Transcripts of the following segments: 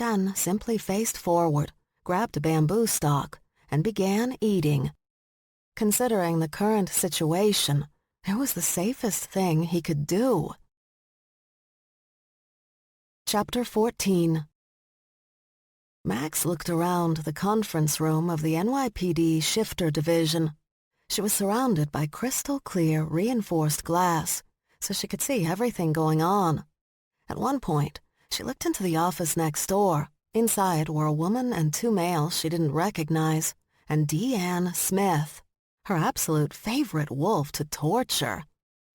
Shen simply faced forward, grabbed a bamboo stalk, and began eating. Considering the current situation, it was the safest thing he could do. Chapter 14. Max looked around the conference room of the NYPD Shifter Division. She was surrounded by crystal-clear, reinforced glass, so she could see everything going on. At one point, she looked into the office next door. Inside were a woman and two males she didn't recognize, and Deanne Smith, her absolute favorite wolf to torture.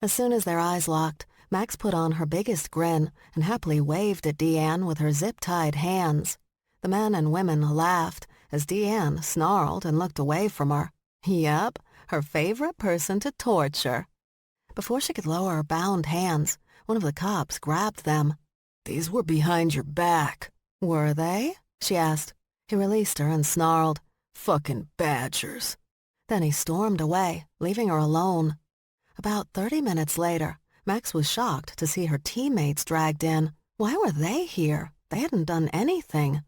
As soon as their eyes locked, Max put on her biggest grin and happily waved at Deanne with her zip-tied hands. The men and women laughed as Deanne snarled and looked away from her. Yep, her favorite person to torture. Before she could lower her bound hands, one of the cops grabbed them. "These were behind your back." "Were they?" she asked. He released her and snarled, "Fucking badgers." Then he stormed away, leaving her alone. About 30 minutes later, Max was shocked to see her teammates dragged in. Why were they here? They hadn't done anything.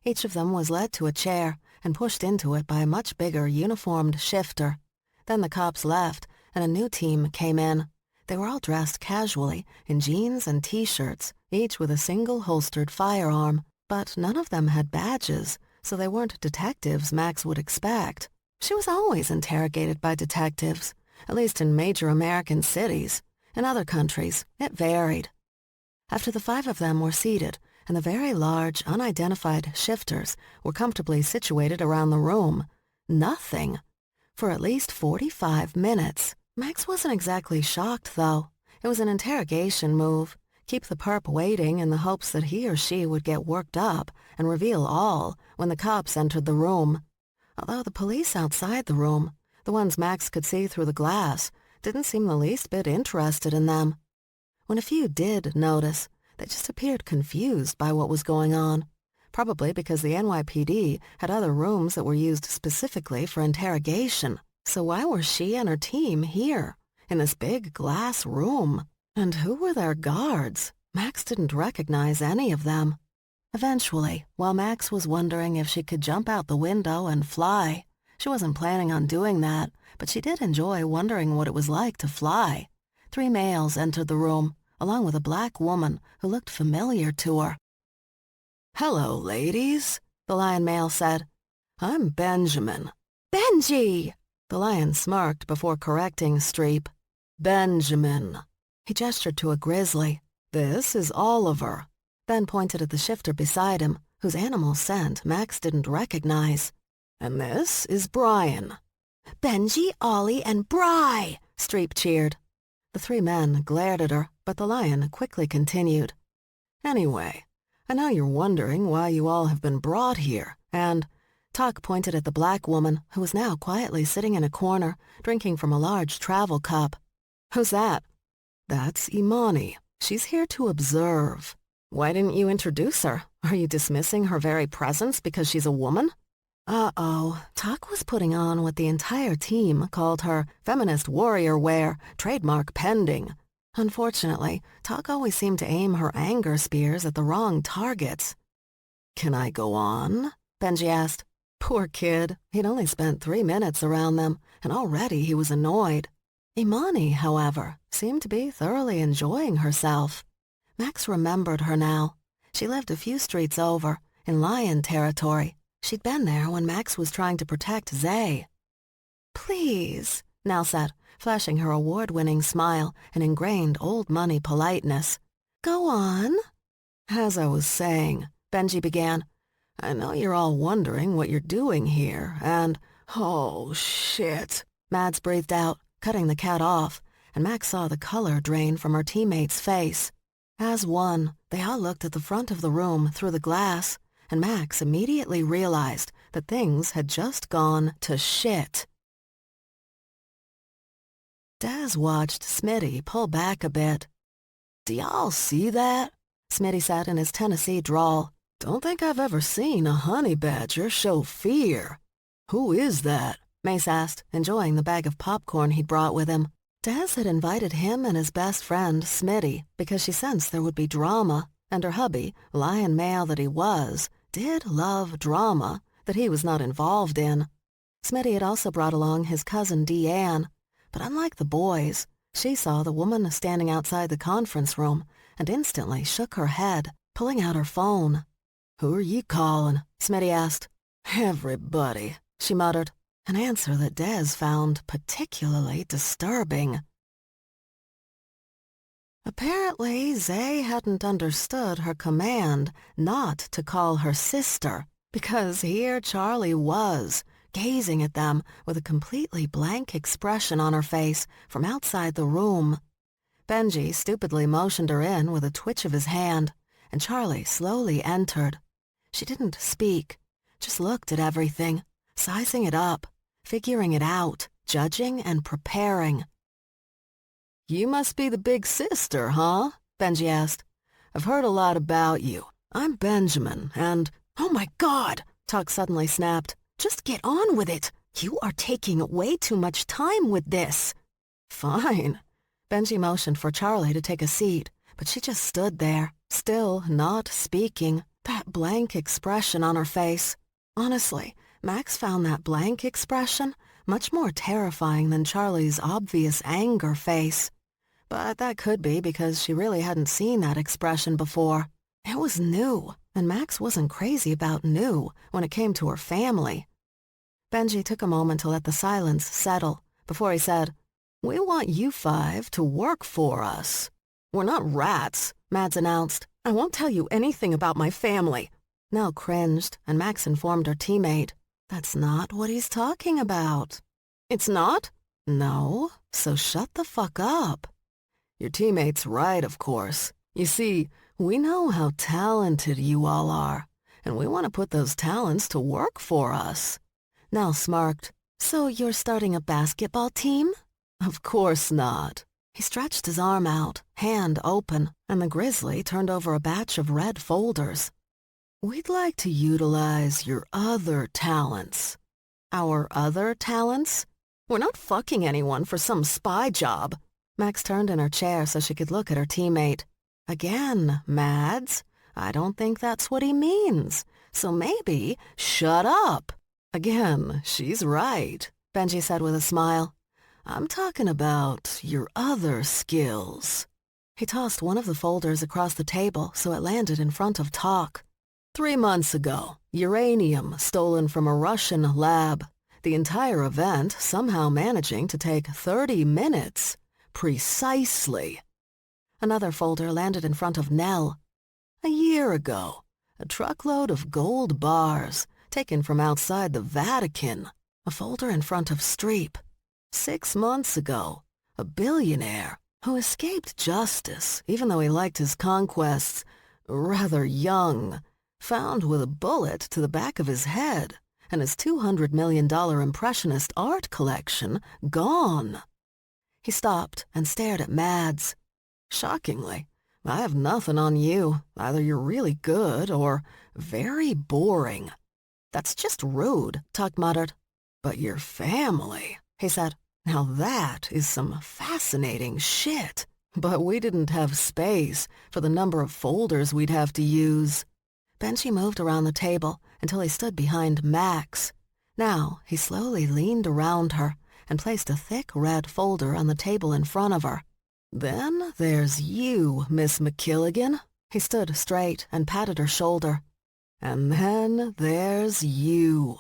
Each of them was led to a chair and pushed into it by a much bigger uniformed shifter. Then the cops left, and a new team came in. They were all dressed casually, in jeans and T-shirts, each with a single holstered firearm. But none of them had badges, so they weren't detectives Max would expect. She was always interrogated by detectives, at least in major American cities. In other countries, it varied. After the 5 of them were seated, and the very large, unidentified shifters were comfortably situated around the room, nothing. For at least 45 minutes. Max wasn't exactly shocked, though. It was an interrogation move. Keep the perp waiting in the hopes that he or she would get worked up and reveal all when the cops entered the room. Although the police outside the room, the ones Max could see through the glass, didn't seem the least bit interested in them. When a few did notice, they just appeared confused by what was going on, probably because the NYPD had other rooms that were used specifically for interrogation. So why were she and her team here, in this big glass room? And who were their guards? Max didn't recognize any of them. Eventually, while Max was wondering if she could jump out the window and fly, she wasn't planning on doing that, but she did enjoy wondering what it was like to fly. 3 males entered the room, along with a black woman who looked familiar to her. "Hello, ladies," the lion male said. "I'm Benjamin." "Benji!" The lion smirked before correcting Streep. "Benjamin." He gestured to a grizzly. "This is Oliver," then pointed at the shifter beside him, whose animal scent Max didn't recognize. "And this is Brian." "Benji, Ollie, and Bry!" Streep cheered. The 3 men glared at her, but the lion quickly continued. "Anyway, I know you're wondering why you all have been brought here, and—" Tuck pointed at the black woman, who was now quietly sitting in a corner, drinking from a large travel cup. "Who's that?" "That's Imani. She's here to observe." "Why didn't you introduce her? Are you dismissing her very presence because she's a woman?" Uh-oh, Tuck was putting on what the entire team called her feminist warrior wear, trademark pending. Unfortunately, Tuck always seemed to aim her anger spears at the wrong targets. "Can I go on?" Benji asked. Poor kid, he'd only spent 3 minutes around them, and already he was annoyed. Imani, however, seemed to be thoroughly enjoying herself. Max remembered her now. She lived a few streets over, in lion territory. She'd been there when Max was trying to protect Zay. "Please," Nell said, flashing her award-winning smile and ingrained old-money politeness. "Go on." "As I was saying," Benji began, "I know you're all wondering what you're doing here, and—" "Oh, shit," Mads breathed out, cutting the cat off, and Max saw the color drain from her teammate's face. As one, they all looked at the front of the room through the glass, and Max immediately realized that things had just gone to shit. Daz watched Smitty pull back a bit. "Do y'all see that?" Smitty said in his Tennessee drawl. "Don't think I've ever seen a honey badger show fear." "Who is that?" Mace asked, enjoying the bag of popcorn he'd brought with him. Daz had invited him and his best friend, Smitty, because she sensed there would be drama. and her hubby, lion male that he was, did love drama that he was not involved in. Smitty had also brought along his cousin Deanne, but unlike the boys, she saw the woman standing outside the conference room and instantly shook her head, pulling out her phone. "Who are you calling?" Smitty asked. "Everybody," she muttered, an answer that Des found particularly disturbing. Apparently, Zay hadn't understood her command not to call her sister, because here Charlie was, gazing at them with a completely blank expression on her face from outside the room. Benji stupidly motioned her in with a twitch of his hand, and Charlie slowly entered. She didn't speak, just looked at everything, sizing it up, figuring it out, judging and preparing. "You must be the big sister, huh?" Benji asked. "I've heard a lot about you. I'm Benjamin, and—" "Oh my God!" Tuck suddenly snapped. "Just get on with it. You are taking way too much time with this." "Fine." Benji motioned for Charlie to take a seat, but she just stood there, still not speaking, that blank expression on her face. Honestly, Max found that blank expression much more terrifying than Charlie's obvious anger face. But that could be because she really hadn't seen that expression before. It was new, and Max wasn't crazy about new when it came to her family. Benji took a moment to let the silence settle before he said, "We want you five to work for us." "We're not rats," Mads announced. "I won't tell you anything about my family." Nell cringed, and Max informed her teammate, "That's not what he's talking about." "It's not?" "No, so shut the fuck up." "Your teammate's right, of course. You see, we know how talented you all are, and we want to put those talents to work for us." Nell smirked. "So you're starting a basketball team?" "Of course not." He stretched his arm out, hand open, and the grizzly turned over a batch of red folders. "We'd like to utilize your other talents." "Our other talents? We're not fucking anyone for some spy job." Max turned in her chair so she could look at her teammate. "Again, Mads, I don't think that's what he means. So maybe shut up." "Again, she's right," Benji said with a smile. "I'm talking about your other skills." He tossed one of the folders across the table so it landed in front of Talk. 3 months ago, uranium stolen from a Russian lab. The entire event somehow managing to take 30 minutes. Precisely. Another folder landed in front of Nell. A year ago, a truckload of gold bars taken from outside the Vatican. A folder in front of Streep. 6 months ago, a billionaire who escaped justice even though he liked his conquests, rather young, found with a bullet to the back of his head and his $200 million impressionist art collection gone. He stopped and stared at Mads. "Shockingly, I have nothing on you. Either you're really good or very boring." "That's just rude," Tuck muttered. "But your family," he said. "Now that is some fascinating shit. But we didn't have space for the number of folders we'd have to use." Benji moved around the table until he stood behind Max. Now he slowly leaned around her and placed a thick red folder on the table in front of her. "Then there's you, Miss McKilligan." He stood straight and patted her shoulder. "And then there's you."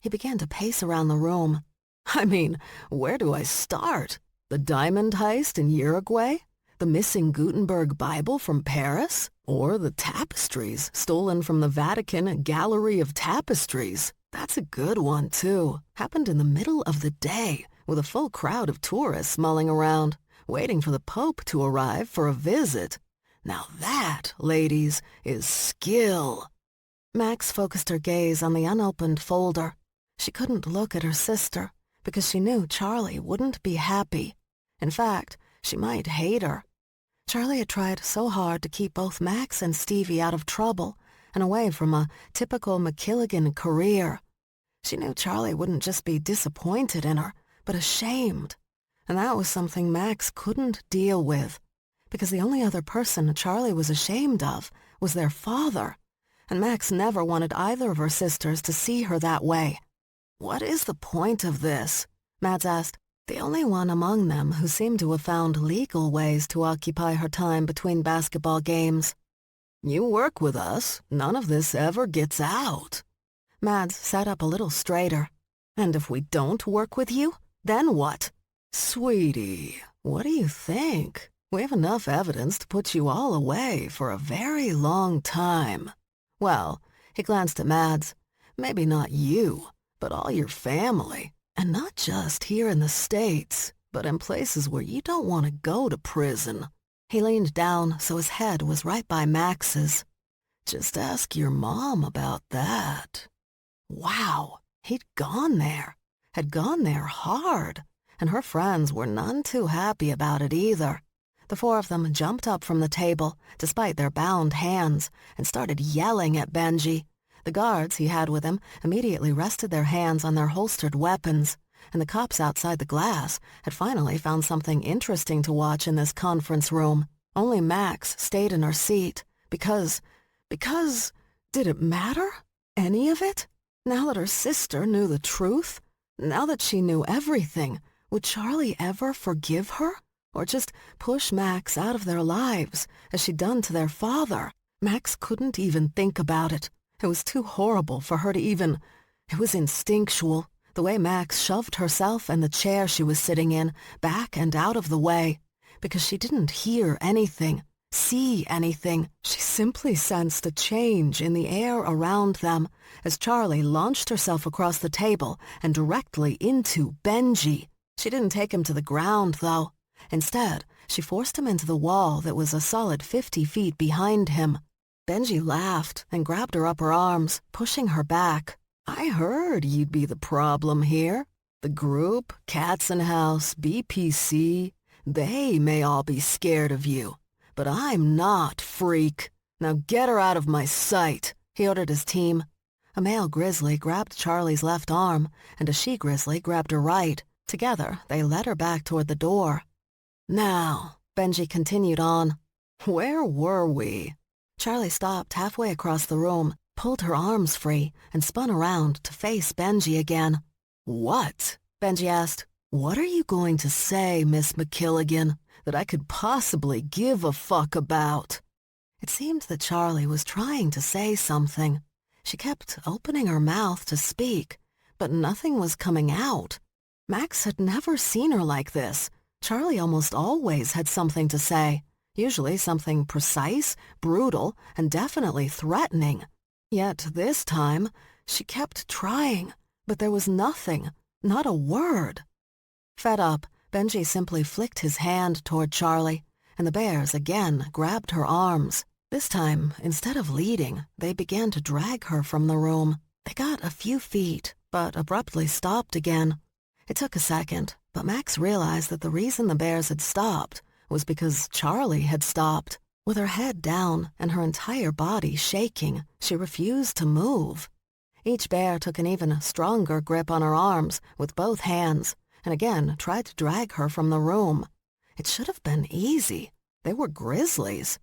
He began to pace around the room. "I mean, where do I start? The diamond heist in Uruguay? The missing Gutenberg Bible from Paris? Or the tapestries stolen from the Vatican Gallery of Tapestries? That's a good one, too. Happened in the middle of the day, with a full crowd of tourists mulling around, waiting for the Pope to arrive for a visit. Now that, ladies, is skill." Max focused her gaze on the unopened folder. She couldn't look at her sister because she knew Charlie wouldn't be happy. In fact, she might hate her. Charlie had tried so hard to keep both Max and Stevie out of trouble and away from a typical McKilligan career. She knew Charlie wouldn't just be disappointed in her, but ashamed. And that was something Max couldn't deal with. because the only other person Charlie was ashamed of was their father, and Max never wanted either of her sisters to see her that way. "What is the point of this?" Mads asked, the only one among them who seemed to have found legal ways to occupy her time between basketball games. "You work with us. None of this ever gets out." Mads sat up a little straighter. "And if we don't work with you, then what?" "Sweetie, what do you think? We have enough evidence to put you all away for a very long time." "Well," he glanced at Mads, "maybe not you, but all your family. And not just here in the States, but in places where you don't want to go to prison." He leaned down so his head was right by Max's. "Just ask your mom about that." Wow, he'd gone there, had gone there hard, and her friends were none too happy about it either. The four of them jumped up from the table, despite their bound hands, and started yelling at Benji. The guards he had with him immediately rested their hands on their holstered weapons, and the cops outside the glass had finally found something interesting to watch in this conference room. Only Max stayed in her seat, because, did it matter? Any of it? Now that her sister knew the truth? Now that she knew everything, would Charlie ever forgive her? Or just push Max out of their lives, as she'd done to their father? Max couldn't even think about it. It was too horrible for her to even... It was instinctual, the way Max shoved herself and the chair she was sitting in back and out of the way, because she didn't hear anything, see anything. She simply sensed a change in the air around them as Charlie launched herself across the table and directly into Benji. She didn't take him to the ground, though. Instead, she forced him into the wall that was a solid 50 feet behind him. Benji laughed and grabbed her upper arms, pushing her back. "I heard you'd be the problem here. The group, Katzenhaus, BPC, they may all be scared of you, but I'm not, freak. Now get her out of my sight," he ordered his team. A male grizzly grabbed Charlie's left arm, and a she-grizzly grabbed her right. Together, they led her back toward the door. "Now," Benji continued on, "where were we?" Charlie stopped halfway across the room, pulled her arms free, and spun around to face Benji again. "What?" Benji asked. "What are you going to say, Miss McKilligan, that I could possibly give a fuck about?" It seemed that Charlie was trying to say something. She kept opening her mouth to speak, but nothing was coming out. Max had never seen her like this. Charlie almost always had something to say. Usually something precise, brutal, and definitely threatening. Yet this time, she kept trying, but there was nothing, not a word. Fed up, Benji simply flicked his hand toward Charlie, and the bears again grabbed her arms. This time, instead of leading, they began to drag her from the room. They got a few feet, but abruptly stopped again. It took a second, but Max realized that the reason the bears had stopped was because Charlie had stopped. With her head down and her entire body shaking, she refused to move. Each bear took an even stronger grip on her arms with both hands, and again tried to drag her from the room. It should have been easy. They were grizzlies.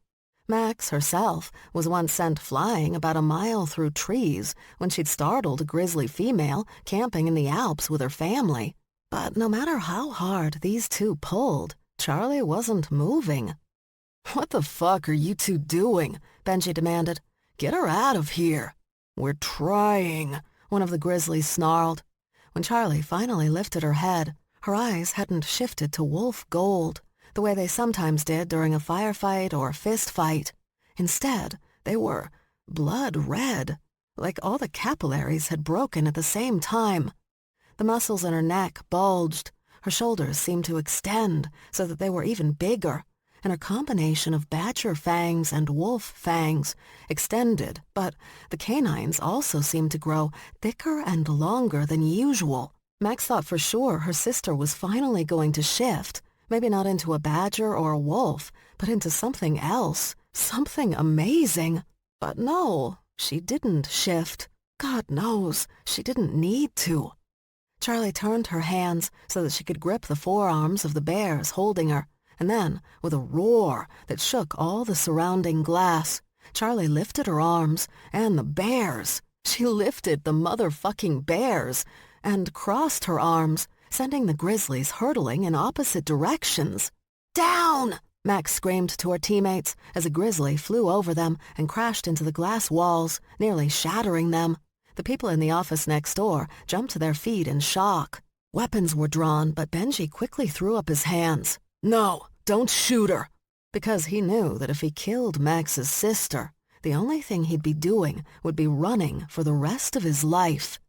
Max herself was once sent flying about a mile through trees when she'd startled a grizzly female camping in the Alps with her family. But no matter how hard these two pulled, Charlie wasn't moving. "What the fuck are you two doing?" Benji demanded. "Get her out of here." "We're trying," one of the grizzlies snarled. When Charlie finally lifted her head, her eyes hadn't shifted to wolf gold, the way they sometimes did during a firefight or fist fight. Instead, they were blood red, like all the capillaries had broken at the same time. The muscles in her neck bulged, her shoulders seemed to extend so that they were even bigger, and her combination of badger fangs and wolf fangs extended, but the canines also seemed to grow thicker and longer than usual. Max thought for sure her sister was finally going to shift, maybe not into a badger or a wolf, but into something else, something amazing. But no, she didn't shift. God knows, she didn't need to. Charlie turned her hands so that she could grip the forearms of the bears holding her, And then, with a roar that shook all the surrounding glass, Charlie lifted her arms, and the bears. She lifted the motherfucking bears, and crossed her arms, sending the grizzlies hurtling in opposite directions. "Down!" Max screamed to her teammates as a grizzly flew over them and crashed into the glass walls, nearly shattering them. The people in the office next door jumped to their feet in shock. Weapons were drawn, but Benji quickly threw up his hands. "No, don't shoot her!" Because he knew that if he killed Max's sister, the only thing he'd be doing would be running for the rest of his life.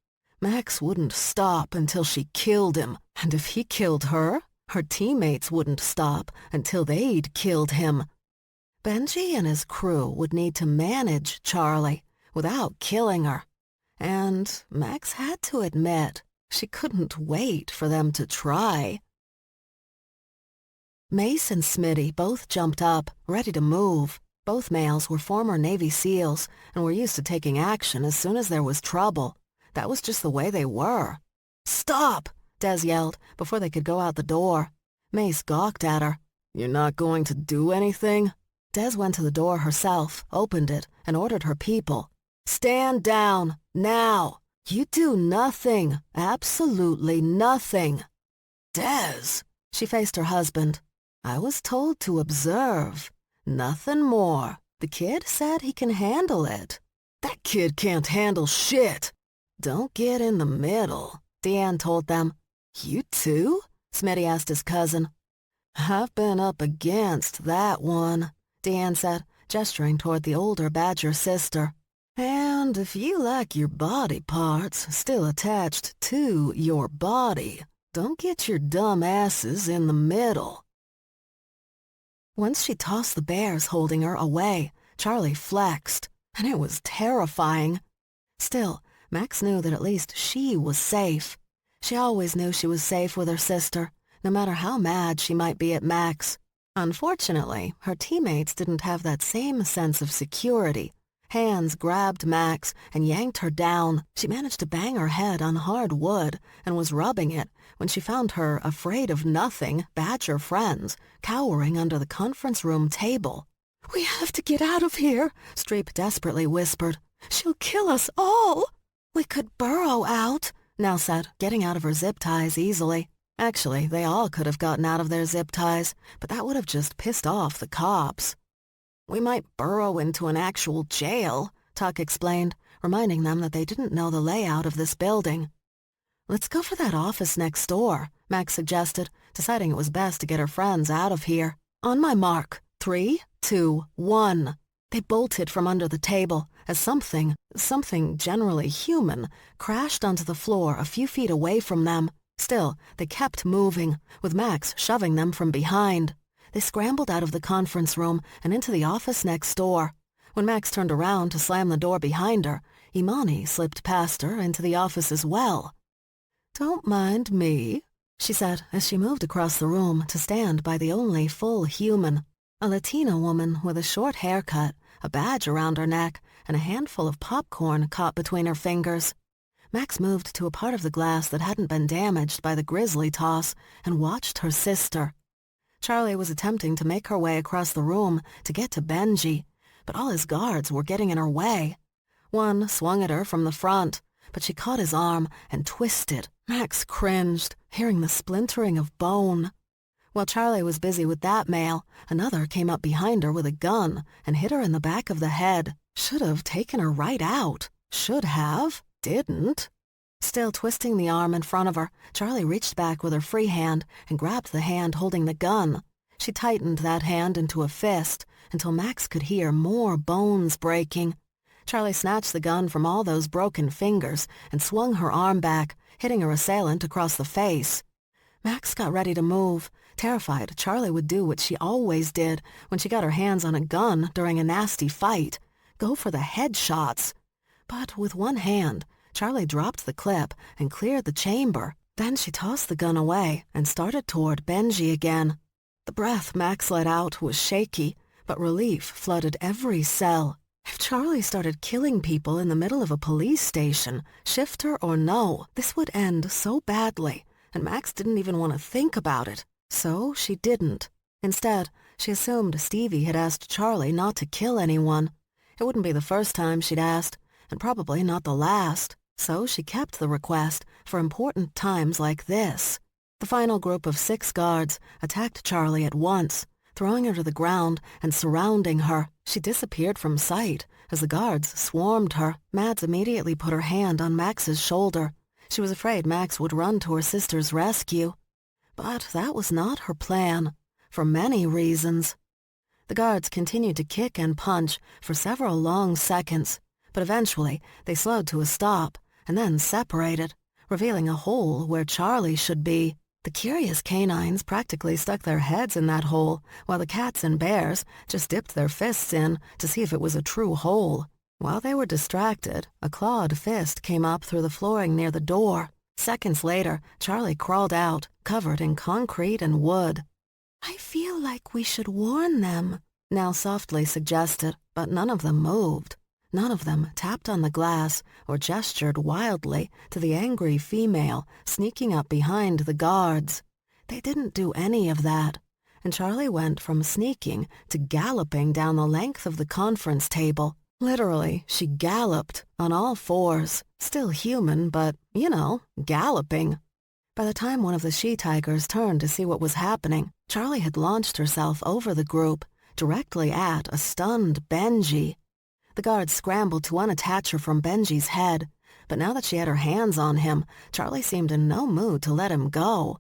Max wouldn't stop until she killed him, and if he killed her, her teammates wouldn't stop until they'd killed him. Benji and his crew would need to manage Charlie without killing her, and Max had to admit she couldn't wait for them to try. Mace and Smitty both jumped up, ready to move. Both males were former Navy SEALs and were used to taking action as soon as there was trouble. That was just the way they were. "Stop!" Des yelled before they could go out the door. Mace gawked at her. "You're not going to do anything?" Des went to the door herself, opened it, and ordered her people. "Stand down, now! You do nothing, absolutely nothing." "Des!" She faced her husband. "I was told to observe. Nothing more. The kid said he can handle it." "That kid can't handle shit." "Don't get in the middle," Deanne told them. "You too?" Smitty asked his cousin. "I've been up against that one," Deanne said, gesturing toward the older Badger sister. "And if you like your body parts still attached to your body, don't get your dumb asses in the middle." Once she tossed the bears holding her away, Charlie flexed, and it was terrifying. Still, Max knew that at least she was safe. She always knew she was safe with her sister, no matter how mad she might be at Max. Unfortunately, her teammates didn't have that same sense of security. Hands grabbed Max and yanked her down. She managed to bang her head on hard wood and was rubbing it when she found her afraid of nothing Badger friends cowering under the conference room table. "We have to get out of here," Streep desperately whispered. "She'll kill us all." "We could burrow out," Nell said, getting out of her zip ties easily. Actually, they all could have gotten out of their zip ties, but that would have just pissed off the cops. "We might burrow into an actual jail," Tuck explained, reminding them that they didn't know the layout of this building. "Let's go for that office next door," Max suggested, deciding it was best to get her friends out of here. "On my mark. 3, 2, 1. They bolted from under the table as something generally human, crashed onto the floor a few feet away from them. Still, they kept moving, with Max shoving them from behind. They scrambled out of the conference room and into the office next door. When Max turned around to slam the door behind her, Imani slipped past her into the office as well. "Don't mind me," she said as she moved across the room to stand by the only full human, a Latina woman with a short haircut, a badge around her neck, and a handful of popcorn caught between her fingers. Max moved to a part of the glass that hadn't been damaged by the grizzly toss and watched her sister. Charlie was attempting to make her way across the room to get to Benji, but all his guards were getting in her way. One swung at her from the front, but she caught his arm and twisted. Max cringed, hearing the splintering of bone. While Charlie was busy with that male, another came up behind her with a gun and hit her in the back of the head. Should have taken her right out. Should have. Didn't. Still twisting the arm in front of her, Charlie reached back with her free hand and grabbed the hand holding the gun. She tightened that hand into a fist until Max could hear more bones breaking. Charlie snatched the gun from all those broken fingers and swung her arm back, hitting her assailant across the face. Max got ready to move, terrified Charlie would do what she always did when she got her hands on a gun during a nasty fight, go for the headshots. But with one hand, Charlie dropped the clip and cleared the chamber. Then she tossed the gun away and started toward Benji again. The breath Max let out was shaky, but relief flooded every cell. If Charlie started killing people in the middle of a police station, shifter or no, this would end so badly, and Max didn't even want to think about it. So she didn't. Instead, she assumed Stevie had asked Charlie not to kill anyone. It wouldn't be the first time she'd asked, and probably not the last, so she kept the request for important times like this. The final group of 6 guards attacked Charlie at once, throwing her to the ground and surrounding her. She disappeared from sight as the guards swarmed her. Mads immediately put her hand on Max's shoulder. She was afraid Max would run to her sister's rescue. But that was not her plan, for many reasons. The guards continued to kick and punch for several long seconds, but eventually they slowed to a stop and then separated, revealing a hole where Charlie should be. The curious canines practically stuck their heads in that hole, while the cats and bears just dipped their fists in to see if it was a true hole. While they were distracted, a clawed fist came up through the flooring near the door. Seconds later, Charlie crawled out, covered in concrete and wood. "I feel like we should warn them," Nell softly suggested, but none of them moved. None of them tapped on the glass or gestured wildly to the angry female sneaking up behind the guards. They didn't do any of that, and Charlie went from sneaking to galloping down the length of the conference table. Literally, she galloped on all 4s, still human, but, galloping. By the time one of the she-tigers turned to see what was happening, Charlie had launched herself over the group, directly at a stunned Benji. The guards scrambled to unattach her from Benji's head, but now that she had her hands on him, Charlie seemed in no mood to let him go.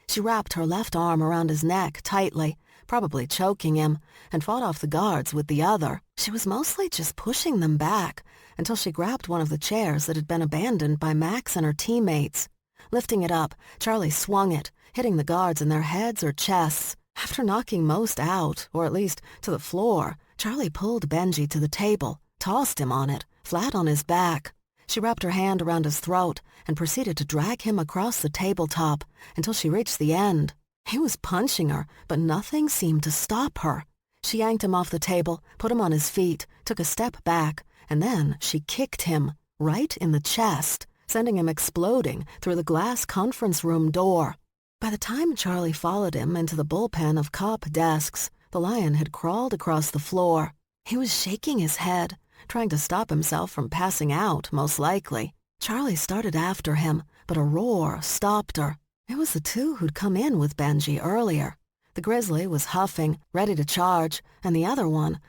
She wrapped her left arm around his neck tightly, probably choking him, and fought off the guards with the other. She was mostly just pushing them back until she grabbed one of the chairs that had been abandoned by Max and her teammates. Lifting it up, Charlie swung it, hitting the guards in their heads or chests. After knocking most out, or at least to the floor, Charlie pulled Benji to the table, tossed him on it, flat on his back. She wrapped her hand around his throat and proceeded to drag him across the tabletop until she reached the end. He was punching her, but nothing seemed to stop her. She yanked him off the table, put him on his feet, took a step back, and then she kicked him right in the chest, sending him exploding through the glass conference room door. By the time Charlie followed him into the bullpen of cop desks, the lion had crawled across the floor. He was shaking his head, trying to stop himself from passing out, most likely. Charlie started after him, but a roar stopped her. It was the 2 who'd come in with Benji earlier. The grizzly was huffing, ready to charge, and the other one,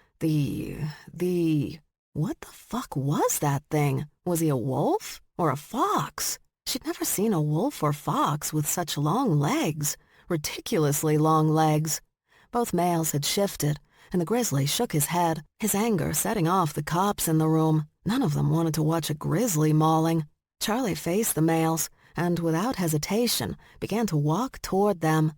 what the fuck was that thing? Was he a wolf or a fox? She'd never seen a wolf or fox with such long legs, ridiculously long legs. Both males had shifted, and the grizzly shook his head, his anger setting off the cops in the room. None of them wanted to watch a grizzly mauling. Charlie faced the males, and without hesitation began to walk toward them.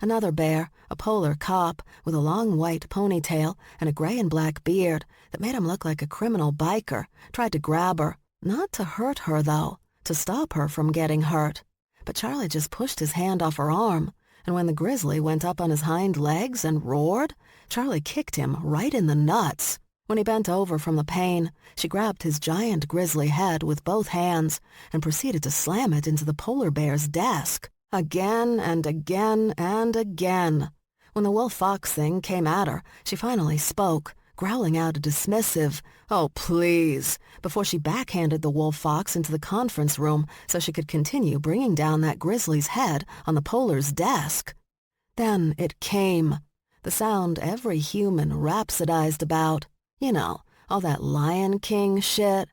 Another bear, a polar cop with a long white ponytail and a gray and black beard that made him look like a criminal biker, tried to grab her. Not to hurt her, though, to stop her from getting hurt. But Charlie just pushed his hand off her arm, and when the grizzly went up on his hind legs and roared, Charlie kicked him right in the nuts. When he bent over from the pain, she grabbed his giant grizzly head with both hands and proceeded to slam it into the polar bear's desk. Again and again and again. When the wolf-fox thing came at her, she finally spoke, growling out a dismissive, "Oh, please," before she backhanded the wolf-fox into the conference room so she could continue bringing down that grizzly's head on the polar's desk. Then it came. The sound every human rhapsodized about. All that Lion King shit.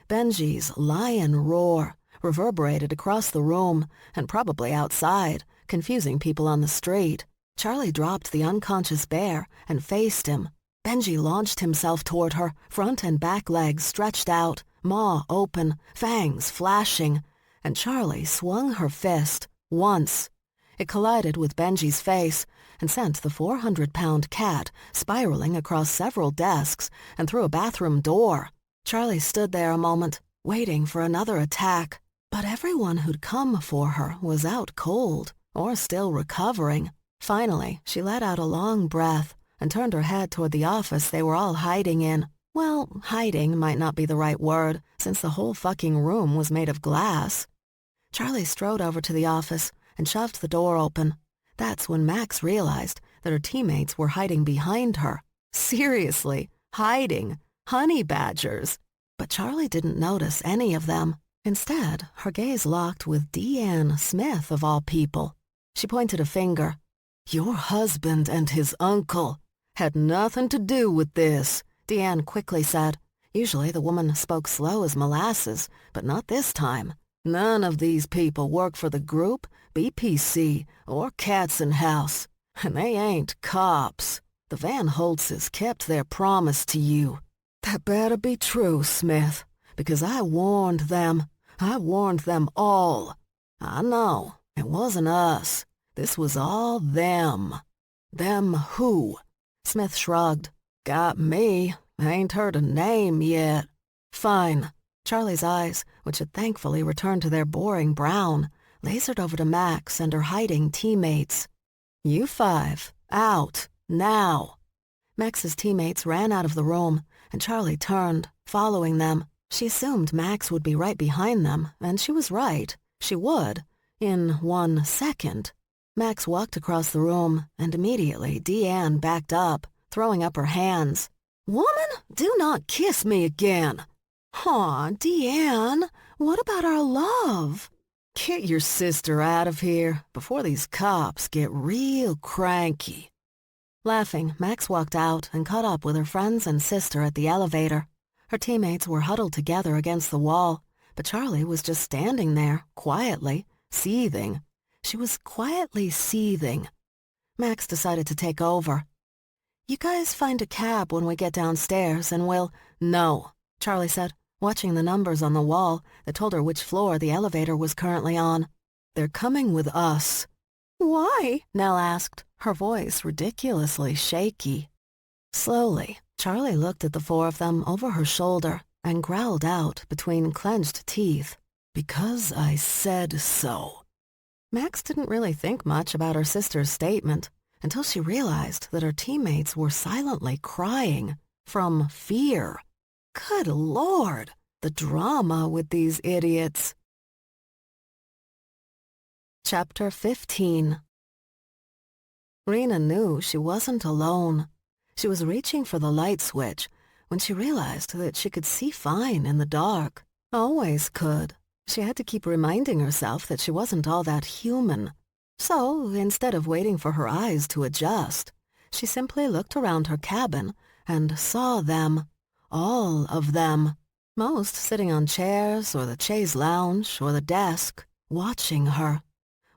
Benji's lion roar reverberated across the room and probably outside, confusing people on the street. Charlie dropped the unconscious bear and faced him. Benji launched himself toward her, front and back legs stretched out, maw open, fangs flashing, and Charlie swung her fist once. It collided with Benji's face and sent the 400-pound cat spiraling across several desks and through a bathroom door. Charlie stood there a moment, waiting for another attack, but everyone who'd come for her was out cold or still recovering. Finally, she let out a long breath and turned her head toward the office they were all hiding in. Well, hiding might not be the right word, since the whole fucking room was made of glass. Charlie strode over to the office and shoved the door open. That's when Max realized that her teammates were hiding behind her. Seriously, hiding. Honey badgers. But Charlie didn't notice any of them. Instead, her gaze locked with Deanne Smith of all people. She pointed a finger. "Your husband and his uncle had nothing to do with this," Deanne quickly said. Usually the woman spoke slow as molasses, but not this time. "None of these people work for the group, BPC, or Katzen House, and they ain't cops. The Van Holtzes kept their promise to you. That better be true, Smith, because I warned them. I warned them all. I know, it wasn't us. This was all them." "Them who?" Smith shrugged. "Got me. Ain't heard a name yet." "Fine." Charlie's eyes, which had thankfully returned to their boring brown, lasered over to Max and her hiding teammates. "You five, out, now." Max's teammates ran out of the room, and Charlie turned, following them. She assumed Max would be right behind them, and she was right. She would, in 1 second. Max walked across the room, and immediately Deanne backed up, throwing up her hands. "Woman, do not kiss me again." "Aw, Deanne, what about our love?" "Get your sister out of here before these cops get real cranky." Laughing, Max walked out and caught up with her friends and sister at the elevator. Her teammates were huddled together against the wall, but Charlie was just standing there, quietly, seething. She was quietly seething. Max decided to take over. "You guys find a cab when we get downstairs and we'll—" "No," Charlie said, watching the numbers on the wall that told her which floor the elevator was currently on. "They're coming with us." "Why?" Nell asked, her voice ridiculously shaky. Slowly, Charlie looked at the four of them over her shoulder and growled out between clenched teeth, "Because I said so." Max didn't really think much about her sister's statement until she realized that her teammates were silently crying from fear. Good Lord, the drama with these idiots. Chapter 15. Rena knew she wasn't alone. She was reaching for the light switch when she realized that she could see fine in the dark. Always could. She had to keep reminding herself that she wasn't all that human. So, instead of waiting for her eyes to adjust, she simply looked around her cabin and saw them. All of them. Most sitting on chairs or the chaise lounge or the desk, watching her.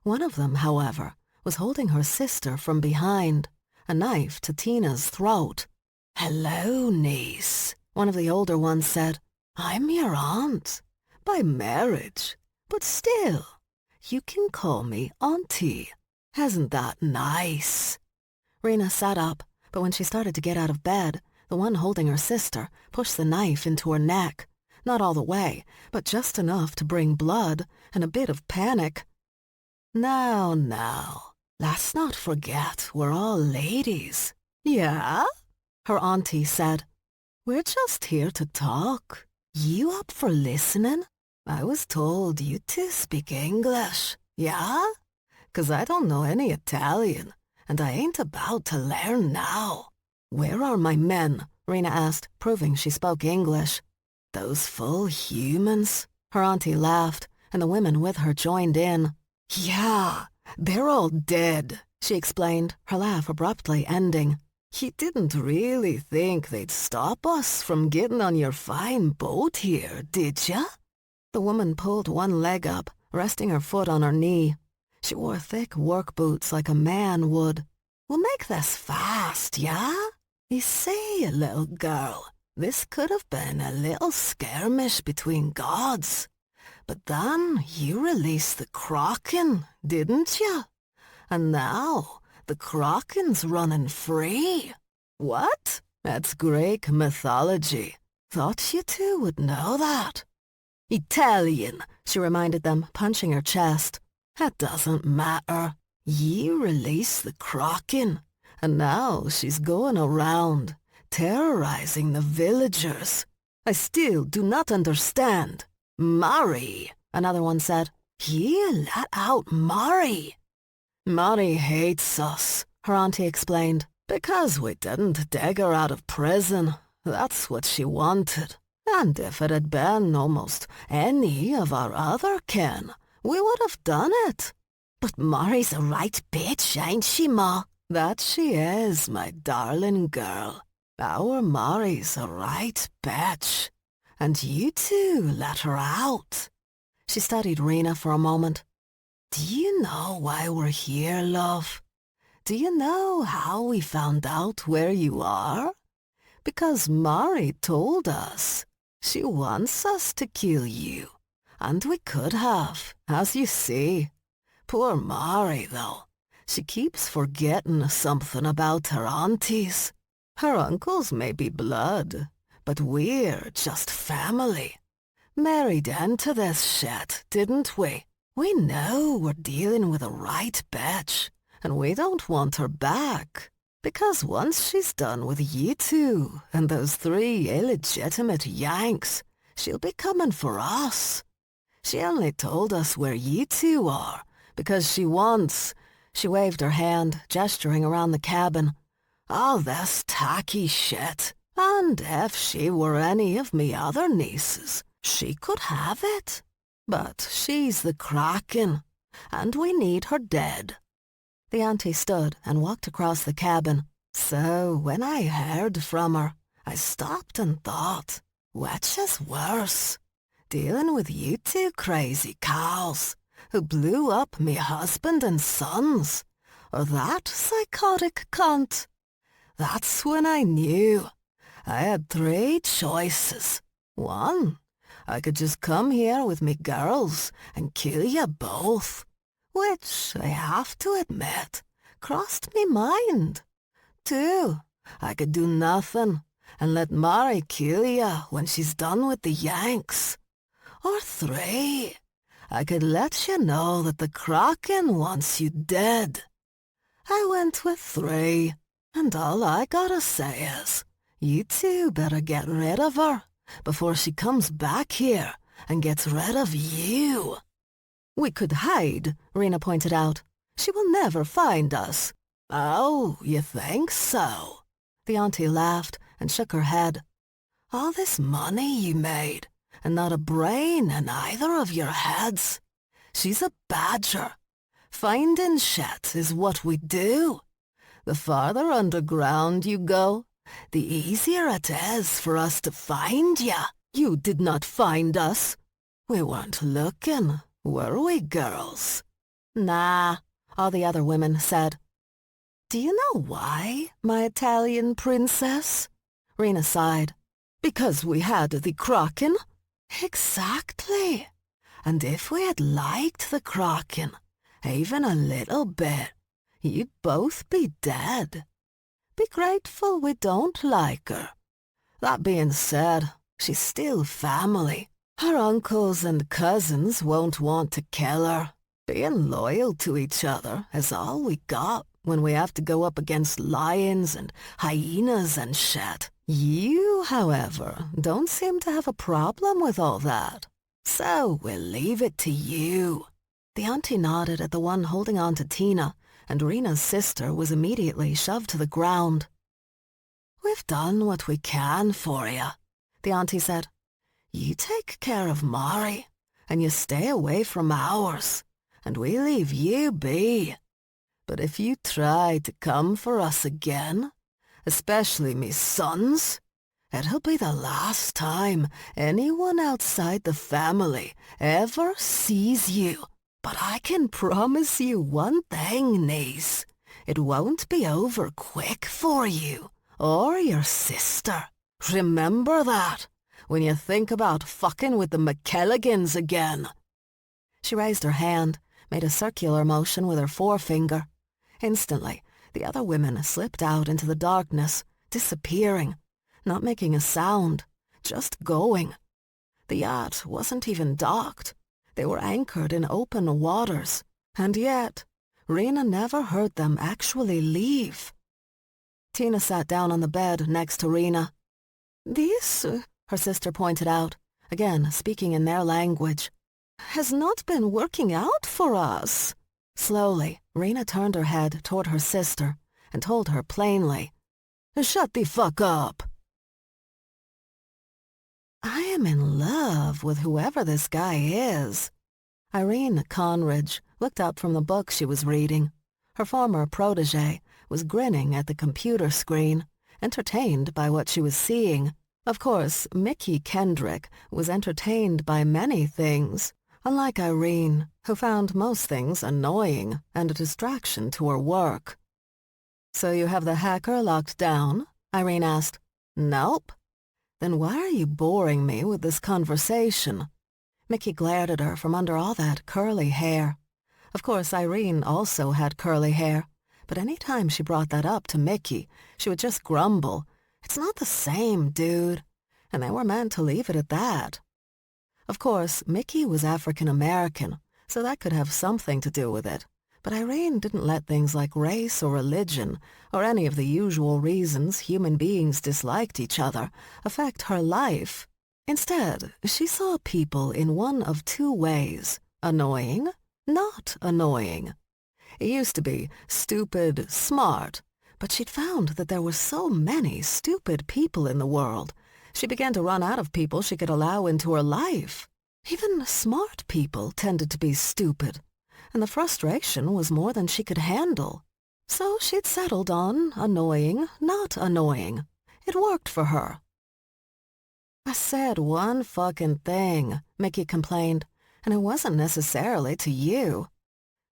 One of them, however, was holding her sister from behind, a knife to Tina's throat. "Hello, niece," one of the older ones said. "I'm your aunt, by marriage, but still, you can call me Auntie. Isn't that nice?" Rena sat up, but when she started to get out of bed, the one holding her sister pushed the knife into her neck. Not all the way, but just enough to bring blood and a bit of panic. Now, let's not forget we're all ladies." "Yeah?" her auntie said. "We're just here to talk. You up for listening? I was told you two speak English, yeah? 'Cause I don't know any Italian, and I ain't about to learn now." "Where are my men?" Rena asked, proving she spoke English. "Those full humans?" Her auntie laughed, and the women with her joined in. "Yeah, they're all dead," she explained, her laugh abruptly ending. "You didn't really think they'd stop us from getting on your fine boat here, did ya?" The woman pulled one leg up, resting her foot on her knee. She wore thick work boots like a man would. "We'll make this fast, yeah? You see, little girl, this could have been a little skirmish between gods. But then you released the Kraken, didn't you? And now the Kraken's running free." "What?" "That's Greek mythology. Thought you two would know that." "Italian," she reminded them, punching her chest. "That doesn't matter. You released the Kraken, and now she's going around, terrorizing the villagers. I still do not understand." "Mari," another one said. "You let out Mari." "Mari hates us," her auntie explained. Because we didn't dig her out of prison. That's what she wanted. And if it had been almost any of our other kin, we would have done it. But Mary's a right bitch, ain't she, Ma? That she is, my darling girl. Our Mary's a right bitch. And you two let her out. She studied Rena for a moment. Do you know why we're here, love? Do you know how we found out where you are? Because Mary told us. She wants us to kill you. And we could have, as you see. Poor Mary, though. She keeps forgetting something about her aunties. Her uncles may be blood, but we're just family. Married into this shit, didn't we? We know we're dealing with a right bitch, and we don't want her back. Because once she's done with you two and those 3 illegitimate Yanks, she'll be coming for us. She only told us where you two are because she wants... She waved her hand, gesturing around the cabin. All this tacky shit. And if she were any of me other nieces, she could have it. But she's the Kraken, and we need her dead. The auntie stood and walked across the cabin. So when I heard from her, I stopped and thought, which is worse? Dealing with you two crazy cows who blew up me husband and sons, or that psychotic cunt? That's when I knew. I had 3 choices. 1, I could just come here with me girls and kill you both, which I have to admit crossed me mind. 2, I could do nothing and let Mary kill you when she's done with the Yanks. Or 3, I could let you know that the Kraken wants you dead. I went with 3, and all I gotta say is, you two better get rid of her before she comes back here and gets rid of you. We could hide, Rena pointed out. She will never find us. Oh, you think so? The auntie laughed and shook her head. All this money you made, and not a brain in either of your heads. She's a badger. Finding shit is what we do. The farther underground you go, the easier it is for us to find ya. You did not find us. We weren't looking, were we, girls? Nah, all the other women said. Do you know why, my Italian princess? Rena sighed. Because we had the Kraken? Exactly. And if we had liked the Kraken, even a little bit, you'd both be dead. Be grateful we don't like her. That being said, she's still family. Her uncles and cousins won't want to kill her. Being loyal to each other is all we got when we have to go up against lions and hyenas and shit. You, however, don't seem to have a problem with all that. So we'll leave it to you. The auntie nodded at the one holding on to Tina, and Rena's sister was immediately shoved to the ground. We've done what we can for you, the auntie said. You take care of Mari, and you stay away from ours, and we leave you be. But if you try to come for us again, especially me sons, it'll be the last time anyone outside the family ever sees you. But I can promise you one thing, niece. It won't be over quick for you, or your sister. Remember that, when you think about fucking with the McKelligans again. She raised her hand, made a circular motion with her forefinger. Instantly, the other women slipped out into the darkness, disappearing, not making a sound, just going. The yacht wasn't even docked. They were anchored in open waters, and yet Rena never heard them actually leave. Tina sat down on the bed next to Rena. This, her sister pointed out, again speaking in their language, has not been working out for us. Slowly, Rena turned her head toward her sister and told her plainly, "Shut the fuck up." I am in love with whoever this guy is. Irene Conridge looked up from the book she was reading. Her former protege was grinning at the computer screen, entertained by what she was seeing. Of course, Mickey Kendrick was entertained by many things, unlike Irene, who found most things annoying and a distraction to her work. "So you have the hacker locked down?" Irene asked. "Nope." "Then why are you boring me with this conversation?" Mickey glared at her from under all that curly hair. Of course, Irene also had curly hair, but any time she brought that up to Mickey, she would just grumble, "It's not the same, dude." And they were meant to leave it at that. Of course, Mickey was African American, so that could have something to do with it. But Irene didn't let things like race or religion, or any of the usual reasons human beings disliked each other, affect her life. Instead, she saw people in one of two ways: annoying, not annoying. It used to be stupid, smart, but she'd found that there were so many stupid people in the world. She began to run out of people she could allow into her life. Even smart people tended to be stupid, and the frustration was more than she could handle. So she'd settled on annoying, not annoying. It worked for her. "I said one fucking thing," Mickey complained, "and it wasn't necessarily to you."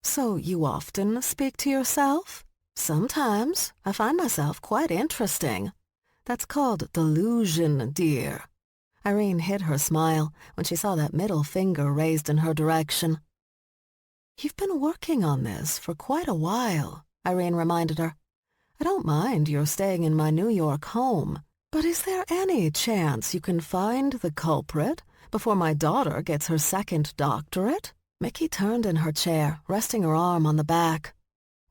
"So you often speak to yourself?" "Sometimes. I find myself quite interesting." "That's called delusion, dear." Irene hid her smile when she saw that middle finger raised in her direction. "You've been working on this for quite a while," Irene reminded her. "I don't mind your staying in my New York home, but is there any chance you can find the culprit before my daughter gets her second doctorate?" Mickey turned in her chair, resting her arm on the back.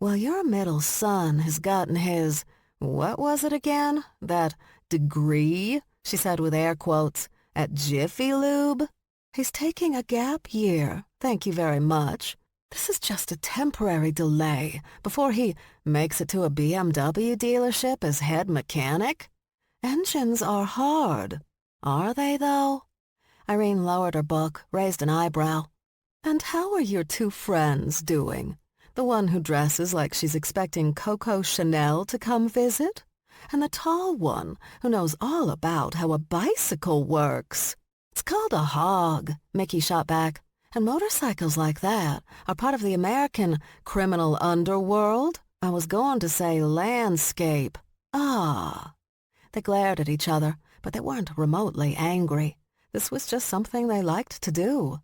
"Well, your middle son has gotten his, what was it again? That degree," she said with air quotes, "at Jiffy Lube. He's taking a gap year, thank you very much. This is just a temporary delay before he makes it to a BMW dealership as head mechanic. Engines are hard. Are they, though?" Irene lowered her book, raised an eyebrow. "And how are your two friends doing? The one who dresses like she's expecting Coco Chanel to come visit? And the tall one who knows all about how a bicycle works?" "It's called a hog," Mickey shot back. "And motorcycles like that are part of the American criminal underworld. I was going to say landscape." "Ah." They glared at each other, but they weren't remotely angry. This was just something they liked to do.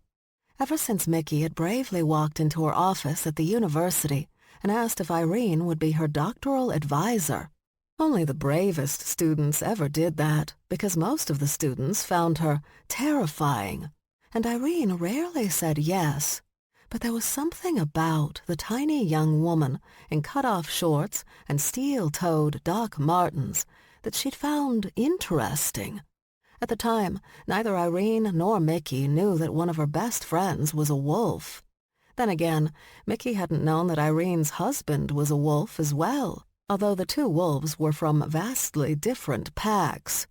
Ever since Mickey had bravely walked into her office at the university and asked if Irene would be her doctoral advisor. Only the bravest students ever did that, because most of the students found her terrifying, and Irene rarely said yes. But there was something about the tiny young woman in cut-off shorts and steel-toed Doc Martens that she'd found interesting. At the time, neither Irene nor Mickey knew that one of her best friends was a wolf. Then again, Mickey hadn't known that Irene's husband was a wolf as well, although the two wolves were from vastly different packs.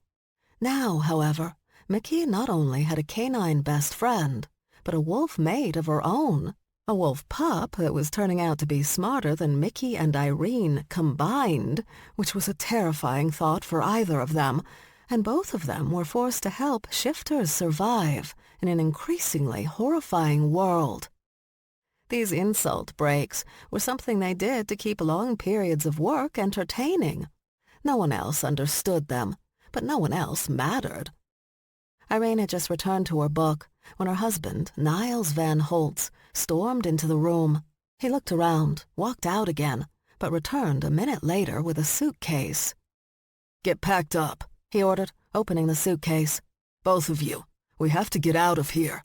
Now, however, Mickey not only had a canine best friend, but a wolf mate of her own, a wolf pup that was turning out to be smarter than Mickey and Irene combined, which was a terrifying thought for either of them, and both of them were forced to help shifters survive in an increasingly horrifying world. These insult breaks were something they did to keep long periods of work entertaining. No one else understood them, but no one else mattered. Irene had just returned to her book when her husband, Niles Van Holtz, stormed into the room. He looked around, walked out again, but returned a minute later with a suitcase. "Get packed up," he ordered, opening the suitcase. "Both of you. We have to get out of here."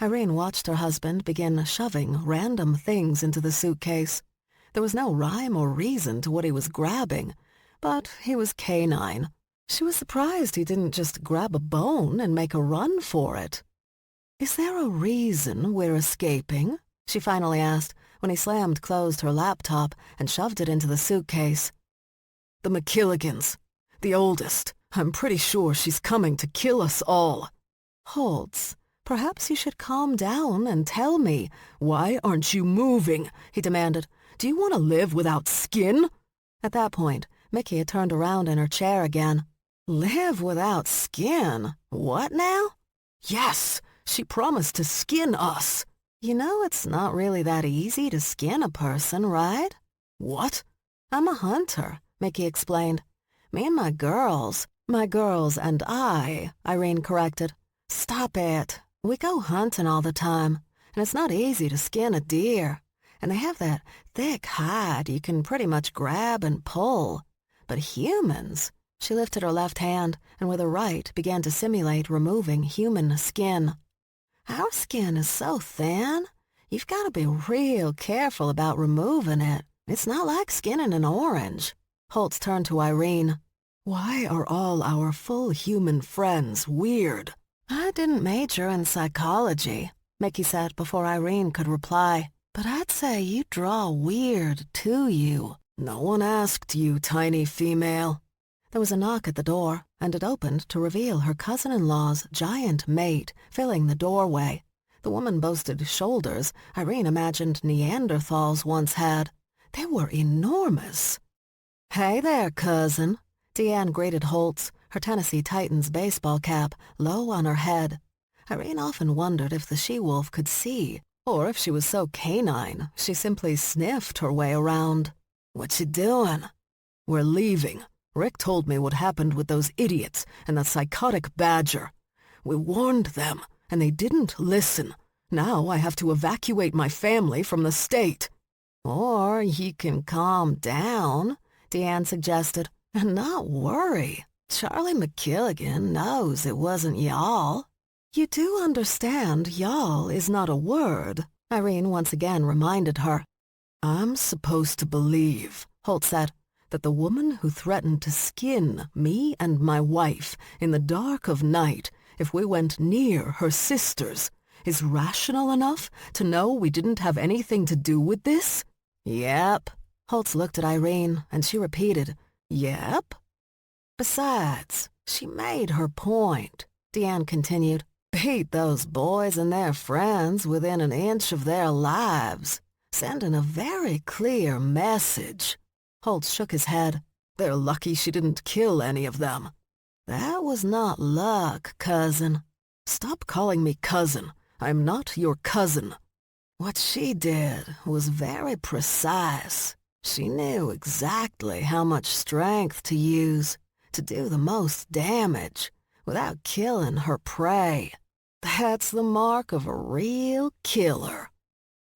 Irene watched her husband begin shoving random things into the suitcase. There was no rhyme or reason to what he was grabbing, but he was canine. She was surprised he didn't just grab a bone and make a run for it. "Is there a reason we're escaping?" she finally asked when he slammed closed her laptop and shoved it into the suitcase. The McKilligans. The oldest. I'm pretty sure she's coming to kill us all." "Holtz, perhaps you should calm down and tell me." "Why aren't you moving?" he demanded. "Do you want to live without skin?" At that point, Mickey had turned around in her chair again. "Live without skin? What now?" "Yes, she promised to skin us." "You know it's not really that easy to skin a person, right?" "What?" "I'm a hunter," Mickey explained. "Me and my girls and I," Irene corrected. "Stop it. We go hunting all the time, and it's not easy to skin a deer. And they have that thick hide you can pretty much grab and pull. But humans..." She lifted her left hand and with her right began to simulate removing human skin. "Our skin is so thin, you've got to be real careful about removing it. It's not like skinning an orange." Holtz turned to Irene. "Why are all our full human friends weird?" "I didn't major in psychology," Mickey said before Irene could reply. "But I'd say you draw weird to you." "No one asked you, tiny female." There was a knock at the door, and it opened to reveal her cousin-in-law's giant mate filling the doorway. The woman boasted shoulders Irene imagined Neanderthals once had. They were enormous. "Hey there, cousin." Deanne greeted Holtz, her Tennessee Titans baseball cap low on her head. Irene often wondered if the she-wolf could see, or if she was so canine she simply sniffed her way around. "What you doing?" "We're leaving. Rick told me what happened with those idiots and that psychotic badger. We warned them, and they didn't listen. Now I have to evacuate my family from the state." "Or you can calm down," Deanne suggested, "and not worry. Charlie McKilligan knows it wasn't y'all." "You do understand y'all is not a word," Irene once again reminded her. "I'm supposed to believe," Holt said, "that the woman who threatened to skin me and my wife in the dark of night if we went near her sisters is rational enough to know we didn't have anything to do with this?" "Yep." Holtz looked at Irene, and she repeated, "Yep." "Besides, she made her point," Deanne continued. "Beat those boys and their friends within an inch of their lives, sending a very clear message." Holtz shook his head. "They're lucky she didn't kill any of them." "That was not luck, cousin." "Stop calling me cousin. I'm not your cousin." "What she did was very precise. She knew exactly how much strength to use to do the most damage without killing her prey. That's the mark of a real killer."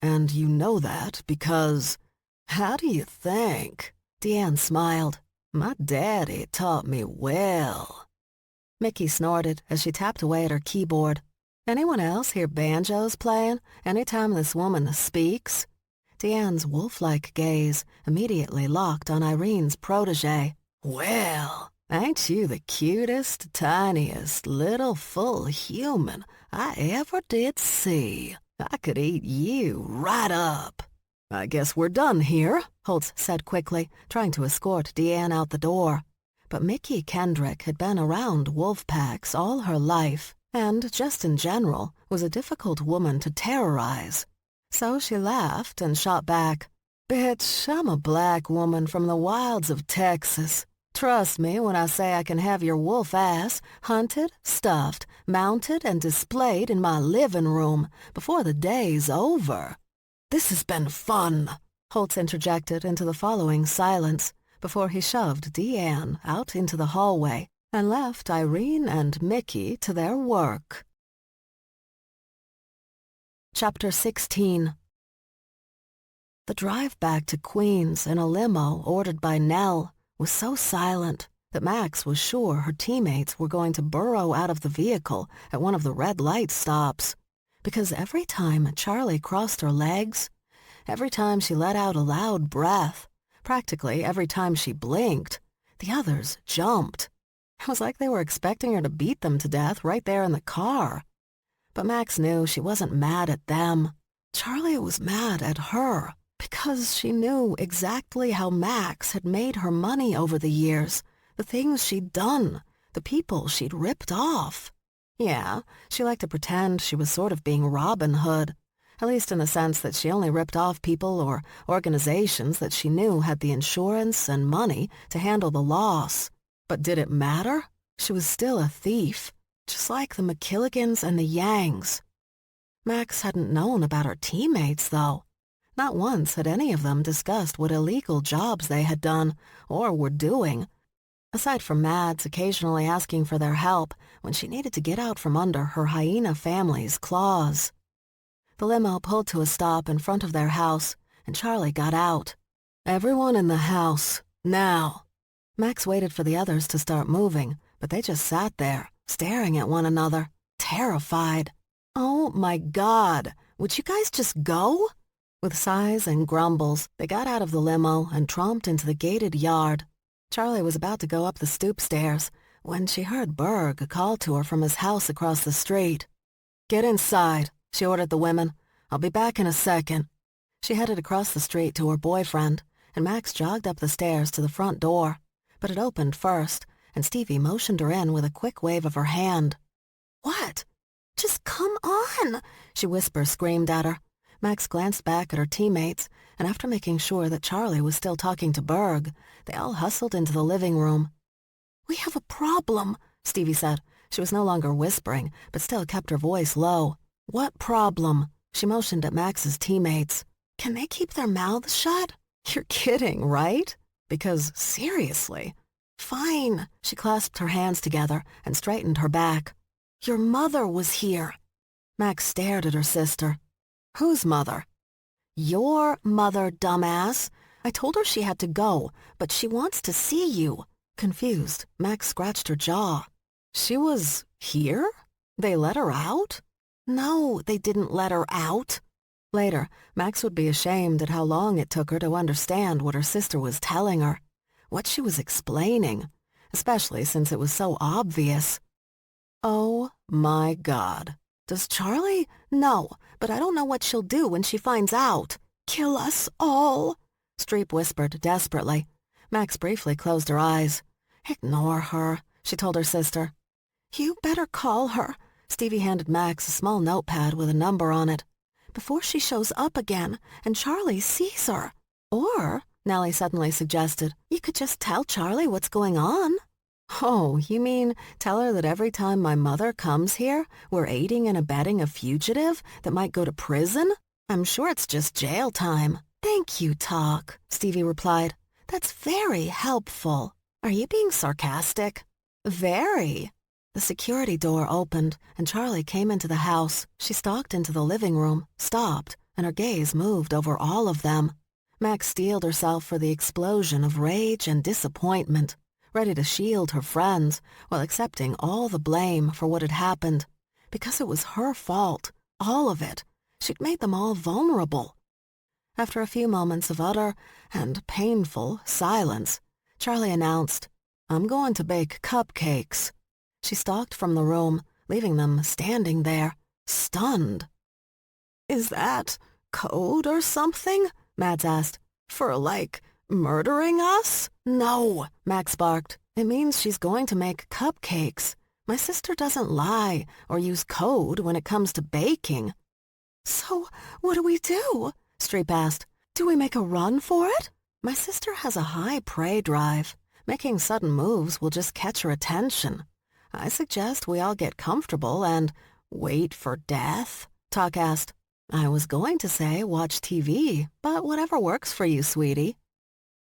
"And you know that because..." "How do you think?" Deanne smiled. "My daddy taught me well." Mickey snorted as she tapped away at her keyboard. "Anyone else hear banjos playing anytime this woman speaks?" Deanne's wolf-like gaze immediately locked on Irene's protege. "Well, ain't you the cutest, tiniest, little full human I ever did see? I could eat you right up." "I guess we're done here," Holtz said quickly, trying to escort Deanne out the door. But Mickey Kendrick had been around wolf packs all her life, and just in general was a difficult woman to terrorize. So she laughed and shot back, "Bitch, I'm a black woman from the wilds of Texas. Trust me when I say I can have your wolf ass hunted, stuffed, mounted, and displayed in my living room before the day's over." "This has been fun," Holtz interjected into the following silence before he shoved Deanne out into the hallway and left Irene and Mickey to their work. Chapter 16. The drive back to Queens in a limo ordered by Nell was so silent that Max was sure her teammates were going to burrow out of the vehicle at one of the red light stops, because every time Charlie crossed her legs, every time she let out a loud breath, practically every time she blinked, the others jumped. It was like they were expecting her to beat them to death right there in the car. But Max knew she wasn't mad at them. Charlie was mad at her, Because she knew exactly how Max had made her money over the years, the things she'd done, the people she'd ripped off. Yeah, she liked to pretend she was sort of being Robin Hood, at least in the sense that she only ripped off people or organizations that she knew had the insurance and money to handle the loss. But did it matter? She was still a thief, just like the McKilligans and the Yangs. Max hadn't known about her teammates, though. Not once had any of them discussed what illegal jobs they had done or were doing, aside from Mads occasionally asking for their help when she needed to get out from under her hyena family's claws. The limo pulled to a stop in front of their house, and Charlie got out. "Everyone in the house, now." Max waited for the others to start moving, but they just sat there, staring at one another, terrified. "Oh my God, would you guys just go?" With sighs and grumbles, they got out of the limo and tromped into the gated yard. Charlie was about to go up the stoop stairs when she heard Berg call to her from his house across the street. "Get inside," she ordered the women. "I'll be back in a second." She headed across the street to her boyfriend, and Max jogged up the stairs to the front door, but it opened first, and Stevie motioned her in with a quick wave of her hand. "What? Just come on," she whisper-screamed at her. Max glanced back at her teammates, and after making sure that Charlie was still talking to Berg, they all hustled into the living room. "We have a problem," Stevie said. She was no longer whispering, but still kept her voice low. "What problem?" She motioned at Max's teammates. "Can they keep their mouths shut?" "You're kidding, right? Because, seriously." "Fine." She clasped her hands together and straightened her back. "Your mother was here." Max stared at her sister. "Whose mother?" "Your mother, dumbass. I told her she had to go, but she wants to see you." Confused, Max scratched her jaw. "She was here? They let her out?" "No, they didn't let her out." Later, Max would be ashamed at how long it took her to understand what her sister was telling her, what she was explaining, especially since it was so obvious. "Oh my God. Does Charlie?" "No, but I don't know what she'll do when she finds out." "Kill us all," Streep whispered desperately. Max briefly closed her eyes. "Ignore her," she told her sister. "You better call her." Stevie handed Max a small notepad with a number on it. "Before she shows up again and Charlie sees her." "Or," Nellie suddenly suggested, "you could just tell Charlie what's going on." "Oh, you mean tell her that every time my mother comes here, we're aiding and abetting a fugitive that might go to prison? I'm sure it's just jail time." "Thank you, Talk," Stevie replied. "That's very helpful." "Are you being sarcastic?" "Very." The security door opened, and Charlie came into the house. She stalked into the living room, stopped, and her gaze moved over all of them. Max steeled herself for the explosion of rage and disappointment, ready to shield her friends while accepting all the blame for what had happened, because it was her fault, all of it. She'd made them all vulnerable. After a few moments of utter and painful silence, Charlie announced, "I'm going to bake cupcakes." She stalked from the room, leaving them standing there, stunned. "Is that code or something?" Mads asked. "For, like, murdering us?" "No," Max barked. "It means she's going to make cupcakes. My sister doesn't lie or use code when it comes to baking." "So what do we do?" Streep asked. "Do we make a run for it?" "My sister has a high prey drive. Making sudden moves will just catch her attention. I suggest we all get comfortable and wait for death." Talk asked. "I was going to say watch TV, but whatever works for you, sweetie."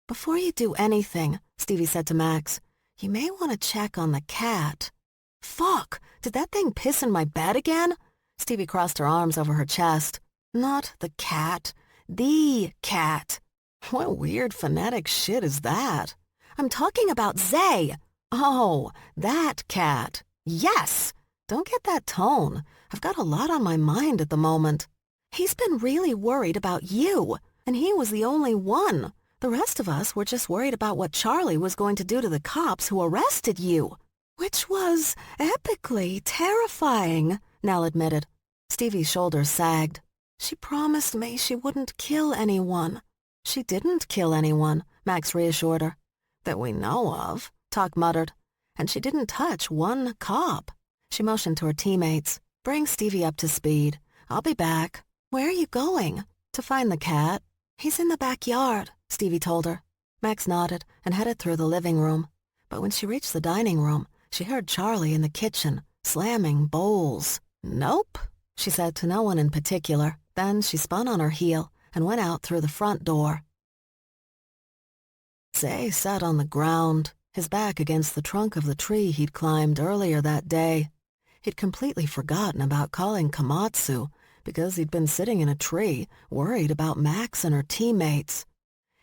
"Before you do anything," Stevie said to Max, "you may want to check on the cat." "Fuck! Did that thing piss in my bed again?" Stevie crossed her arms over her chest. "Not the cat. The cat." "What weird phonetic shit is that?" "I'm talking about Zay." "Oh, that cat. Yes! Don't get that tone. I've got a lot on my mind at the moment." "He's been really worried about you, and he was the only one. The rest of us were just worried about what Charlie was going to do to the cops who arrested you." "Which was epically terrifying," Nell admitted. Stevie's shoulders sagged. She promised me she wouldn't kill anyone. She didn't kill anyone, Max reassured her. That we know of, Tuck muttered. And she didn't touch one cop. She motioned to her teammates. Bring Stevie up to speed. I'll be back. Where are you going? To find the cat. He's in the backyard, Stevie told her. Max nodded and headed through the living room. But when she reached the dining room, she heard Charlie in the kitchen, slamming bowls. Nope, she said to no one in particular. Then she spun on her heel and went out through the front door. Zay sat on the ground, his back against the trunk of the tree he'd climbed earlier that day. He'd completely forgotten about calling Komatsu because he'd been sitting in a tree, worried about Max and her teammates.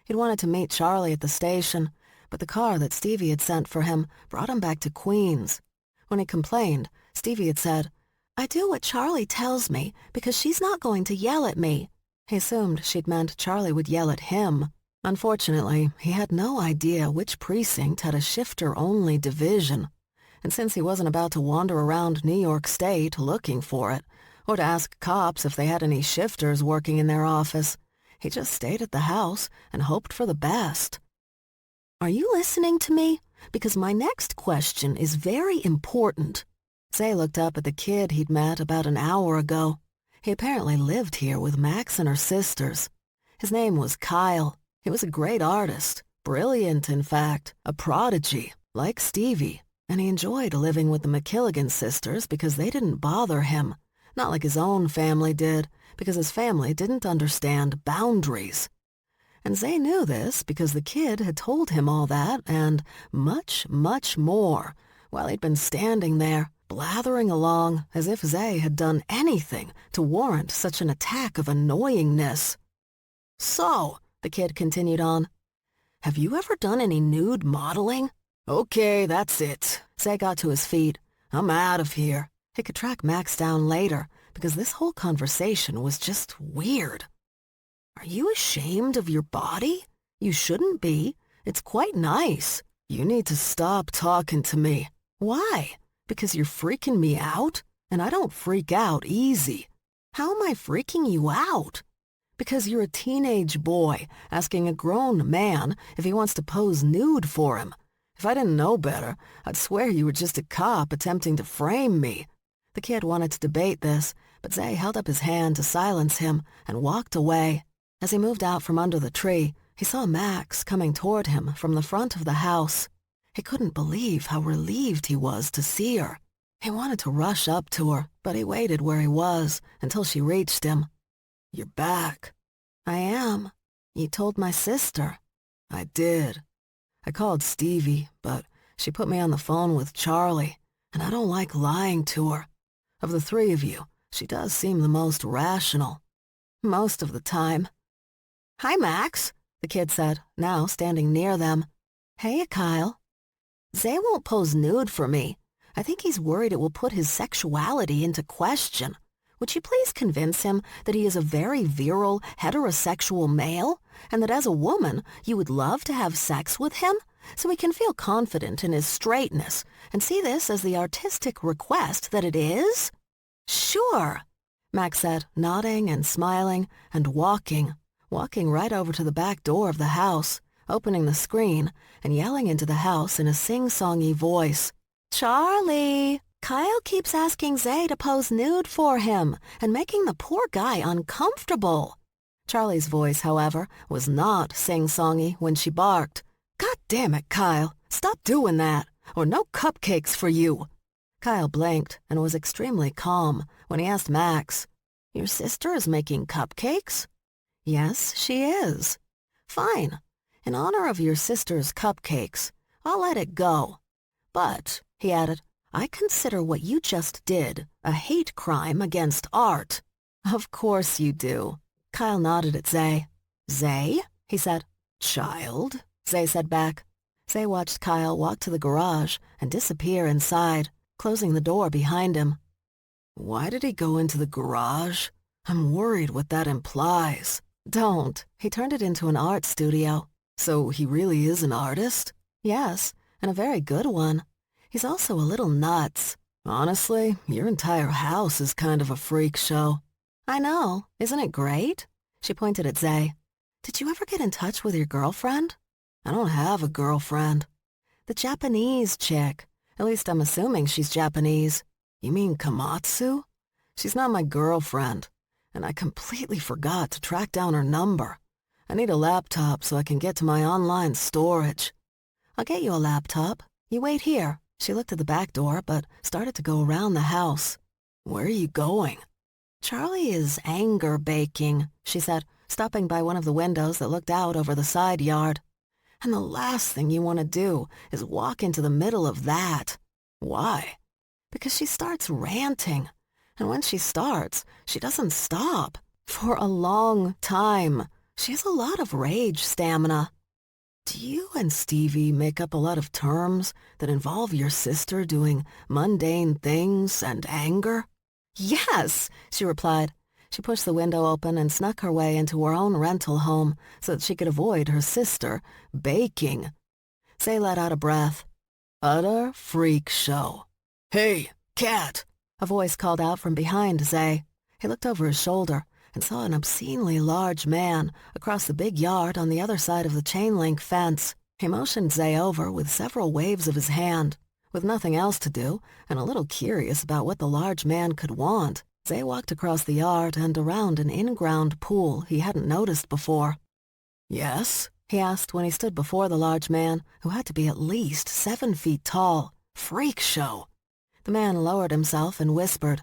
He'd wanted to meet Charlie at the station, but the car that Stevie had sent for him brought him back to Queens. When he complained, Stevie had said, I do what Charlie tells me because she's not going to yell at me. He assumed she'd meant Charlie would yell at him. Unfortunately, he had no idea which precinct had a shifter-only division. And since he wasn't about to wander around New York State looking for it, or to ask cops if they had any shifters working in their office, he just stayed at the house and hoped for the best. Are you listening to me? Because my next question is very important. Zay looked up at the kid he'd met about an hour ago. He apparently lived here with Max and her sisters. His name was Kyle. He was a great artist, brilliant in fact, a prodigy, like Stevie, and he enjoyed living with the McKilligan sisters because they didn't bother him, not like his own family did, because his family didn't understand boundaries. And Zay knew this because the kid had told him all that and much, much more while he'd been standing there, blathering along as if Zay had done anything to warrant such an attack of annoyingness. So, the kid continued on, have you ever done any nude modeling? Okay, that's it. Zay got to his feet. I'm out of here. He could track Max down later because this whole conversation was just weird. Are you ashamed of your body? You shouldn't be. It's quite nice. You need to stop talking to me. Why? Because you're freaking me out? And I don't freak out easy. How am I freaking you out? Because you're a teenage boy asking a grown man if he wants to pose nude for him. If I didn't know better, I'd swear you were just a cop attempting to frame me. The kid wanted to debate this, but Zay held up his hand to silence him and walked away. As he moved out from under the tree, he saw Max coming toward him from the front of the house. He couldn't believe how relieved he was to see her. He wanted to rush up to her, but he waited where he was until she reached him. You're back. I am. You told my sister. I did. I called Stevie, but she put me on the phone with Charlie, and I don't like lying to her. Of the three of you, she does seem the most rational. Most of the time. Hi, Max, the kid said, now standing near them. Hey, Kyle. Zay won't pose nude for me. I think he's worried it will put his sexuality into question. Would you please convince him that he is a very virile, heterosexual male, and that as a woman, you would love to have sex with him, so he can feel confident in his straightness, and see this as the artistic request that it is? Sure, Max said, nodding and smiling, and walking right over to the back door of the house, opening the screen, and yelling into the house in a sing-songy voice. Charlie! Kyle keeps asking Zay to pose nude for him and making the poor guy uncomfortable. Charlie's voice, however, was not sing-songy when she barked. God damn it, Kyle. Stop doing that, or no cupcakes for you. Kyle blinked and was extremely calm when he asked Max, Your sister is making cupcakes? Yes, she is. Fine. In honor of your sister's cupcakes, I'll let it go. But, he added, I consider what you just did a hate crime against art. Of course you do. Kyle nodded at Zay. Zay? He said. Child, Zay said back. Zay watched Kyle walk to the garage and disappear inside, closing the door behind him. Why did he go into the garage? I'm worried what that implies. Don't. He turned it into an art studio. So he really is an artist? Yes, and a very good one. He's also a little nuts. Honestly, your entire house is kind of a freak show. I know. Isn't it great? She pointed at Zay. Did you ever get in touch with your girlfriend? I don't have a girlfriend. The Japanese chick. At least I'm assuming she's Japanese. You mean Komatsu? She's not my girlfriend. And I completely forgot to track down her number. I need a laptop so I can get to my online storage. I'll get you a laptop. You wait here. She looked at the back door, but started to go around the house. Where are you going? Charlie is anger baking, she said, stopping by one of the windows that looked out over the side yard. And the last thing you want to do is walk into the middle of that. Why? Because she starts ranting. And when she starts, she doesn't stop. For a long time. She has a lot of rage stamina. Do you and Stevie make up a lot of terms that involve your sister doing mundane things and anger? Yes, she replied. She pushed the window open and snuck her way into her own rental home so that she could avoid her sister baking. Zay let out a breath. Utter freak show. Hey, cat! A voice called out from behind Zay. He looked over his shoulder and saw an obscenely large man across the big yard on the other side of the chain-link fence. He motioned Zay over with several waves of his hand. With nothing else to do, and a little curious about what the large man could want, Zay walked across the yard and around an in-ground pool he hadn't noticed before. Yes? He asked when he stood before the large man, who had to be at least 7 feet tall. Freak show. The man lowered himself and whispered,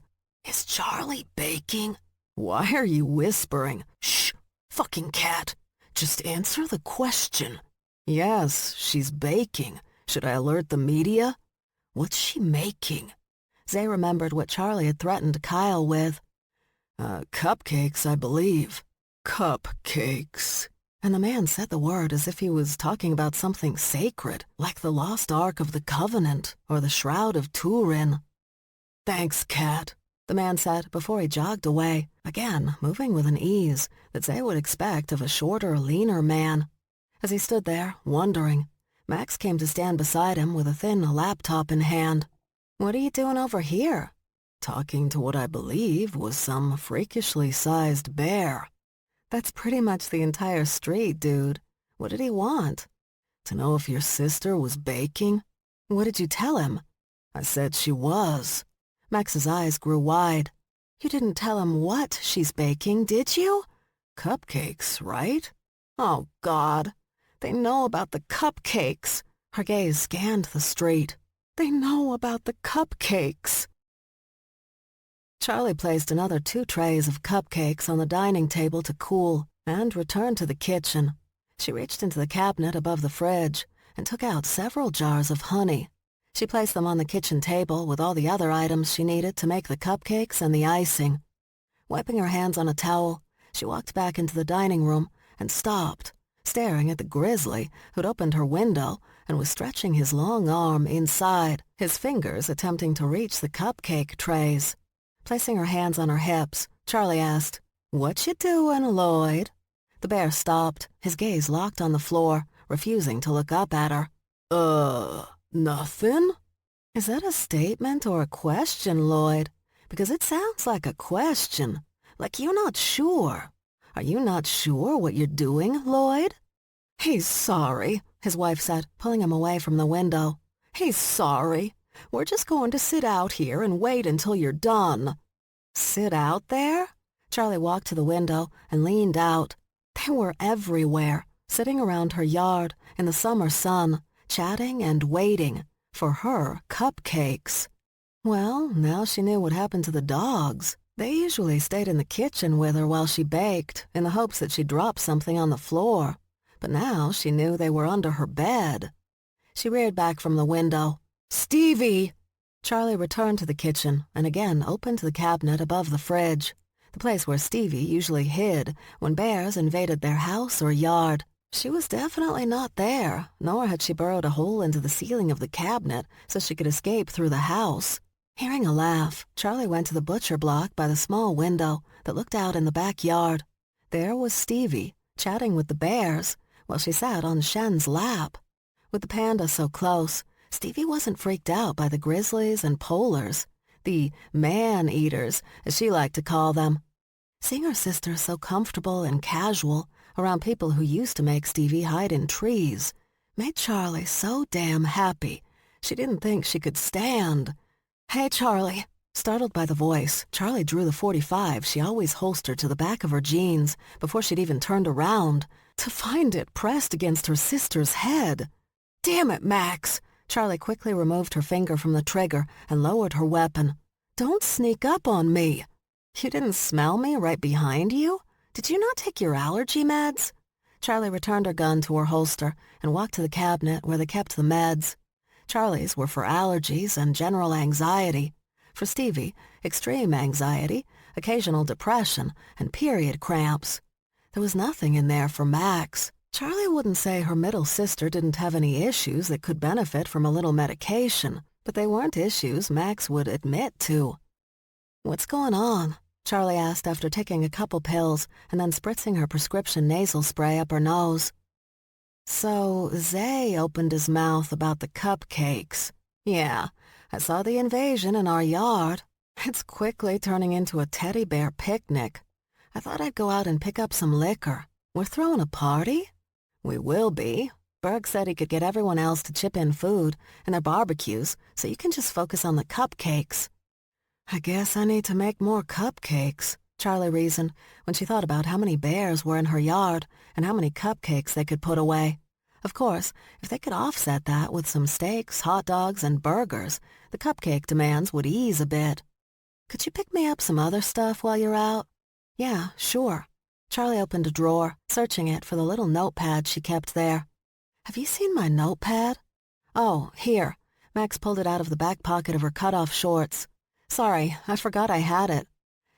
Is Charlie baking? Why are you whispering? Shh! Fucking cat! Just answer the question. Yes, she's baking. Should I alert the media? What's she making? Zay remembered what Charlie had threatened Kyle with. Cupcakes, I believe. Cupcakes. And the man said the word as if he was talking about something sacred, like the lost Ark of the Covenant or the Shroud of Turin. Thanks, cat, the man said before he jogged away, again moving with an ease that Zay would expect of a shorter, leaner man. As he stood there, wondering, Max came to stand beside him with a thin laptop in hand. What are you doing over here? Talking to what I believe was some freakishly sized bear. That's pretty much the entire street, dude. What did he want? To know if your sister was baking? What did you tell him? I said she was. Max's eyes grew wide. You didn't tell him what she's baking, did you? Cupcakes, right? Oh, God. They know about the cupcakes. Her gaze scanned the street. They know about the cupcakes. Charlie placed another 2 trays of cupcakes on the dining table to cool and returned to the kitchen. She reached into the cabinet above the fridge and took out several jars of honey. She placed them on the kitchen table with all the other items she needed to make the cupcakes and the icing. Wiping her hands on a towel, she walked back into the dining room and stopped, staring at the grizzly who'd opened her window and was stretching his long arm inside, his fingers attempting to reach the cupcake trays. Placing her hands on her hips, Charlie asked, What you doin', Lloyd? The bear stopped, his gaze locked on the floor, refusing to look up at her. Nothing? Is that a statement or a question, Lloyd? Because it sounds like a question, like you're not sure. Are you not sure what you're doing, Lloyd? He's sorry, his wife said, pulling him away from the window. He's sorry. We're just going to sit out here and wait until you're done. Sit out there? Charlie walked to the window and leaned out. They were everywhere, sitting around her yard in the summer sun, chatting and waiting for her cupcakes. Well, now she knew what happened to the dogs. They usually stayed in the kitchen with her while she baked, in the hopes that she'd drop something on the floor. But now she knew they were under her bed. She reared back from the window. Stevie! Charlie returned to the kitchen and again opened the cabinet above the fridge, the place where Stevie usually hid when bears invaded their house or yard. She was definitely not there, nor had she burrowed a hole into the ceiling of the cabinet so she could escape through the house. Hearing a laugh, Charlie went to the butcher block by the small window that looked out in the backyard. There was Stevie, chatting with the bears, while she sat on Shen's lap. With the panda so close, Stevie wasn't freaked out by the grizzlies and polars, the man-eaters, as she liked to call them. Seeing her sister so comfortable and casual around people who used to make Stevie hide in trees made Charlie so damn happy she didn't think she could stand. "Hey, Charlie." Startled by the voice, Charlie drew the .45 she always holstered to the back of her jeans before she'd even turned around, to find it pressed against her sister's head. "Damn it, Max." Charlie quickly removed her finger from the trigger and lowered her weapon. "Don't sneak up on me." "You didn't smell me right behind you? Did you not take your allergy meds?" Charlie returned her gun to her holster and walked to the cabinet where they kept the meds. Charlie's were for allergies and general anxiety. For Stevie, extreme anxiety, occasional depression, and period cramps. There was nothing in there for Max. Charlie wouldn't say her middle sister didn't have any issues that could benefit from a little medication, but they weren't issues Max would admit to. "What's going on?" Charlie asked after taking a couple pills and then spritzing her prescription nasal spray up her nose. "So, Zay opened his mouth about the cupcakes. Yeah, I saw the invasion in our yard. It's quickly turning into a teddy bear picnic. I thought I'd go out and pick up some liquor. We're throwing a party?" "We will be. Berg said he could get everyone else to chip in food and their barbecues so you can just focus on the cupcakes." "I guess I need to make more cupcakes," Charlie reasoned when she thought about how many bears were in her yard and how many cupcakes they could put away. Of course, if they could offset that with some steaks, hot dogs, and burgers, the cupcake demands would ease a bit. "Could you pick me up some other stuff while you're out?" "Yeah, sure." Charlie opened a drawer, searching it for the little notepad she kept there. "Have you seen my notepad?" "Oh, here." Max pulled it out of the back pocket of her cut-off shorts. "Sorry, I forgot I had it."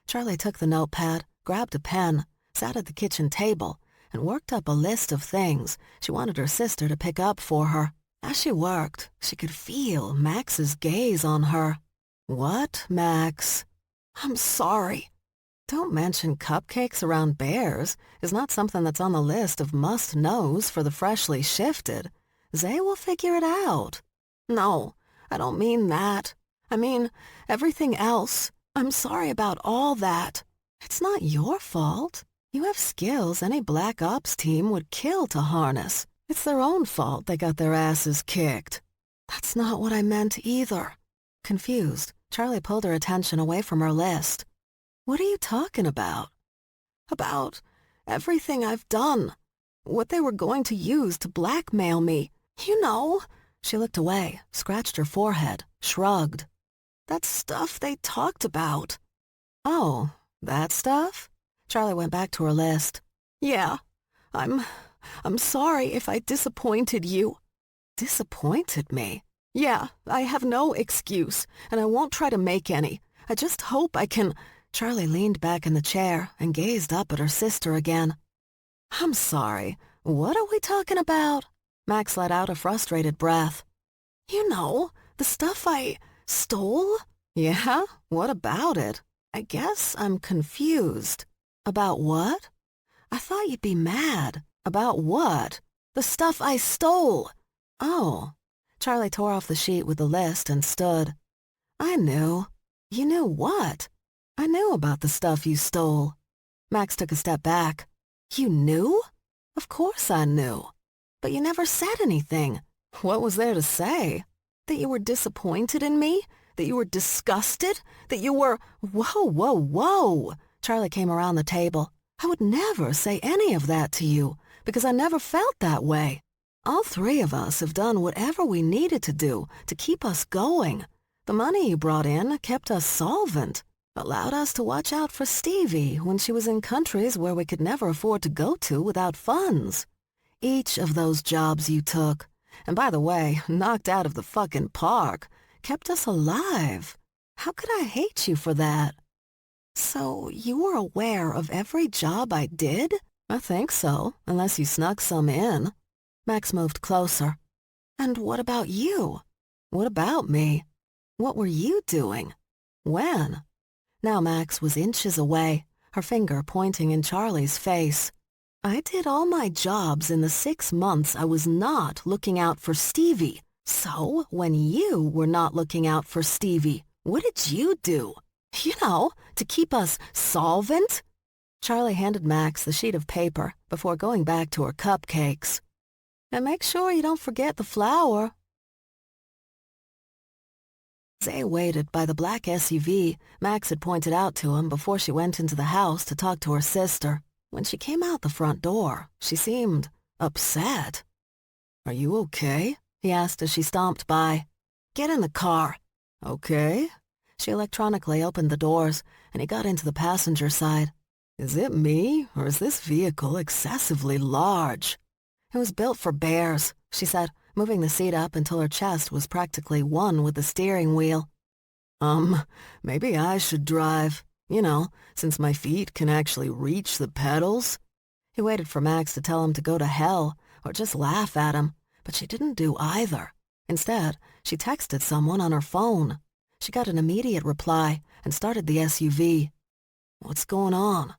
Charlie took the notepad, grabbed a pen, sat at the kitchen table, and worked up a list of things she wanted her sister to pick up for her. As she worked, she could feel Max's gaze on her. "What, Max?" "I'm sorry." "Don't mention cupcakes around bears is not something that's on the list of must-knows for the freshly shifted. Zay will figure it out." "No, I don't mean that. I mean everything else. I'm sorry about all that." "It's not your fault. You have skills any Black Ops team would kill to harness. It's their own fault they got their asses kicked." "That's not what I meant either." Confused, Charlie pulled her attention away from her list. "What are you talking about?" "About everything I've done. What they were going to use to blackmail me. You know." She looked away, scratched her forehead, shrugged. "That stuff they talked about." "Oh, that stuff?" Charlie went back to her list. "Yeah, I'm sorry if I disappointed you." "Disappointed me?" "Yeah, I have no excuse, and I won't try to make any. I just hope I can—" Charlie leaned back in the chair and gazed up at her sister again. "I'm sorry, what are we talking about?" Max let out a frustrated breath. "You know, the stuff I stole?" "Yeah? What about it?" "I guess I'm confused." "About what?" "I thought you'd be mad." "About what?" "The stuff I stole." "Oh." Charlie tore off the sheet with the list and stood. "I knew." "You knew what?" "I knew about the stuff you stole." Max took a step back. "You knew?" "Of course I knew." "But you never said anything." "What was there to say?" "That you were disappointed in me? That you were disgusted? That you were—" "Whoa, whoa, whoa!" Charlie came around the table. "I would never say any of that to you, because I never felt that way. All three of us have done whatever we needed to do to keep us going. The money you brought in kept us solvent, allowed us to watch out for Stevie when she was in countries where we could never afford to go to without funds. Each of those jobs you took, and by the way, knocked out of the fucking park, kept us alive. How could I hate you for that?" "So you were aware of every job I did?" "I think so, unless you snuck some in." Max moved closer. "And what about you?" "What about me?" "What were you doing?" "When?" Now Max was inches away, her finger pointing in Charlie's face. "I did all my jobs in the 6 months I was not looking out for Stevie. So, when you were not looking out for Stevie, what did you do? You know, to keep us solvent?" Charlie handed Max the sheet of paper before going back to her cupcakes. "And make sure you don't forget the flour." Zay waited by the black SUV Max had pointed out to him before she went into the house to talk to her sister. When she came out the front door, she seemed upset. "Are you okay?" he asked as she stomped by. "Get in the car." "Okay." She electronically opened the doors, and he got into the passenger side. "Is it me, or is this vehicle excessively large?" "It was built for bears," she said, moving the seat up until her chest was practically one with the steering wheel. Maybe I should drive. You know, since my feet can actually reach the pedals." He waited for Max to tell him to go to hell or just laugh at him, but she didn't do either. Instead, she texted someone on her phone. She got an immediate reply and started the SUV. "What's going on?"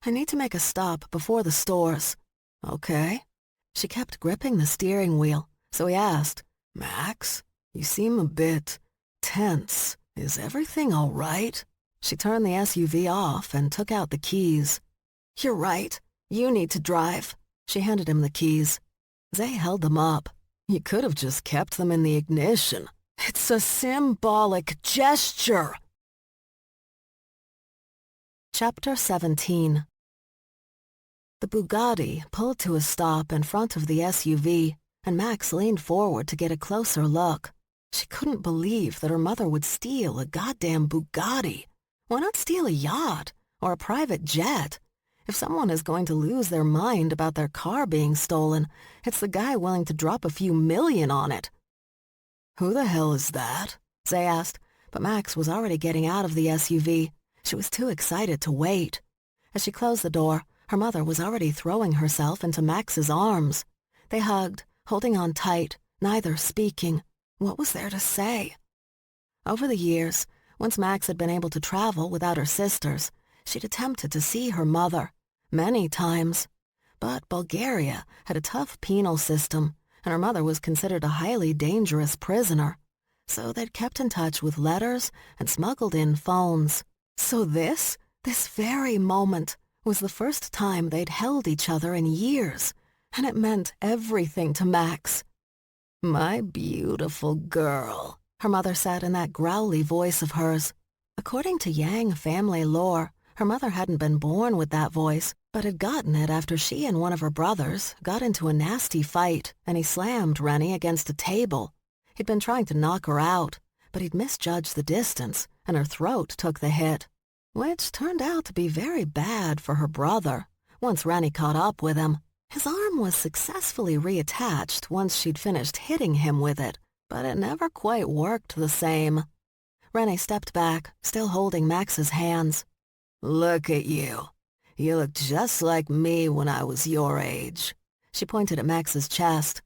"I need to make a stop before the stores." "Okay." She kept gripping the steering wheel, so he asked, "Max, you seem a bit tense. Is everything all right?" She turned the SUV off and took out the keys. "You're right. You need to drive." She handed him the keys. Zay held them up. "You could have just kept them in the ignition. It's a symbolic gesture." Chapter 17. The Bugatti pulled to a stop in front of the SUV, and Max leaned forward to get a closer look. She couldn't believe that her mother would steal a goddamn Bugatti. Why not steal a yacht or a private jet? If someone is going to lose their mind about their car being stolen, it's the guy willing to drop a few million on it. "Who the hell is that?" Zay asked, but Max was already getting out of the SUV. She was too excited to wait. As she closed the door, her mother was already throwing herself into Max's arms. They hugged, holding on tight, neither speaking. What was there to say? Over the years, once Max had been able to travel without her sisters, she'd attempted to see her mother, many times. But Bulgaria had a tough penal system, and her mother was considered a highly dangerous prisoner. So they'd kept in touch with letters and smuggled in phones. So this very moment, was the first time they'd held each other in years, and it meant everything to Max. "My beautiful girl," her mother said in that growly voice of hers. According to Yang family lore, her mother hadn't been born with that voice, but had gotten it after she and one of her brothers got into a nasty fight, and he slammed Rennie against a table. He'd been trying to knock her out, but he'd misjudged the distance, and her throat took the hit, which turned out to be very bad for her brother. Once Rennie caught up with him, his arm was successfully reattached once she'd finished hitting him with it, but it never quite worked the same. Rennie stepped back, still holding Max's hands. "Look at you. You look just like me when I was your age." She pointed at Max's chest.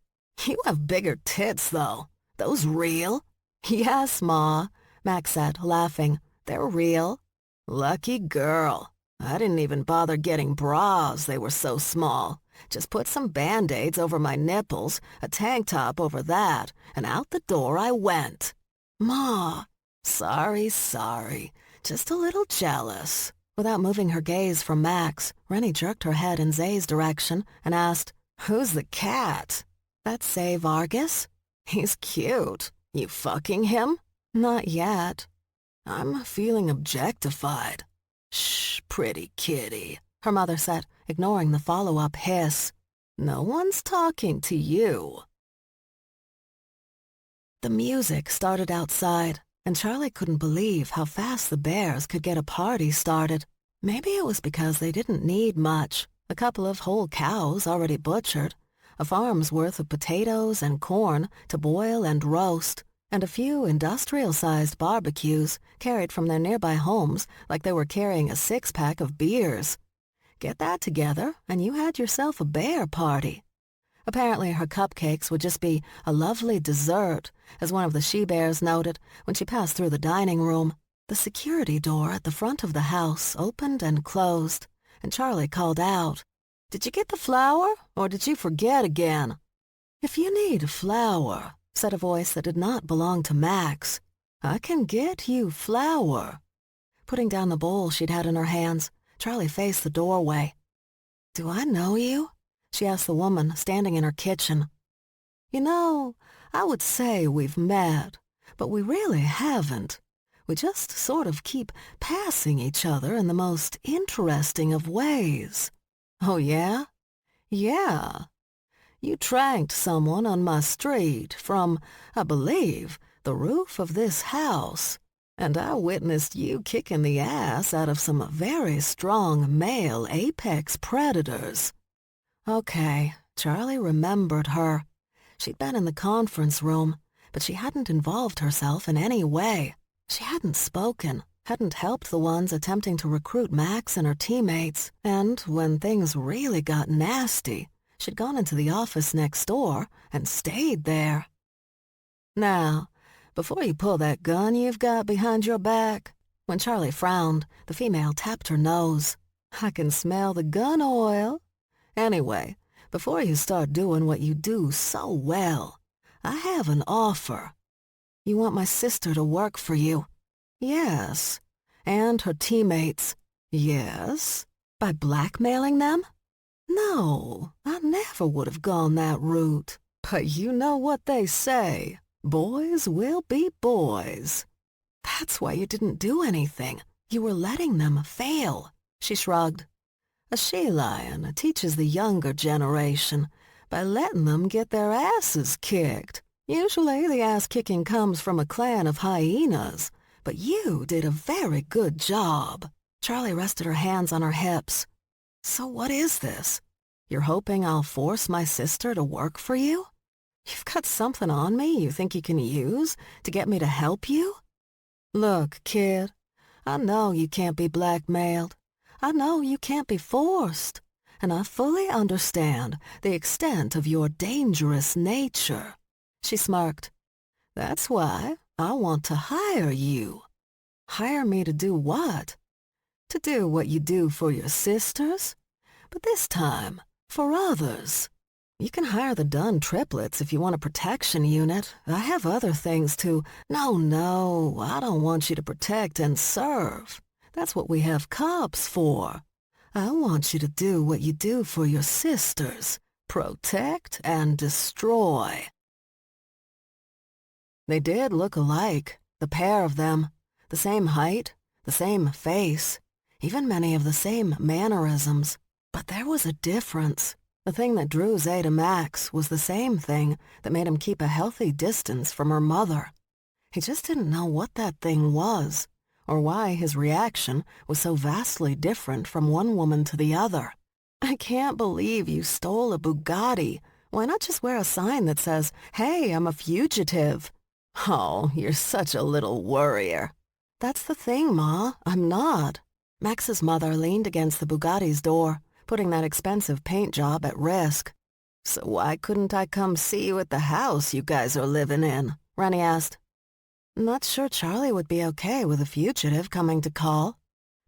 "You have bigger tits, though. Those real?" "Yes, Ma," Max said, laughing. "They're real." "Lucky girl. I didn't even bother getting bras, they were so small. Just put some Band-Aids over my nipples, a tank top over that, and out the door I went." "Ma." Sorry. Just a little jealous." Without moving her gaze from Max, Rennie jerked her head in Zay's direction and asked, "Who's the cat?" "That's Zay Vargas." "He's cute. You fucking him?" "Not yet." "I'm feeling objectified." "Shh, pretty kitty," her mother said, ignoring the follow-up hiss. "No one's talking to you." The music started outside, and Charlie couldn't believe how fast the bears could get a party started. Maybe it was because they didn't need much. A couple of whole cows already butchered, a farm's worth of potatoes and corn to boil and roast, and a few industrial-sized barbecues carried from their nearby homes like they were carrying a six-pack of beers. Get that together, and you had yourself a bear party. Apparently her cupcakes would just be a lovely dessert, as one of the she-bears noted when she passed through the dining room. The security door at the front of the house opened and closed, and Charlie called out, "Did you get the flour, or did you forget again?" "If you need flour," said a voice that did not belong to Max, "I can get you flour." Putting down the bowl she'd had in her hands, Charlie faced the doorway. "Do I know you?" she asked the woman standing in her kitchen. "You know, I would say we've met, but we really haven't. We just sort of keep passing each other in the most interesting of ways." "Oh, yeah?" "Yeah. You tranked someone on my street from, I believe, the roof of this house, and I witnessed you kicking the ass out of some very strong male apex predators." Okay, Charlie remembered her. She'd been in the conference room, but she hadn't involved herself in any way. She hadn't spoken, hadn't helped the ones attempting to recruit Max and her teammates, and when things really got nasty, she'd gone into the office next door and stayed there. "Now, before you pull that gun you've got behind your back," when Charlie frowned, the female tapped her nose. "I can smell the gun oil. Anyway, before you start doing what you do so well, I have an offer. You want my sister to work for you?" "Yes." "And her teammates?" "Yes." "By blackmailing them?" "No, I never would have gone that route. But you know what they say. Boys will be boys." "That's why you didn't do anything. You were letting them fail." She shrugged. "A she-lion teaches the younger generation by letting them get their asses kicked. Usually the ass-kicking comes from a clan of hyenas, but you did a very good job." Charlie rested her hands on her hips. "So what is this? You're hoping I'll force my sister to work for you? You've got something on me you think you can use to get me to help you?" "Look, kid, I know you can't be blackmailed. I know you can't be forced. And I fully understand the extent of your dangerous nature." She smirked. "That's why I want to hire you." "Hire me to do what?" "To do what you do for your sisters, but this time for others. You can hire the Dunn triplets if you want a protection unit. I have other things to—" No, I don't want you to protect and serve. That's what we have cops for. I want you to do what you do for your sisters. Protect and destroy." They did look alike, the pair of them. The same height, the same face, even many of the same mannerisms. But there was a difference. The thing that drew Zay to Max was the same thing that made him keep a healthy distance from her mother. He just didn't know what that thing was, or why his reaction was so vastly different from one woman to the other. "I can't believe you stole a Bugatti. Why not just wear a sign that says, 'Hey, I'm a fugitive'?" "Oh, you're such a little worrier." "That's the thing, Ma. I'm not." Max's mother leaned against the Bugatti's door, putting that expensive paint job at risk. "So why couldn't I come see you at the house you guys are living in?" Rennie asked. "Not sure Charlie would be okay with a fugitive coming to call."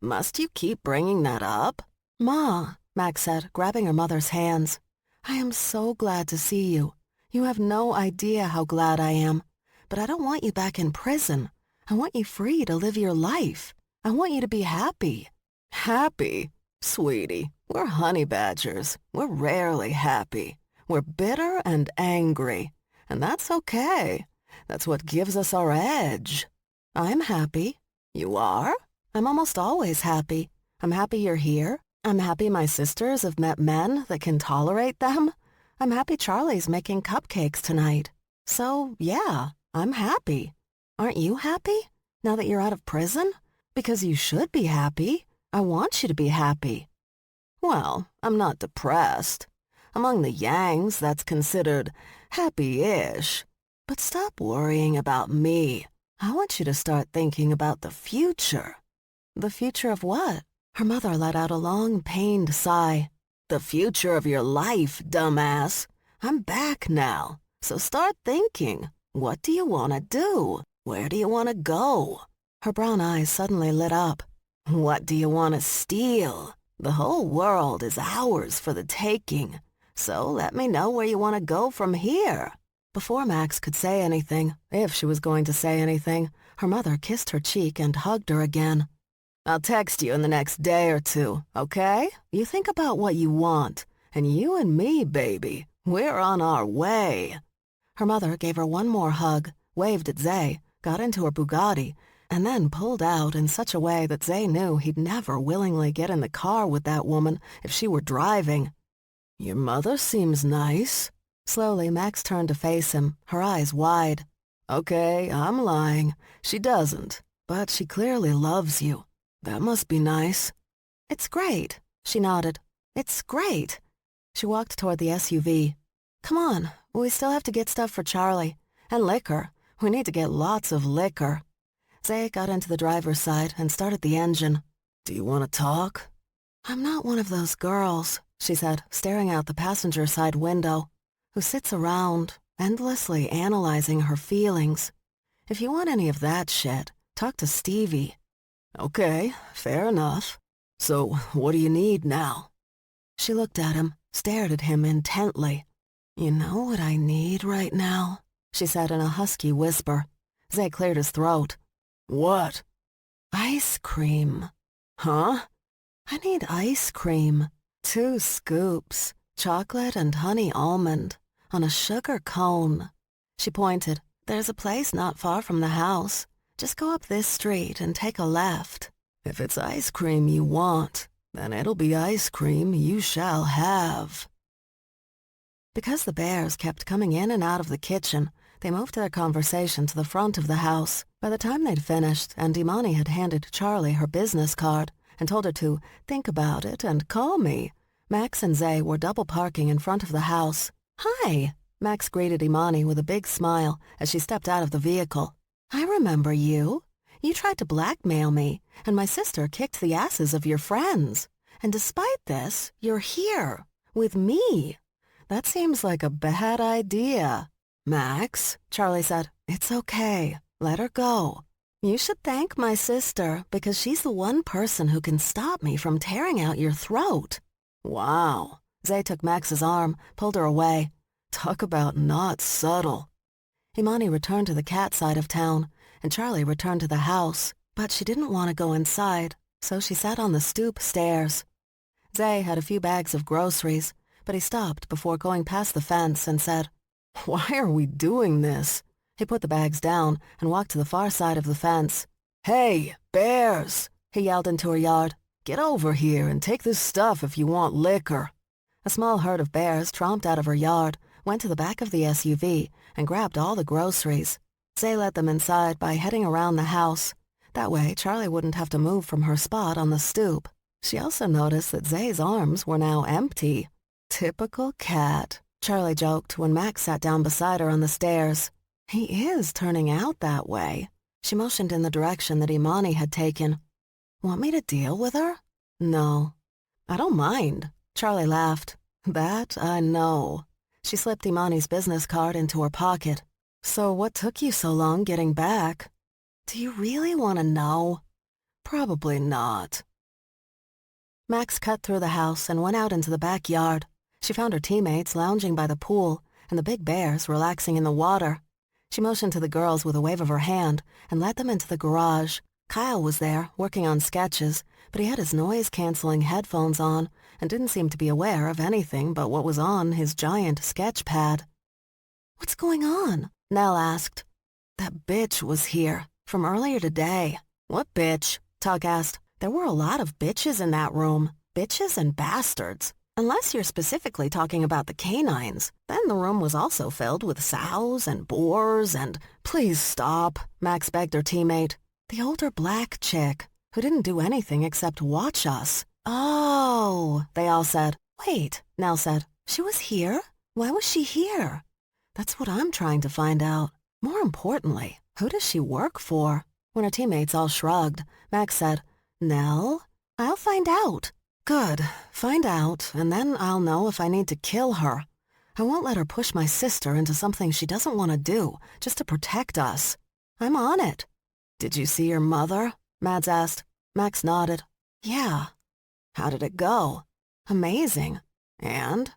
"Must you keep bringing that up?" "Ma," Max said, grabbing her mother's hands, "I am so glad to see you. You have no idea how glad I am. But I don't want you back in prison. I want you free to live your life. I want you to be happy." "Happy? Sweetie, we're honey badgers. We're rarely happy. We're bitter and angry. And that's okay. That's what gives us our edge." "I'm happy." "You are?" "I'm almost always happy. I'm happy you're here. I'm happy my sisters have met men that can tolerate them. I'm happy Charlie's making cupcakes tonight. So, yeah, I'm happy. Aren't you happy, now that you're out of prison? Because you should be happy. I want you to be happy." "Well, I'm not depressed. Among the Yangs, that's considered happy-ish. But stop worrying about me. I want you to start thinking about the future." "The future of what?" Her mother let out a long, pained sigh. "The future of your life, dumbass. I'm back now, so start thinking. What do you want to do? Where do you want to go?" Her brown eyes suddenly lit up. "What do you want to steal? The whole world is ours for the taking. So let me know where you want to go from here." Before Max could say anything, if she was going to say anything, her mother kissed her cheek and hugged her again. I'll text you in the next day or two, okay? You think about what you want. And you and me, baby, we're on our way." Her mother gave her one more hug, waved at Zay, got into her Bugatti, and then pulled out in such a way that Zay knew he'd never willingly get in the car with that woman if she were driving. "Your mother seems nice." Slowly, Max turned to face him, her eyes wide. "Okay, I'm lying. She doesn't, but she clearly loves you. That must be nice." "It's great," she nodded. "It's great." She walked toward the SUV. "Come on, we still have to get stuff for Charlie. And liquor. We need to get lots of liquor." Zay got into the driver's side and started the engine. "Do you want to talk?" "I'm not one of those girls," she said, staring out the passenger side window, "who sits around, endlessly analyzing her feelings. If you want any of that shit, talk to Stevie." "Okay, fair enough. So, what do you need now?" She looked at him, stared at him intently. "You know what I need right now?" she said in a husky whisper. Zay cleared his throat. "What?" "Ice cream." "Huh?" "I need ice cream. 2 scoops, chocolate and honey almond, on a sugar cone." She pointed. "There's a place not far from the house. Just go up this street and take a left. If it's ice cream you want, then it'll be ice cream you shall have." Because the bears kept coming in and out of the kitchen, they moved their conversation to the front of the house. By the time they'd finished and Imani had handed Charlie her business card and told her to think about it and call me, Max and Zay were double parking in front of the house. "Hi," Max greeted Imani with a big smile as she stepped out of the vehicle. "I remember you. You tried to blackmail me, and my sister kicked the asses of your friends. And despite this, you're here, with me. That seems like a bad idea." "Max," Charlie said, "it's okay. Let her go. You should thank my sister, because she's the one person who can stop me from tearing out your throat." "Wow." Zay took Max's arm, pulled her away. "Talk about not subtle." Imani returned to the cat side of town, and Charlie returned to the house, but she didn't want to go inside, so she sat on the stoop stairs. Zay had a few bags of groceries, but he stopped before going past the fence and said, "Why are we doing this?" He put the bags down and walked to the far side of the fence. "Hey, bears!" he yelled into her yard. "Get over here and take this stuff if you want liquor." A small herd of bears tromped out of her yard, went to the back of the SUV, and grabbed all the groceries. Zay led them inside by heading around the house. That way, Charlie wouldn't have to move from her spot on the stoop. She also noticed that Zay's arms were now empty. "Typical cat," Charlie joked when Max sat down beside her on the stairs. "He is turning out that way." She motioned in the direction that Imani had taken. "Want me to deal with her?" "No." "I don't mind." Charlie laughed. "That I know." She slipped Imani's business card into her pocket. "So what took you so long getting back?" "Do you really want to know?" "Probably not." Max cut through the house and went out into the backyard. She found her teammates lounging by the pool and the big bears relaxing in the water. She motioned to the girls with a wave of her hand and led them into the garage. Kyle was there, working on sketches, but he had his noise-canceling headphones on and didn't seem to be aware of anything but what was on his giant sketch pad. "What's going on?" Nell asked. "That bitch was here, from earlier today." "What bitch?" Tug asked. "There were a lot of bitches in that room. Bitches and bastards. Unless you're specifically talking about the canines. Then the room was also filled with sows and boars and—" "Please stop," Max begged her teammate. "The older black chick, who didn't do anything except watch us." "Oh," they all said. "Wait," Nell said. "She was here? Why was she here?" "That's what I'm trying to find out. More importantly, who does she work for?" When her teammates all shrugged, Max said, "Nell, I'll find out." "Good. Find out, and then I'll know if I need to kill her. I won't let her push my sister into something she doesn't want to do, just to protect us." "I'm on it." "Did you see your mother?" Mads asked. Max nodded. "Yeah." "How did it go?" "Amazing." "And?"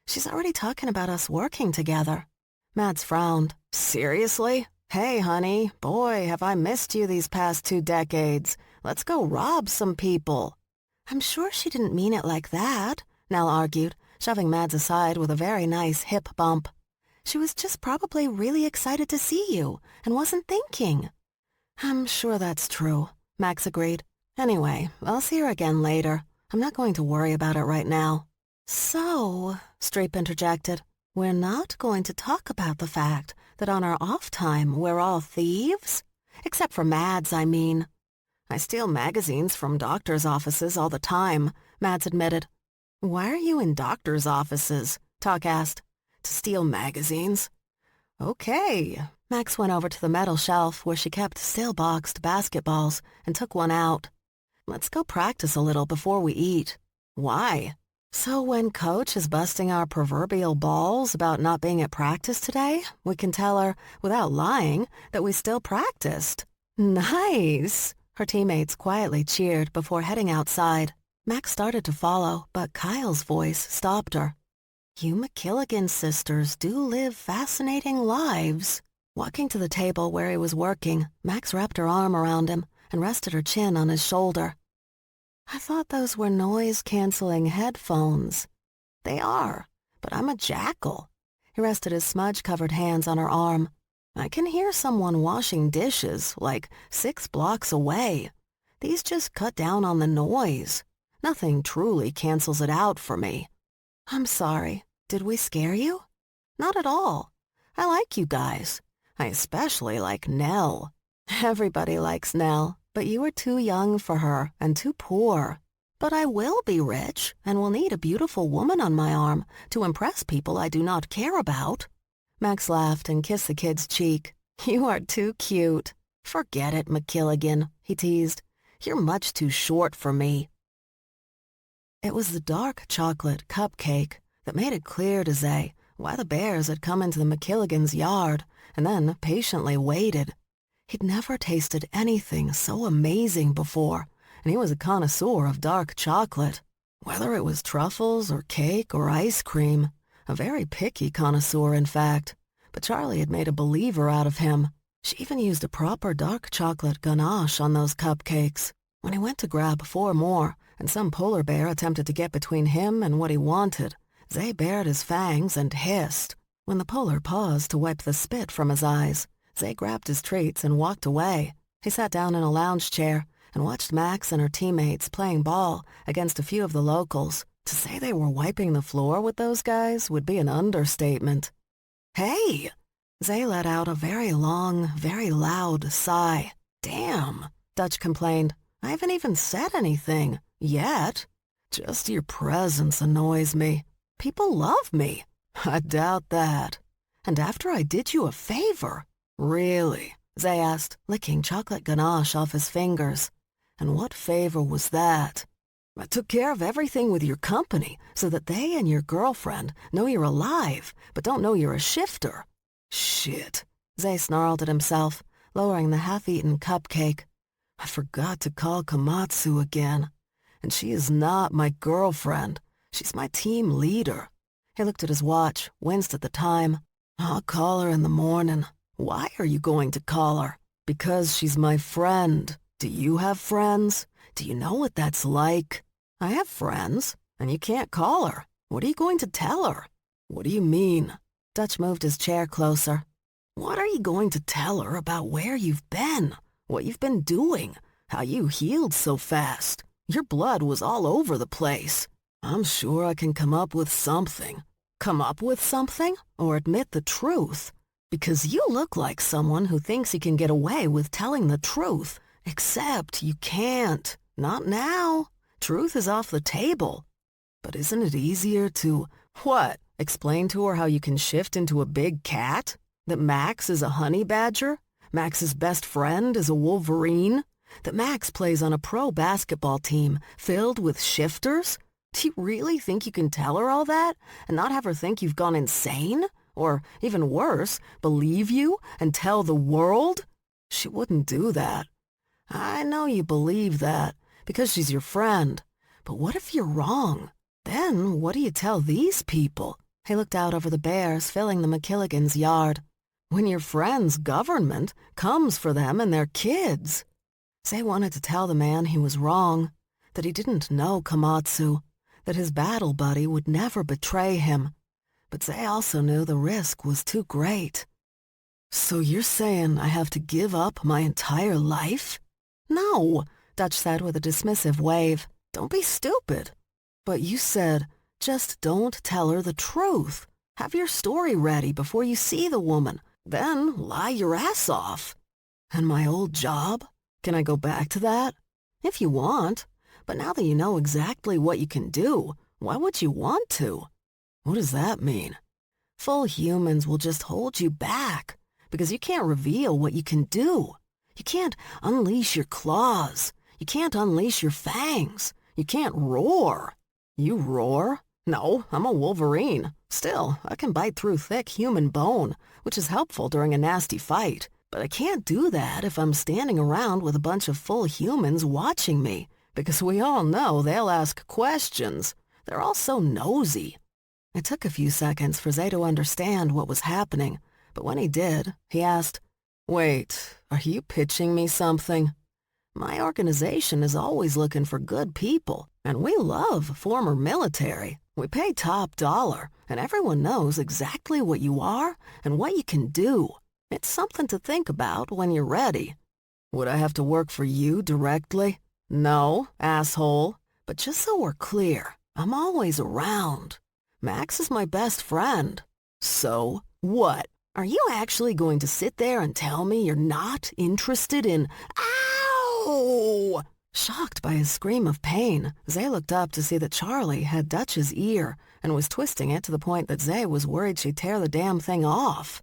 "She's already talking about us working together." Mads frowned. "Seriously? Hey, honey, boy, have I missed you these past 2 decades. Let's go rob some people." "I'm sure she didn't mean it like that," Nell argued, shoving Mads aside with a very nice hip bump. "She was just probably really excited to see you and wasn't thinking." "I'm sure that's true," Max agreed. "Anyway, I'll see her again later. I'm not going to worry about it right now." "So," Streep interjected, "we're not going to talk about the fact that on our off time we're all thieves? Except for Mads, I mean." "I steal magazines from doctors' offices all the time," Mads admitted. "Why are you in doctors' offices?" Talk asked. "To steal magazines." "Okay." Max went over to the metal shelf where she kept steel-boxed basketballs and took one out. "Let's go practice a little before we eat." "Why?" "So when Coach is busting our proverbial balls about not being at practice today, we can tell her, without lying, that we still practiced." "Nice!" Her teammates quietly cheered before heading outside. Max started to follow, but Kyle's voice stopped her. "You McKilligan sisters do live fascinating lives." Walking to the table where he was working, Max wrapped her arm around him and rested her chin on his shoulder. "I thought those were noise-canceling headphones." "They are, but I'm a jackal." He rested his smudge-covered hands on her arm. "I can hear someone washing dishes, like 6 blocks away. These just cut down on the noise. Nothing truly cancels it out for me." "I'm sorry. Did we scare you?" "Not at all. I like you guys. I especially like Nell." "Everybody likes Nell, but you are too young for her and too poor." "But I will be rich and will need a beautiful woman on my arm to impress people I do not care about." Max laughed and kissed the kid's cheek. "You are too cute." "Forget it, McKilligan," he teased. "You're much too short for me." It was the dark chocolate cupcake that made it clear to Zay why the bears had come into the McKilligans' yard and then patiently waited. He'd never tasted anything so amazing before, and he was a connoisseur of dark chocolate. Whether it was truffles or cake or ice cream, a very picky connoisseur, in fact. But Charlie had made a believer out of him. She even used a proper dark chocolate ganache on those cupcakes. When he went to grab 4 more, and some polar bear attempted to get between him and what he wanted, Zay bared his fangs and hissed. When the polar paused to wipe the spit from his eyes, Zay grabbed his treats and walked away. He sat down in a lounge chair and watched Max and her teammates playing ball against a few of the locals. To say they were wiping the floor with those guys would be an understatement. "Hey!" Zay let out a very long, very loud sigh. "Damn," Dutch complained. "I haven't even said anything. Yet. Just your presence annoys me. People love me." "I doubt that." "And after I did you a favor." "Really?" Zay asked, licking chocolate ganache off his fingers. "And what favor was that?" "I took care of everything with your company so that they and your girlfriend know you're alive, but don't know you're a shifter." "Shit," Zay snarled at himself, lowering the half-eaten cupcake. "I forgot to call Komatsu again. And she is not my girlfriend. She's my team leader." He looked at his watch, winced at the time. "I'll call her in the morning." "Why are you going to call her?" "Because she's my friend. Do you have friends? Do you know what that's like?" "I have friends, and you can't call her. What are you going to tell her?" "What do you mean?" Dutch moved his chair closer. "What are you going to tell her about where you've been, what you've been doing, how you healed so fast? Your blood was all over the place." "I'm sure I can come up with something." "Come up with something, or admit the truth? Because you look like someone who thinks he can get away with telling the truth. Except you can't. Not now. Truth is off the table." "But isn't it easier to—" "What? Explain to her how you can shift into a big cat? That Max is a honey badger? Max's best friend is a wolverine? That Max plays on a pro basketball team filled with shifters? Do you really think you can tell her all that and not have her think you've gone insane? Or, even worse, believe you and tell the world?" "She wouldn't do that." "I know you believe that, because she's your friend. But what if you're wrong? Then what do you tell these people?" He looked out over the bears filling the McKilligans' yard. "When your friend's government comes for them and their kids." Zay wanted to tell the man he was wrong, that he didn't know Komatsu, that his battle buddy would never betray him. But Zay also knew the risk was too great. So you're saying I have to give up my entire life? No, Dutch said with a dismissive wave. Don't be stupid. But you said, just don't tell her the truth. Have your story ready before you see the woman. Then lie your ass off. And my old job? Can I go back to that? If you want. But now that you know exactly what you can do, why would you want to? What does that mean? Full humans will just hold you back because you can't reveal what you can do. You can't unleash your claws. You can't unleash your fangs. You can't roar. You roar? No, I'm a wolverine. Still, I can bite through thick human bone, which is helpful during a nasty fight. But I can't do that if I'm standing around with a bunch of full humans watching me, because we all know they'll ask questions. They're all so nosy. It took a few seconds for Zay to understand what was happening, but when he did, he asked, Wait, are you pitching me something? My organization is always looking for good people, and we love former military. We pay top dollar, and everyone knows exactly what you are and what you can do. It's something to think about when you're ready. Would I have to work for you directly? No, asshole. But just so we're clear, I'm always around. Max is my best friend. So, what? Are you actually going to sit there and tell me you're not interested in— Ow! Shocked by his scream of pain, Zay looked up to see that Charlie had Dutch's ear and was twisting it to the point that Zay was worried she'd tear the damn thing off.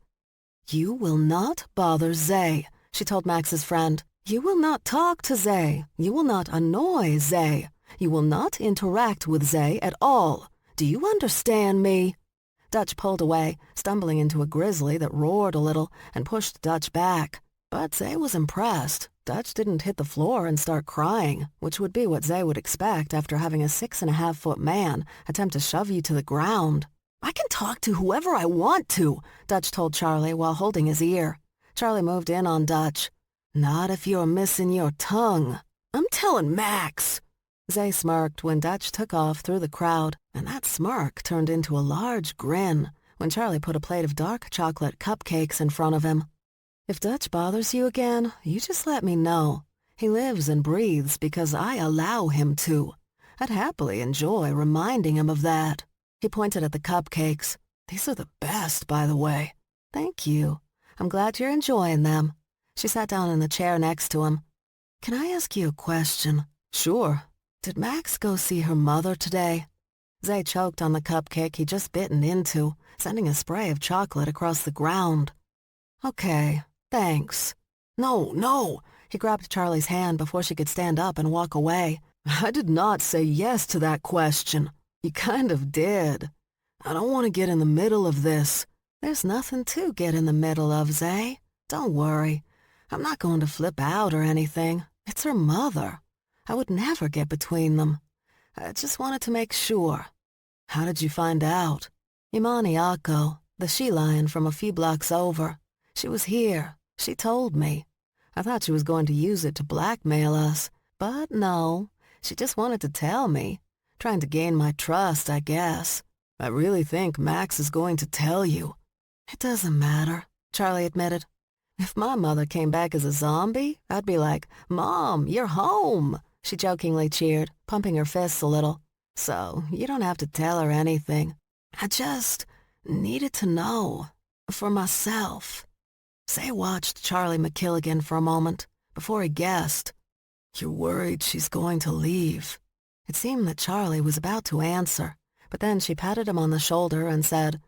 You will not bother Zay, she told Max's friend. You will not talk to Zay. You will not annoy Zay. You will not interact with Zay at all. Do you understand me? Dutch pulled away, stumbling into a grizzly that roared a little and pushed Dutch back. But Zay was impressed. Dutch didn't hit the floor and start crying, which would be what Zay would expect after having a 6.5-foot man attempt to shove you to the ground. I can talk to whoever I want to, Dutch told Charlie while holding his ear. Charlie moved in on Dutch. Not if you're missing your tongue. I'm telling Max. Zay smirked when Dutch took off through the crowd, and that smirk turned into a large grin when Charlie put a plate of dark chocolate cupcakes in front of him. If Dutch bothers you again, you just let me know. He lives and breathes because I allow him to. I'd happily enjoy reminding him of that. He pointed at the cupcakes. These are the best, by the way. Thank you. I'm glad you're enjoying them. She sat down in the chair next to him. Can I ask you a question? Sure. Did Max go see her mother today? Zay choked on the cupcake he'd just bitten into, sending a spray of chocolate across the ground. Okay, thanks. No. He grabbed Charlie's hand before she could stand up and walk away. I did not say yes to that question. You kind of did. I don't want to get in the middle of this. There's nothing to get in the middle of, Zay. Don't worry. I'm not going to flip out or anything. It's her mother. I would never get between them. I just wanted to make sure. How did you find out? Imani Ako, the she-lion from a few blocks over. She was here. She told me. I thought she was going to use it to blackmail us. But no, she just wanted to tell me. Trying to gain my trust, I guess. I really think Max is going to tell you. It doesn't matter, Charlie admitted. If my mother came back as a zombie, I'd be like, Mom, you're home. She jokingly cheered, pumping her fists a little. So you don't have to tell her anything. I just needed to know. For myself. Zay watched Charlie McKilligan for a moment before he guessed. You're worried she's going to leave. It seemed that Charlie was about to answer, but then she patted him on the shoulder and said,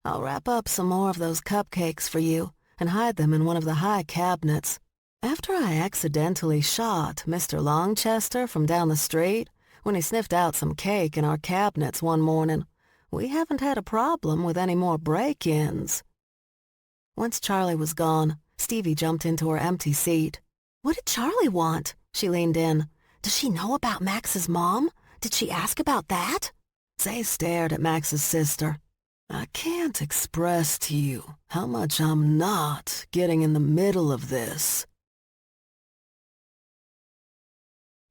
I'll wrap up some more of those cupcakes for you and hide them in one of the high cabinets. After I accidentally shot Mr. Longchester from down the street when he sniffed out some cake in our cabinets one morning, we haven't had a problem with any more break-ins. Once Charlie was gone, Stevie jumped into her empty seat. What did Charlie want? She leaned in. Does she know about Max's mom? Did she ask about that? Zay stared at Max's sister. I can't express to you how much I'm not getting in the middle of this.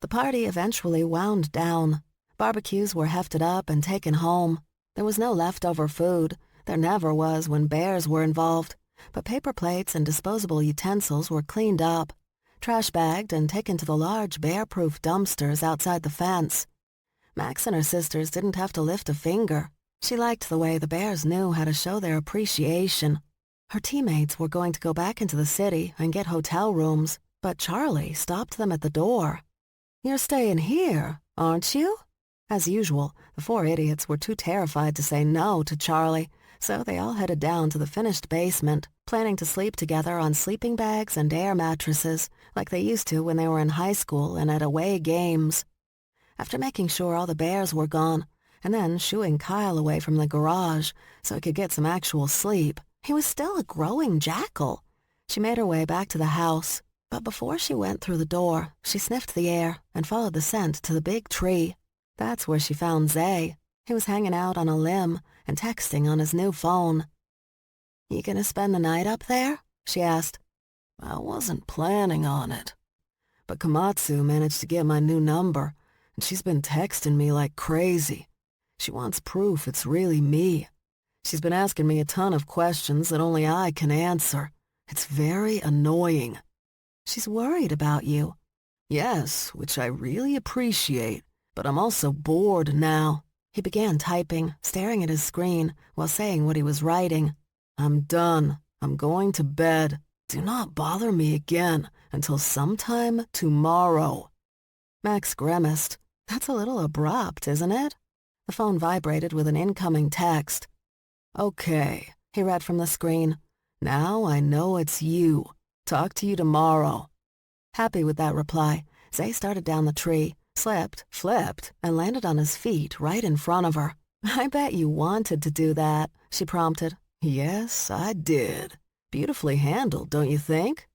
The party eventually wound down. Barbecues were hefted up and taken home. There was no leftover food. There never was when bears were involved. But paper plates and disposable utensils were cleaned up, trash-bagged and taken to the large bear-proof dumpsters outside the fence. Max and her sisters didn't have to lift a finger. She liked the way the bears knew how to show their appreciation. Her teammates were going to go back into the city and get hotel rooms, but Charlie stopped them at the door. "You're staying here, aren't you?" As usual, the four idiots were too terrified to say no to Charlie, so they all headed down to the finished basement, planning to sleep together on sleeping bags and air mattresses, like they used to when they were in high school and at away games. After making sure all the bears were gone, and then shooing Kyle away from the garage so he could get some actual sleep, he was still a growing jackal. She made her way back to the house, but before she went through the door, she sniffed the air and followed the scent to the big tree. That's where she found Zay. He was hanging out on a limb and texting on his new phone. "You gonna spend the night up there?" she asked. "I wasn't planning on it. But Komatsu managed to get my new number, and she's been texting me like crazy. She wants proof it's really me. She's been asking me a ton of questions that only I can answer. It's very annoying." "She's worried about you." "Yes, which I really appreciate, but I'm also bored now." He began typing, staring at his screen while saying what he was writing. "I'm done. I'm going to bed. Do not bother me again until sometime tomorrow." Max grimaced. That's a little abrupt, isn't it? The phone vibrated with an incoming text. "Okay," he read from the screen. "Now I know it's you. Talk to you tomorrow." Happy with that reply, Zay started down the tree, slipped, flipped, and landed on his feet right in front of her. "I bet you wanted to do that," she prompted. "Yes, I did. Beautifully handled, don't you think?"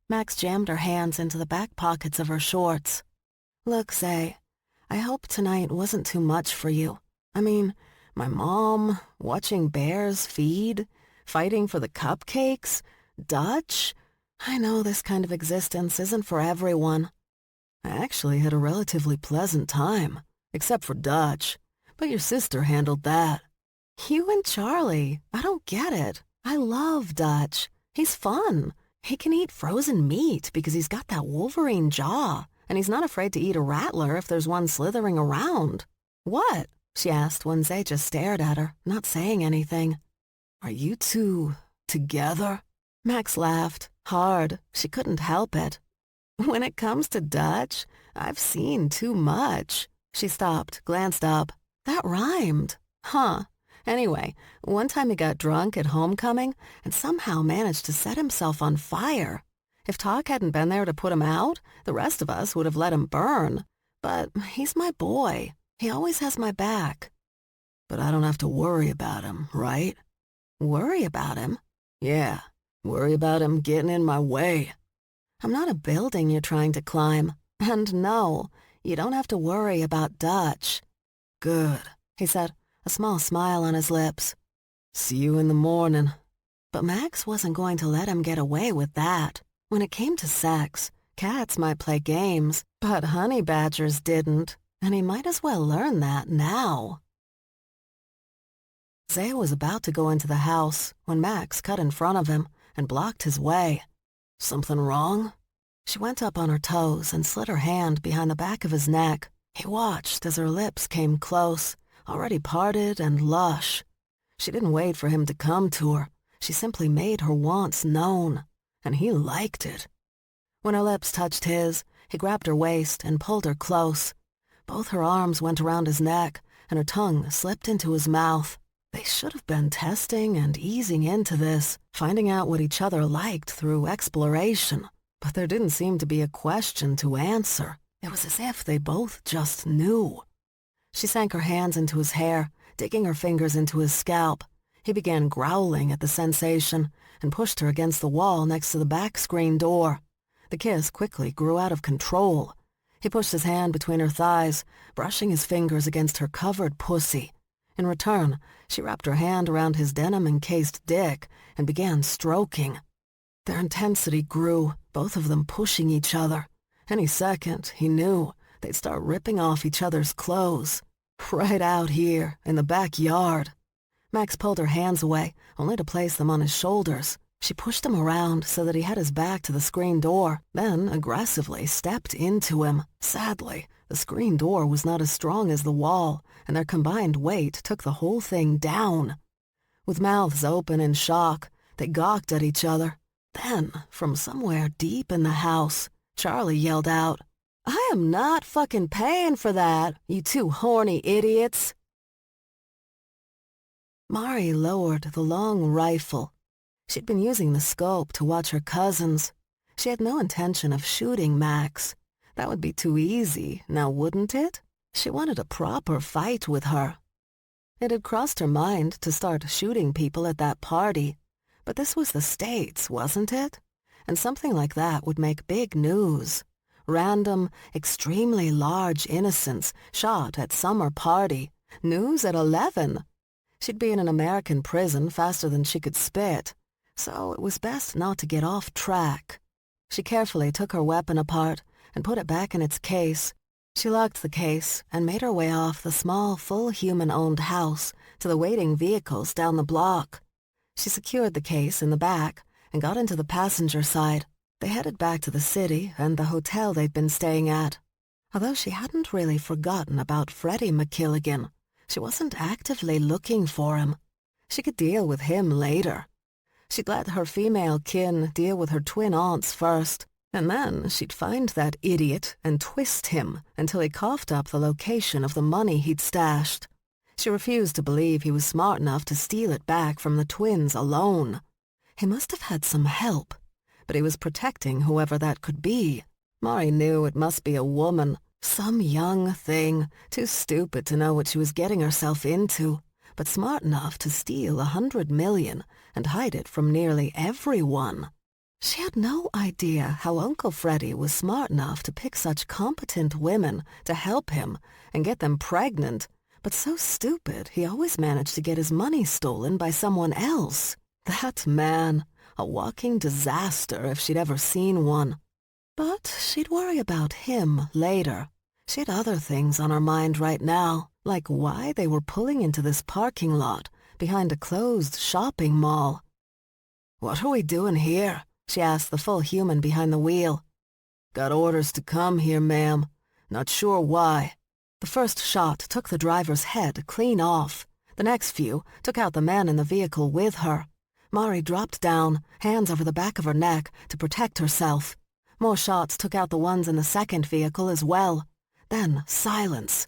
Max jammed her hands into the back pockets of her shorts. "Look, Zay, I hope tonight wasn't too much for you. I mean, my mom, watching bears feed, fighting for the cupcakes, Dutch. I know this kind of existence isn't for everyone. I actually had a relatively pleasant time, except for Dutch, but your sister handled that." "You and Charlie, I don't get it. I love Dutch. He's fun. He can eat frozen meat because he's got that Wolverine jaw, and he's not afraid to eat a rattler if there's one slithering around." "What?" she asked when Zay just stared at her, not saying anything. "Are you two together?" Max laughed, hard. She couldn't help it. "When it comes to Dutch, I've seen too much." She stopped, glanced up. That rhymed. Huh. Anyway, one time he got drunk at homecoming and somehow managed to set himself on fire. If Talk hadn't been there to put him out, the rest of us would have let him burn. But he's my boy. He always has my back. "But I don't have to worry about him, right?" "Worry about him?" "Yeah, worry about him getting in my way." "I'm not a building you're trying to climb. And no, you don't have to worry about Dutch." "Good," he said, a small smile on his lips. "See you in the morning." But Max wasn't going to let him get away with that. When it came to sex, cats might play games, but honey badgers didn't, and he might as well learn that now. Zay was about to go into the house when Max cut in front of him and blocked his way. "Something wrong?" She went up on her toes and slid her hand behind the back of his neck. He watched as her lips came close, already parted and lush. She didn't wait for him to come to her. She simply made her wants known, and he liked it. When her lips touched his, he grabbed her waist and pulled her close. Both her arms went around his neck, and her tongue slipped into his mouth. They should have been testing and easing into this, finding out what each other liked through exploration. But there didn't seem to be a question to answer. It was as if they both just knew. She sank her hands into his hair, digging her fingers into his scalp. He began growling at the sensation and pushed her against the wall next to the back screen door. The kiss quickly grew out of control. He pushed his hand between her thighs, brushing his fingers against her covered pussy. In return, she wrapped her hand around his denim-encased dick and began stroking. Their intensity grew, both of them pushing each other. Any second, he knew, they'd start ripping off each other's clothes. Right out here, in the backyard. Max pulled her hands away, only to place them on his shoulders. She pushed him around so that he had his back to the screen door, then aggressively stepped into him. Sadly, the screen door was not as strong as the wall, and their combined weight took the whole thing down. With mouths open in shock, they gawked at each other. Then, from somewhere deep in the house, Charlie yelled out, "I am not fucking paying for that, you two horny idiots." Mari lowered the long rifle. She'd been using the scope to watch her cousins. She had no intention of shooting Max. That would be too easy, now wouldn't it? She wanted a proper fight with her. It had crossed her mind to start shooting people at that party, but this was the States, wasn't it? And something like that would make big news. Random, extremely large innocents shot at summer party. News at 11. She'd be in an American prison faster than she could spit, so it was best not to get off track. She carefully took her weapon apart and put it back in its case. She locked the case and made her way off the small, full human-owned house to the waiting vehicles down the block. She secured the case in the back and got into the passenger side. They headed back to the city and the hotel they'd been staying at. Although she hadn't really forgotten about Freddie McKilligan, she wasn't actively looking for him. She could deal with him later. She'd let her female kin deal with her twin aunts first, and then she'd find that idiot and twist him until he coughed up the location of the money he'd stashed. She refused to believe he was smart enough to steal it back from the twins alone. He must have had some help, but he was protecting whoever that could be. Mari knew it must be a woman, some young thing, too stupid to know what she was getting herself into, but smart enough to steal $100 million and hide it from nearly everyone. She had no idea how Uncle Freddie was smart enough to pick such competent women to help him and get them pregnant, but so stupid he always managed to get his money stolen by someone else. That man, a walking disaster if she'd ever seen one. But she'd worry about him later. She had other things on her mind right now, like why they were pulling into this parking lot behind a closed shopping mall. "What are we doing here?" she asked the full human behind the wheel. "Got orders to come here, ma'am. Not sure why." The first shot took the driver's head clean off. The next few took out the man in the vehicle with her. Mari dropped down, hands over the back of her neck, to protect herself. More shots took out the ones in the second vehicle as well. Then silence.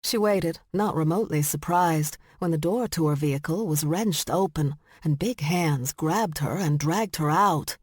She waited, not remotely surprised, when the door to her vehicle was wrenched open, and big hands grabbed her and dragged her out.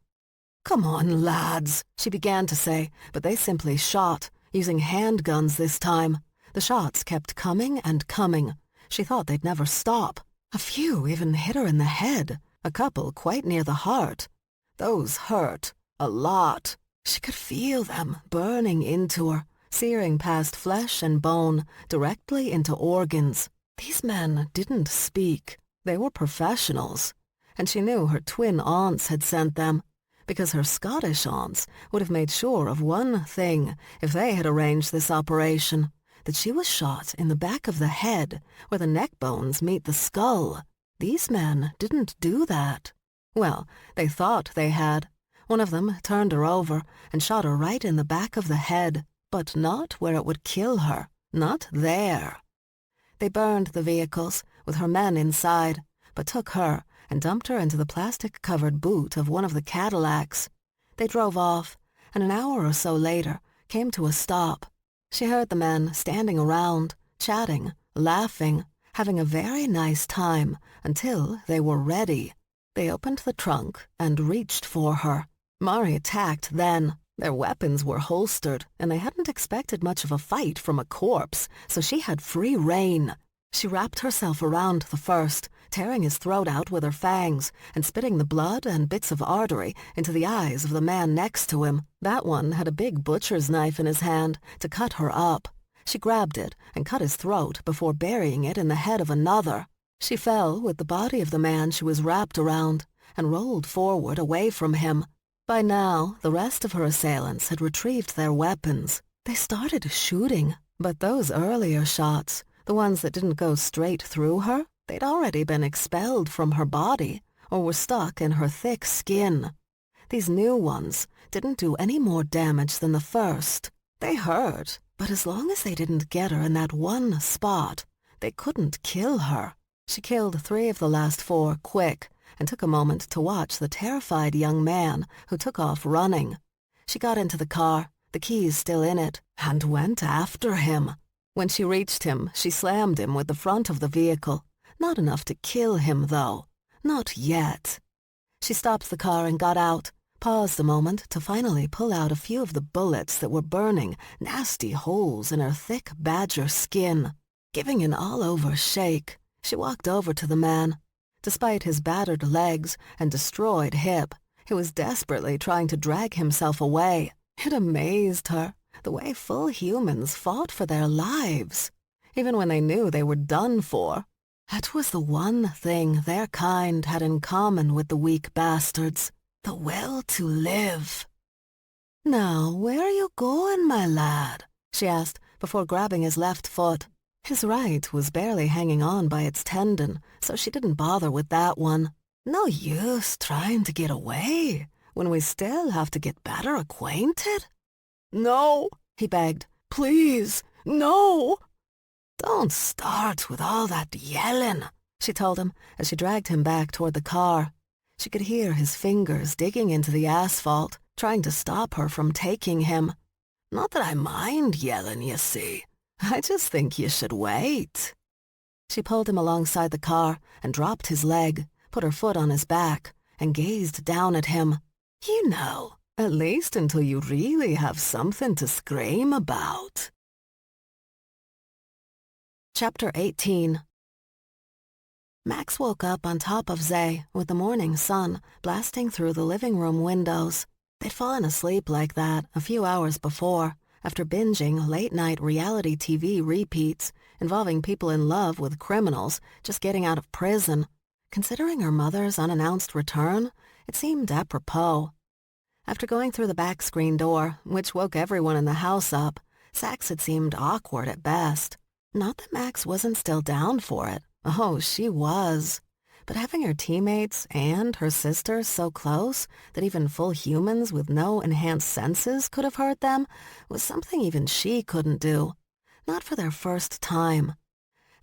"Come on, lads," she began to say, but they simply shot, using handguns this time. The shots kept coming and coming. She thought they'd never stop. A few even hit her in the head, a couple quite near the heart. Those hurt, a lot. She could feel them burning into her, searing past flesh and bone, directly into organs. These men didn't speak. They were professionals. And she knew her twin aunts had sent them, because her Scottish aunts would have made sure of one thing if they had arranged this operation, that she was shot in the back of the head, where the neck bones meet the skull. These men didn't do that. Well, they thought they had. One of them turned her over and shot her right in the back of the head, but not where it would kill her. Not there. They burned the vehicles, with her men inside, but took her and dumped her into the plastic-covered boot of one of the Cadillacs. They drove off, and an hour or so later came to a stop. She heard the men standing around, chatting, laughing, having a very nice time until they were ready. They opened the trunk and reached for her. Mari attacked then. Their weapons were holstered, and they hadn't expected much of a fight from a corpse, so she had free rein. She wrapped herself around the first, tearing his throat out with her fangs and spitting the blood and bits of artery into the eyes of the man next to him. That one had a big butcher's knife in his hand to cut her up. She grabbed it and cut his throat before burying it in the head of another. She fell with the body of the man she was wrapped around and rolled forward away from him. By now, the rest of her assailants had retrieved their weapons. They started shooting, but those earlier shots, the ones that didn't go straight through her, they'd already been expelled from her body or were stuck in her thick skin. These new ones didn't do any more damage than the first. They hurt, but as long as they didn't get her in that one spot, they couldn't kill her. She killed 3 of the last 4 quick and took a moment to watch the terrified young man who took off running. She got into the car, the keys still in it, and went after him. When she reached him, she slammed him with the front of the vehicle. Not enough to kill him, though. Not yet. She stopped the car and got out, paused a moment to finally pull out a few of the bullets that were burning nasty holes in her thick badger skin. Giving an all-over shake, she walked over to the man. Despite his battered legs and destroyed hip, he was desperately trying to drag himself away. It amazed her, the way full humans fought for their lives, even when they knew they were done for. That was the one thing their kind had in common with the weak bastards, the will to live. "Now, where are you going, my lad?" she asked before grabbing his left foot. His right was barely hanging on by its tendon, so she didn't bother with that one. "No use trying to get away when we still have to get better acquainted." "No," he begged. "Please, no." "Don't start with all that yelling," she told him as she dragged him back toward the car. She could hear his fingers digging into the asphalt, trying to stop her from taking him. "Not that I mind yelling, you see. I just think you should wait." She pulled him alongside the car and dropped his leg, put her foot on his back, and gazed down at him. "You know, at least until you really have something to scream about." Chapter 18. Max woke up on top of Zay with the morning sun blasting through the living room windows. They'd fallen asleep like that a few hours before, after binging late-night reality TV repeats involving people in love with criminals just getting out of prison. Considering her mother's unannounced return, it seemed apropos. After going through the back screen door, which woke everyone in the house up, sex had seemed awkward at best. Not that Max wasn't still down for it. Oh, she was. But having her teammates and her sisters so close that even full humans with no enhanced senses could have heard them was something even she couldn't do. Not for their first time.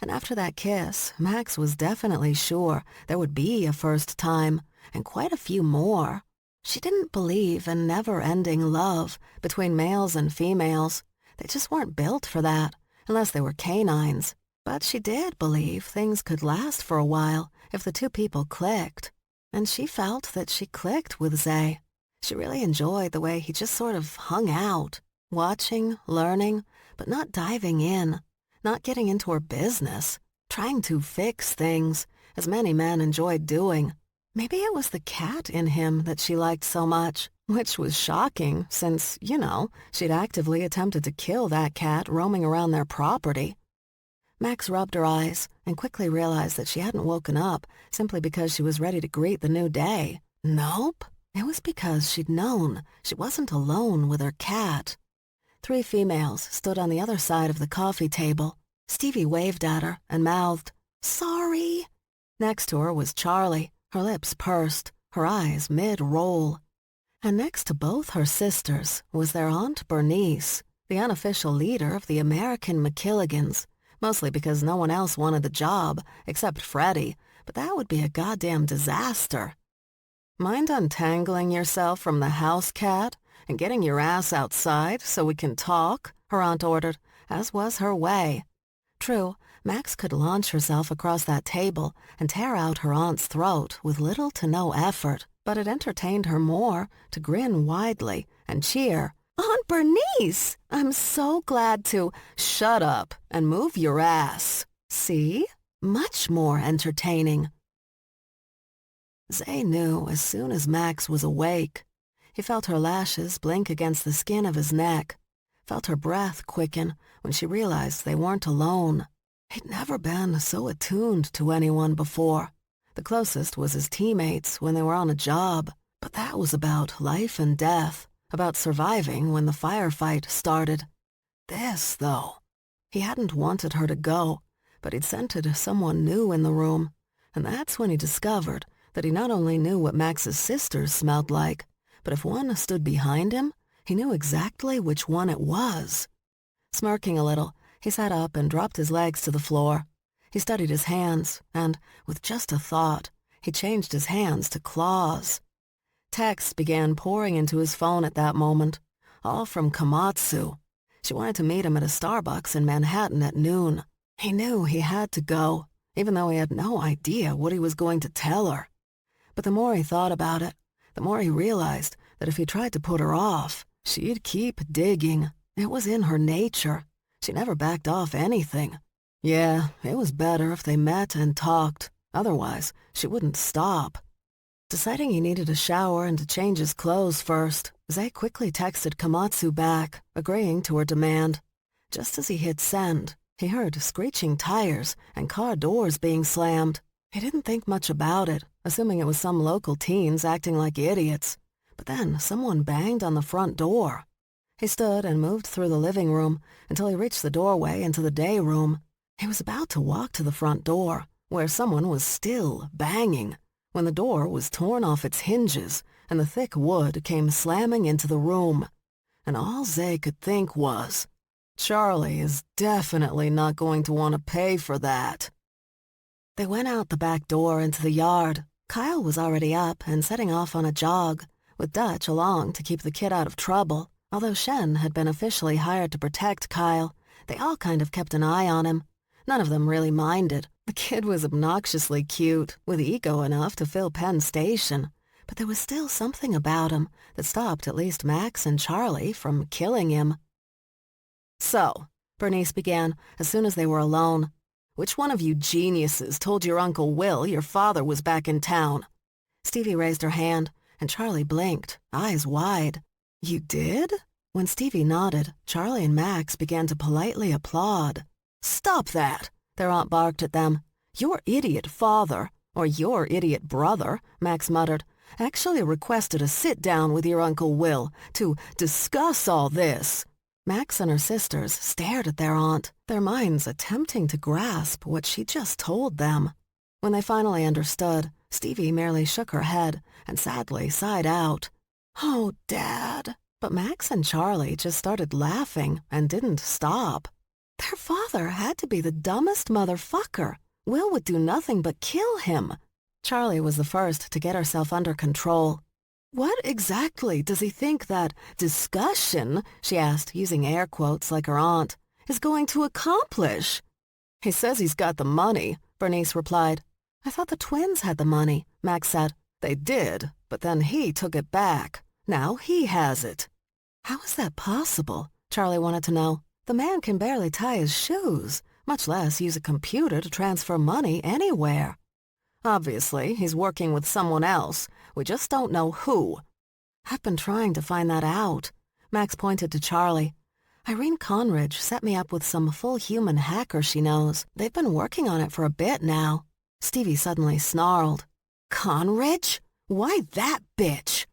And after that kiss, Max was definitely sure there would be a first time, and quite a few more. She didn't believe in never-ending love between males and females. They just weren't built for that, unless they were canines. But she did believe things could last for a while if the two people clicked. And she felt that she clicked with Zay. She really enjoyed the way he just sort of hung out, watching, learning, but not diving in, not getting into her business, trying to fix things, as many men enjoyed doing. Maybe it was the cat in him that she liked so much, which was shocking since, she'd actively attempted to kill that cat roaming around their property. Max rubbed her eyes and quickly realized that she hadn't woken up simply because she was ready to greet the new day. Nope, it was because she'd known she wasn't alone with her cat. 3 females stood on the other side of the coffee table. Stevie waved at her and mouthed, "Sorry." Next to her was Charlie, her lips pursed, her eyes mid-roll. And next to both her sisters was their Aunt Bernice, the unofficial leader of the American McKilligans, mostly because no one else wanted the job except Freddie, but that would be a goddamn disaster. "Mind untangling yourself from the house cat and getting your ass outside so we can talk?" her aunt ordered, as was her way. True, Max could launch herself across that table and tear out her aunt's throat with little to no effort, but it entertained her more to grin widely and cheer, "Aunt Bernice, I'm so glad to—" "Shut up and move your ass." "See? Much more entertaining." Zay knew as soon as Max was awake. He felt her lashes blink against the skin of his neck, felt her breath quicken when she realized they weren't alone. He'd never been so attuned to anyone before. The closest was his teammates when they were on a job, but that was about life and death, about surviving when the firefight started. this, though. He hadn't wanted her to go, but he'd scented someone new in the room, and that's when he discovered that he not only knew what Max's sisters smelled like, but if one stood behind him, he knew exactly which one it was. Smirking a little, he sat up and dropped his legs to the floor. He studied his hands, and, with just a thought, he changed his hands to claws. Texts began pouring into his phone at that moment, all from Komatsu. She wanted to meet him at a Starbucks in Manhattan at noon. He knew he had to go, even though he had no idea what he was going to tell her. But the more he thought about it, the more he realized that if he tried to put her off, she'd keep digging. It was in her nature. She never backed off anything. Yeah, it was better if they met and talked. Otherwise, she wouldn't stop. Deciding he needed a shower and to change his clothes first, Zay quickly texted Komatsu back, agreeing to her demand. Just as he hit send, he heard screeching tires and car doors being slammed. He didn't think much about it, assuming it was some local teens acting like idiots. But then someone banged on the front door. He stood and moved through the living room until he reached the doorway into the day room. He was about to walk to the front door, where someone was still banging, when the door was torn off its hinges and the thick wood came slamming into the room. And all Zay could think was, Charlie is definitely not going to want to pay for that. They went out the back door into the yard. Kyle was already up and setting off on a jog, with Dutch along to keep the kid out of trouble. Although Shen had been officially hired to protect Kyle, they all kind of kept an eye on him. None of them really minded. The kid was obnoxiously cute, with ego enough to fill Penn Station, but there was still something about him that stopped at least Max and Charlie from killing him. So, Bernice began as soon as they were alone. Which one of you geniuses told your Uncle Will your father was back in town? Stevie raised her hand, and Charlie blinked, eyes wide. You did? When Stevie nodded, Charlie and Max began to politely applaud. Stop that! Their aunt barked at them. Your idiot father, or your idiot brother, Max muttered, actually requested a sit-down with your Uncle Will to discuss all this. Max and her sisters stared at their aunt, their minds attempting to grasp what she just told them. When they finally understood, Stevie merely shook her head and sadly sighed out. Oh, Dad. But Max and Charlie just started laughing and didn't stop. Their father had to be the dumbest motherfucker. Will would do nothing but kill him. Charlie was the first to get herself under control. What exactly does he think that discussion, she asked, using air quotes like her aunt, is going to accomplish? He says he's got the money, Bernice replied. I thought the twins had the money, Max said. They did, but then he took it back. Now he has it. How is that possible? Charlie wanted to know. The man can barely tie his shoes, much less use a computer to transfer money anywhere. Obviously, he's working with someone else. We just don't know who. I've been trying to find that out. Max pointed to Charlie. Irene Conridge set me up with some full human hacker she knows. They've been working on it for a bit now. Stevie suddenly snarled. Conridge? Why that bitch?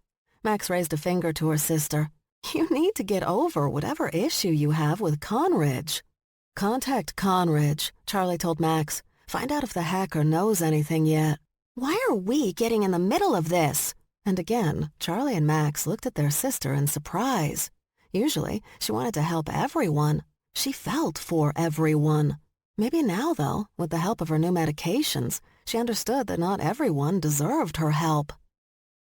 Max raised a finger to her sister. You need to get over whatever issue you have with Conridge. Contact Conridge, Charlie told Max. Find out if the hacker knows anything yet. Why are we getting in the middle of this? And again, Charlie and Max looked at their sister in surprise. Usually, she wanted to help everyone. She felt for everyone. Maybe now, though, with the help of her new medications, she understood that not everyone deserved her help.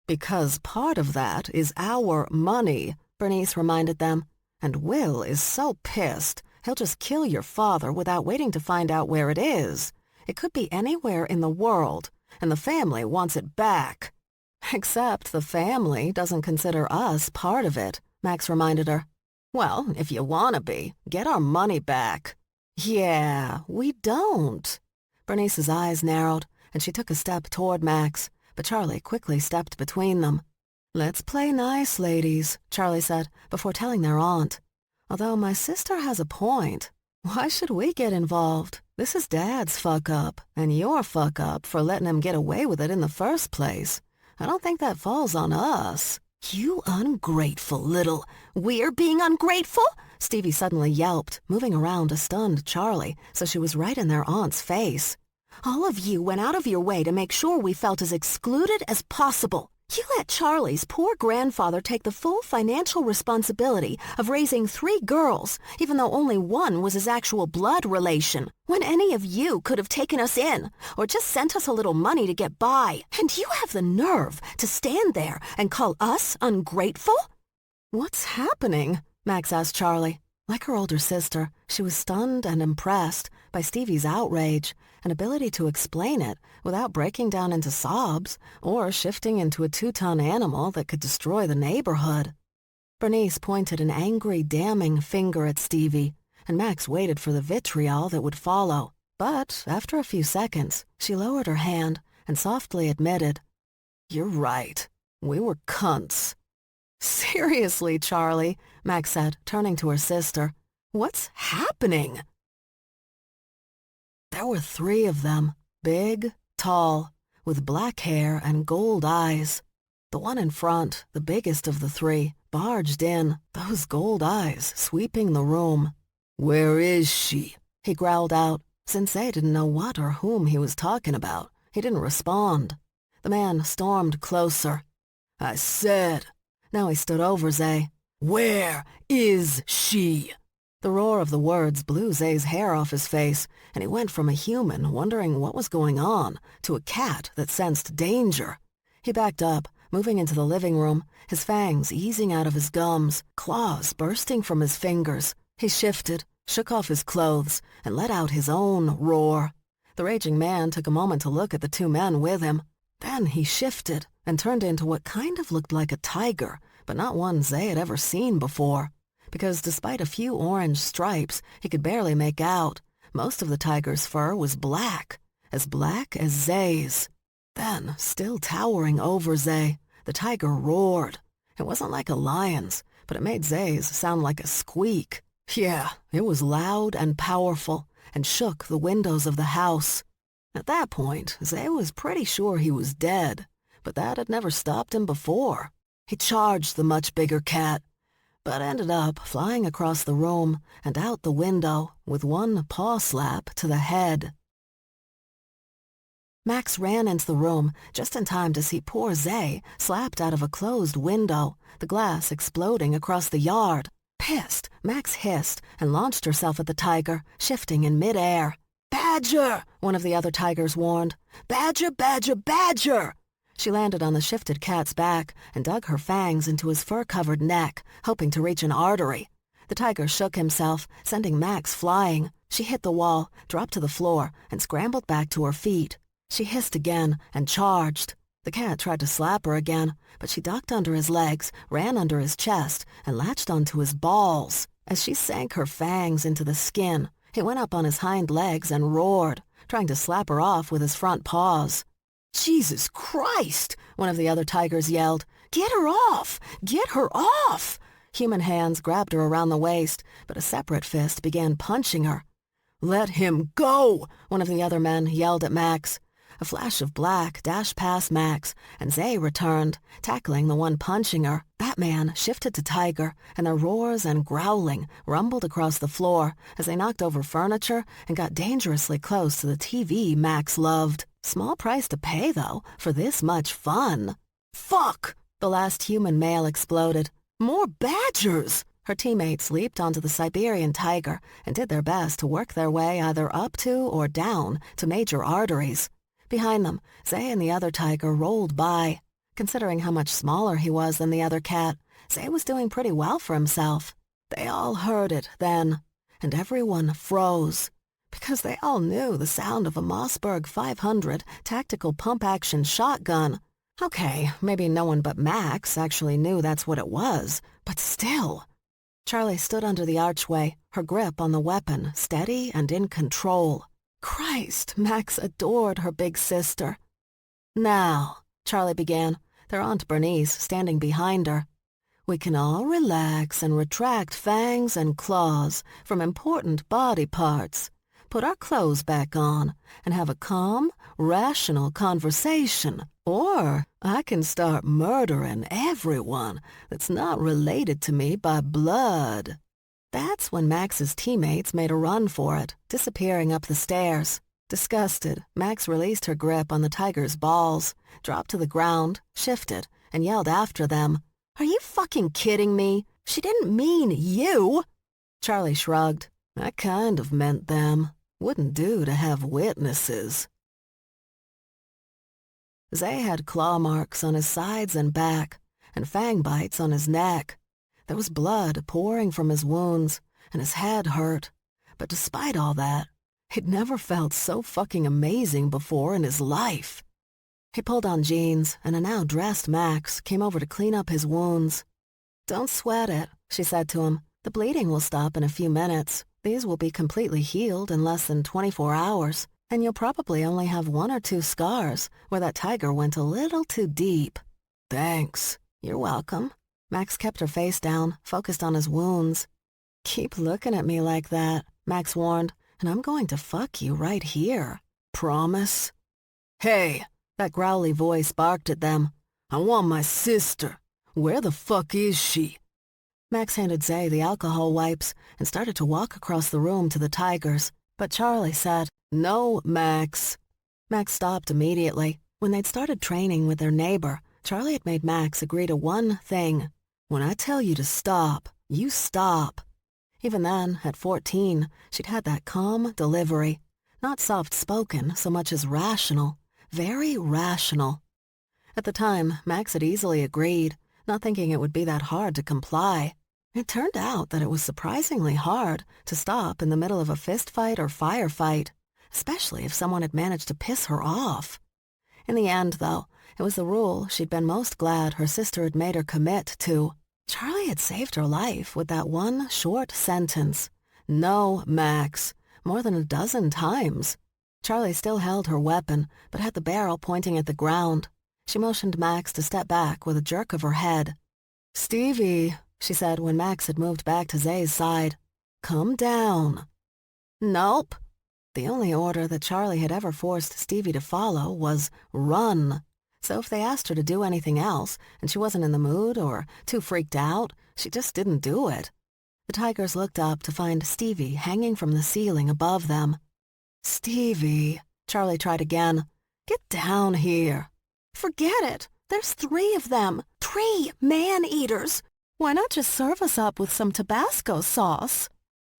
Because part of that is our money, Bernice reminded them. And Will is so pissed, he'll just kill your father without waiting to find out where it is. It could be anywhere in the world, and the family wants it back. Except the family doesn't consider us part of it, Max reminded her. Well, if you want to be, get our money back. Yeah, we don't. Bernice's eyes narrowed, and she took a step toward Max, but Charlie quickly stepped between them. Let's play nice, ladies, Charlie said, before telling their aunt. Although my sister has a point. Why should we get involved? This is Dad's fuck-up, and your fuck-up for letting him get away with it in the first place. I don't think that falls on us. You ungrateful little... We're being ungrateful? Stevie suddenly yelped, moving around a stunned Charlie, so she was right in their aunt's face. All of you went out of your way to make sure we felt as excluded as possible. You let Charlie's poor grandfather take the full financial responsibility of raising 3 girls, even though only one was his actual blood relation, when any of you could have taken us in, or just sent us a little money to get by. And you have the nerve to stand there and call us ungrateful? What's happening? Max asked Charlie. Like her older sister, she was stunned and impressed by Stevie's outrage and ability to explain it without breaking down into sobs or shifting into a 2-ton animal that could destroy the neighborhood. Bernice pointed an angry, damning finger at Stevie, and Max waited for the vitriol that would follow. But after a few seconds, she lowered her hand and softly admitted, "You're right. We were cunts." "Seriously, Charlie," Max said, turning to her sister. "What's happening?" There were 3 of them, big, tall, with black hair and gold eyes. The one in front, the biggest of the 3, barged in, those gold eyes sweeping the room. "Where is she?" he growled out. Since they didn't know what or whom he was talking about, he didn't respond. The man stormed closer. "I said..." Now he stood over Zay. "Where is she?" The roar of the words blew Zay's hair off his face, and he went from a human wondering what was going on to a cat that sensed danger. He backed up, moving into the living room, his fangs easing out of his gums, claws bursting from his fingers. He shifted, shook off his clothes, and let out his own roar. The raging man took a moment to look at the 2 men with him. Then he shifted and turned into what kind of looked like a tiger, but not one Zay had ever seen before. Because despite a few orange stripes he could barely make out, most of the tiger's fur was black as Zay's. Then, still towering over Zay, the tiger roared. It wasn't like a lion's, but it made Zay's sound like a squeak. Yeah, it was loud and powerful, and shook the windows of the house. At that point, Zay was pretty sure he was dead, but that had never stopped him before. He charged the much bigger cat, but ended up flying across the room and out the window with one paw slap to the head. Max ran into the room just in time to see poor Zay slapped out of a closed window, the glass exploding across the yard. Pissed, Max hissed and launched herself at the tiger, shifting in midair. "Badger!" one of the other tigers warned. "Badger, badger, badger!" She landed on the shifted cat's back and dug her fangs into his fur-covered neck, hoping to reach an artery. The tiger shook himself, sending Max flying. She hit the wall, dropped to the floor, and scrambled back to her feet. She hissed again and charged. The cat tried to slap her again, but she ducked under his legs, ran under his chest, and latched onto his balls. As she sank her fangs into the skin, he went up on his hind legs and roared, trying to slap her off with his front paws. "Jesus Christ!" one of the other tigers yelled. "Get her off! Get her off!" Human hands grabbed her around the waist, but a separate fist began punching her. "Let him go!" one of the other men yelled at Max. A flash of black dashed past Max, and Zay returned, tackling the one punching her. That man shifted to tiger, and their roars and growling rumbled across the floor as they knocked over furniture and got dangerously close to the TV Max loved. Small price to pay, though, for this much fun. "Fuck!" the last human male exploded. "More badgers!" Her teammates leaped onto the Siberian tiger and did their best to work their way either up to or down to major arteries. Behind them, Zay and the other tiger rolled by. Considering how much smaller he was than the other cat, Zay was doing pretty well for himself. They all heard it then, and everyone froze, because they all knew the sound of a Mossberg 500 tactical pump-action shotgun. Okay, maybe no one but Max actually knew that's what it was, but still. Charlie stood under the archway, her grip on the weapon steady and in control. Christ, Max adored her big sister. "Now," Charlie began, their Aunt Bernice standing behind her, "we can all relax and retract fangs and claws from important body parts. put our clothes back on, and have a calm, rational conversation. Or I can start murdering everyone that's not related to me by blood." That's when Max's teammates made a run for it, disappearing up the stairs. Disgusted, Max released her grip on the tiger's balls, dropped to the ground, shifted, and yelled after them, "Are you fucking kidding me? She didn't mean you!" Charlie shrugged. "I kind of meant them. Wouldn't do to have witnesses." Zay had claw marks on his sides and back, and fang bites on his neck. There was blood pouring from his wounds, and his head hurt. But despite all that, he'd never felt so fucking amazing before in his life. He pulled on jeans, and a now dressed Max came over to clean up his wounds. "Don't sweat it," she said to him. "The bleeding will stop in a few minutes. These will be completely healed in less than 24 hours, and you'll probably only have 1 or 2 scars where that tiger went a little too deep." "Thanks." "You're welcome." Max kept her face down, focused on his wounds. "Keep looking at me like that," Max warned, "and I'm going to fuck you right here. Promise?" "Hey!" That growly voice barked at them. "I want my sister. Where the fuck is she?" Max handed Zay the alcohol wipes and started to walk across the room to the tigers, but Charlie said, "No, Max." Max stopped immediately. When they'd started training with their neighbor, Charlie had made Max agree to one thing. When I tell you to stop, you stop. Even then, at 14, she'd had that calm delivery. Not soft-spoken so much as rational. Very rational. At the time, Max had easily agreed, not thinking it would be that hard to comply. It turned out that it was surprisingly hard to stop in the middle of a fistfight or firefight, especially if someone had managed to piss her off. In the end, though, it was the rule she'd been most glad her sister had made her commit to. Charlie had saved her life with that one short sentence, "No, Max," more than a dozen times. Charlie still held her weapon, but had the barrel pointing at the ground. She motioned Max to step back with a jerk of her head. "Stevie," she said when Max had moved back to Zay's side, "come down." "Nope." The only order that Charlie had ever forced Stevie to follow was run. So if they asked her to do anything else, and she wasn't in the mood or too freaked out, she just didn't do it. The tigers looked up to find Stevie hanging from the ceiling above them. "Stevie," Charlie tried again. "Get down here." "Forget it. There's 3 of them. 3 man-eaters. Why not just serve us up with some Tabasco sauce?"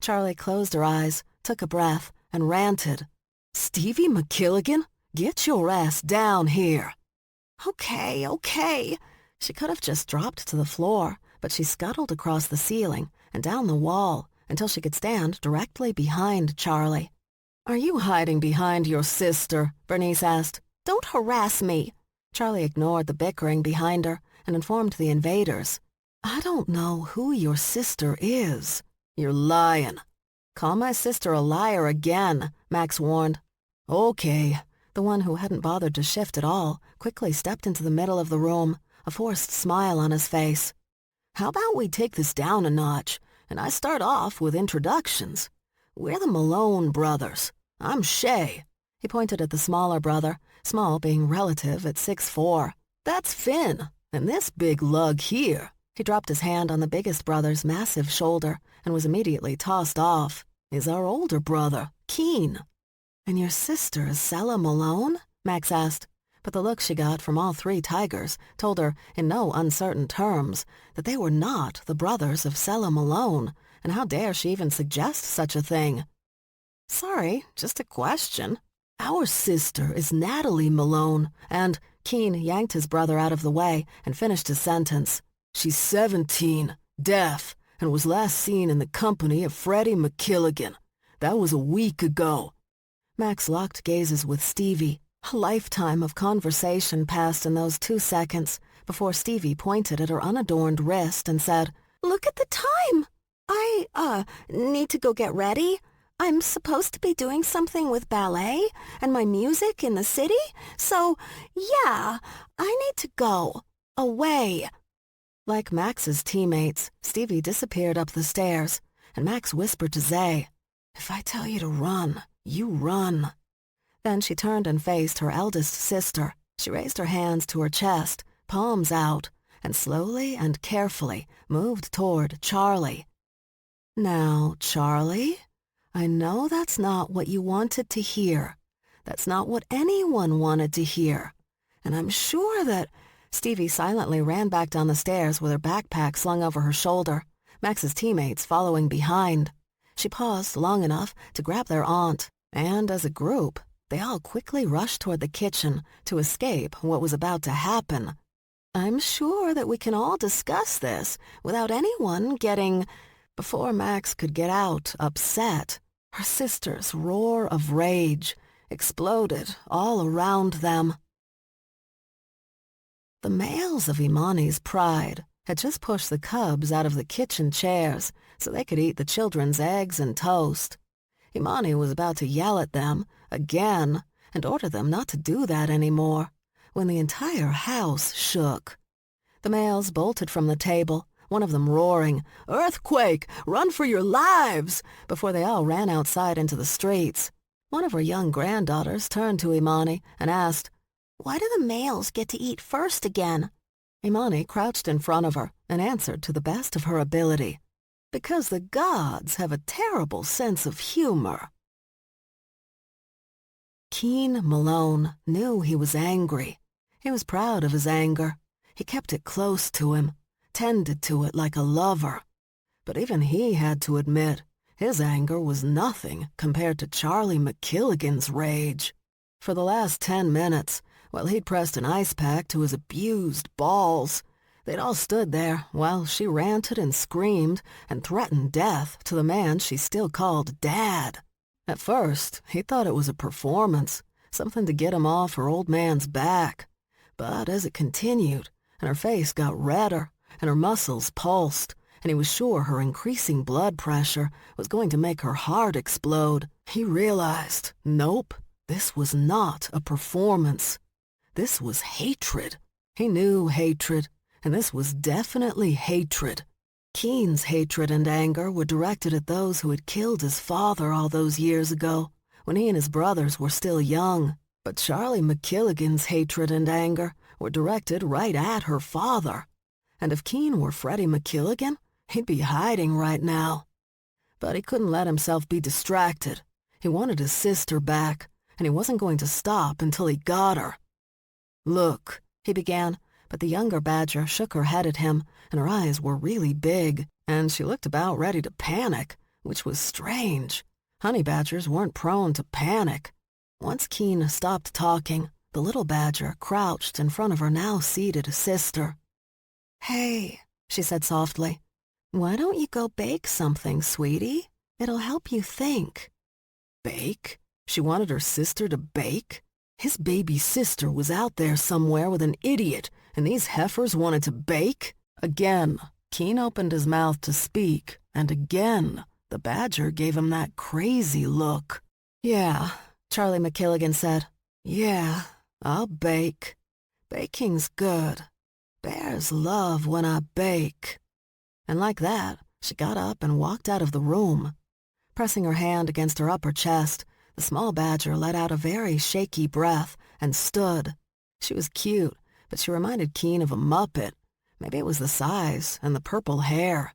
Charlie closed her eyes, took a breath, and ranted. "Stevie McKilligan, get your ass down here." Okay. She could have just dropped to the floor, but she scuttled across the ceiling and down the wall until she could stand directly behind Charlie. "Are you hiding behind your sister?" Bernice asked. "Don't harass me." Charlie ignored the bickering behind her and informed the invaders. "I don't know who your sister is." "You're lying." "Call my sister a liar again," Max warned. "Okay." The one who hadn't bothered to shift at all quickly stepped into the middle of the room, a forced smile on his face. "How about we take this down a notch, and I start off with introductions? We're the Malone brothers. I'm Shay." He pointed at the smaller brother, small being relative at 6'4". "That's Finn, and this big lug here." He dropped his hand on the biggest brother's massive shoulder and was immediately tossed off. "Is our older brother, Keen." "And your sister is Sella Malone?" Max asked, but the look she got from all 3 tigers told her in no uncertain terms that they were not the brothers of Sella Malone, and how dare she even suggest such a thing. "Sorry, just a question." "Our sister is Natalie Malone, and—" Keen yanked his brother out of the way and finished his sentence. "She's 17, deaf, and was last seen in the company of Freddie McKilligan. That was a week ago." Max locked gazes with Stevie. A lifetime of conversation passed in those 2 seconds before Stevie pointed at her unadorned wrist and said, "Look at the time. I need to go get ready. I'm supposed to be doing something with ballet and my music in the city, so yeah, I need to go. Away." Like Max's teammates, Stevie disappeared up the stairs, and Max whispered to Zay, "If I tell you to run, You run." Then she turned and faced her eldest sister. She raised her hands to her chest, palms out, and slowly and carefully moved toward Charlie. "Now, Charlie, I know that's not what you wanted to hear. That's not what anyone wanted to hear. And I'm sure that—" Stevie silently ran back down the stairs with her backpack slung over her shoulder, Max's teammates following behind. She paused long enough to grab their aunt, and as a group, they all quickly rushed toward the kitchen to escape what was about to happen. "I'm sure that we can all discuss this without anyone getting—" Before Max could get out, upset, her sister's roar of rage exploded all around them. The males of Imani's pride had just pushed the cubs out of the kitchen chairs so they could eat the children's eggs and toast. Imani was about to yell at them again and order them not to do that anymore when the entire house shook. The males bolted from the table, one of them roaring, "Earthquake! Run for your lives!" before they all ran outside into the streets. One of her young granddaughters turned to Imani and asked, "Why do the males get to eat first again?" Imani crouched in front of her and answered to the best of her ability, "Because the gods have a terrible sense of humor." Keen Malone knew he was angry. He was proud of his anger. He kept it close to him, tended to it like a lover. But even he had to admit his anger was nothing compared to Charlie McKilligan's rage. For the last 10 minutes, while he'd pressed an ice pack to his abused balls, they'd all stood there while she ranted and screamed and threatened death to the man she still called Dad. At first, he thought it was a performance, something to get him off her old man's back. But as it continued, and her face got redder, and her muscles pulsed, and he was sure her increasing blood pressure was going to make her heart explode, he realized, nope, this was not a performance. This was hatred. He knew hatred, and this was definitely hatred. Keen's hatred and anger were directed at those who had killed his father all those years ago, when he and his brothers were still young. But Charlie McKilligan's hatred and anger were directed right at her father. And if Keen were Freddie McKilligan, he'd be hiding right now. But he couldn't let himself be distracted. He wanted his sister back, and he wasn't going to stop until he got her. "Look," he began, but the younger badger shook her head at him, and her eyes were really big, and she looked about ready to panic, which was strange. Honey badgers weren't prone to panic. Once Keen stopped talking, the little badger crouched in front of her now seated sister. "Hey," she said softly, "why don't you go bake something, sweetie? It'll help you think." Bake? She wanted her sister to bake? His baby sister was out there somewhere with an idiot, and these heifers wanted to bake? Again, Keen opened his mouth to speak, and again, the badger gave him that crazy look. "Yeah," Charlie McKilligan said. "Yeah, I'll bake. Baking's good. Bears love when I bake." And like that, she got up and walked out of the room. Pressing her hand against her upper chest, the small badger let out a very shaky breath and stood. She was cute, but she reminded Keen of a Muppet. Maybe it was the size and the purple hair.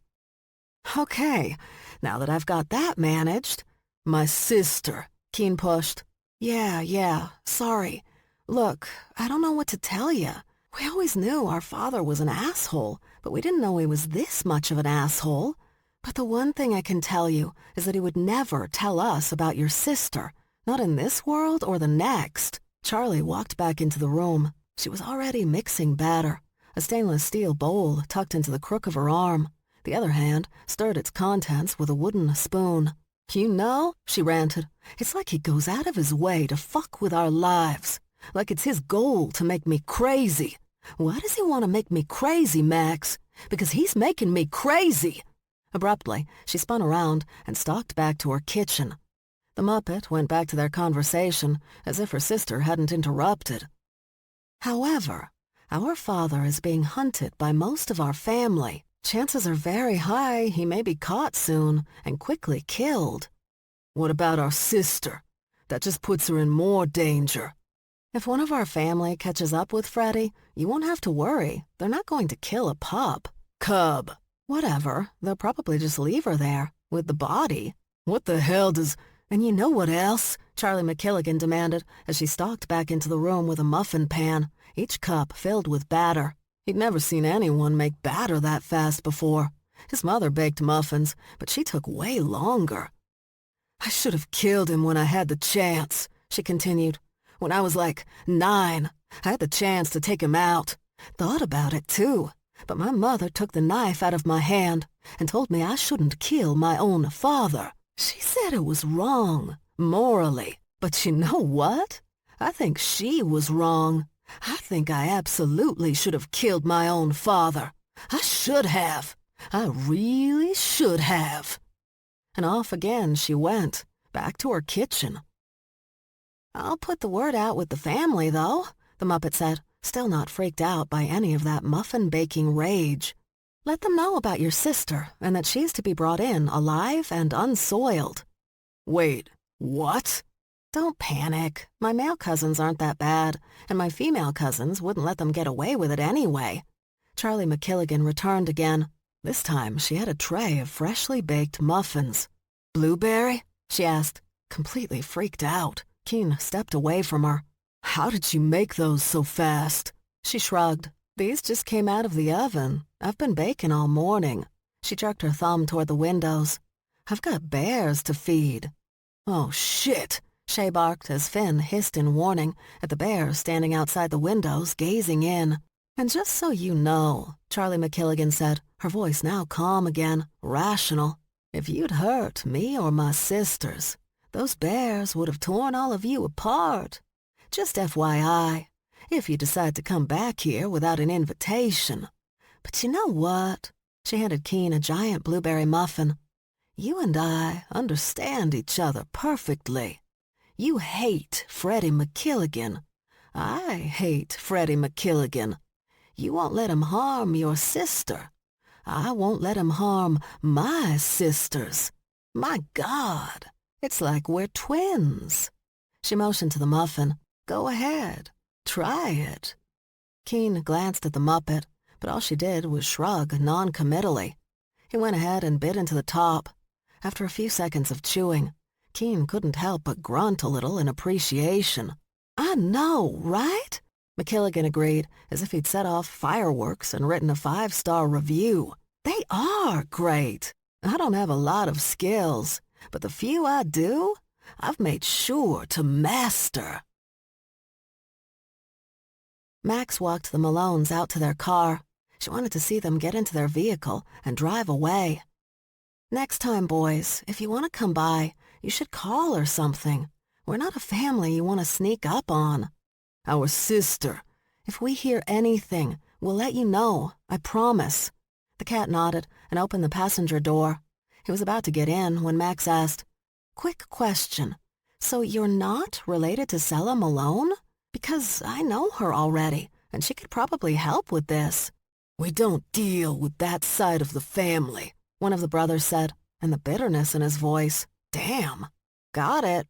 "Okay, now that I've got that managed—" "My sister," Keen pushed. Yeah, sorry. Look, I don't know what to tell you. We always knew our father was an asshole, but we didn't know he was this much of an asshole. But the one thing I can tell you is that he would never tell us about your sister, not in this world or the next." Charlie walked back into the room. She was already mixing batter, a stainless steel bowl tucked into the crook of her arm. The other hand stirred its contents with a wooden spoon. "You know," she ranted, "it's like he goes out of his way to fuck with our lives. Like it's his goal to make me crazy. Why does he want to make me crazy, Max? Because he's making me crazy." Abruptly, she spun around and stalked back to her kitchen. The Muppet went back to their conversation as if her sister hadn't interrupted. "However, our father is being hunted by most of our family. Chances are very high he may be caught soon and quickly killed." "What about our sister? That just puts her in more danger. If one of our family catches up with Freddie, you won't have to worry. They're not going to kill a pup. Cub. Whatever. They'll probably just leave her there, with the body. What the hell does... And you know what else? Charlie McKilligan demanded as she stalked back into the room with a muffin pan, each cup filled with batter. He'd never seen anyone make batter that fast before. His mother baked muffins, but she took way longer. I should have killed him when I had the chance, she continued. When I was like 9, I had the chance to take him out. Thought about it, too. But my mother took the knife out of my hand and told me I shouldn't kill my own father. She said it was wrong, morally. But you know what? I think she was wrong. I think I absolutely should have killed my own father. I should have. I really should have. And off again she went, back to her kitchen. I'll put the word out with the family, though, the Muppet said, still not freaked out by any of that muffin-baking rage. Let them know about your sister and that she's to be brought in alive and unsoiled. Wait, what? Don't panic. My male cousins aren't that bad, and my female cousins wouldn't let them get away with it anyway. Charlie McKilligan returned again. This time she had a tray of freshly baked muffins. Blueberry? She asked, completely freaked out. Keen stepped away from her. How did you make those so fast? She shrugged. These just came out of the oven. I've been baking all morning. She jerked her thumb toward the windows. I've got bears to feed. Oh, shit, Shay barked as Finn hissed in warning at the bears standing outside the windows gazing in. And just so you know, Charlie McKilligan said, her voice now calm again, rational, if you'd hurt me or my sisters, those bears would have torn all of you apart. Just FYI, if you decide to come back here without an invitation. But you know what? She handed Keen a giant blueberry muffin. You and I understand each other perfectly. You hate Freddie McKilligan. I hate Freddie McKilligan. You won't let him harm your sister. I won't let him harm my sisters. My God, it's like we're twins. She motioned to the muffin. Go ahead. Try it. Keen glanced at the Muppet, but all she did was shrug non-committally. He went ahead and bit into the top. After a few seconds of chewing, Keen couldn't help but grunt a little in appreciation. I know, right? McKilligan agreed, as if he'd set off fireworks and written a 5-star review. They are great. I don't have a lot of skills, but the few I do, I've made sure to master. Max walked the Malones out to their car. She wanted to see them get into their vehicle and drive away. Next time, boys, if you want to come by, you should call or something. We're not a family you want to sneak up on. Our sister. If we hear anything, we'll let you know, I promise. The cat nodded and opened the passenger door. He was about to get in when Max asked, Quick question. So you're not related to Sella Malone? Because I know her already, and she could probably help with this. We don't deal with that side of the family, one of the brothers said, and the bitterness in his voice. Damn. Got it.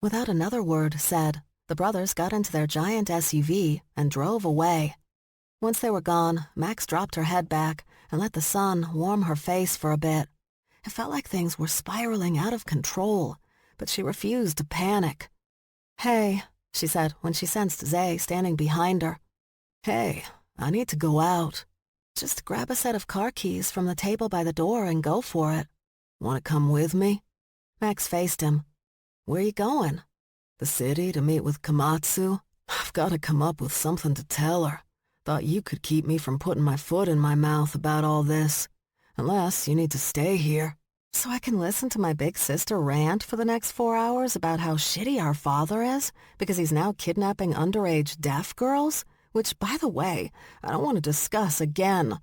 Without another word said, the brothers got into their giant SUV and drove away. Once they were gone, Max dropped her head back and let the sun warm her face for a bit. It felt like things were spiraling out of control, but she refused to panic. Hey, she said when she sensed Zay standing behind her. Hey, I need to go out. Just grab a set of car keys from the table by the door and go for it. Want to come with me? Max faced him. Where you going? The city to meet with Komatsu? I've got to come up with something to tell her. Thought you could keep me from putting my foot in my mouth about all this. Unless you need to stay here. So I can listen to my big sister rant for the next 4 hours about how shitty our father is because he's now kidnapping underage deaf girls? Which, by the way, I don't want to discuss again.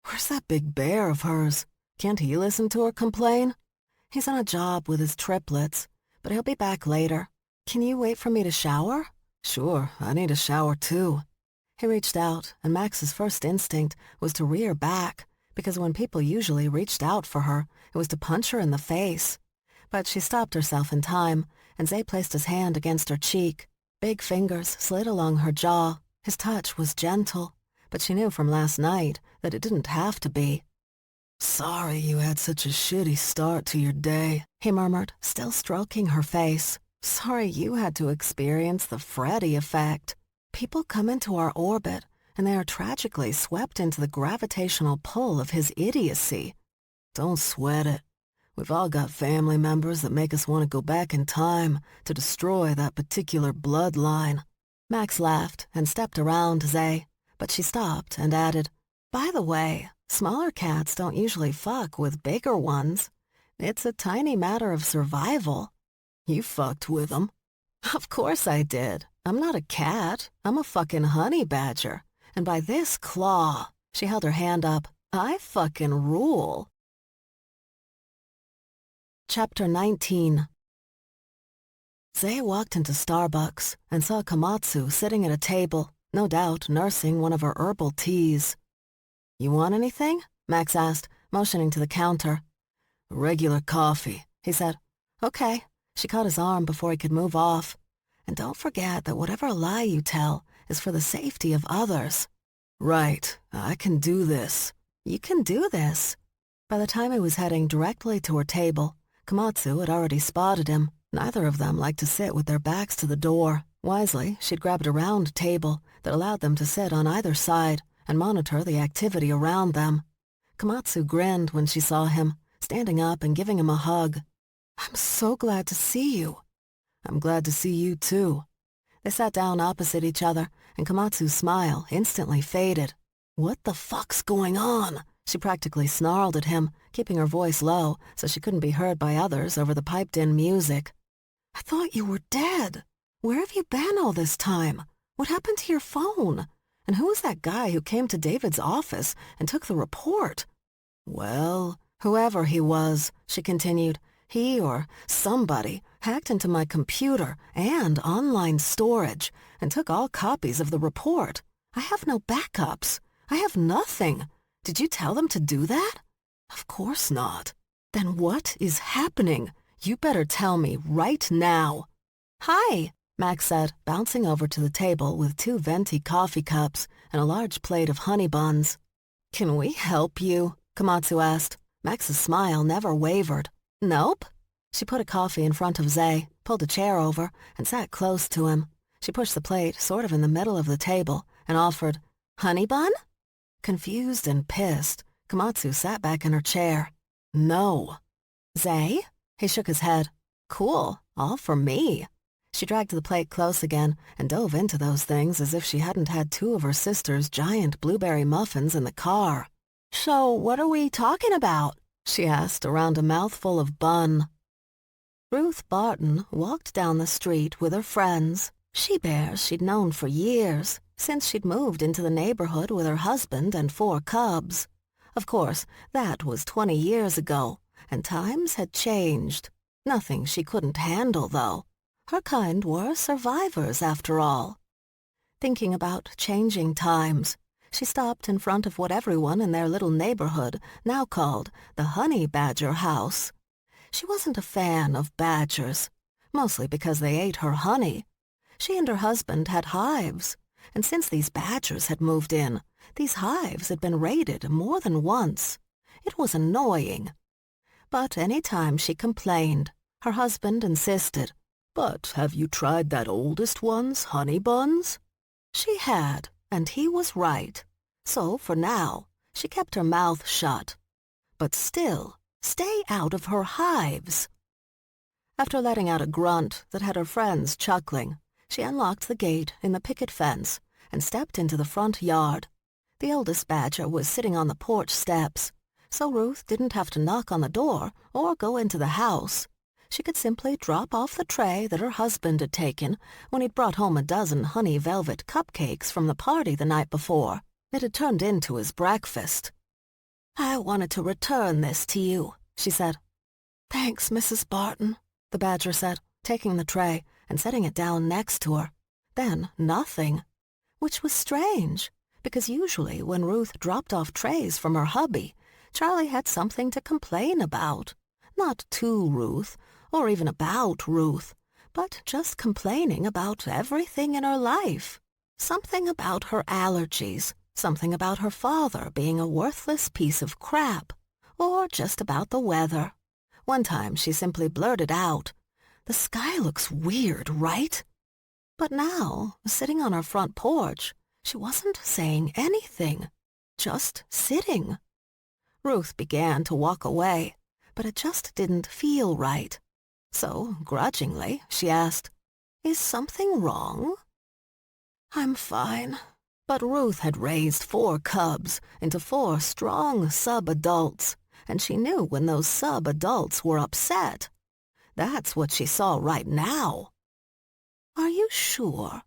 Where's that big bear of hers? Can't he listen to her complain? He's on a job with his triplets, but he'll be back later. Can you wait for me to shower? Sure, I need a shower too. He reached out, and Max's first instinct was to rear back, because when people usually reached out for her, it was to punch her in the face. But she stopped herself in time and Zay placed his hand against her cheek. Big fingers slid along her jaw. His touch was gentle, but she knew from last night that it didn't have to be. "Sorry you had such a shitty start to your day," he murmured, still stroking her face. "Sorry you had to experience the Freddy effect. People come into our orbit, and they are tragically swept into the gravitational pull of his idiocy. Don't sweat it. We've all got family members that make us want to go back in time to destroy that particular bloodline." Max laughed and stepped around Zay, but she stopped and added, "By the way, smaller cats don't usually fuck with bigger ones. It's a tiny matter of survival." "You fucked with them." "Of course I did. I'm not a cat. I'm a fucking honey badger. And by this claw," she held her hand up, "I fucking rule." Chapter 19. Zay walked into Starbucks and saw Komatsu sitting at a table, no doubt nursing one of her herbal teas. "You want anything?" Max asked, motioning to the counter. "Regular coffee," he said. "Okay." She caught his arm before he could move off. "And don't forget that whatever lie you tell is for the safety of others." "Right, I can do this." "You can do this." By the time he was heading directly to her table, Komatsu had already spotted him. Neither of them liked to sit with their backs to the door. Wisely, she'd grabbed a round table that allowed them to sit on either side and monitor the activity around them. Komatsu grinned when she saw him, standing up and giving him a hug. "I'm so glad to see you." "I'm glad to see you too." They sat down opposite each other, and Komatsu's smile instantly faded. "What the fuck's going on?" She practically snarled at him, keeping her voice low so she couldn't be heard by others over the piped-in music. "I thought you were dead. Where have you been all this time? What happened to your phone? And who was that guy who came to David's office and took the report?" "Well, whoever he was," she continued, "he or somebody hacked into my computer and online storage and took all copies of the report. I have no backups. I have nothing. Did you tell them to do that?" "Of course not." "Then what is happening? You better tell me right now." "Hi," Max said, bouncing over to the table with 2 venti coffee cups and a large plate of honey buns. "Can we help you?" Komatsu asked. Max's smile never wavered. "Nope." She put a coffee in front of Zay, pulled a chair over, and sat close to him. She pushed the plate sort of in the middle of the table and offered, "Honey bun?" Confused and pissed, Komatsu sat back in her chair. "No." "Zay?" He shook his head. "Cool, all for me." She dragged the plate close again and dove into those things as if she hadn't had 2 of her sister's giant blueberry muffins in the car. "So what are we talking about?" she asked around a mouthful of bun. Ruth Barton walked down the street with her friends, she-bears she'd known for years, since she'd moved into the neighborhood with her husband and 4 cubs. Of course, that was 20 years ago, and times had changed. Nothing she couldn't handle, though. Her kind were survivors, after all. Thinking about changing times, she stopped in front of what everyone in their little neighborhood now called the Honey Badger House. She wasn't a fan of badgers, mostly because they ate her honey. She and her husband had hives, and since these badgers had moved in, these hives had been raided more than once. It was annoying. But any time she complained, her husband insisted, "But have you tried that oldest one's honey buns?" She had, and he was right. So for now, she kept her mouth shut. But still, stay out of her hives. After letting out a grunt that had her friends chuckling, she unlocked the gate in the picket fence and stepped into the front yard. The oldest badger was sitting on the porch steps, so Ruth didn't have to knock on the door or go into the house. She could simply drop off the tray that her husband had taken when he'd brought home a dozen honey velvet cupcakes from the party the night before. It had turned into his breakfast. "I wanted to return this to you," she said. "Thanks, Mrs. Barton," the badger said, taking the tray and setting it down next to her. Then nothing, which was strange, because usually when Ruth dropped off trays from her hubby, Charlie had something to complain about. Not to Ruth, or even about Ruth, but just complaining about everything in her life. Something about her allergies, something about her father being a worthless piece of crap, or just about the weather. One time she simply blurted out, "The sky looks weird, right?" But now, sitting on her front porch, she wasn't saying anything, just sitting. Ruth began to walk away, but it just didn't feel right. So, grudgingly, she asked, "Is something wrong?" "I'm fine." But Ruth had raised 4 cubs into 4 strong sub-adults, and she knew when those sub-adults were upset. That's what she saw right now. "Are you sure?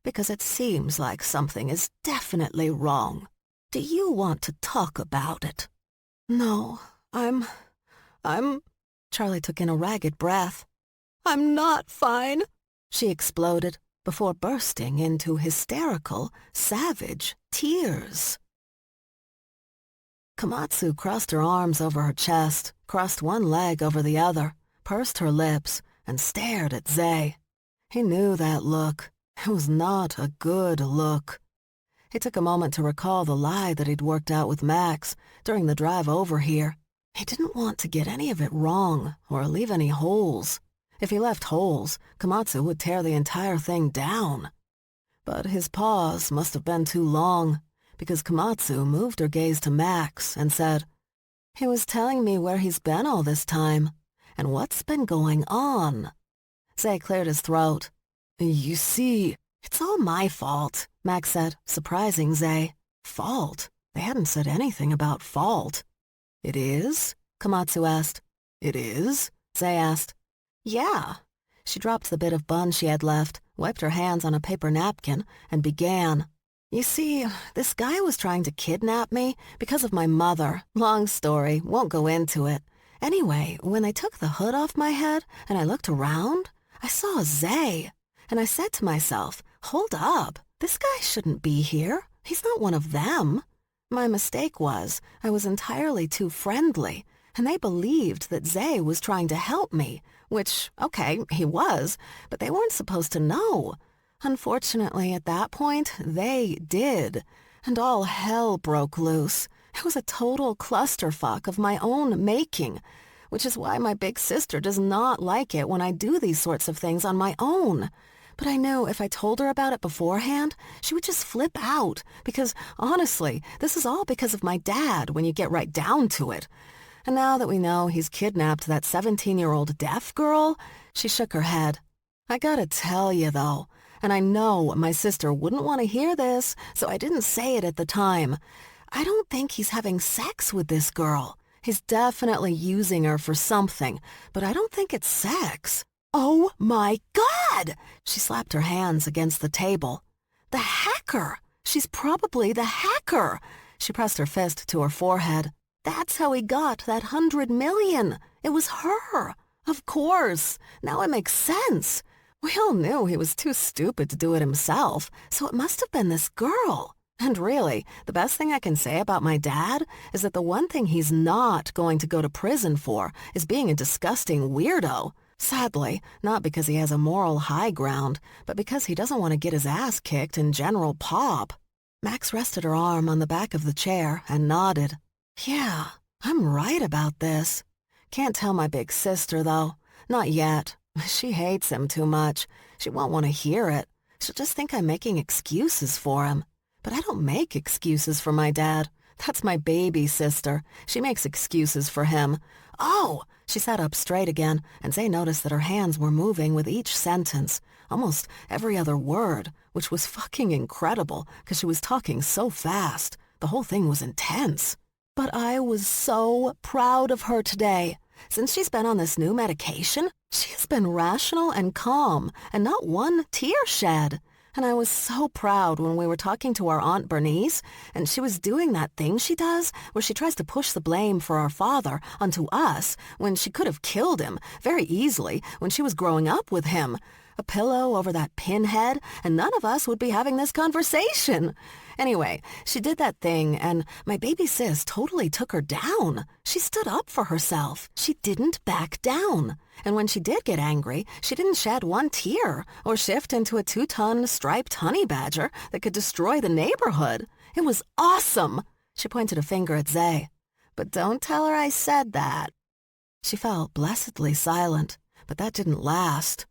Because it seems like something is definitely wrong. Do you want to talk about it?" "No, I'm... Charlie took in a ragged breath. "I'm not fine," she exploded, before bursting into hysterical, savage tears. Komatsu crossed her arms over her chest, crossed one leg over the other, pursed her lips, and stared at Zay. He knew that look. It was not a good look. He took a moment to recall the lie that he'd worked out with Max during the drive over here. He didn't want to get any of it wrong or leave any holes. If he left holes, Komatsu would tear the entire thing down. But his pause must have been too long, because Komatsu moved her gaze to Max and said, "He was telling me where he's been all this time, and what's been going on." Zay cleared his throat. "You see, it's all my fault," Max said, surprising Zay. Fault? They hadn't said anything about fault. "It is?" Komatsu asked. "It is?" Zay asked. "Yeah." She dropped the bit of bun she had left, wiped her hands on a paper napkin, and began. "You see, this guy was trying to kidnap me because of my mother. Long story, won't go into it. Anyway, when they took the hood off my head and I looked around, I saw Zay, and I said to myself, hold up, this guy shouldn't be here. He's not one of them. My mistake was I was entirely too friendly, and they believed that Zay was trying to help me, which, okay, he was, but they weren't supposed to know. Unfortunately, at that point, they did, and all hell broke loose. It was a total clusterfuck of my own making, which is why my big sister does not like it when I do these sorts of things on my own. But I knew if I told her about it beforehand, she would just flip out, because, honestly, this is all because of my dad when you get right down to it. And now that we know he's kidnapped that 17-year-old deaf girl, she shook her head. I gotta tell you, though, and I know my sister wouldn't want to hear this, so I didn't say it at the time. I don't think he's having sex with this girl. He's definitely using her for something, but I don't think it's sex. Oh my God! She slapped her hands against the table. The hacker! She's probably the hacker! She pressed her fist to her forehead. That's how he got that $100 million. It was her. Of course. Now it makes sense. We all knew he was too stupid to do it himself, so it must have been this girl. And really, the best thing I can say about my dad is that the one thing he's not going to go to prison for is being a disgusting weirdo. Sadly, not because he has a moral high ground, but because he doesn't want to get his ass kicked in general pop. Max rested her arm on the back of the chair and nodded. Yeah, I'm right about this. Can't tell my big sister, though. Not yet. She hates him too much. She won't want to hear it. She'll just think I'm making excuses for him. But I don't make excuses for my dad. That's my baby sister. She makes excuses for him. Oh! She sat up straight again, and Zay noticed that her hands were moving with each sentence, almost every other word, which was fucking incredible, because she was talking so fast. The whole thing was intense. But I was so proud of her today. Since she's been on this new medication, she has been rational and calm, and not one tear shed. And I was so proud when we were talking to our Aunt Bernice, and she was doing that thing she does, where she tries to push the blame for our father onto us, when she could have killed him very easily when she was growing up with him. A pillow over that pinhead, and none of us would be having this conversation. Anyway, she did that thing, and my baby sis totally took her down. She stood up for herself. She didn't back down. And when she did get angry, she didn't shed one tear or shift into a 2-ton striped honey badger that could destroy the neighborhood. It was awesome. She pointed a finger at Zay. But don't tell her I said that. She fell blessedly silent, but that didn't last.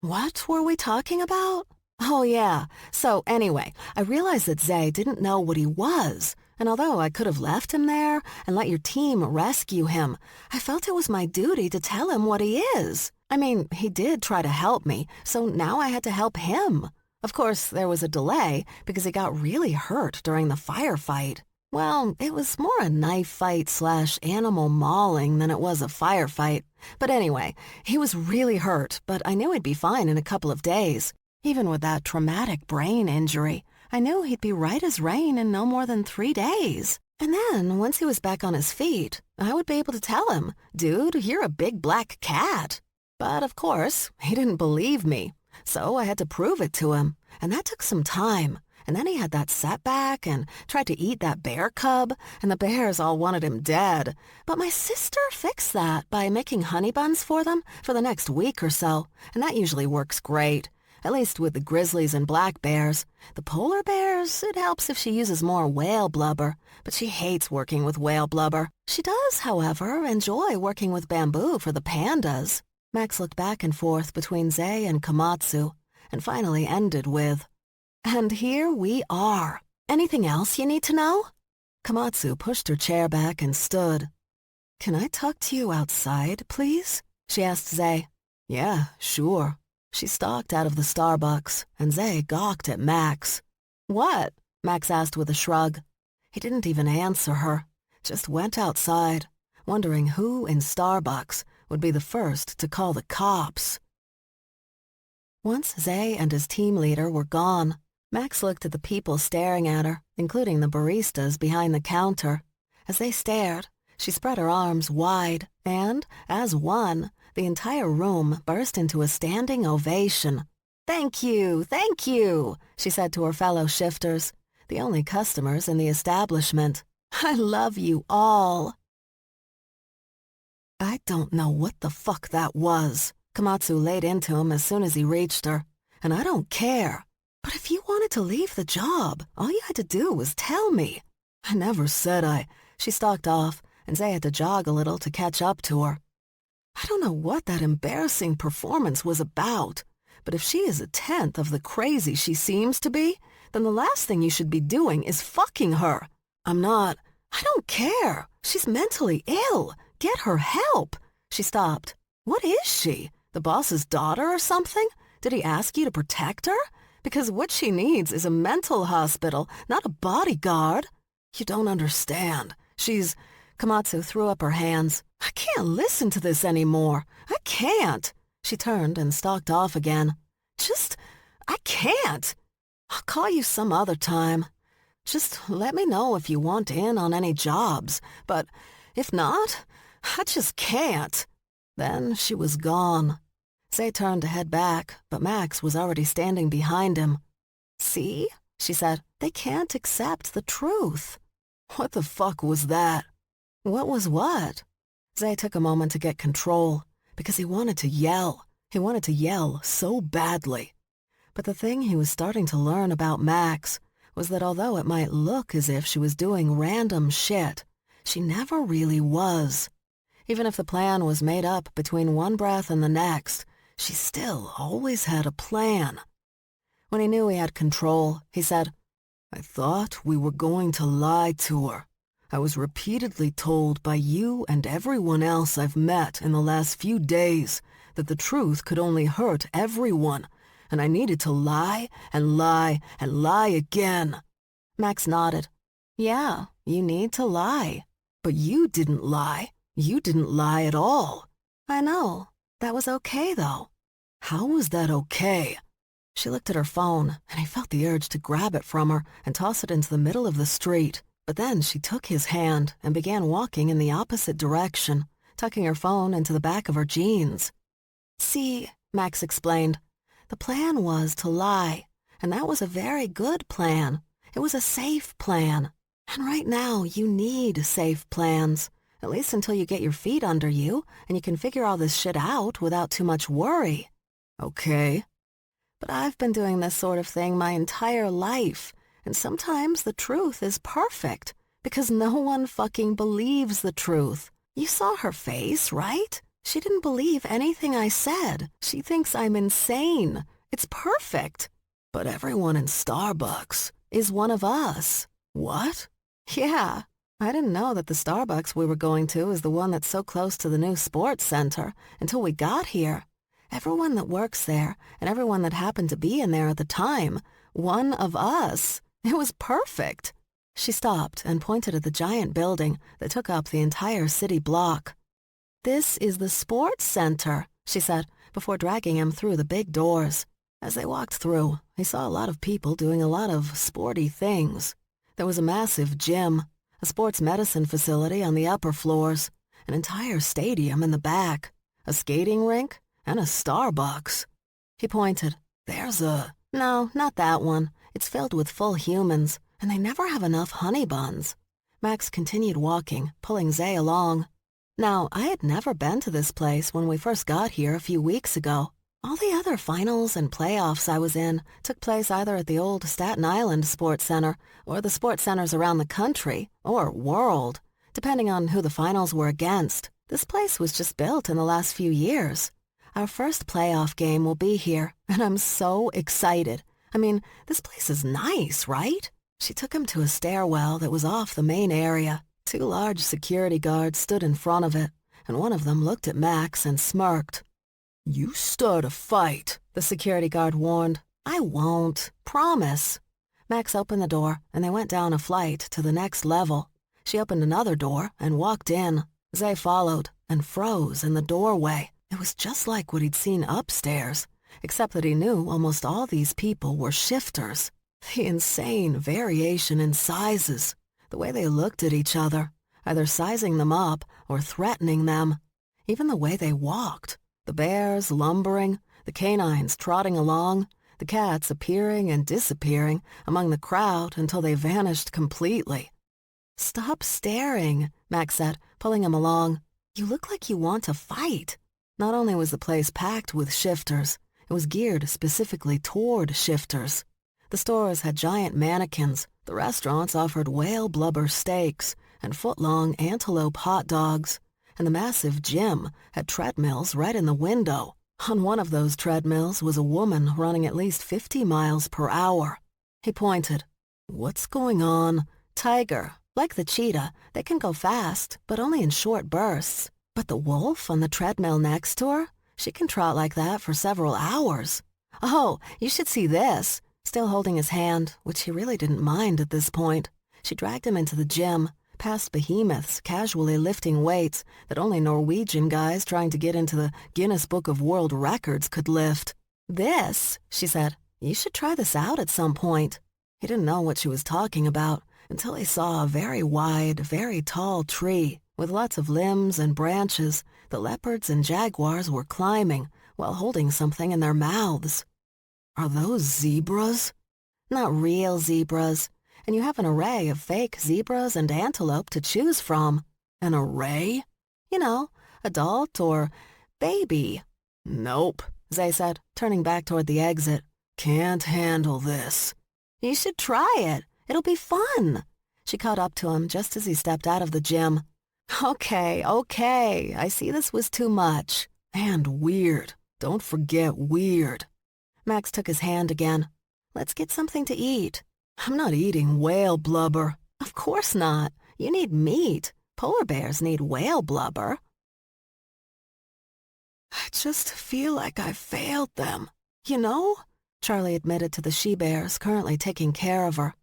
What were we talking about? Oh, yeah. So anyway, I realized that Zay didn't know what he was, and although I could have left him there and let your team rescue him, I felt it was my duty to tell him what he is. I mean, he did try to help me, so now I had to help him. Of course, there was a delay because he got really hurt during the firefight. Well, it was more a knife fight / animal mauling than it was a firefight. But anyway, he was really hurt, but I knew he'd be fine in a couple of days. Even with that traumatic brain injury, I knew he'd be right as rain in no more than 3 days. And then, once he was back on his feet, I would be able to tell him, "Dude, you're a big black cat." But of course, he didn't believe me. So I had to prove it to him, and that took some time. And then he had that setback and tried to eat that bear cub, and the bears all wanted him dead. But my sister fixed that by making honey buns for them for the next week or so, and that usually works great. At least with the grizzlies and black bears. The polar bears, it helps if she uses more whale blubber, but she hates working with whale blubber. She does, however, enjoy working with bamboo for the pandas. Max looked back and forth between Zay and Komatsu, and finally ended with, "And here we are. Anything else you need to know?" Komatsu pushed her chair back and stood. "Can I talk to you outside, please?" she asked Zay. "Yeah, sure." She stalked out of the Starbucks, and Zay gawked at Max. "What?" Max asked with a shrug. He didn't even answer her, just went outside, wondering who in Starbucks would be the first to call the cops. Once Zay and his team leader were gone, Max looked at the people staring at her, including the baristas behind the counter. As they stared, she spread her arms wide, and, as one, the entire room burst into a standing ovation. Thank you," she said to her fellow shifters, the only customers in the establishment. "I love you all." "I don't know what the fuck that was." Komatsu laid into him as soon as he reached her. "And I don't care. But if you wanted to leave the job, all you had to do was tell me." "I never said I—" She stalked off, and Zay had to jog a little to catch up to her. "I don't know what that embarrassing performance was about, but if she is a tenth of the crazy she seems to be, then the last thing you should be doing is fucking her. I'm not— I don't care. She's mentally ill. Get her help." She stopped. "What is she? The boss's daughter or something? Did he ask you to protect her? Because what she needs is a mental hospital, not a bodyguard." "You don't understand. She's—" Komatsu threw up her hands. "I can't listen to this anymore. I can't." She turned and stalked off again. I can't. I'll call you some other time. Just let me know if you want in on any jobs, but if not, I just can't." Then she was gone. Zay turned to head back, but Max was already standing behind him. "See?" she said. "They can't accept the truth." "What the fuck was that?" "What was what?" Zay took a moment to get control, because he wanted to yell. He wanted to yell so badly. But the thing he was starting to learn about Max was that although it might look as if she was doing random shit, she never really was. Even if the plan was made up between one breath and the next, she still always had a plan. When he knew he had control, he said, "I thought we were going to lie to her. I was repeatedly told by you and everyone else I've met in the last few days that the truth could only hurt everyone, and I needed to lie and lie and lie again." Max nodded. "Yeah, you need to lie. But you didn't lie. You didn't lie at all." "I know. That was okay, though." "How was that okay?" She looked at her phone, and he felt the urge to grab it from her and toss it into the middle of the street. But then she took his hand and began walking in the opposite direction, tucking her phone into the back of her jeans. "See," Max explained, The plan was to lie, and that was a very good plan. It was a safe plan. And right now, you need safe plans, at least until you get your feet under you and you can figure all this shit out without too much worry. Okay. But I've been doing this sort of thing my entire life, and sometimes the truth is perfect, because no one fucking believes the truth. You saw her face, right? She didn't believe anything I said. She thinks I'm insane. It's perfect. But everyone in Starbucks is one of us. What? Yeah. I didn't know that the Starbucks we were going to is the one that's so close to the new sports center until we got here. Everyone that works there and everyone that happened to be in there at the time, one of us. It was perfect. She stopped and pointed at the giant building that took up the entire city block. This is the sports center, she said, before dragging him through the big doors. As they walked through, he saw a lot of people doing a lot of sporty things. There was a massive gym, a sports medicine facility on the upper floors, an entire stadium in the back, a skating rink, and a Starbucks. He pointed. No, not that one. It's filled with full humans, and they never have enough honey buns. Max continued walking, pulling Zay along. Now, I had never been to this place when we first got here a few weeks ago. All the other finals and playoffs I was in took place either at the old Staten Island Sports Center or the sports centers around the country, or world, depending on who the finals were against. This place was just built in the last few years. Our first playoff game will be here, and I'm so excited. I mean, this place is nice, right? She took him to a stairwell that was off the main area. 2 large security guards stood in front of it, and one of them looked at Max and smirked. You start a fight, the security guard warned. I won't. Promise. Max opened the door, and they went down a flight to the next level. She opened another door and walked in. Zay followed and froze in the doorway. It was just like what he'd seen upstairs, except that he knew almost all these people were shifters. The insane variation in sizes, the way they looked at each other, either sizing them up or threatening them. Even the way they walked. The bears lumbering, the canines trotting along, the cats appearing and disappearing among the crowd until they vanished completely. Stop staring, Max said, pulling him along. You look like you want to fight. Not only was the place packed with shifters, it was geared specifically toward shifters. The stores had giant mannequins, the restaurants offered whale blubber steaks and foot-long antelope hot dogs, and the massive gym had treadmills right in the window. On one of those treadmills was a woman running at least 50 miles per hour. He pointed. What's going on? Tiger. Like the cheetah, they can go fast, but only in short bursts. But the wolf on the treadmill next to her, she can trot like that for several hours. Oh, you should see this. Still holding his hand, which he really didn't mind at this point, she dragged him into the gym, past behemoths casually lifting weights that only Norwegian guys trying to get into the Guinness Book of World Records could lift. This, she said, you should try this out at some point. He didn't know what she was talking about until he saw a very wide, very tall tree with lots of limbs and branches the leopards and jaguars were climbing while holding something in their mouths. Are those zebras? Not real zebras. And you have an array of fake zebras and antelope to choose from. An array? You know, adult or baby. Nope, Zay said, turning back toward the exit. Can't handle this. You should try it. It'll be fun. She caught up to him just as he stepped out of the gym. Okay, I see this was too much. And weird. Don't forget weird. Max took his hand again. Let's get something to eat. I'm not eating whale blubber. Of course not. You need meat. Polar bears need whale blubber. I just feel like I failed them. You know? Charlie admitted to the she-bears currently taking care of her.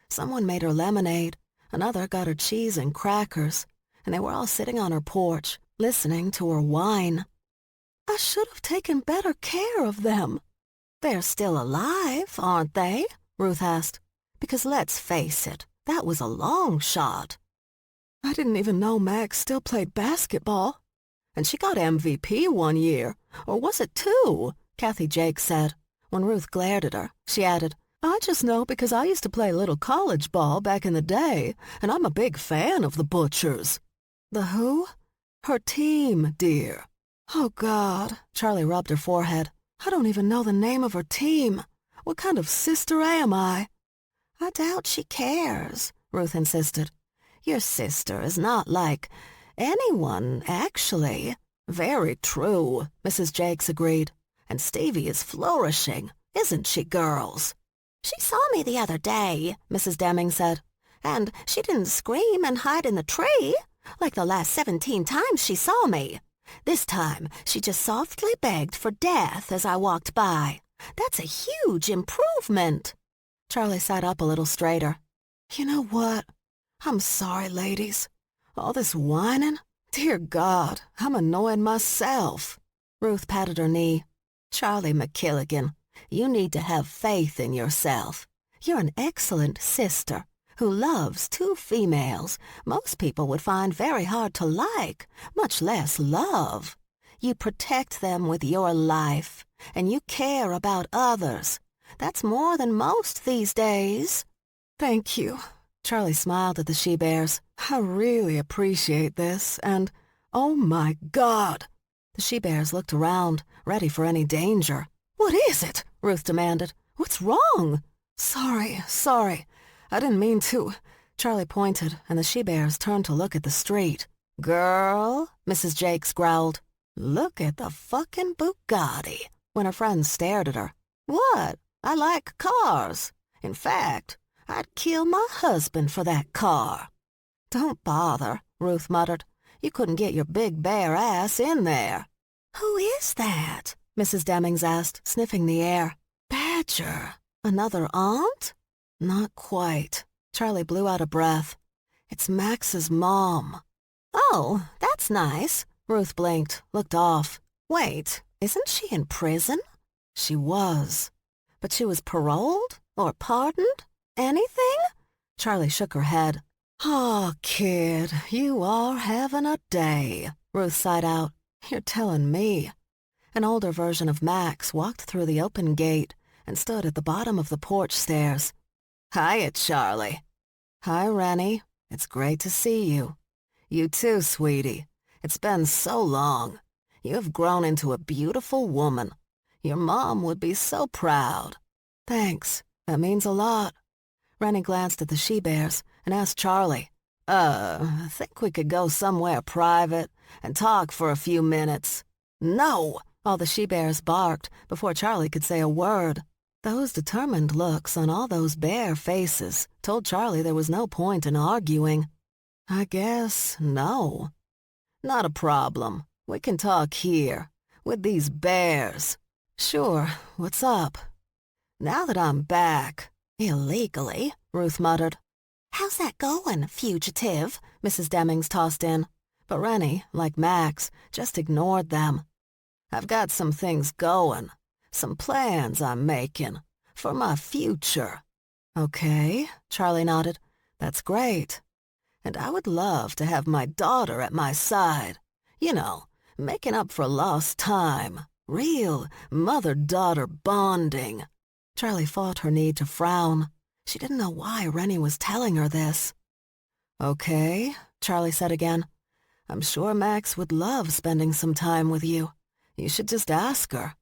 Someone made her lemonade. Another got her cheese and crackers. And they were all sitting on her porch, listening to her whine. I should have taken better care of them. They're still alive, aren't they? Ruth asked. Because let's face it, that was a long shot. I didn't even know Max still played basketball. And she got MVP one year. Or was it 2? Kathy Jake said. When Ruth glared at her, she added, I just know because I used to play little college ball back in the day, and I'm a big fan of the Butchers. The who? Her team, dear. Oh, God, Charlie rubbed her forehead. I don't even know the name of her team. What kind of sister am I? I doubt she cares, Ruth insisted. Your sister is not like anyone, actually. Very true, Mrs. Jakes agreed. And Stevie is flourishing, isn't she, girls? She saw me the other day, Mrs. Deming said. And she didn't scream and hide in the tree, like the last 17 times she saw me. This time, she just softly begged for death as I walked by. That's a huge improvement. Charlie sat up a little straighter. You know what? I'm sorry, ladies. All this whining? Dear God, I'm annoying myself. Ruth patted her knee. Charlie McKilligan, you need to have faith in yourself. You're an excellent sister who loves 2 females most people would find very hard to like, much less love. You protect them with your life, and you care about others. That's more than most these days. Thank you. Charlie smiled at the she-bears. I really appreciate this, and oh my God. The she-bears looked around, ready for any danger. What is it? Ruth demanded. What's wrong? Sorry. I didn't mean to. Charlie pointed, and the she-bears turned to look at the street. Girl, Mrs. Jakes growled. Look at the fucking Bugatti. When her friends stared at her. What? I like cars. In fact, I'd kill my husband for that car. Don't bother, Ruth muttered. You couldn't get your big bare ass in there. Who is that? Mrs. Demings asked, sniffing the air. Badger. Another aunt? Not quite. Charlie blew out a breath. It's Max's mom. Oh, that's nice. Ruth blinked, looked off. Wait, isn't she in prison? She was. But she was paroled? Or pardoned? Anything? Charlie shook her head. Oh, kid, you are having a day. Ruth sighed out. You're telling me. An older version of Max walked through the open gate and stood at the bottom of the porch stairs. Hiya, Charlie. Hi, Rennie. It's great to see you. You too, sweetie. It's been so long. You have grown into a beautiful woman. Your mom would be so proud. Thanks. That means a lot. Rennie glanced at the she-bears and asked Charlie, I think we could go somewhere private and talk for a few minutes. No! All the she-bears barked before Charlie could say a word. Those determined looks on all those bear faces told Charlie there was no point in arguing. I guess no. Not a problem. We can talk here, with these bears. Sure, what's up? Now that I'm back, illegally, Ruth muttered. How's that going, fugitive? Mrs. Demings tossed in. But Rennie, like Max, just ignored them. I've got some things going, some plans I'm making for my future. Okay, Charlie nodded. That's great. And I would love to have my daughter at my side. You know, making up for lost time. Real mother-daughter bonding. Charlie fought her need to frown. She didn't know why Rennie was telling her this. Okay, Charlie said again. I'm sure Max would love spending some time with you. You should just ask her.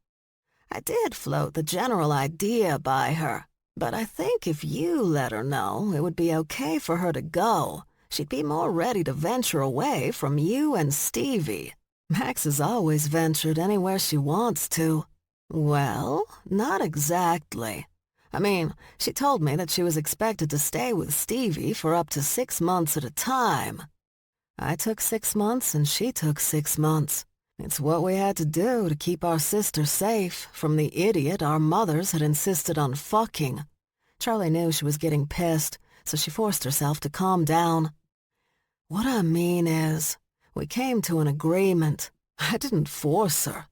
I did float the general idea by her, but I think if you let her know it would be okay for her to go, she'd be more ready to venture away from you and Stevie. Max has always ventured anywhere she wants to. Well, not exactly. I mean, she told me that she was expected to stay with Stevie for up to 6 months at a time. I took 6 months and she took 6 months. It's what we had to do to keep our sister safe from the idiot our mothers had insisted on fucking. Charlie knew she was getting pissed, so she forced herself to calm down. What I mean is, we came to an agreement. I didn't force her.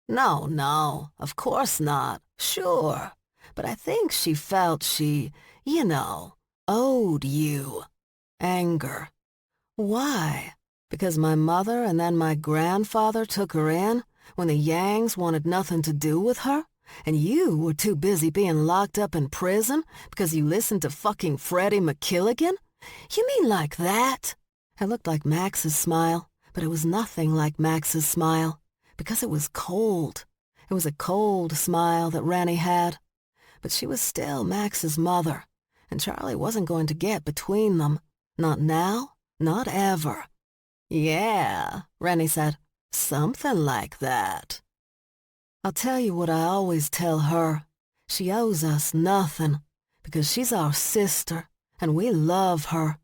No, of course not. Sure. But I think she felt she, owed you. Anger. Why? Because my mother and then my grandfather took her in when the Yangs wanted nothing to do with her And you were too busy being locked up in prison because you listened to fucking Freddie McKilligan? You mean like that? It looked like Max's smile, but it was nothing like Max's smile, because it was cold. It was a cold smile that Rennie had. But she was still Max's mother, and Charlie wasn't going to get between them. Not now, not ever. Yeah, Rennie said, something like that. I'll tell you what I always tell her. She owes us nothing, because she's our sister, and we love her.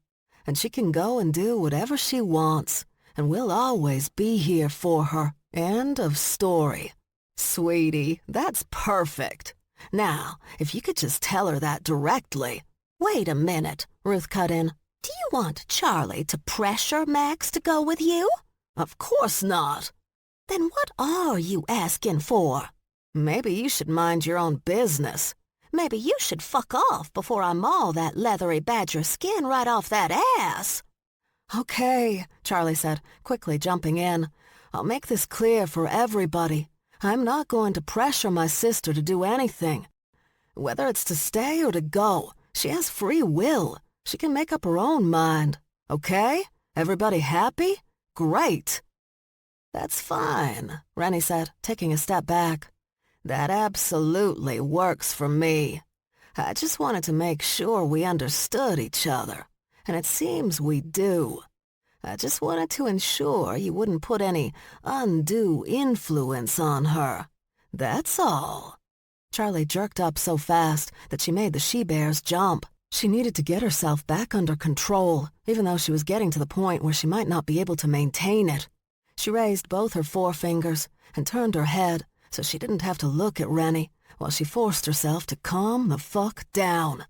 And she can go and do whatever she wants, and we'll always be here for her. End of story. Sweetie, that's perfect. Now, if you could just tell her that directly. Wait a minute, Ruth cut in. Do you want Charlie to pressure Max to go with you? Of course not. Then what are you asking for? Maybe you should mind your own business. Maybe you should fuck off before I maul that leathery badger skin right off that ass. Okay, Charlie said, quickly jumping in. I'll make this clear for everybody. I'm not going to pressure my sister to do anything. Whether it's to stay or to go, she has free will. She can make up her own mind. Okay? Everybody happy? Great. That's fine, Rennie said, taking a step back. That absolutely works for me. I just wanted to make sure we understood each other, and it seems we do. I just wanted to ensure you wouldn't put any undue influence on her. That's all. Charlie jerked up so fast that she made the she-bears jump. She needed to get herself back under control, even though she was getting to the point where she might not be able to maintain it. She raised both her forefingers and turned her head so she didn't have to look at Rennie while she forced herself to calm the fuck down.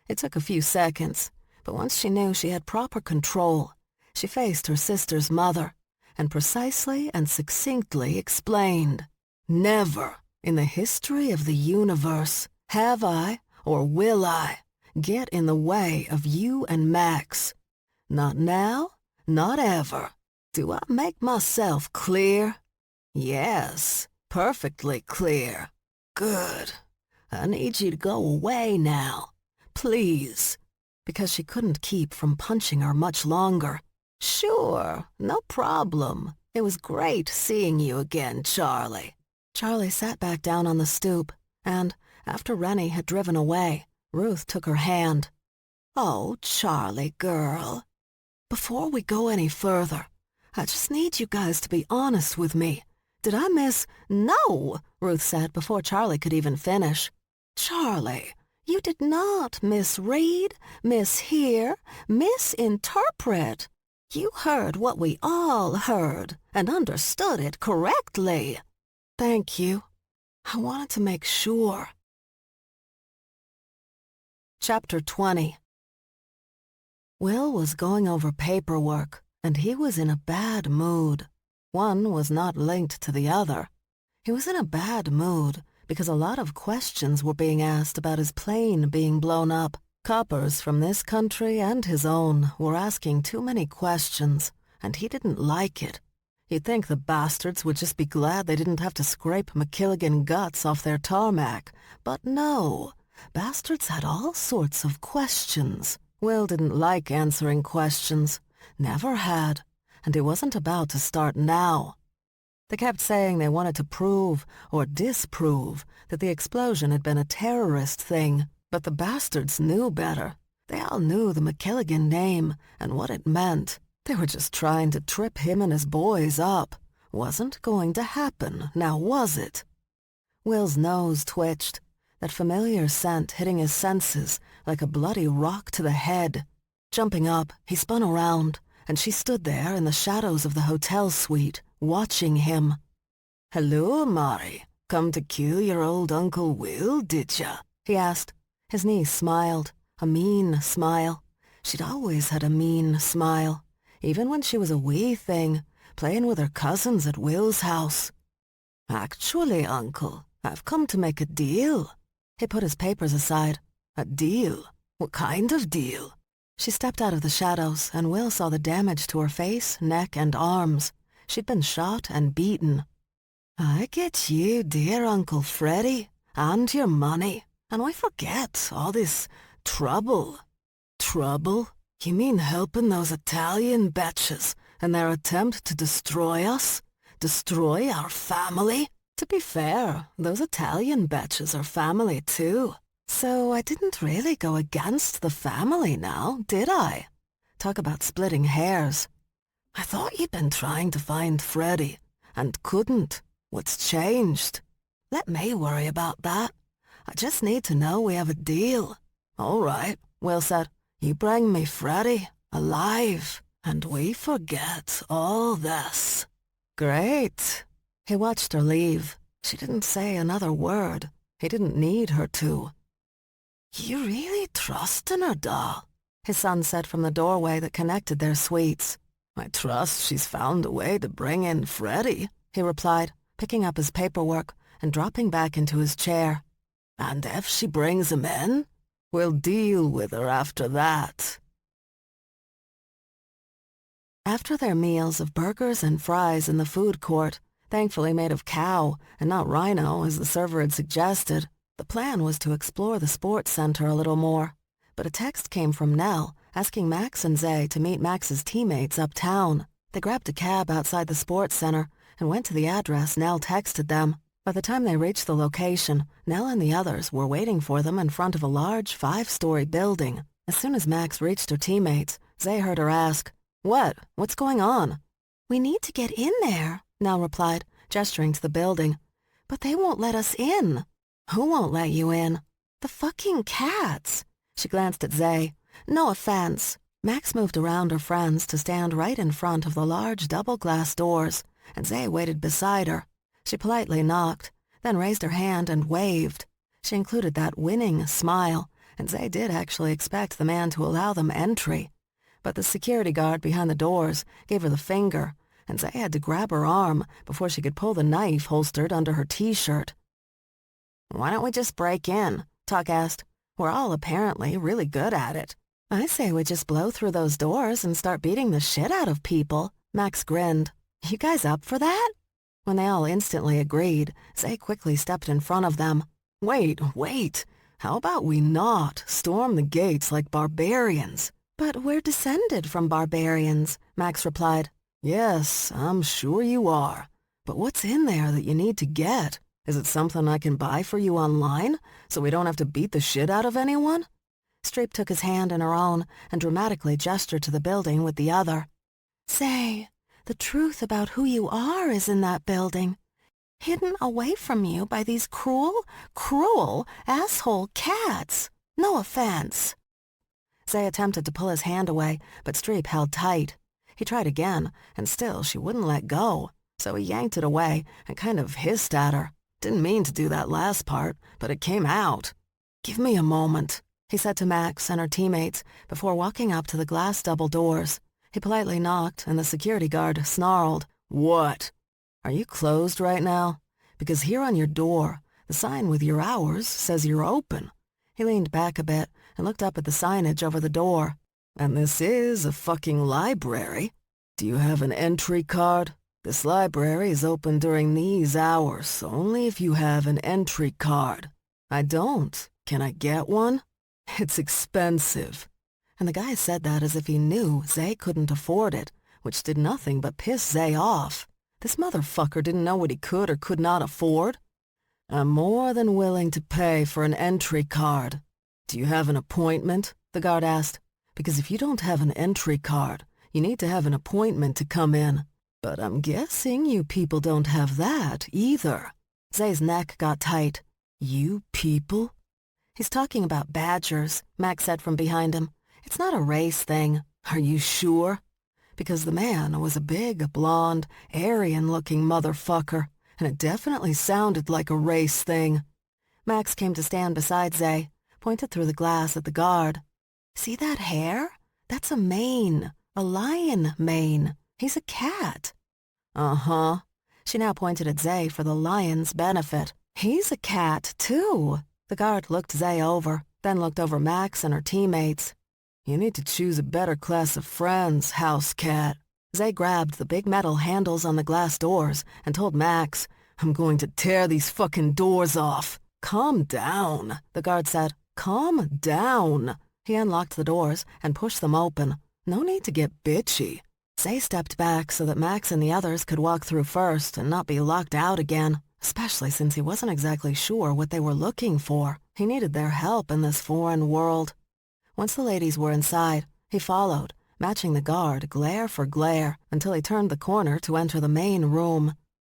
It took a few seconds, but once she knew she had proper control, she faced her sister's mother and precisely and succinctly explained, "Never in the history of the universe have I or will I get in the way of you and Max. Not now, not ever. Do I make myself clear?" "Yes, perfectly clear." "Good. I need you to go away now. Please." Because she couldn't keep from punching her much longer. "Sure, no problem. It was great seeing you again, Charlie." Charlie sat back down on the stoop, and, after Rennie had driven away, Ruth took her hand. "Oh, Charlie, girl. Before we go any further, I just need you guys to be honest with me. Did I miss—" "No," Ruth said before Charlie could even finish. "Charlie, you did not misread, mishear, misinterpret. You heard what we all heard and understood it correctly." "Thank you. I wanted to make sure." Chapter 20. Will was going over paperwork, and he was in a bad mood. One was not linked to the other. He was in a bad mood because a lot of questions were being asked about his plane being blown up. Coppers from this country and his own were asking too many questions, and he didn't like it. You'd think the bastards would just be glad they didn't have to scrape McKilligan guts off their tarmac, but no. Bastards had all sorts of questions. Will didn't like answering questions. Never had. And he wasn't about to start now. They kept saying they wanted to prove or disprove that the explosion had been a terrorist thing, but the bastards knew better. They all knew the McKilligan name and what it meant. They were just trying to trip him and his boys up. Wasn't going to happen, now was it? Will's nose twitched, that familiar scent hitting his senses like a bloody rock to the head. Jumping up, he spun around, and she stood there in the shadows of the hotel suite, watching him. "Hello, Mari. Come to kill your old Uncle Will, did ya?" he asked. His niece smiled, a mean smile. She'd always had a mean smile, even when she was a wee thing, playing with her cousins at Will's house. "Actually, Uncle, I've come to make a deal." He put his papers aside. "A deal? What kind of deal?" She stepped out of the shadows, and Will saw the damage to her face, neck, and arms. She'd been shot and beaten. I get you, dear Uncle Freddy, and your money, and I forget all this trouble. Trouble? You mean helping those Italian betches in their attempt to destroy us? Destroy our family? To be fair, those Italian betches are family too. So I didn't really go against the family now, did I? Talk about splitting hairs. I thought you'd been trying to find Freddy, and couldn't. What's changed? Let me worry about that. I just need to know we have a deal. All right, Will said. You bring me Freddy, alive, and we forget all this. Great. He watched her leave. She didn't say another word. He didn't need her to. You really trust in her, doll? His son said from the doorway that connected their suites. I trust she's found a way to bring in Freddy, he replied, picking up his paperwork and dropping back into his chair. And if she brings him in, we'll deal with her after that. After their meals of burgers and fries in the food court, thankfully made of cow and not rhino as the server had suggested, the plan was to explore the sports center a little more. But a text came from Nell asking Max and Zay to meet Max's teammates uptown. They grabbed a cab outside the sports center and went to the address Nell texted them. By the time they reached the location, Nell and the others were waiting for them in front of a large 5-story building. As soon as Max reached her teammates, Zay heard her ask, "What? What's going on?" "We need to get in there," Nell replied, gesturing to the building. "But they won't let us in." "Who won't let you in?" "The fucking cats." She glanced at Zay. "No offense." Max moved around her friends to stand right in front of the large double-glass doors, and Zay waited beside her. She politely knocked, then raised her hand and waved. She included that winning smile, and Zay did actually expect the man to allow them entry. But the security guard behind the doors gave her the finger, and Zay had to grab her arm before she could pull the knife holstered under her t-shirt. "Why don't we just break in?" Tuck asked. "We're all apparently really good at it." "I say we just blow through those doors and start beating the shit out of people." Max grinned. "You guys up for that?" When they all instantly agreed, Zay quickly stepped in front of them. Wait. How about we not storm the gates like barbarians?" "But we're descended from barbarians," Max replied. "Yes, I'm sure you are. But what's in there that you need to get? Is it something I can buy for you online, so we don't have to beat the shit out of anyone?" Streep took his hand in her own and dramatically gestured to the building with the other. "Say, the truth about who you are is in that building, hidden away from you by these cruel asshole cats. No offense." Zay attempted to pull his hand away, but Streep held tight. He tried again, and still she wouldn't let go, so he yanked it away and kind of hissed at her. Didn't mean to do that last part, but it came out. "Give me a moment," he said to Max and her teammates before walking up to the glass double doors. He politely knocked, and the security guard snarled, "What? Are you closed right now? Because here on your door, the sign with your hours says you're open." He leaned back a bit and looked up at the signage over the door. "And this is a fucking library. Do you have an entry card? This library is open during these hours, only if you have an entry card. I don't. Can I get one? It's expensive." And the guy said that as if he knew Zay couldn't afford it, which did nothing but piss Zay off. This motherfucker didn't know what he could or could not afford. "I'm more than willing to pay for an entry card. Do you have an appointment?" the guard asked. "Because if you don't have an entry card, you need to have an appointment to come in. But I'm guessing you people don't have that either." Zay's neck got tight. "You people?" "He's talking about badgers," Max said from behind him. "It's not a race thing." "Are you sure?" Because the man was a big, blonde, Aryan-looking motherfucker, and it definitely sounded like a race thing. Max came to stand beside Zay, pointed through the glass at the guard. "See that hair? That's a mane, a lion mane. He's a cat." "Uh-huh." She now pointed at Zay for the lion's benefit. "He's a cat, too." The guard looked Zay over, then looked over Max and her teammates. "You need to choose a better class of friends, house cat." Zay grabbed the big metal handles on the glass doors and told Max, I'm going to tear these fucking doors off. Calm down, the guard said. Calm down. He unlocked the doors and pushed them open. No need to get bitchy. Zay stepped back so that Max and the others could walk through first and not be locked out again, especially since he wasn't exactly sure what they were looking for. He needed their help in this foreign world. Once the ladies were inside, he followed, matching the guard glare for glare until he turned the corner to enter the main room.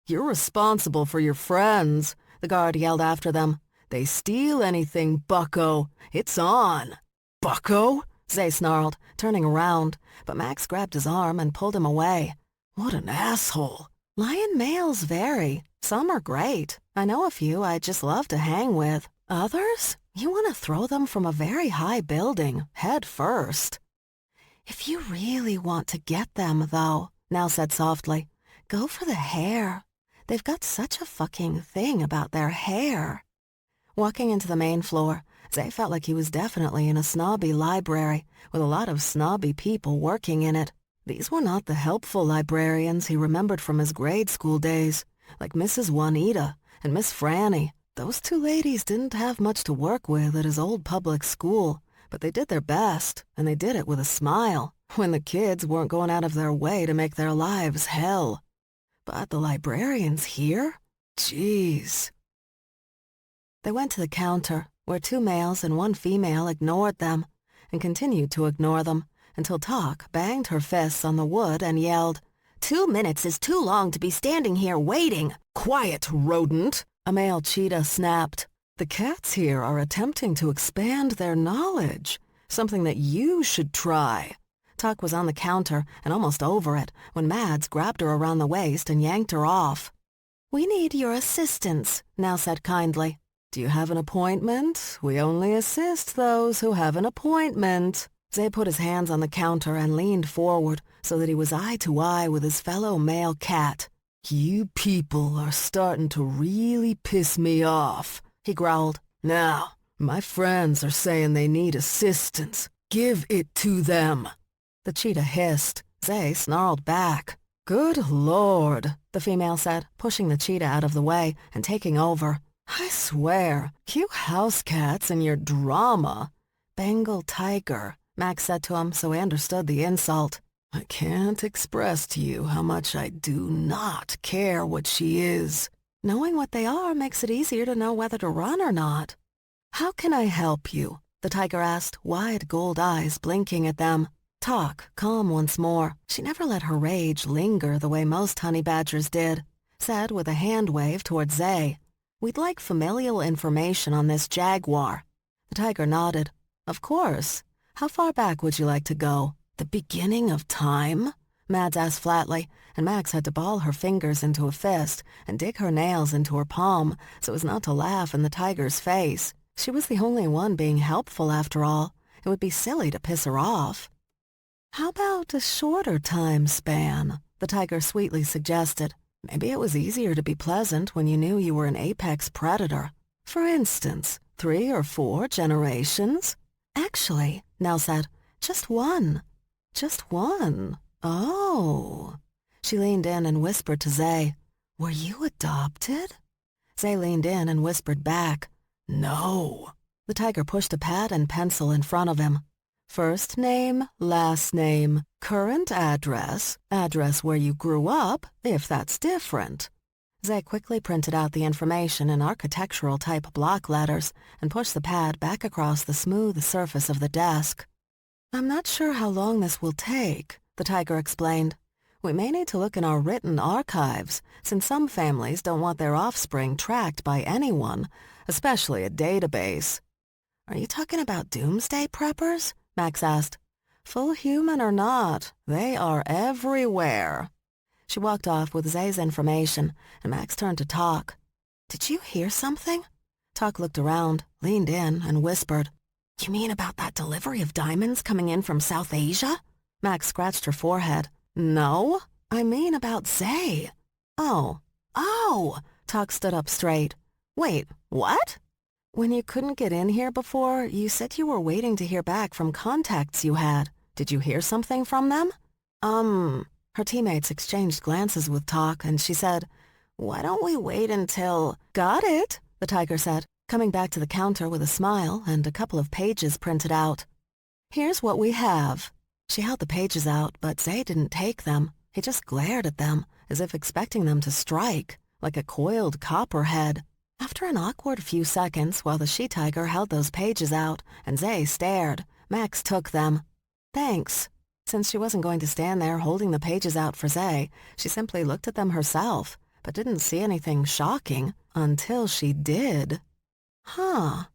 "You're responsible for your friends," the guard yelled after them. "They steal anything, bucko. It's on." "Bucko?" Zay snarled, turning around, but Max grabbed his arm and pulled him away. What an asshole. Lion males vary. Some are great. I know a few I'd just love to hang with. Others? You want to throw them from a very high building, head first. If you really want to get them, though, Nell said softly, go for the hair. They've got such a fucking thing about their hair. Walking into the main floor, Zay felt like he was definitely in a snobby library with a lot of snobby people working in it. These were not the helpful librarians he remembered from his grade school days, like Mrs. Juanita and Miss Franny. Those two ladies didn't have much to work with at his old public school, but they did their best, and they did it with a smile, when the kids weren't going out of their way to make their lives hell. But the librarians here? Jeez. They went to the counter, where 2 males and 1 female ignored them, and continued to ignore them, until Talk banged her fists on the wood and yelled, 2 minutes is too long to be standing here waiting. Quiet, rodent, a male cheetah snapped. The cats here are attempting to expand their knowledge, something that you should try. Talk was on the counter and almost over it when Mads grabbed her around the waist and yanked her off. We need your assistance, Nell said kindly. Do you have an appointment? We only assist those who have an appointment. Zay put his hands on the counter and leaned forward so that he was eye to eye with his fellow male cat. You people are starting to really piss me off, he growled. Now, my friends are saying they need assistance. Give it to them. The cheetah hissed. Zay snarled back. Good Lord, the female said, pushing the cheetah out of the way and taking over. I swear, you house cats and your drama. Bengal tiger, Max said to him so he understood the insult. I can't express to you how much I do not care what she is. Knowing what they are makes it easier to know whether to run or not. How can I help you? The tiger asked, wide gold eyes blinking at them. Talk, calm once more. She never let her rage linger the way most honey badgers did. Said with a hand wave toward Zay. We'd like familial information on this jaguar. The tiger nodded. Of course. How far back would you like to go? The beginning of time? Mads asked flatly, and Max had to ball her fingers into a fist and dig her nails into her palm so as not to laugh in the tiger's face. She was the only one being helpful after all. It would be silly to piss her off. How about a shorter time span? The tiger sweetly suggested. Maybe it was easier to be pleasant when you knew you were an apex predator. For instance, 3 or 4 generations? Actually, Nell said, just 1. Just 1. Oh. She leaned in and whispered to Zay, were you adopted? Zay leaned in and whispered back, no. The tiger pushed a pad and pencil in front of him. First name, last name, current address, address where you grew up, if that's different. Zay quickly printed out the information in architectural-type block letters and pushed the pad back across the smooth surface of the desk. I'm not sure how long this will take, the tiger explained. We may need to look in our written archives, since some families don't want their offspring tracked by anyone, especially a database. Are you talking about doomsday preppers? Max asked. Full human or not, they are everywhere. She walked off with Zay's information, and Max turned to Talk. Did you hear something? Talk looked around, leaned in, and whispered. You mean about that delivery of diamonds coming in from South Asia? Max scratched her forehead. No, I mean about Zay. Oh, Talk stood up straight. Wait, what? When you couldn't get in here before, you said you were waiting to hear back from contacts you had. Did you hear something from them? Her teammates exchanged glances with Talk, and she said, Why don't we wait until—" "Got it," the tiger said, coming back to the counter with a smile and a couple of pages printed out. "Here's what we have." She held the pages out, but Zay didn't take them. He just glared at them, as if expecting them to strike, like a coiled copperhead. After an awkward few seconds while the she-tiger held those pages out and Zay stared, Max took them. "Thanks." Since she wasn't going to stand there holding the pages out for Zay, she simply looked at them herself, but didn't see anything shocking until she did. "Huh?"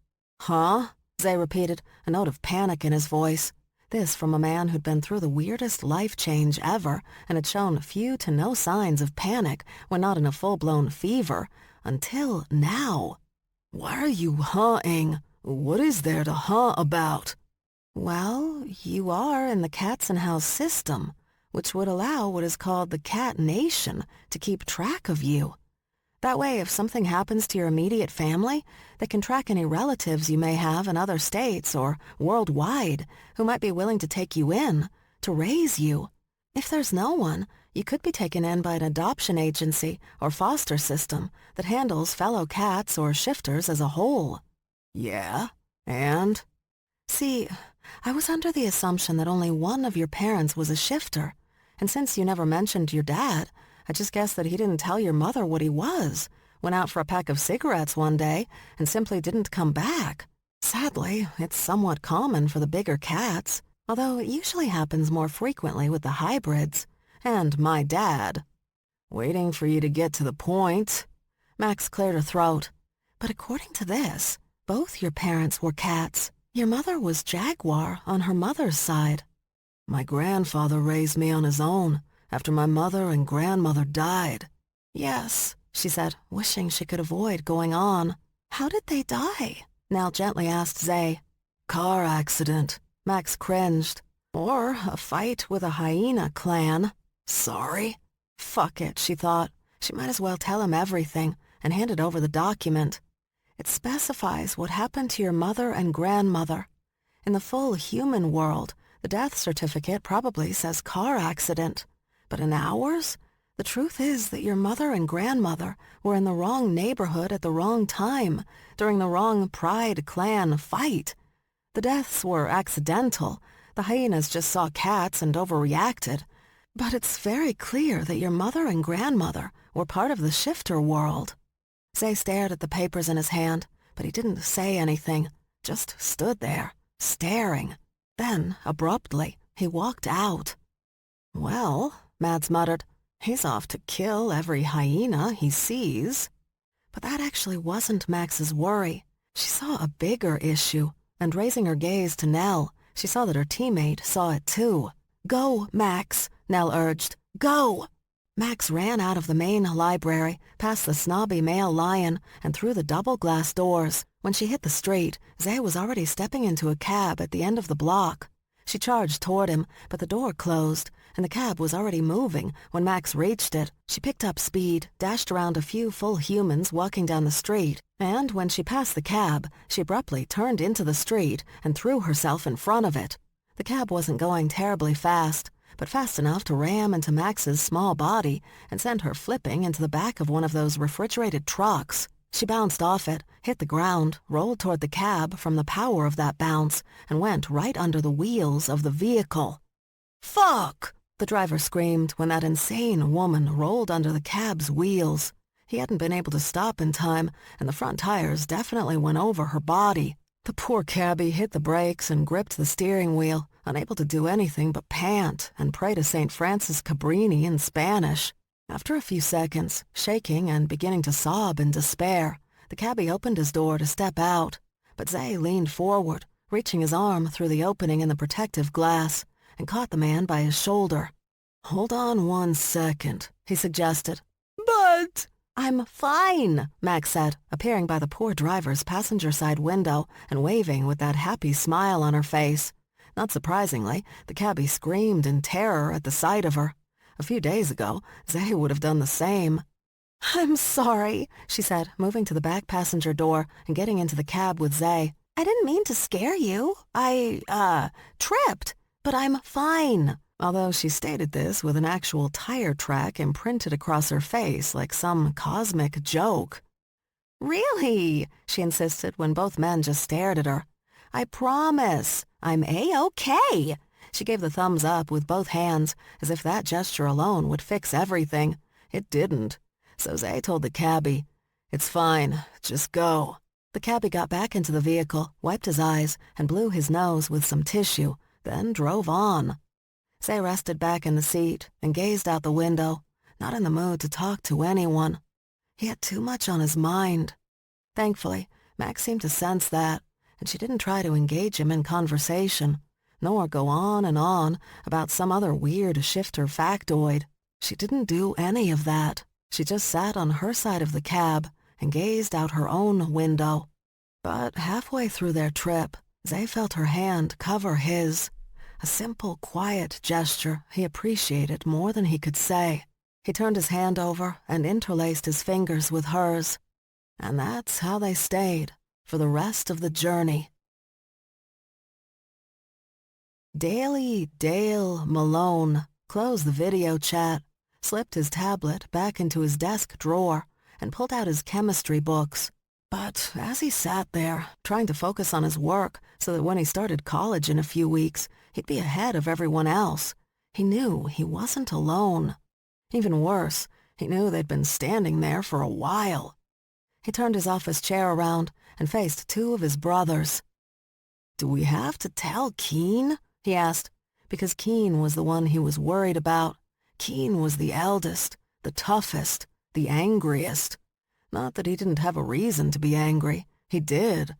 "Huh?" Zay repeated, a note of panic in his voice. This from a man who'd been through the weirdest life change ever and had shown few to no signs of panic when not in a full-blown fever, until now. "Why are you huh-ing? What is there to huh about?" "Well, you are in the Cats and House system, which would allow what is called the Cat Nation to keep track of you. That way, if something happens to your immediate family, they can track any relatives you may have in other states or worldwide who might be willing to take you in, to raise you. If there's no one, you could be taken in by an adoption agency or foster system that handles fellow cats or shifters as a whole." "Yeah? And?" "See, I was under the assumption that only one of your parents was a shifter, and since you never mentioned your dad, I just guessed that he didn't tell your mother what he was, went out for a pack of cigarettes one day, and simply didn't come back. Sadly, it's somewhat common for the bigger cats, although it usually happens more frequently with the hybrids. And my dad." "Waiting for you to get to the point." Max cleared her throat. "But according to this, both your parents were cats. Your mother was Jaguar on her mother's side." "My grandfather raised me on his own after my mother and grandmother died." "Yes," she said, wishing she could avoid going on. "How did they die?" Nell gently asked Zay. "Car accident." Max cringed. "Or a fight with a hyena clan." "Sorry?" Fuck it, she thought. She might as well tell him everything and handed over the document. It specifies what happened to your mother and grandmother. In the full human world, the death certificate probably says car accident. But in ours, the truth is that your mother and grandmother were in the wrong neighborhood at the wrong time, during the wrong Pride Clan fight. The deaths were accidental. The hyenas just saw cats and overreacted. But it's very clear that your mother and grandmother were part of the shifter world." Zay stared at the papers in his hand, but he didn't say anything, just stood there, staring. Then, abruptly, he walked out. "Well," Mads muttered, "he's off to kill every hyena he sees." But that actually wasn't Max's worry. She saw a bigger issue, and raising her gaze to Nell, she saw that her teammate saw it too. "Go, Max," Nell urged. "Go!" Max ran out of the main library, past the snobby male lion, and through the double glass doors. When she hit the street, Zay was already stepping into a cab at the end of the block. She charged toward him, but the door closed, and the cab was already moving when Max reached it. She picked up speed, dashed around a few full humans walking down the street, and when she passed the cab, she abruptly turned into the street and threw herself in front of it. The cab wasn't going terribly fast, but fast enough to ram into Max's small body and send her flipping into the back of one of those refrigerated trucks. She bounced off it, hit the ground, rolled toward the cab from the power of that bounce, and went right under the wheels of the vehicle. "Fuck!" the driver screamed when that insane woman rolled under the cab's wheels. He hadn't been able to stop in time, and the front tires definitely went over her body. The poor cabbie hit the brakes and gripped the steering wheel, unable to do anything but pant and pray to St. Francis Cabrini in Spanish. After a few seconds, shaking and beginning to sob in despair, the cabbie opened his door to step out, but Zay leaned forward, reaching his arm through the opening in the protective glass, and caught the man by his shoulder. "Hold on 1 second," he suggested. "But—" "I'm fine," Max said, appearing by the poor driver's passenger side window and waving with that happy smile on her face. Not surprisingly, the cabbie screamed in terror at the sight of her. A few days ago, Zay would have done the same. "I'm sorry," she said, moving to the back passenger door and getting into the cab with Zay. "I didn't mean to scare you. I tripped, but I'm fine." although she stated this with an actual tire track imprinted across her face like some cosmic joke. "Really?" she insisted when both men just stared at her. "I promise, I'm A-okay." She gave the thumbs up with both hands, as if that gesture alone would fix everything. It didn't. So Zay told the cabbie, "It's fine, just go." The cabbie got back into the vehicle, wiped his eyes, and blew his nose with some tissue, then drove on. Zay rested back in the seat and gazed out the window, not in the mood to talk to anyone. He had too much on his mind. Thankfully, Max seemed to sense that, and she didn't try to engage him in conversation, nor go on and on about some other weird shifter factoid. She didn't do any of that. She just sat on her side of the cab and gazed out her own window. But halfway through their trip, Zay felt her hand cover his. A simple, quiet gesture he appreciated more than he could say. He turned his hand over and interlaced his fingers with hers. And that's how they stayed for the rest of the journey. Dale Malone closed the video chat, slipped his tablet back into his desk drawer, and pulled out his chemistry books. But as he sat there, trying to focus on his work so that when he started college in a few weeks, he'd be ahead of everyone else, he knew he wasn't alone. Even worse, he knew they'd been standing there for a while. He turned his office chair around and faced two of his brothers. "Do we have to tell Keen?" he asked, because Keen was the one he was worried about. Keen was the eldest, the toughest, the angriest. Not that he didn't have a reason to be angry. He did.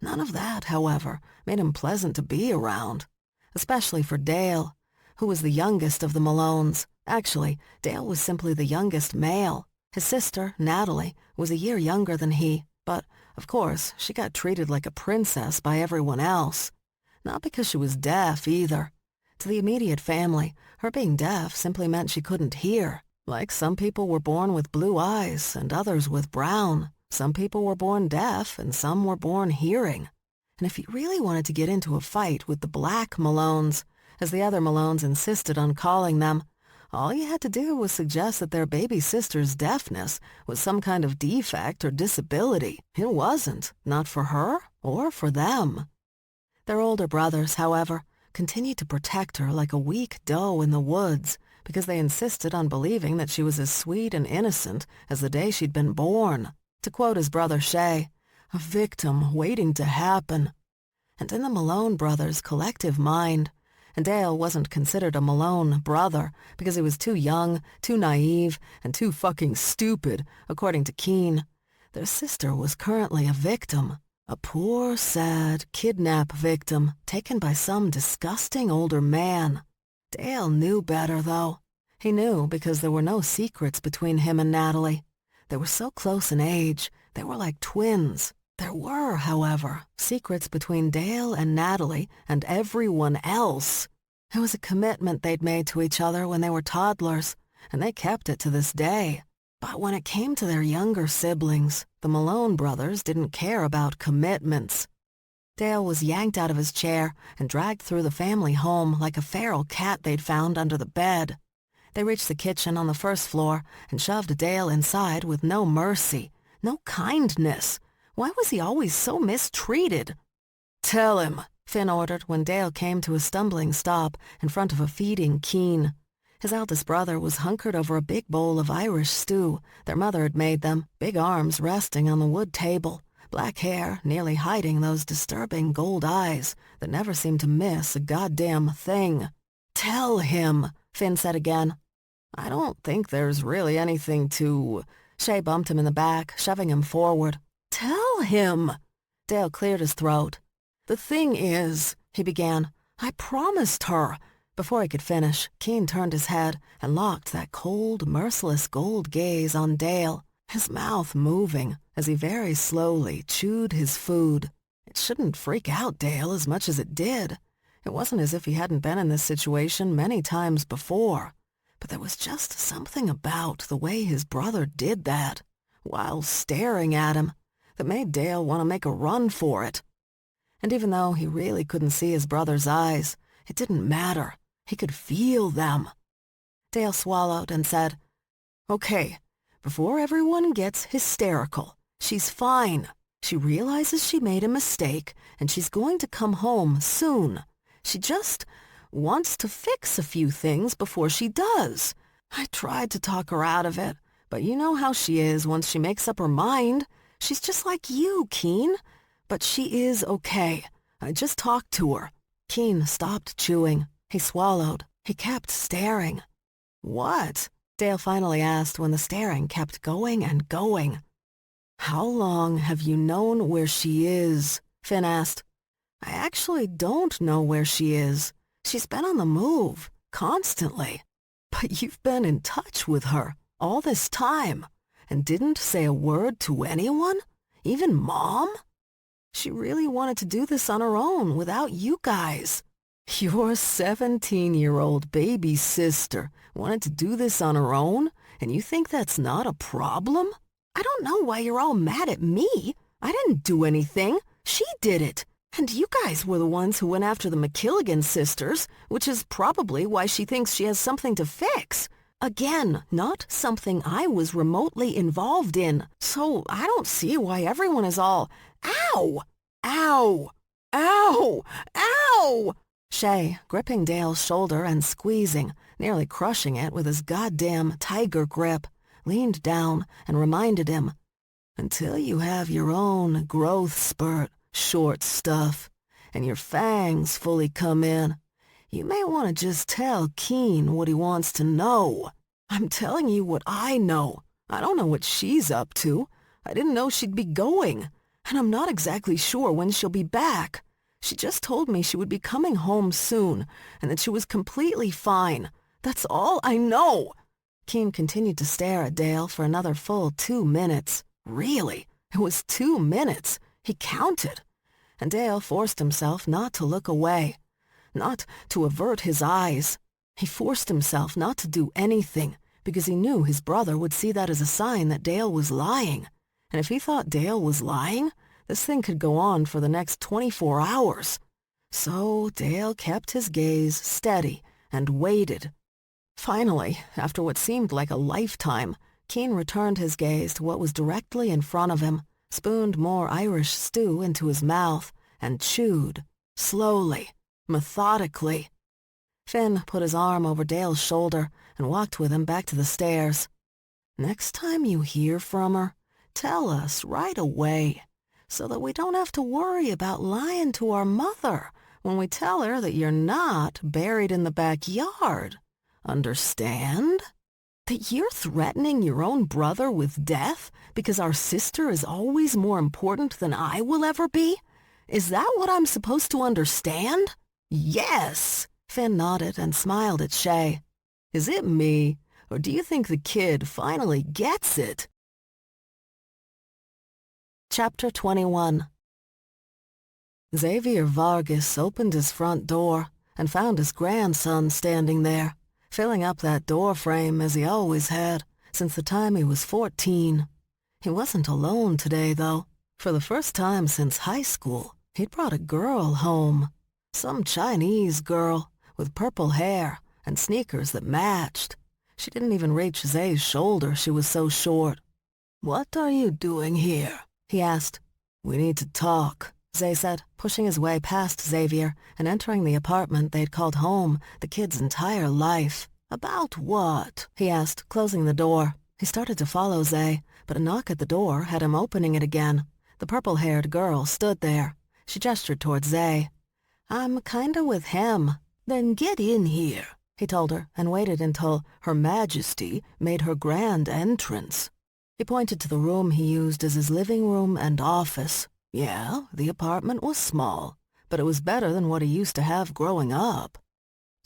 None of that, however, made him pleasant to be around, especially for Dale, who was the youngest of the Malones. Actually, Dale was simply the youngest male. His sister, Natalie, was a year younger than he, but, of course, she got treated like a princess by everyone else. Not because she was deaf, either. To the immediate family, her being deaf simply meant she couldn't hear. Like some people were born with blue eyes and others with brown. Some people were born deaf and some were born hearing. And if you really wanted to get into a fight with the black Malones, as the other Malones insisted on calling them, all you had to do was suggest that their baby sister's deafness was some kind of defect or disability. It wasn't, not for her or for them. Their older brothers, however, continued to protect her like a weak doe in the woods because they insisted on believing that she was as sweet and innocent as the day she'd been born. To quote his brother Shay, "A victim waiting to happen." And in the Malone brothers' collective mind, and Dale wasn't considered a Malone brother because he was too young, too naive, and too fucking stupid, according to Keen. Their sister was currently a victim. A poor, sad, kidnap victim taken by some disgusting older man. Dale knew better, though. He knew because there were no secrets between him and Natalie. They were so close in age, they were like twins. There were, however, secrets between Dale and Natalie and everyone else. It was a commitment they'd made to each other when they were toddlers, and they kept it to this day. But when it came to their younger siblings, the Malone brothers didn't care about commitments. Dale was yanked out of his chair and dragged through the family home like a feral cat they'd found under the bed. They reached the kitchen on the first floor and shoved Dale inside with no mercy, no kindness. Why was he always so mistreated? "Tell him," Finn ordered when Dale came to a stumbling stop in front of a feeding Keen. His eldest brother was hunkered over a big bowl of Irish stew their mother had made them, big arms resting on the wood table, black hair nearly hiding those disturbing gold eyes that never seemed to miss a goddamn thing. "Tell him," Finn said again. "I don't think there's really anything to—" Shay bumped him in the back, shoving him forward. "Tell him!" Dale cleared his throat. "The thing is," he began, "I promised her." Before he could finish, Keen turned his head and locked that cold, merciless gold gaze on Dale, his mouth moving as he very slowly chewed his food. It shouldn't freak out Dale as much as it did. It wasn't as if he hadn't been in this situation many times before, but there was just something about the way his brother did that, while staring at him, that made Dale want to make a run for it. And even though he really couldn't see his brother's eyes, it didn't matter. He could feel them. Dale swallowed and said, "Okay, before everyone gets hysterical, she's fine. She realizes she made a mistake, and she's going to come home soon. She just wants to fix a few things before she does. I tried to talk her out of it, but you know how she is once she makes up her mind. She's just like you, Keen. But she is okay. I just talked to her." Keen stopped chewing. He swallowed. He kept staring. "What?" Dale finally asked when the staring kept going and going. "How long have you known where she is?" Finn asked. "I actually don't know where she is. She's been on the move, constantly. But you've been in touch with her all this time, and didn't say a word to anyone? Even Mom? She really wanted to do this on her own without you guys. Your 17-year-old baby sister wanted to do this on her own, and you think that's not a problem? I don't know why you're all mad at me. I didn't do anything. She did it. And you guys were the ones who went after the McKilligan sisters, which is probably why she thinks she has something to fix. Again, not something I was remotely involved in, so I don't see why everyone is all, ow, ow, ow, ow. Shay, gripping Dale's shoulder and squeezing, nearly crushing it with his goddamn tiger grip, leaned down and reminded him, "Until you have your own growth spurt, short stuff, and your fangs fully come in, you may want to just tell Keen what he wants to know. I'm telling you what I know. I don't know what she's up to. I didn't know she'd be going, and I'm not exactly sure when she'll be back. She just told me she would be coming home soon, and that she was completely fine. That's all I know." Keen continued to stare at Dale for another full 2 minutes. Really, it was 2 minutes. He counted. And Dale forced himself not to look away, not to avert his eyes. He forced himself not to do anything, because he knew his brother would see that as a sign that Dale was lying. And if he thought Dale was lying, this thing could go on for the next 24 hours. So Dale kept his gaze steady and waited. Finally, after what seemed like a lifetime, Keen returned his gaze to what was directly in front of him, spooned more Irish stew into his mouth, and chewed, slowly, methodically. Finn put his arm over Dale's shoulder and walked with him back to the stairs. "Next time you hear from her, tell us right away, so that we don't have to worry about lying to our mother when we tell her that you're not buried in the backyard. Understand? That you're threatening your own brother with death because our sister is always more important than I will ever be? Is that what I'm supposed to understand?" "Yes," Finn nodded and smiled at Shay. "Is it me, or do you think the kid finally gets it?" Chapter 21. Xavier Vargas opened his front door and found his grandson standing there, filling up that door frame as he always had, since the time he was 14. He wasn't alone today, though. For the first time since high school, he'd brought a girl home. Some Chinese girl, with purple hair and sneakers that matched. She didn't even reach Zay's shoulder, she was so short. "What are you doing here?" he asked. "We need to talk," Zay said, pushing his way past Xavier and entering the apartment they'd called home the kid's entire life. "About what?" he asked, closing the door. He started to follow Zay, but a knock at the door had him opening it again. The purple-haired girl stood there. She gestured towards Zay. "I'm kinda with him." "Then get in here," he told her, and waited until Her Majesty made her grand entrance. He pointed to the room he used as his living room and office. Yeah, the apartment was small, but it was better than what he used to have growing up.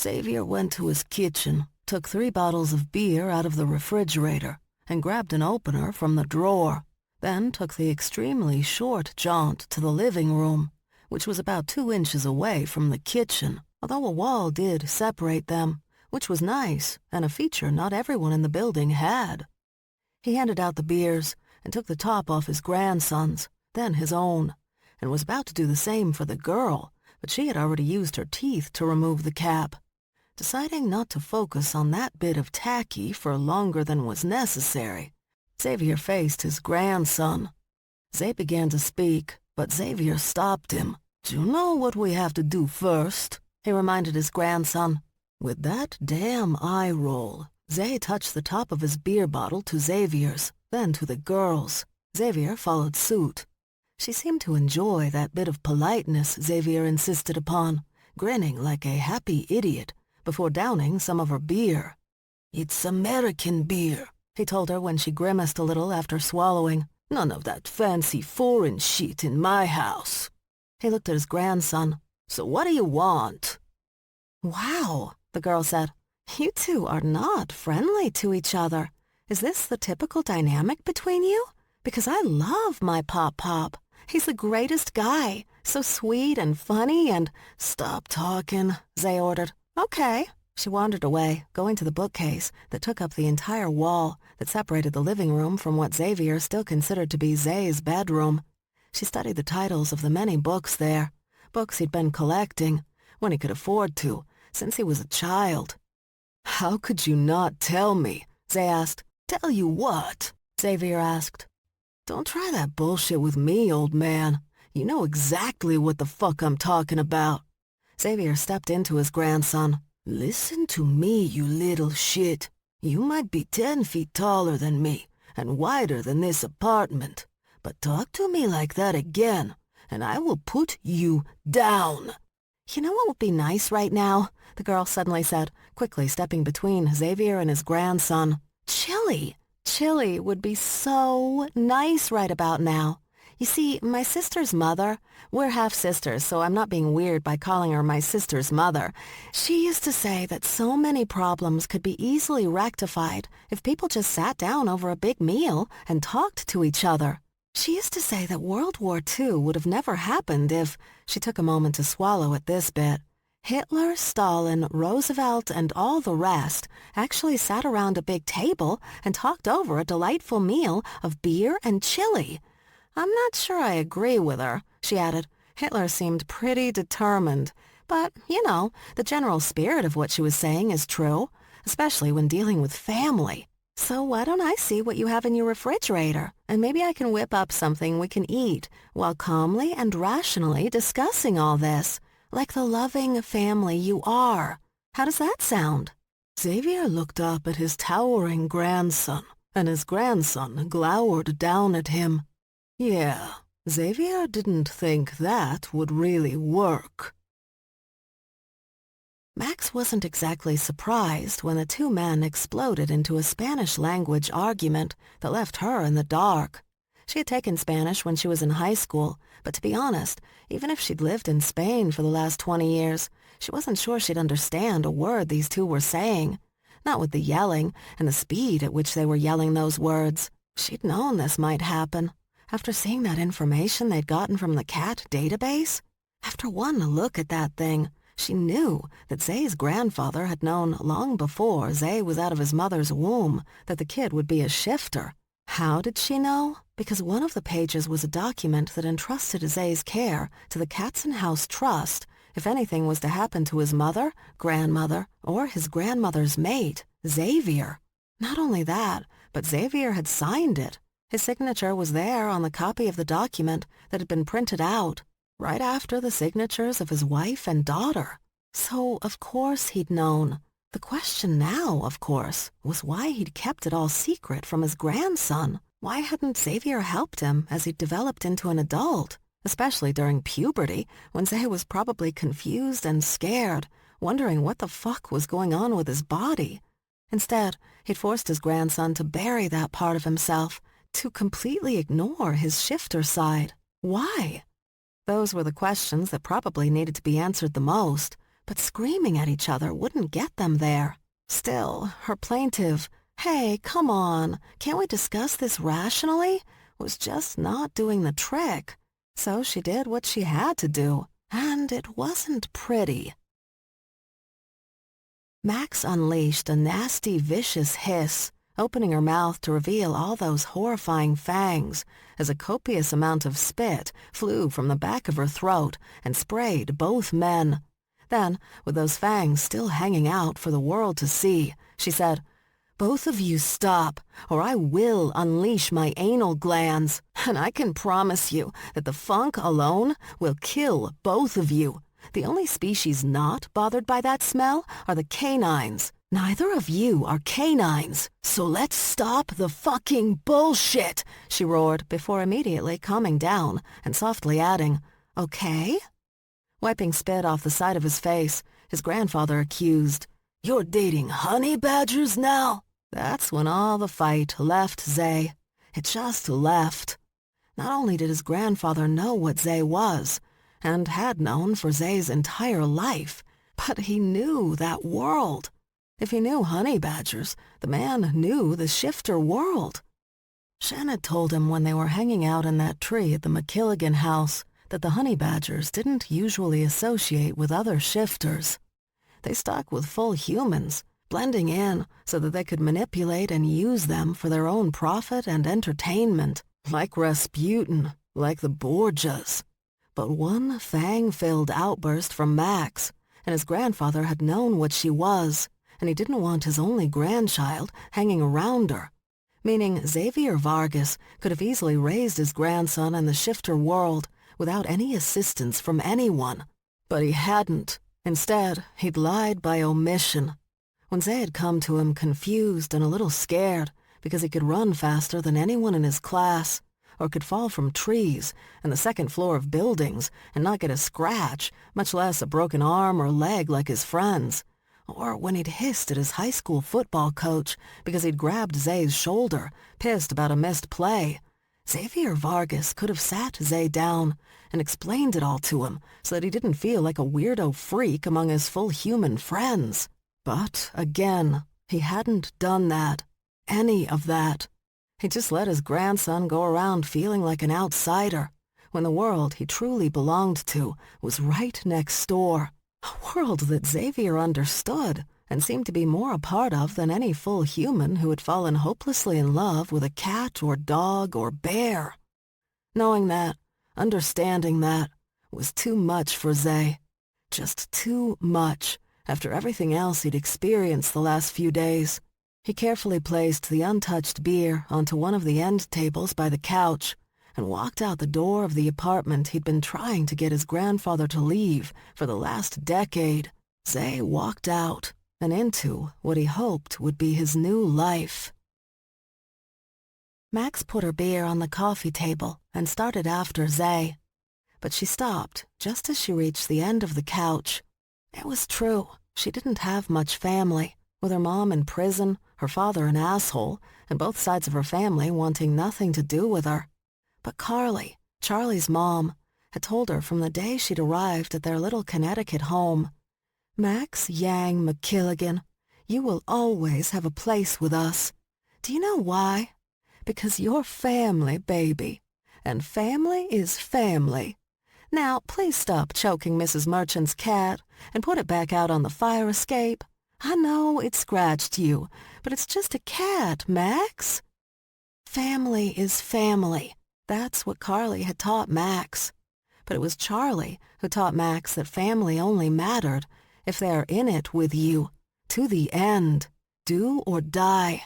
Xavier went to his kitchen, took 3 bottles of beer out of the refrigerator, and grabbed an opener from the drawer, then took the extremely short jaunt to the living room, which was about 2 inches away from the kitchen, although a wall did separate them, which was nice and a feature not everyone in the building had. He handed out the beers and took the top off his grandson's, then his own, and was about to do the same for the girl, but she had already used her teeth to remove the cap. Deciding not to focus on that bit of tacky for longer than was necessary, Xavier faced his grandson. Zay began to speak, but Xavier stopped him. "Do you know what we have to do first?" he reminded his grandson. With that damn eye roll, Zay touched the top of his beer bottle to Xavier's, then to the girl's. Xavier followed suit. She seemed to enjoy that bit of politeness Xavier insisted upon, grinning like a happy idiot before downing some of her beer. "It's American beer," he told her when she grimaced a little after swallowing. "None of that fancy foreign shit in my house." He looked at his grandson. "So what do you want?" "Wow," the girl said. "You two are not friendly to each other. Is this the typical dynamic between you? Because I love my Pop-Pop. He's the greatest guy, so sweet and funny and—" "Stop talking," Zay ordered. "Okay." She wandered away, going to the bookcase that took up the entire wall that separated the living room from what Xavier still considered to be Zay's bedroom. She studied the titles of the many books there, books he'd been collecting, when he could afford to, since he was a child. "How could you not tell me?" Zay asked. "Tell you what?" Xavier asked. "Don't try that bullshit with me, old man. You know exactly what the fuck I'm talking about." Xavier stepped into his grandson. "Listen to me, you little shit. You might be 10 feet taller than me and wider than this apartment, but talk to me like that again, and I will put you down." "You know what would be nice right now?" the girl suddenly said, quickly stepping between Xavier and his grandson. "Chili. Chili would be so nice right about now. You see, my sister's mother, we're half-sisters, so I'm not being weird by calling her my sister's mother. She used to say that so many problems could be easily rectified if people just sat down over a big meal and talked to each other. She used to say that World War II would have never happened if—" she took a moment to swallow at this bit. "Hitler, Stalin, Roosevelt, and all the rest actually sat around a big table and talked over a delightful meal of beer and chili. I'm not sure I agree with her," she added. Hitler seemed pretty determined, but, you know, the general spirit of what she was saying is true, especially when dealing with family. So why don't I see what you have in your refrigerator, and maybe I can whip up something we can eat while calmly and rationally discussing all this, like the loving family you are. How does that sound?" Xavier looked up at his towering grandson, and his grandson glowered down at him. Yeah, Xavier didn't think that would really work. Max wasn't exactly surprised when the two men exploded into a Spanish-language argument that left her in the dark. She had taken Spanish when she was in high school, but to be honest, even if she'd lived in Spain for the last 20 years, she wasn't sure she'd understand a word these two were saying. Not with the yelling and the speed at which they were yelling those words. She'd known this might happen. After seeing that information they'd gotten from the cat database, after one look at that thing, she knew that Zay's grandfather had known long before Zay was out of his mother's womb that the kid would be a shifter. How did she know? Because one of the pages was a document that entrusted Zay's care to the Katzen House Trust if anything was to happen to his mother, grandmother, or his grandmother's mate, Xavier. Not only that, but Xavier had signed it. His signature was there on the copy of the document that had been printed out, right after the signatures of his wife and daughter. So, of course, he'd known. The question now, of course, was why he'd kept it all secret from his grandson. Why hadn't Xavier helped him as he'd developed into an adult, especially during puberty, when Zay was probably confused and scared, wondering what the fuck was going on with his body. Instead, he'd forced his grandson to bury that part of himself, to completely ignore his shifter side. Why? Those were the questions that probably needed to be answered the most, but screaming at each other wouldn't get them there. Still, her plaintive, "Hey, come on, can't we discuss this rationally?" was just not doing the trick. So she did what she had to do, and it wasn't pretty. Max unleashed a nasty, vicious hiss, opening her mouth to reveal all those horrifying fangs as a copious amount of spit flew from the back of her throat and sprayed both men. Then, with those fangs still hanging out for the world to see, she said, "Both of you stop, or I will unleash my anal glands, and I can promise you that the funk alone will kill both of you. The only species not bothered by that smell are the canines. Neither of you are canines, so let's stop the fucking bullshit," she roared before immediately calming down and softly adding, "Okay?" Wiping spit off the side of his face, his grandfather accused, "You're dating honey badgers now?" That's when all the fight left Zay. It just left. Not only did his grandfather know what Zay was, and had known for Zay's entire life, but he knew that world. If he knew honey badgers, the man knew the shifter world. Shan had told him when they were hanging out in that tree at the McKilligan house that the honey badgers didn't usually associate with other shifters. They stuck with full humans, blending in so that they could manipulate and use them for their own profit and entertainment, like Rasputin, like the Borgias. But one fang-filled outburst from Max, and his grandfather had known what she was, and he didn't want his only grandchild hanging around her, meaning Xavier Vargas could have easily raised his grandson in the shifter world without any assistance from anyone. But he hadn't. Instead, he'd lied by omission. When Zay had come to him confused and a little scared because he could run faster than anyone in his class, or could fall from trees and the second floor of buildings and not get a scratch, much less a broken arm or leg like his friends, or when he'd hissed at his high school football coach because he'd grabbed Zay's shoulder, pissed about a missed play, Xavier Vargas could have sat Zay down and explained it all to him so that he didn't feel like a weirdo freak among his full human friends. But, again, he hadn't done that. Any of that. He just let his grandson go around feeling like an outsider, when the world he truly belonged to was right next door. A world that Xavier understood and seemed to be more a part of than any full human who had fallen hopelessly in love with a cat or dog or bear. Knowing that, understanding that, was too much for Zay. Just too much after everything else he'd experienced the last few days. He carefully placed the untouched beer onto one of the end tables by the couch and walked out the door of the apartment he'd been trying to get his grandfather to leave for the last decade. Zay walked out and into what he hoped would be his new life. Max put her beer on the coffee table and started after Zay, but she stopped just as she reached the end of the couch. It was true, she didn't have much family, with her mom in prison, her father an asshole, and both sides of her family wanting nothing to do with her. But Carly, Charlie's mom, had told her from the day she'd arrived at their little Connecticut home, "Max Yang McKilligan, you will always have a place with us. Do you know why? Because you're family, baby. And family is family. Now, please stop choking Mrs. Merchant's cat and put it back out on the fire escape. I know it scratched you, but it's just a cat, Max." Family is family. That's what Carly had taught Max. But it was Charlie who taught Max that family only mattered if they're in it with you, to the end, do or die.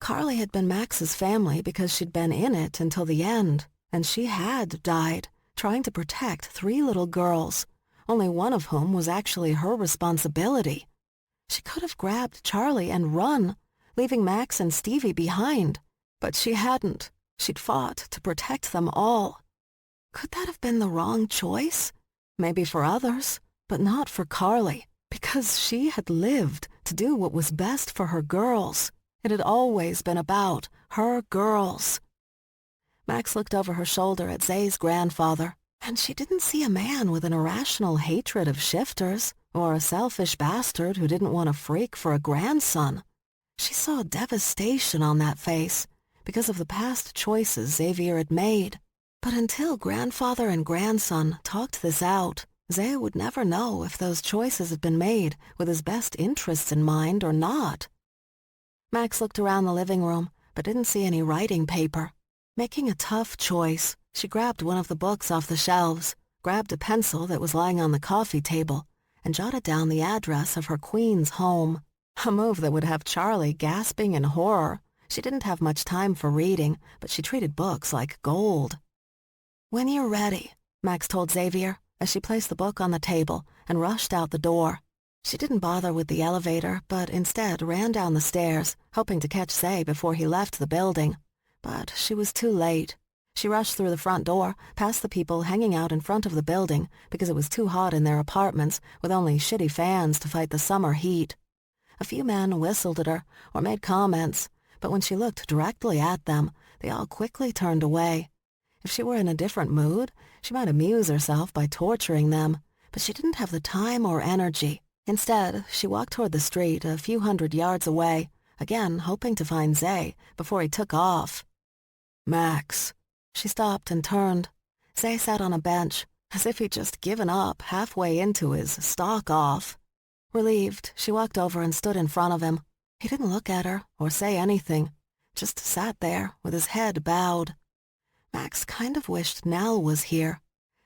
Carly had been Max's family because she'd been in it until the end, and she had died trying to protect 3 little girls, only one of whom was actually her responsibility. She could have grabbed Charlie and run, leaving Max and Stevie behind, but she hadn't. She'd fought to protect them all. Could that have been the wrong choice? Maybe for others, but not for Carly, because she had lived to do what was best for her girls. It had always been about her girls. Max looked over her shoulder at Zay's grandfather, and she didn't see a man with an irrational hatred of shifters or a selfish bastard who didn't want a freak for a grandson. She saw devastation on that face because of the past choices Xavier had made. But until grandfather and grandson talked this out, Zay would never know if those choices had been made with his best interests in mind or not. Max looked around the living room, but didn't see any writing paper. Making a tough choice, she grabbed one of the books off the shelves, grabbed a pencil that was lying on the coffee table, and jotted down the address of her Queens home, a move that would have Charlie gasping in horror. She didn't have much time for reading, but she treated books like gold. "When you're ready," Max told Xavier as she placed the book on the table and rushed out the door. She didn't bother with the elevator, but instead ran down the stairs, hoping to catch Zay before he left the building. But she was too late. She rushed through the front door, past the people hanging out in front of the building because it was too hot in their apartments with only shitty fans to fight the summer heat. A few men whistled at her or made comments, but when she looked directly at them, they all quickly turned away. If she were in a different mood, she might amuse herself by torturing them, but she didn't have the time or energy. Instead, she walked toward the street a few hundred yards away, again hoping to find Zay before he took off. "Max." She stopped and turned. Zay sat on a bench, as if he'd just given up halfway into his stalk off. Relieved, she walked over and stood in front of him. He didn't look at her or say anything, just sat there with his head bowed. Max kind of wished Nell was here.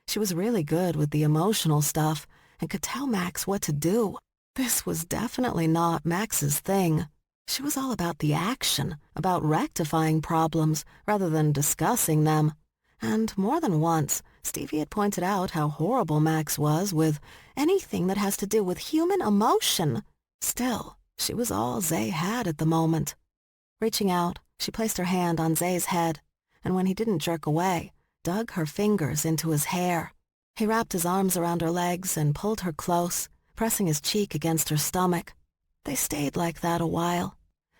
She was really good with the emotional stuff and could tell Max what to do. This was definitely not Max's thing. She was all about the action, about rectifying problems rather than discussing them. And more than once, Stevie had pointed out how horrible Max was with anything that has to do with human emotion. Still, she was all Zay had at the moment. Reaching out, she placed her hand on Zay's head, and when he didn't jerk away, dug her fingers into his hair. He wrapped his arms around her legs and pulled her close, pressing his cheek against her stomach. They stayed like that a while,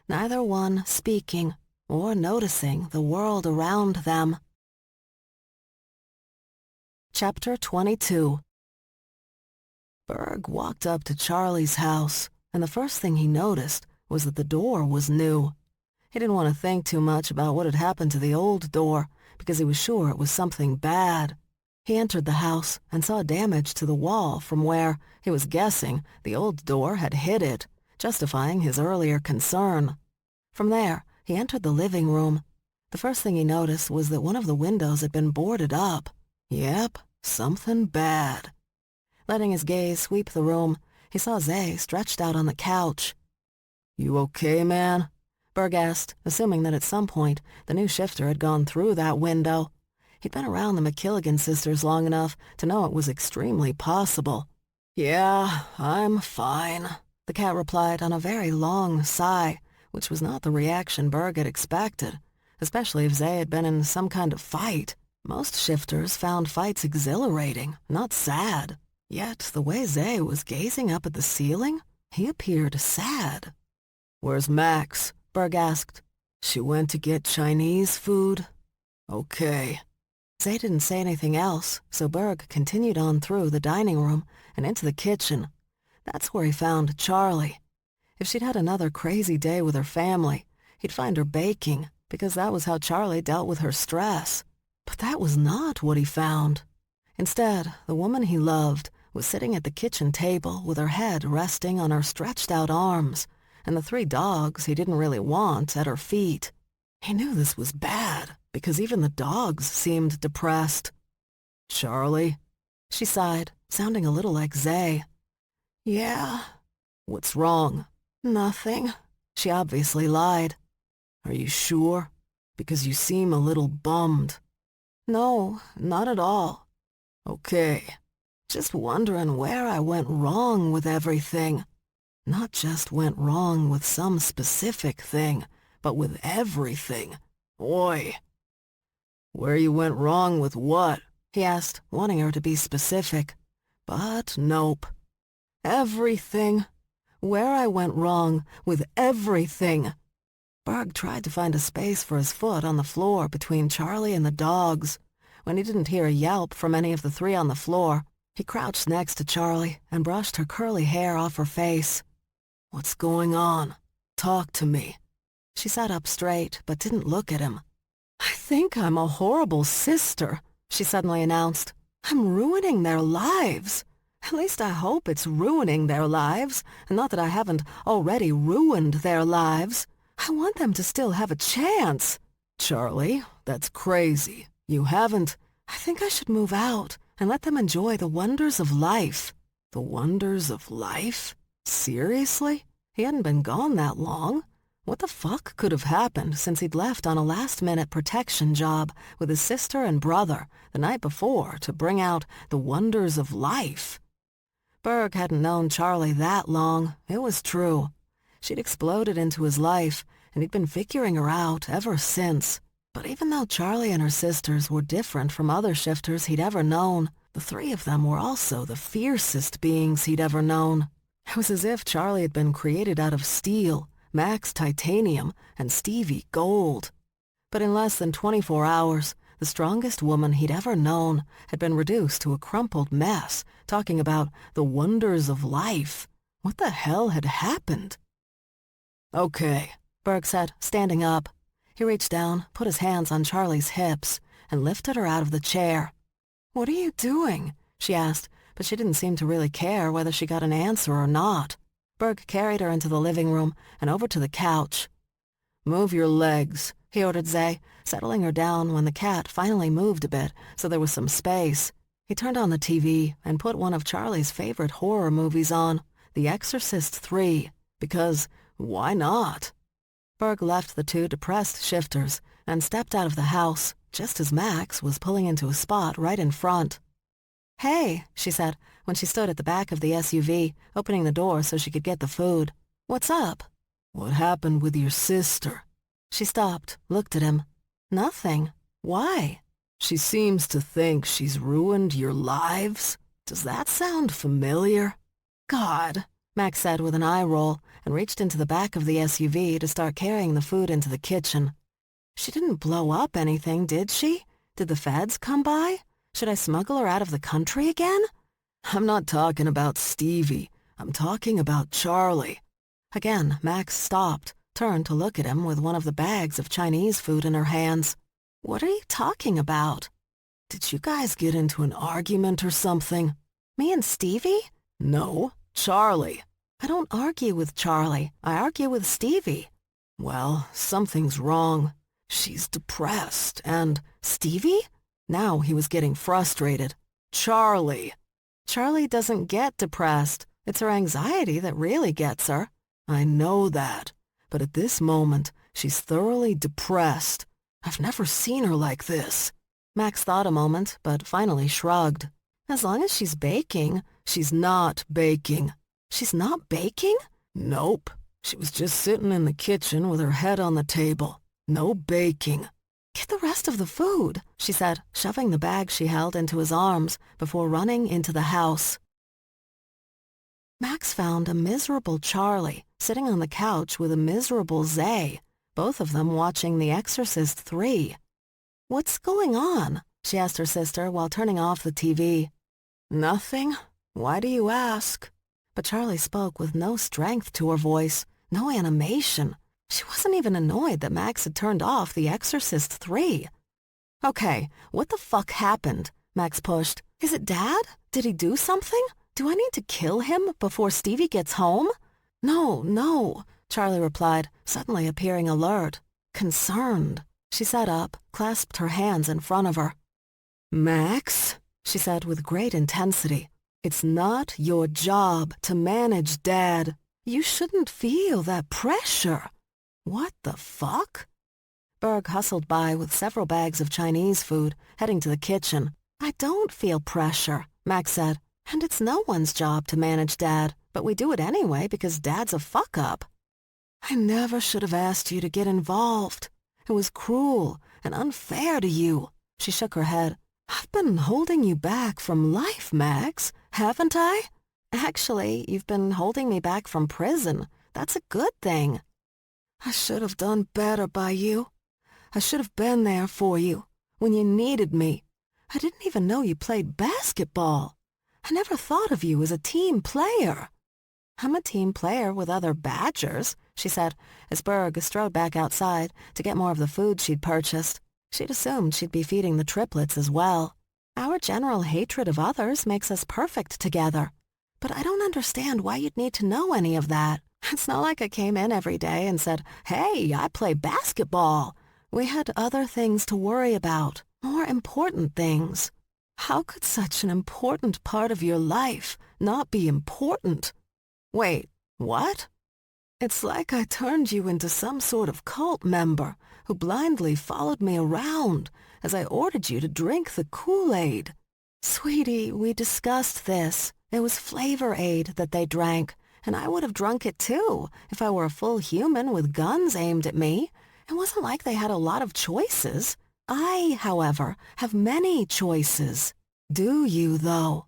neither one speaking or noticing the world around them. Chapter 22. Berg walked up to Charlie's house, and the first thing he noticed was that the door was new. He didn't want to think too much about what had happened to the old door, because he was sure it was something bad. He entered the house and saw damage to the wall from where, he was guessing, the old door had hit it, justifying his earlier concern. From there, he entered the living room. The first thing he noticed was that one of the windows had been boarded up. Yep, something bad. Letting his gaze sweep the room, he saw Zay stretched out on the couch. "You okay, man?" Berg asked, assuming that at some point the new shifter had gone through that window. He'd been around the McKilligan sisters long enough to know it was extremely possible. "Yeah, I'm fine," the cat replied on a very long sigh, which was not the reaction Berg had expected, especially if Zay had been in some kind of fight. Most shifters found fights exhilarating, not sad. Yet the way Zay was gazing up at the ceiling, he appeared sad. "Where's Max?" Berg asked. "She went to get Chinese food?" "Okay." Zay didn't say anything else, so Berg continued on through the dining room and into the kitchen. That's where he found Charlie. If she'd had another crazy day with her family, he'd find her baking, because that was how Charlie dealt with her stress. But that was not what he found. Instead, the woman he loved was sitting at the kitchen table with her head resting on her stretched-out arms, and the 3 dogs he didn't really want at her feet. He knew this was bad, because even the dogs seemed depressed. "Charlie?" She sighed, sounding a little like Zay. "Yeah." "What's wrong?" "Nothing." She obviously lied. "Are you sure? Because you seem a little bummed." "No, not at all." "Okay. Just wondering where I went wrong with everything. Not just went wrong with some specific thing, but with everything. Oi." "Where you went wrong with what?" he asked, wanting her to be specific. But nope. "Everything. Where I went wrong with everything." Berg tried to find a space for his foot on the floor between Charlie and the dogs. When he didn't hear a yelp from any of the 3 on the floor, he crouched next to Charlie and brushed her curly hair off her face. "What's going on? Talk to me." She sat up straight but didn't look at him. "I think I'm a horrible sister," she suddenly announced. "I'm ruining their lives. At least I hope it's ruining their lives, and not that I haven't already ruined their lives. I want them to still have a chance." "Charlie, that's crazy. You haven't—" "I think I should move out and let them enjoy the wonders of life." The wonders of life? Seriously? He hadn't been gone that long. What the fuck could have happened since he'd left on a last-minute protection job with his sister and brother the night before to bring out the wonders of life? Berg hadn't known Charlie that long, it was true. She'd exploded into his life, and he'd been figuring her out ever since. But even though Charlie and her sisters were different from other shifters he'd ever known, the three of them were also the fiercest beings he'd ever known. It was as if Charlie had been created out of steel, Max titanium, and Stevie gold. But in less than 24 hours, the strongest woman he'd ever known had been reduced to a crumpled mess, talking about the wonders of life. What the hell had happened? "Okay," Berg said, standing up. He reached down, put his hands on Charlie's hips, and lifted her out of the chair. "What are you doing?" she asked, but she didn't seem to really care whether she got an answer or not. Berg carried her into the living room and over to the couch. "Move your legs," he ordered Zay, settling her down when the cat finally moved a bit so there was some space. He turned on the TV and put one of Charlie's favorite horror movies on, The Exorcist 3, because why not? Berg left the two depressed shifters and stepped out of the house just as Max was pulling into a spot right in front. "Hey," she said when she stood at the back of the SUV, opening the door so she could get the food. "What's up?" "What happened with your sister?" She stopped, looked at him. "Nothing. Why?" "She seems to think she's ruined your lives. Does that sound familiar?" "God," Max said with an eye roll and reached into the back of the SUV to start carrying the food into the kitchen. "She didn't blow up anything, did she? Did the feds come by? Should I smuggle her out of the country again?" "I'm not talking about Stevie. I'm talking about Charlie." Again, Max stopped, turned to look at him with one of the bags of Chinese food in her hands. "What are you talking about?" "Did you guys get into an argument or something?" "Me and Stevie?" "No, Charlie." "I don't argue with Charlie. I argue with Stevie." "Well, something's wrong. She's depressed, and—" "Stevie?" Now he was getting frustrated. "Charlie." "Charlie doesn't get depressed. It's her anxiety that really gets her." "I know that, but at this moment, she's thoroughly depressed. I've never seen her like this." Max thought a moment, but finally shrugged. "As long as she's baking." "She's not baking." "She's not baking?" "Nope. She was just sitting in the kitchen with her head on the table. No baking." "Get the rest of the food," she said, shoving the bag she held into his arms before running into the house. Max found a miserable Charlie sitting on the couch with a miserable Zay, both of them watching The Exorcist 3. "What's going on?" she asked her sister while turning off the TV. "Nothing. Why do you ask?" But Charlie spoke with no strength to her voice, no animation. She wasn't even annoyed that Max had turned off The Exorcist 3. "Okay, what the fuck happened?" Max pushed. "Is it Dad? Did he do something? Do I need to kill him before Stevie gets home?" No, Charlie replied, suddenly appearing alert, concerned. She sat up, clasped her hands in front of her. "Max," she said with great intensity, "it's not your job to manage Dad. You shouldn't feel that pressure." "What the fuck?" Berg hustled by with several bags of Chinese food, heading to the kitchen. "I don't feel pressure," Max said, "and it's no one's job to manage Dad, but we do it anyway because Dad's a fuck-up." "I never should have asked you to get involved. It was cruel and unfair to you." She shook her head. "I've been holding you back from life, Max, haven't I?" "Actually, you've been holding me back from prison. That's a good thing." "I should have done better by you. I should have been there for you when you needed me. I didn't even know you played basketball. I never thought of you as a team player." "I'm a team player with other badgers," she said, as Berg strode back outside to get more of the food she'd purchased. She'd assumed she'd be feeding the triplets as well. "Our general hatred of others makes us perfect together. But I don't understand why you'd need to know any of that. It's not like I came in every day and said, 'Hey, I play basketball.' We had other things to worry about, more important things." How could such an important part of your life not be important? Wait, what? It's like I turned you into some sort of cult member who blindly followed me around as I ordered you to drink the Kool-Aid. Sweetie, we discussed this. It was Flavor Aid that they drank, and I would have drunk it too if I were a full human with guns aimed at me. It wasn't like they had a lot of choices. I, however, have many choices. Do you, though?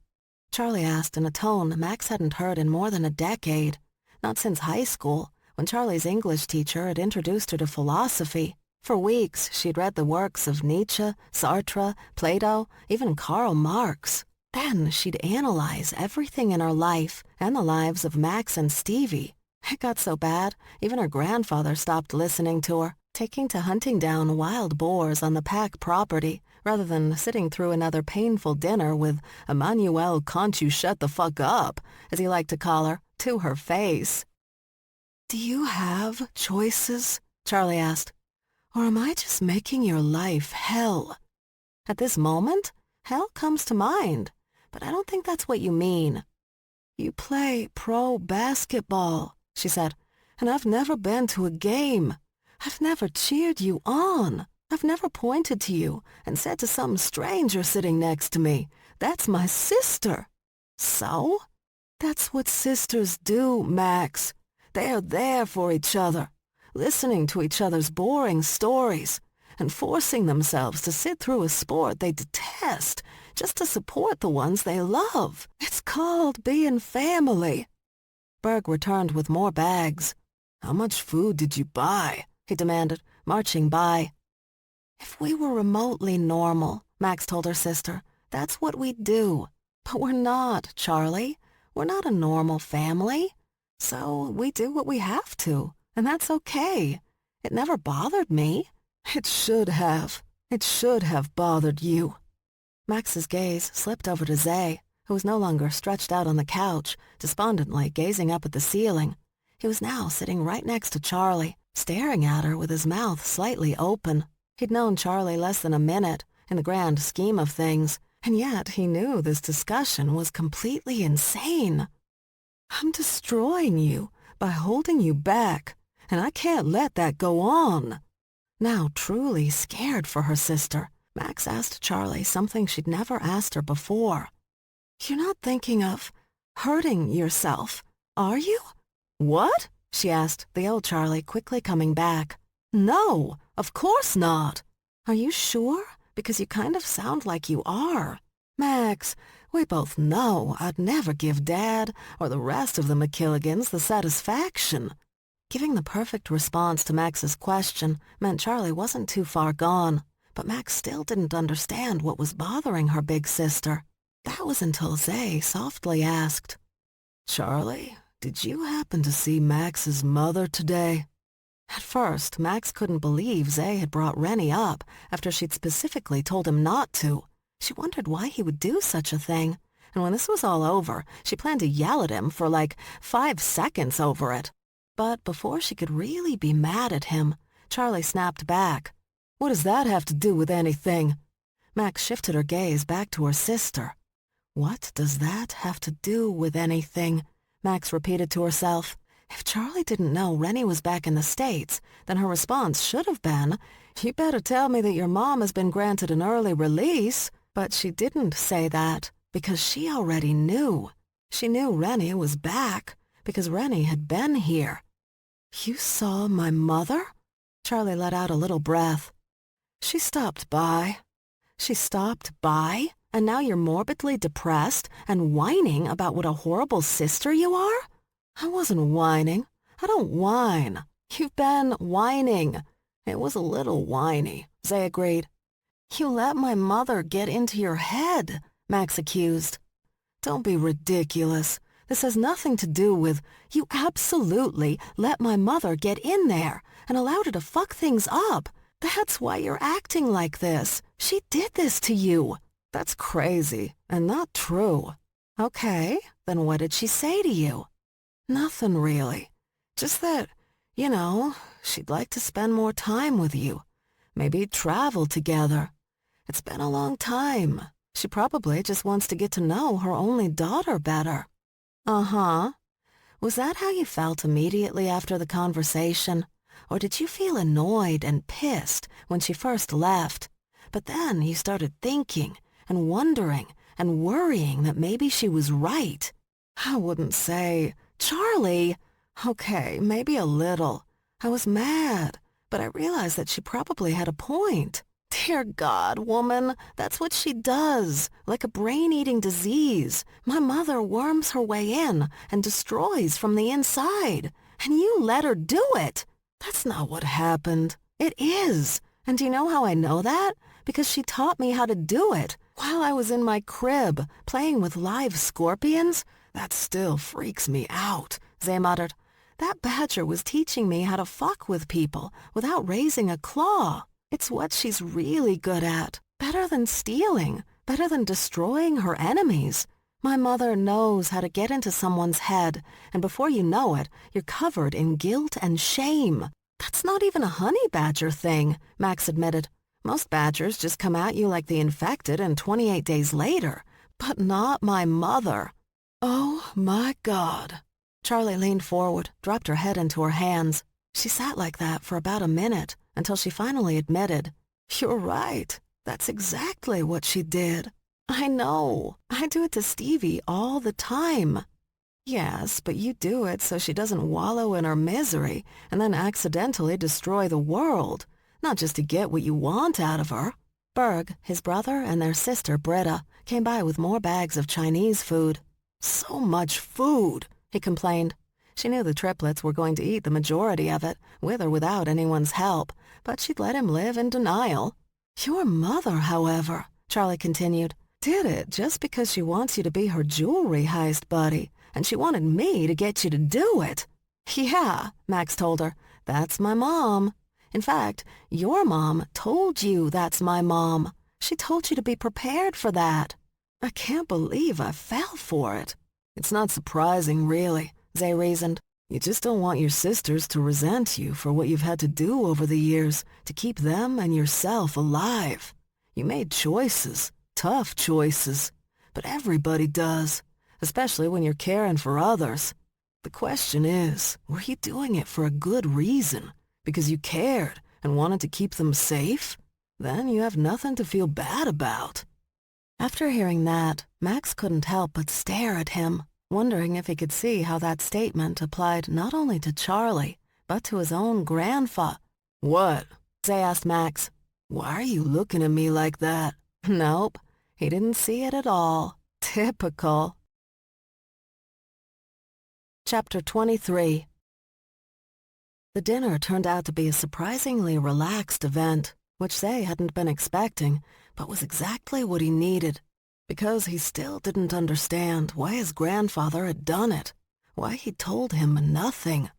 Charlie asked in a tone Max hadn't heard in more than a decade. Not since high school, when Charlie's English teacher had introduced her to philosophy. For weeks, she'd read the works of Nietzsche, Sartre, Plato, even Karl Marx. Then she'd analyze everything in her life and the lives of Max and Stevie. It got so bad, even her grandfather stopped listening to her, taking to hunting down wild boars on the Pack property rather than sitting through another painful dinner with Emmanuel can't you shut the fuck up, as he liked to call her, to her face. Do you have choices? Charlie asked. Or am I just making your life hell? At this moment, hell comes to mind, but I don't think that's what you mean. You play pro basketball, she said, and I've never been to a game. I've never cheered you on. I've never pointed to you and said to some stranger sitting next to me, that's my sister. So? That's what sisters do, Max. They're there for each other, listening to each other's boring stories and forcing themselves to sit through a sport they detest just to support the ones they love. It's called being family. Berg returned with more bags. How much food did you buy? He demanded, marching by. If we were remotely normal, Max told her sister, that's what we'd do. But we're not, Charlie. We're not a normal family. So we do what we have to, and that's okay. It never bothered me. It should have. It should have bothered you. Max's gaze slipped over to Zay, who was no longer stretched out on the couch, despondently gazing up at the ceiling. He was now sitting right next to Charlie, staring at her with his mouth slightly open. He'd known Charlie less than a minute, in the grand scheme of things, and yet he knew this discussion was completely insane. I'm destroying you by holding you back, and I can't let that go on. Now truly scared for her sister, Max asked Charlie something she'd never asked her before. You're not thinking of hurting yourself, are you? What? She asked, the old Charlie quickly coming back. No, of course not. Are you sure? Because you kind of sound like you are. Max, we both know I'd never give Dad or the rest of the McKilligans the satisfaction. Giving the perfect response to Max's question meant Charlie wasn't too far gone, but Max still didn't understand what was bothering her big sister. That was until Zay softly asked, Charlie, did you happen to see Max's mother today? At first, Max couldn't believe Zay had brought Rennie up after she'd specifically told him not to. She wondered why he would do such a thing, and when this was all over, she planned to yell at him for like 5 seconds over it. But before she could really be mad at him, Charlie snapped back. What does that have to do with anything? Max shifted her gaze back to her sister. What does that have to do with anything? Max repeated to herself. If Charlie didn't know Rennie was back in the States, then her response should have been, you better tell me that your mom has been granted an early release. But she didn't say that, because she already knew. She knew Rennie was back, because Rennie had been here. You saw my mother? Charlie let out a little breath. She stopped by. She stopped by? And now you're morbidly depressed and whining about what a horrible sister you are? I wasn't whining. I don't whine. You've been whining. It was a little whiny, Zay agreed. You let my mother get into your head, Max accused. Don't be ridiculous. This has nothing to do with, you absolutely let my mother get in there and allowed her to fuck things up. That's why you're acting like this. She did this to you. That's crazy and not true. Okay, then what did she say to you? Nothing really. Just that, she'd like to spend more time with you. Maybe travel together. It's been a long time. She probably just wants to get to know her only daughter better. Uh-huh. Was that how you felt immediately after the conversation? Or did you feel annoyed and pissed when she first left? But then you started thinking and wondering and worrying that maybe she was right. I wouldn't say, Charlie. Okay, maybe a little. I was mad, but I realized that she probably had a point. Dear God, woman, that's what she does. Like a brain-eating disease, my mother worms her way in and destroys from the inside. And you let her do it. That's not what happened. It is. And do you know how I know that? Because she taught me how to do it while I was in my crib playing with live scorpions. That still freaks me out, Zay muttered. That badger was teaching me how to fuck with people without raising a claw. It's what she's really good at. Better than stealing. Better than destroying her enemies. My mother knows how to get into someone's head, and before you know it, you're covered in guilt and shame. That's not even a honey badger thing, Max admitted. Most badgers just come at you like the infected and 28 days later. But not my mother. Oh my God. Charlie leaned forward, dropped her head into her hands. She sat like that for about a minute until she finally admitted, "You're right. That's exactly what she did. I know. I do it to Stevie all the time." "Yes, but you do it so she doesn't wallow in her misery and then accidentally destroy the world, not just to get what you want out of her." Berg, his brother, and their sister Britta came by with more bags of Chinese food. "So much food," he complained. She knew the triplets were going to eat the majority of it, with or without anyone's help, but she'd let him live in denial. "Your mother, however," Charlie continued, "did it just because she wants you to be her jewelry heist buddy, and she wanted me to get you to do it." "Yeah," Max told her, "that's my mom. In fact, your mom told you that's my mom. She told you to be prepared for that." "I can't believe I fell for it." "It's not surprising, really," Zay reasoned. "You just don't want your sisters to resent you for what you've had to do over the years to keep them and yourself alive. You made choices, tough choices, but everybody does, especially when you're caring for others. The question is, were you doing it for a good reason? Because you cared and wanted to keep them safe? Then you have nothing to feel bad about." After hearing that, Max couldn't help but stare at him, wondering if he could see how that statement applied not only to Charlie, but to his own grandfa. "What?" Zay asked Max. "Why are you looking at me like that?" Nope, he didn't see it at all. Typical. Chapter 23. The dinner turned out to be a surprisingly relaxed event, which Zay hadn't been expecting, but was exactly what he needed, because he still didn't understand why his grandfather had done it, why he'd told him nothing,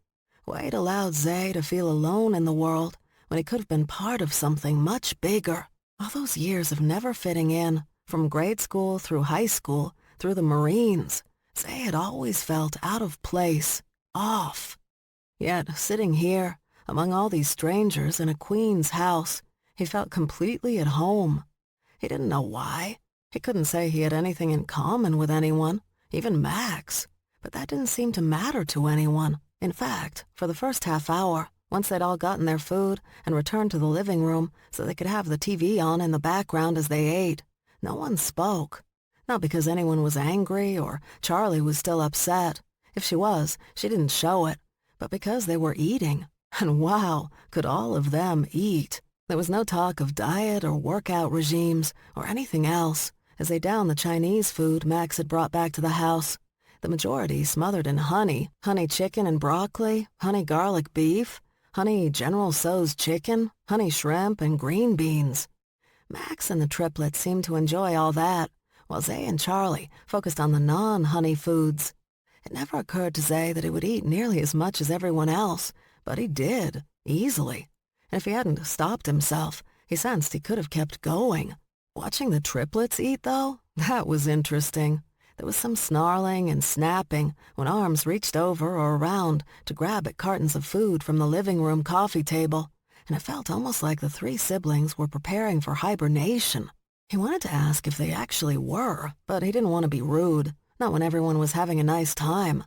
why he'd allowed Zay to feel alone in the world when he could have been part of something much bigger. All those years of never fitting in, from grade school through high school, through the Marines, Zay had always felt out of place, off. Yet, sitting here, among all these strangers in a queen's house, he felt completely at home. He didn't know why. He couldn't say he had anything in common with anyone, even Max, but that didn't seem to matter to anyone. In fact, for the first half hour, once they'd all gotten their food and returned to the living room so they could have the TV on in the background as they ate, no one spoke. Not because anyone was angry or Charlie was still upset. If she was, she didn't show it, but because they were eating. And wow, could all of them eat. There was no talk of diet or workout regimes or anything else as they downed the Chinese food Max had brought back to the house. The majority smothered in honey chicken and broccoli, honey garlic beef, honey General Tso's chicken, honey shrimp, and green beans. Max and the triplets seemed to enjoy all that, while Zay and Charlie focused on the non-honey foods. It never occurred to Zay that he would eat nearly as much as everyone else, but he did, easily. And if he hadn't stopped himself, he sensed he could have kept going. Watching the triplets eat, though, that was interesting. There was some snarling and snapping when arms reached over or around to grab at cartons of food from the living room coffee table, and it felt almost like the three siblings were preparing for hibernation. He wanted to ask if they actually were, but he didn't want to be rude, not when everyone was having a nice time.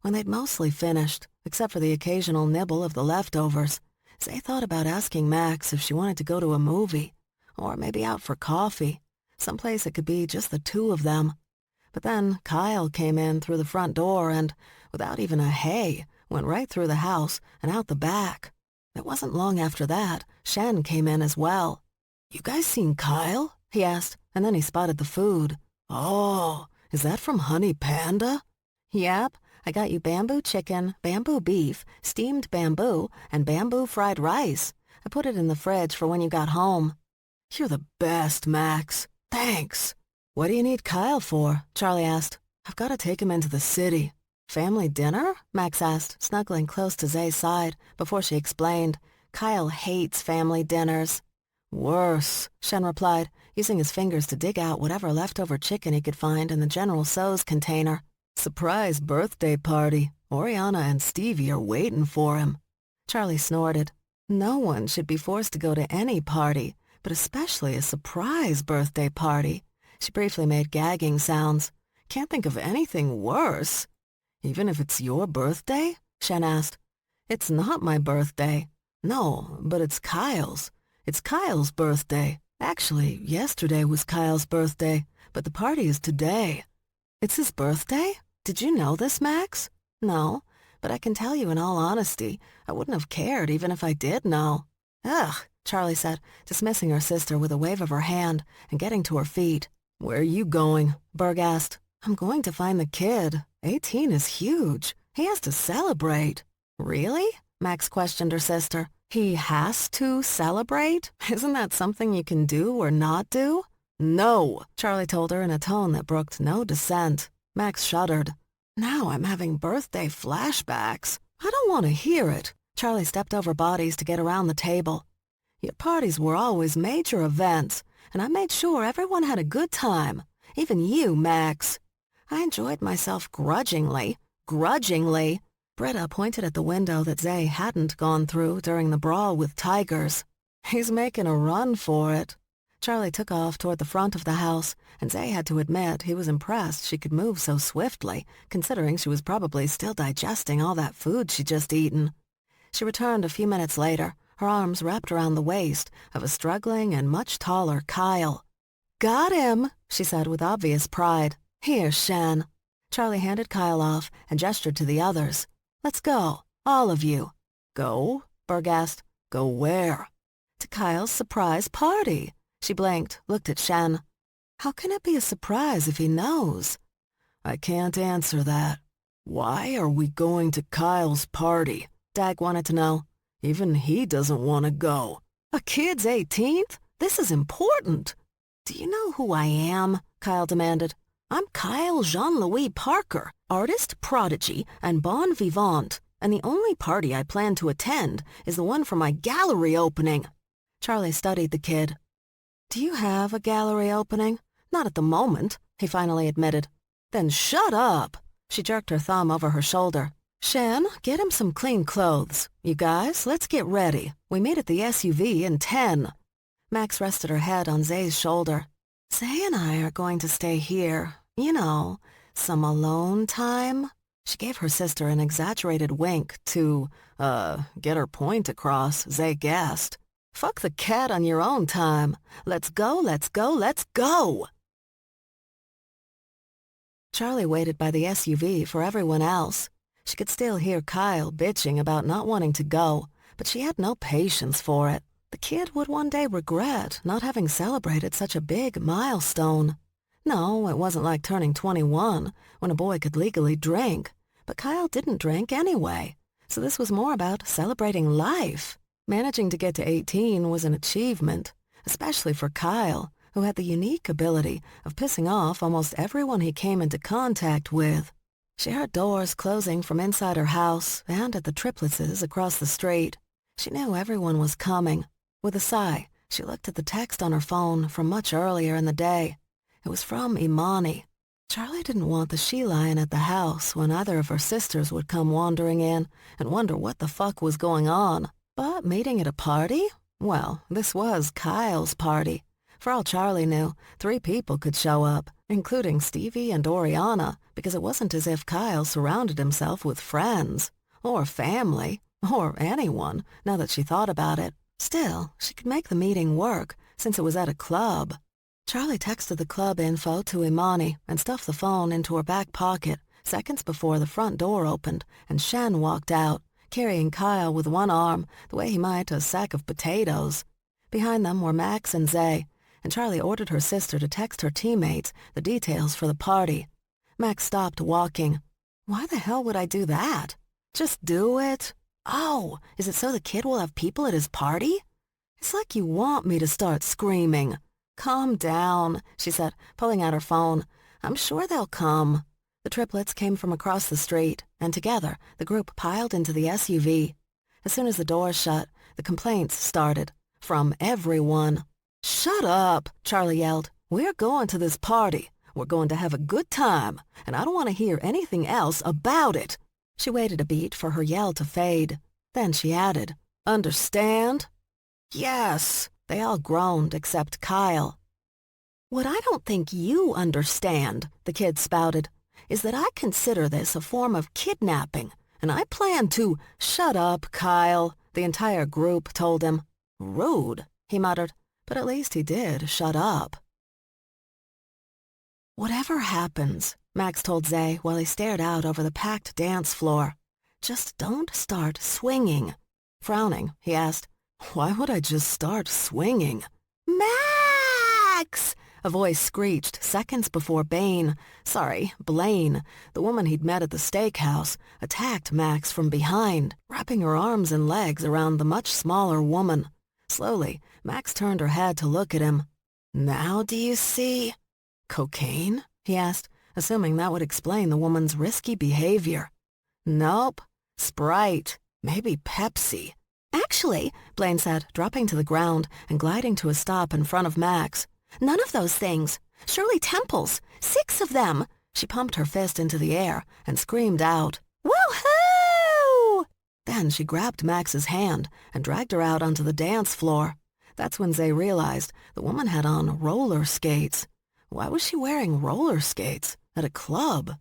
When they'd mostly finished, except for the occasional nibble of the leftovers, Zay thought about asking Max if she wanted to go to a movie, or maybe out for coffee, someplace it could be just the two of them. But then Kyle came in through the front door and, without even a hey, went right through the house and out the back. It wasn't long after that, Shen came in as well. "You guys seen Kyle?" he asked, and then he spotted the food. "Oh, is that from Honey Panda?" "Yep, I got you bamboo chicken, bamboo beef, steamed bamboo, and bamboo fried rice. I put it in the fridge for when you got home." "You're the best, Max. Thanks." "What do you need Kyle for?" Charlie asked. "I've got to take him into the city." "Family dinner?" Max asked, snuggling close to Zay's side before she explained. "Kyle hates family dinners." "Worse," Shen replied, using his fingers to dig out whatever leftover chicken he could find in the General Tso's container. "Surprise birthday party. Oriana and Stevie are waiting for him." Charlie snorted. No one should be forced to go to any party, but especially a surprise birthday party. She briefly made gagging sounds. "Can't think of anything worse." "Even if it's your birthday?" Shen asked. "It's not my birthday." "No, but it's Kyle's. It's Kyle's birthday. Actually, yesterday was Kyle's birthday, but the party is today." "It's his birthday? Did you know this, Max?" "No, but I can tell you in all honesty, I wouldn't have cared even if I did know." "Ugh," Charlie said, dismissing her sister with a wave of her hand and getting to her feet. "Where are you going?" Berg asked. "I'm going to find the kid. 18 is huge. He has to celebrate." "Really?" Max questioned her sister. "He has to celebrate? Isn't that something you can do or not do?" "No," Charlie told her in a tone that brooked no dissent. Max shuddered. "Now I'm having birthday flashbacks. I don't want to hear it." Charlie stepped over bodies to get around the table. "Your parties were always major events, and I made sure everyone had a good time. Even you, Max." "I enjoyed myself grudgingly." "Grudgingly?" Britta pointed at the window that Zay hadn't gone through during the brawl with tigers. "He's making a run for it." Charlie took off toward the front of the house, and Zay had to admit he was impressed she could move so swiftly, considering she was probably still digesting all that food she'd just eaten. She returned a few minutes later, her arms wrapped around the waist of a struggling and much taller Kyle. "Got him," she said with obvious pride. "Here, Shen." Charlie handed Kyle off and gestured to the others. "Let's go, all of you." "Go?" Berg asked. "Go where?" "To Kyle's surprise party." She blinked, looked at Shen. "How can it be a surprise if he knows?" "I can't answer that." "Why are we going to Kyle's party?" Dag wanted to know. "Even he doesn't want to go." "A kid's 18th? This is important." "Do you know who I am?" Kyle demanded. "I'm Kyle Jean-Louis Parker, artist, prodigy, and bon vivant, and the only party I plan to attend is the one for my gallery opening." Charlie studied the kid. "Do you have a gallery opening?" "Not at the moment," he finally admitted. "Then shut up." She jerked her thumb over her shoulder. "Shen, get him some clean clothes. You guys, let's get ready. We meet at the SUV in 10. Max rested her head on Zay's shoulder. "Zay and I are going to stay here. You know, some alone time." She gave her sister an exaggerated wink to, get her point across, Zay guessed. "Fuck the cat on your own time. Let's go, let's go, let's go!" Charlie waited by the SUV for everyone else. She could still hear Kyle bitching about not wanting to go, but she had no patience for it. The kid would one day regret not having celebrated such a big milestone. No, it wasn't like turning 21, when a boy could legally drink, but Kyle didn't drink anyway, so this was more about celebrating life. Managing to get to 18 was an achievement, especially for Kyle, who had the unique ability of pissing off almost everyone he came into contact with. She heard doors closing from inside her house and at the Triplets' across the street. She knew everyone was coming. With a sigh, she looked at the text on her phone from much earlier in the day. It was from Imani. Charlie didn't want the she-lion at the house when either of her sisters would come wandering in and wonder what the fuck was going on. But meeting at a party? Well, this was Kyle's party. For all Charlie knew, 3 people could show up, including Stevie and Oriana, because it wasn't as if Kyle surrounded himself with friends, or family, or anyone, now that she thought about it. Still, she could make the meeting work, since it was at a club. Charlie texted the club info to Imani and stuffed the phone into her back pocket seconds before the front door opened and Shen walked out, carrying Kyle with one arm, the way he might a sack of potatoes. Behind them were Max and Zay, and Charlie ordered her sister to text her teammates the details for the party. Max stopped walking. Why the hell would I do that? Just do it? Oh, is it so the kid will have people at his party? It's like you want me to start screaming. Calm down, she said, pulling out her phone. I'm sure they'll come. The triplets came from across the street, and together the group piled into the SUV. As soon as the doors shut, the complaints started. From everyone. Shut up, Charlie yelled. We're going to this party. We're going to have a good time, and I don't want to hear anything else about it. She waited a beat for her yell to fade. Then she added, Understand? Yes, they all groaned except Kyle. What I don't think you understand, the kid spouted, is that I consider this a form of kidnapping, and I plan to— Shut up, Kyle, the entire group told him. Rude, he muttered, but at least he did shut up. Whatever happens, Max told Zay while he stared out over the packed dance floor, just don't start swinging. Frowning, he asked, Why would I just start swinging? Max! A voice screeched seconds before Blaine, the woman he'd met at the steakhouse, attacked Max from behind, wrapping her arms and legs around the much smaller woman. Slowly, Max turned her head to look at him. Now do you see? Cocaine? He asked, assuming that would explain the woman's risky behavior. Nope. Sprite. Maybe Pepsi. Actually, Blaine said, dropping to the ground and gliding to a stop in front of Max. None of those things. Shirley Temples. 6 of them. She pumped her fist into the air and screamed out, Woohoo! Then she grabbed Max's hand and dragged her out onto the dance floor. That's when Zay realized the woman had on roller skates. Why was she wearing roller skates at a club?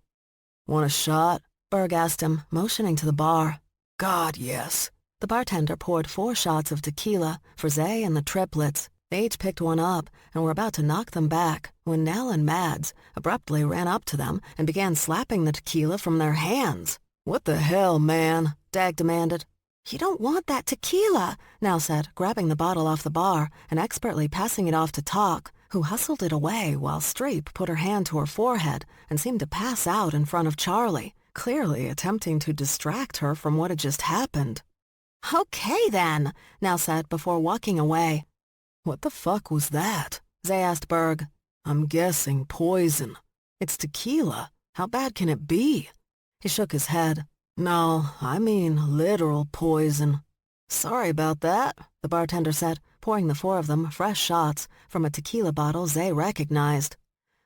Want a shot? Berg asked him, motioning to the bar. God, yes. The bartender poured 4 shots of tequila for Zay and the triplets. They each picked one up and were about to knock them back when Nell and Mads abruptly ran up to them and began slapping the tequila from their hands. What the hell, man? Dag demanded. You don't want that tequila, Nell said, grabbing the bottle off the bar and expertly passing it off to Talk, who hustled it away while Streep put her hand to her forehead and seemed to pass out in front of Charlie, clearly attempting to distract her from what had just happened. Okay then, Nell said before walking away. What the fuck was that? Zay asked Berg. I'm guessing poison. It's tequila. How bad can it be? He shook his head. No, I mean literal poison. Sorry about that, the bartender said, pouring the 4 of them fresh shots from a tequila bottle Zay recognized.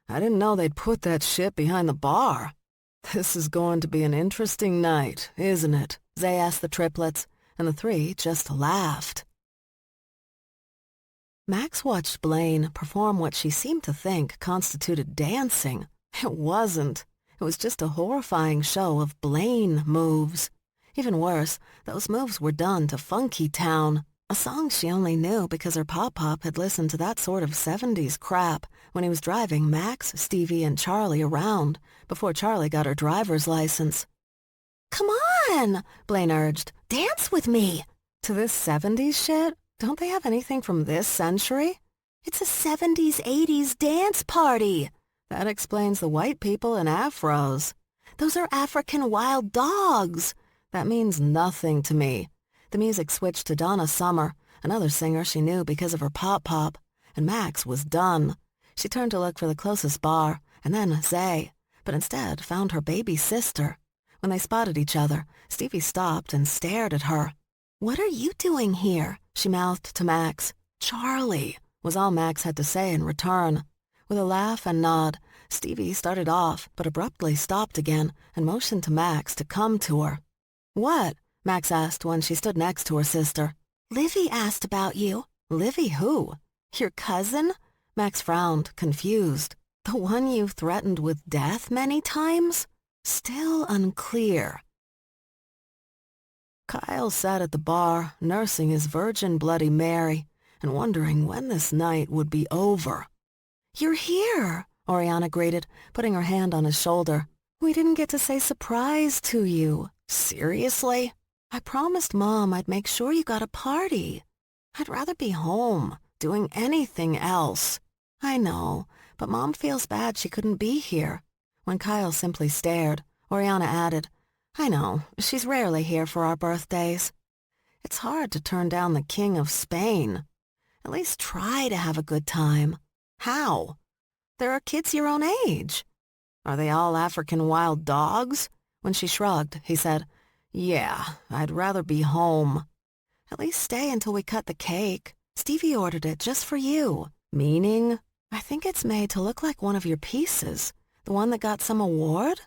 I didn't know they'd put that shit behind the bar. This is going to be an interesting night, isn't it? Zay asked the triplets, and the 3 just laughed. Max watched Blaine perform what she seemed to think constituted dancing. It wasn't. It was just a horrifying show of Blaine moves. Even worse, those moves were done to Funky Town, a song she only knew because her pop-pop had listened to that sort of 70s crap when he was driving Max, Stevie, and Charlie around before Charlie got her driver's license. Come on, Blaine urged. Dance with me. To this 70s shit? Don't they have anything from this century? It's a 70s, 80s dance party. That explains the white people in afros. Those are African wild dogs. That means nothing to me. The music switched to Donna Summer, another singer she knew because of her pop-pop, and Max was done. She turned to look for the closest bar, and then Zay, but instead found her baby sister. When they spotted each other, Stevie stopped and stared at her. What are you doing here? She mouthed to Max. Charlie, was all Max had to say in return. With a laugh and nod, Stevie started off, but abruptly stopped again and motioned to Max to come to her. What? Max asked when she stood next to her sister. Livy asked about you. Livy who? Your cousin? Max frowned, confused. The one you threatened with death many times? Still unclear. Kyle sat at the bar, nursing his virgin Bloody Mary, and wondering when this night would be over. "You're here," Oriana greeted, putting her hand on his shoulder. "We didn't get to say surprise to you." "Seriously?" "I promised Mom I'd make sure you got a party." "I'd rather be home, doing anything else." "I know, but Mom feels bad she couldn't be here." When Kyle simply stared, Oriana added, "I know, she's rarely here for our birthdays." "It's hard to turn down the King of Spain. At least try to have a good time." "How?" "There are kids your own age." "Are they all African wild dogs?" When she shrugged, he said, "Yeah, I'd rather be home." "At least stay until we cut the cake. Stevie ordered it just for you." "Meaning?" "I think it's made to look like one of your pieces. The one that got some award?"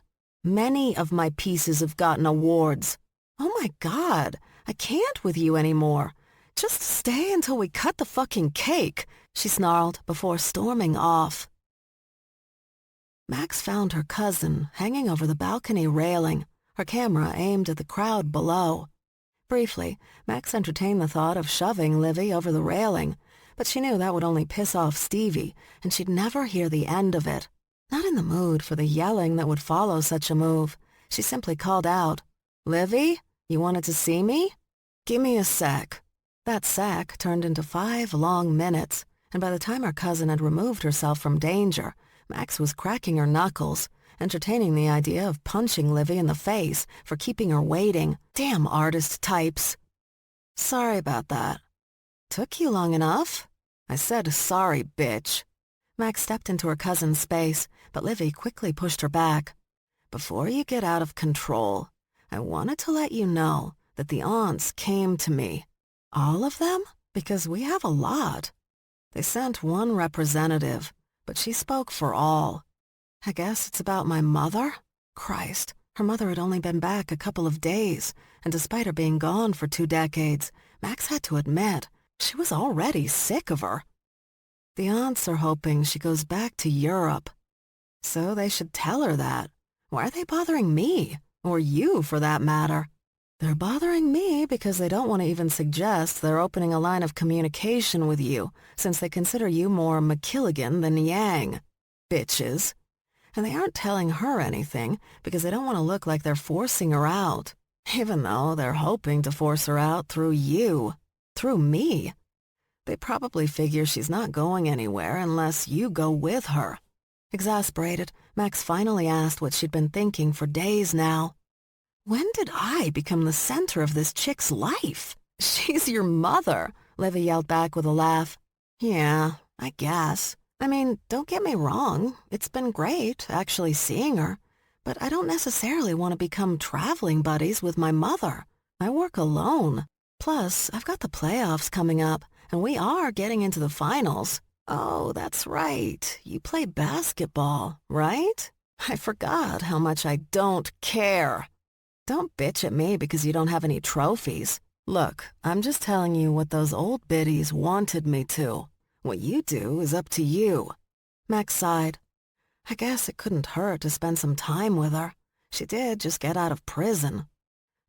"Many of my pieces have gotten awards." "Oh my God, I can't with you anymore. Just stay until we cut the fucking cake," she snarled before storming off. Max found her cousin hanging over the balcony railing, her camera aimed at the crowd below. Briefly, Max entertained the thought of shoving Livy over the railing, but she knew that would only piss off Stevie, and she'd never hear the end of it. Not in the mood for the yelling that would follow such a move, she simply called out, "Livy, you wanted to see me? Give me a sec." That sec turned into 5 long minutes, and by the time her cousin had removed herself from danger, Max was cracking her knuckles, entertaining the idea of punching Livy in the face for keeping her waiting. Damn artist types. "Sorry about that." "Took you long enough?" "I said sorry, bitch." Max stepped into her cousin's space, but Livy quickly pushed her back. "Before you get out of control, I wanted to let you know that the aunts came to me." "All of them? Because we have a lot." "They sent one representative, but she spoke for all." "I guess it's about my mother?" Christ, her mother had only been back a couple of days, and despite her being gone for 2 decades, Max had to admit she was already sick of her. "The aunts are hoping she goes back to Europe." "So they should tell her that. Why are they bothering me? Or you, for that matter?" "They're bothering me because they don't want to even suggest they're opening a line of communication with you, since they consider you more McKilligan than Yang. Bitches. And they aren't telling her anything because they don't want to look like they're forcing her out, even though they're hoping to force her out through you. Through me. They probably figure she's not going anywhere unless you go with her." Exasperated, Max finally asked what she'd been thinking for days now. "When did I become the center of this chick's life?" "She's your mother," Livy yelled back with a laugh. "Yeah, I guess. I mean, don't get me wrong, it's been great actually seeing her, but I don't necessarily want to become traveling buddies with my mother. I work alone. Plus, I've got the playoffs coming up, and we are getting into the finals. Oh, that's right, you play basketball, right? I forgot how much I don't care. Don't bitch at me because you don't have any trophies. Look, I'm just telling you what those old biddies wanted me to. What you do is up to you." Max sighed. I guess it couldn't hurt to spend some time with her. She did just get out of prison.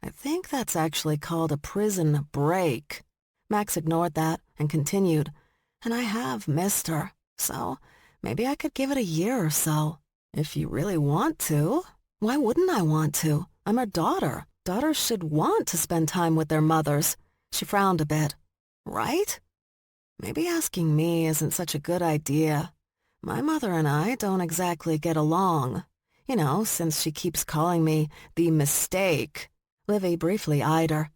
I think that's actually called a prison break. Max ignored that and continued, "And I have missed her, so maybe I could give it a year or so. If you really want to. Why wouldn't I want to? I'm her daughter. Daughters should want to spend time with their mothers." She frowned a bit. "Right? Maybe asking me isn't such a good idea. My mother and I don't exactly get along. You know, since she keeps calling me the mistake." Livy briefly eyed her.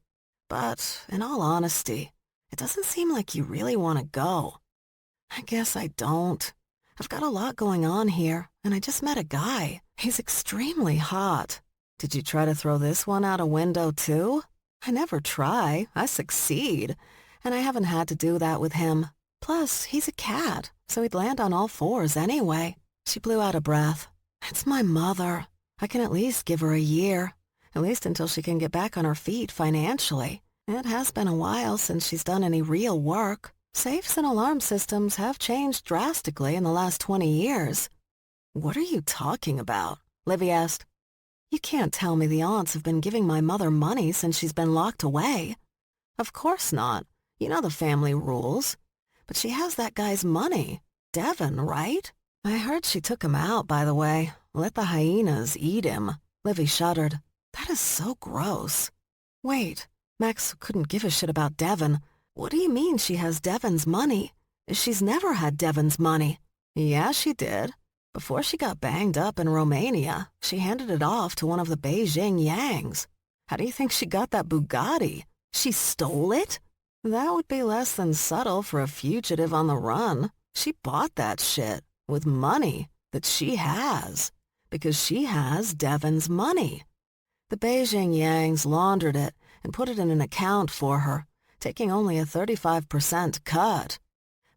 "But, in all honesty, it doesn't seem like you really want to go." "I guess I don't. I've got a lot going on here, and I just met a guy. He's extremely hot." "Did you try to throw this one out a window, too?" "I never try. I succeed. And I haven't had to do that with him. Plus, he's a cat, so he'd land on all 4s anyway." She blew out a breath. "It's my mother. I can at least give her a year. At least until she can get back on her feet financially. It has been a while since she's done any real work. Safes and alarm systems have changed drastically in the last 20 years. What are you talking about? Livy asked. You can't tell me the aunts have been giving my mother money since she's been locked away. Of course not. You know the family rules. But she has that guy's money. Devon, right? I heard she took him out, by the way. Let the hyenas eat him. Livy shuddered. That is so gross. Wait, Max couldn't give a shit about Devon. What do you mean she has Devon's money? She's never had Devon's money. Yeah, she did. Before she got banged up in Romania, she handed it off to one of the Beijing Yangs. How do you think she got that Bugatti? She stole it? That would be less than subtle for a fugitive on the run. She bought that shit with money that she has, because she has Devon's money. The Beijing Yangs laundered it and put it in an account for her, taking only a 35% cut.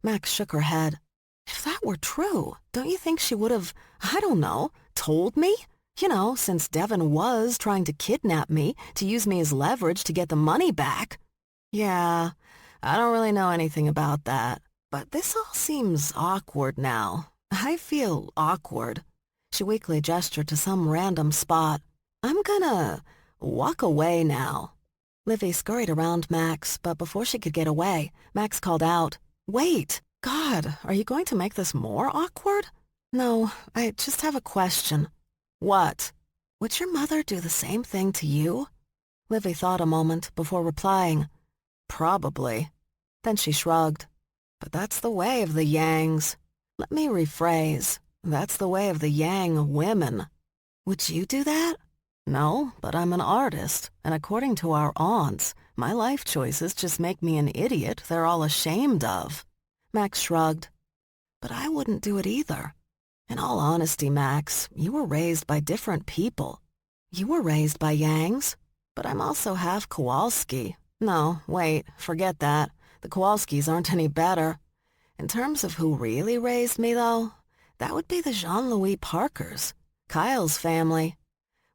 Max shook her head. If that were true, don't you think she would have, I don't know, told me? You know, since Devon was trying to kidnap me to use me as leverage to get the money back. Yeah, I don't really know anything about that, but this all seems awkward now. I feel awkward. She weakly gestured to some random spot. I'm gonna walk away now. Livy scurried around Max, but before she could get away, Max called out, Wait! God, are you going to make this more awkward? No, I just have a question. What? Would your mother do the same thing to you? Livy thought a moment before replying, Probably. Then she shrugged. But that's the way of the Yangs. Let me rephrase. That's the way of the Yang women. Would you do that? No, but I'm an artist, and according to our aunts, my life choices just make me an idiot they're all ashamed of. Max shrugged. But I wouldn't do it either. In all honesty, Max, you were raised by different people. You were raised by Yangs, but I'm also half Kowalski. No, wait, forget that. The Kowalskis aren't any better. In terms of who really raised me, though, that would be the Jean-Louis Parkers, Kyle's family.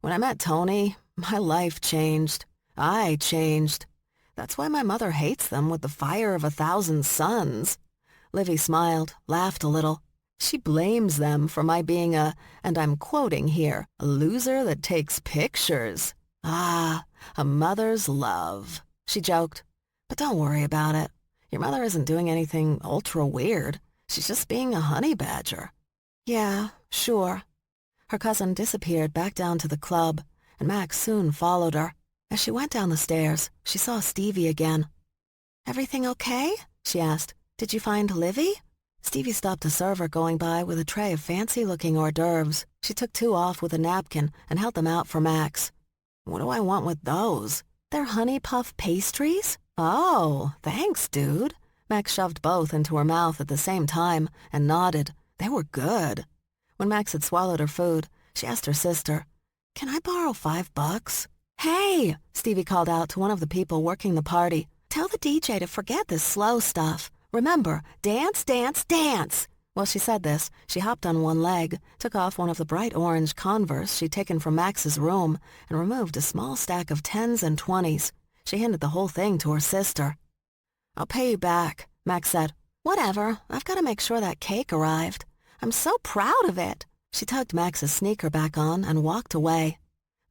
When I met Tony, my life changed. I changed. That's why my mother hates them with the fire of 1,000 suns. Livy smiled, laughed a little. She blames them for my being and I'm quoting here, a loser that takes pictures. Ah, a mother's love, she joked. But don't worry about it. Your mother isn't doing anything ultra weird. She's just being a honey badger. Yeah, sure. Her cousin disappeared back down to the club, and Max soon followed her. As she went down the stairs, she saw Stevie again. Everything okay? She asked. Did you find Livy? Stevie stopped a server going by with a tray of fancy-looking hors d'oeuvres. She took 2 off with a napkin and held them out for Max. What do I want with those? They're honey puff pastries? Oh, thanks, dude. Max shoved both into her mouth at the same time and nodded. They were good. When Max had swallowed her food, she asked her sister, Can I borrow $5? Hey, Stevie called out to one of the people working the party. Tell the DJ to forget this slow stuff. Remember, dance, dance, dance. While she said this, she hopped on one leg, took off one of the bright orange Converse she'd taken from Max's room, and removed a small stack of 10s and 20s. She handed the whole thing to her sister. I'll pay you back, Max said. Whatever, I've got to make sure that cake arrived. I'm so proud of it. She tugged Max's sneaker back on and walked away.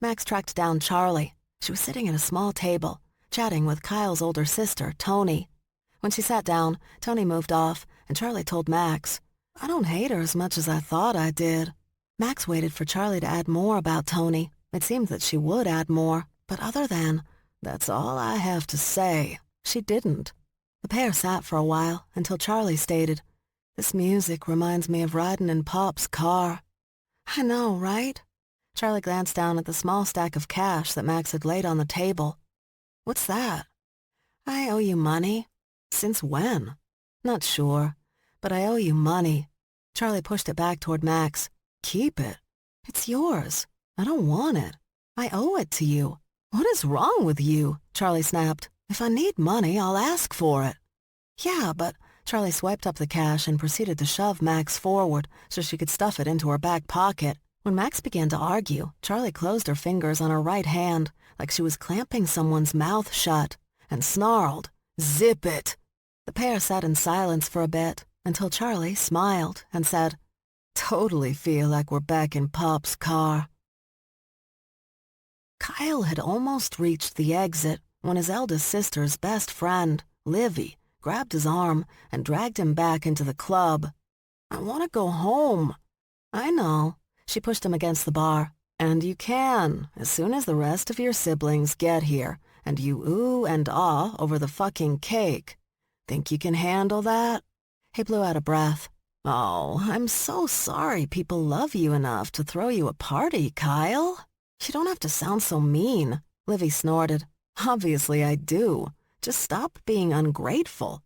Max tracked down Charlie. She was sitting at a small table, chatting with Kyle's older sister, Tony. When she sat down, Tony moved off, and Charlie told Max, I don't hate her as much as I thought I did. Max waited for Charlie to add more about Tony. It seemed that she would add more, but other than, that's all I have to say, she didn't. The pair sat for a while until Charlie stated, This music reminds me of riding in Pop's car. I know, right? Charlie glanced down at the small stack of cash that Max had laid on the table. What's that? I owe you money. Since when? Not sure, but I owe you money. Charlie pushed it back toward Max. Keep it. It's yours. I don't want it. I owe it to you. What is wrong with you? Charlie snapped. If I need money, I'll ask for it. Yeah, but Charlie swiped up the cash and proceeded to shove Max forward so she could stuff it into her back pocket. When Max began to argue, Charlie closed her fingers on her right hand like she was clamping someone's mouth shut and snarled, Zip it. The pair sat in silence for a bit until Charlie smiled and said, "Totally feel like we're back in Pop's car." Kyle had almost reached the exit when his eldest sister's best friend, Livy, grabbed his arm and dragged him back into the club. "I want to go home." "I know." She pushed him against the bar. "And you can, as soon as the rest of your siblings get here and you ooh and ah over the fucking cake. Think you can handle that?" He blew out a breath. "Oh, I'm so sorry people love you enough to throw you a party, Kyle. You don't have to sound so mean." Livy snorted. "Obviously I do. Just stop being ungrateful."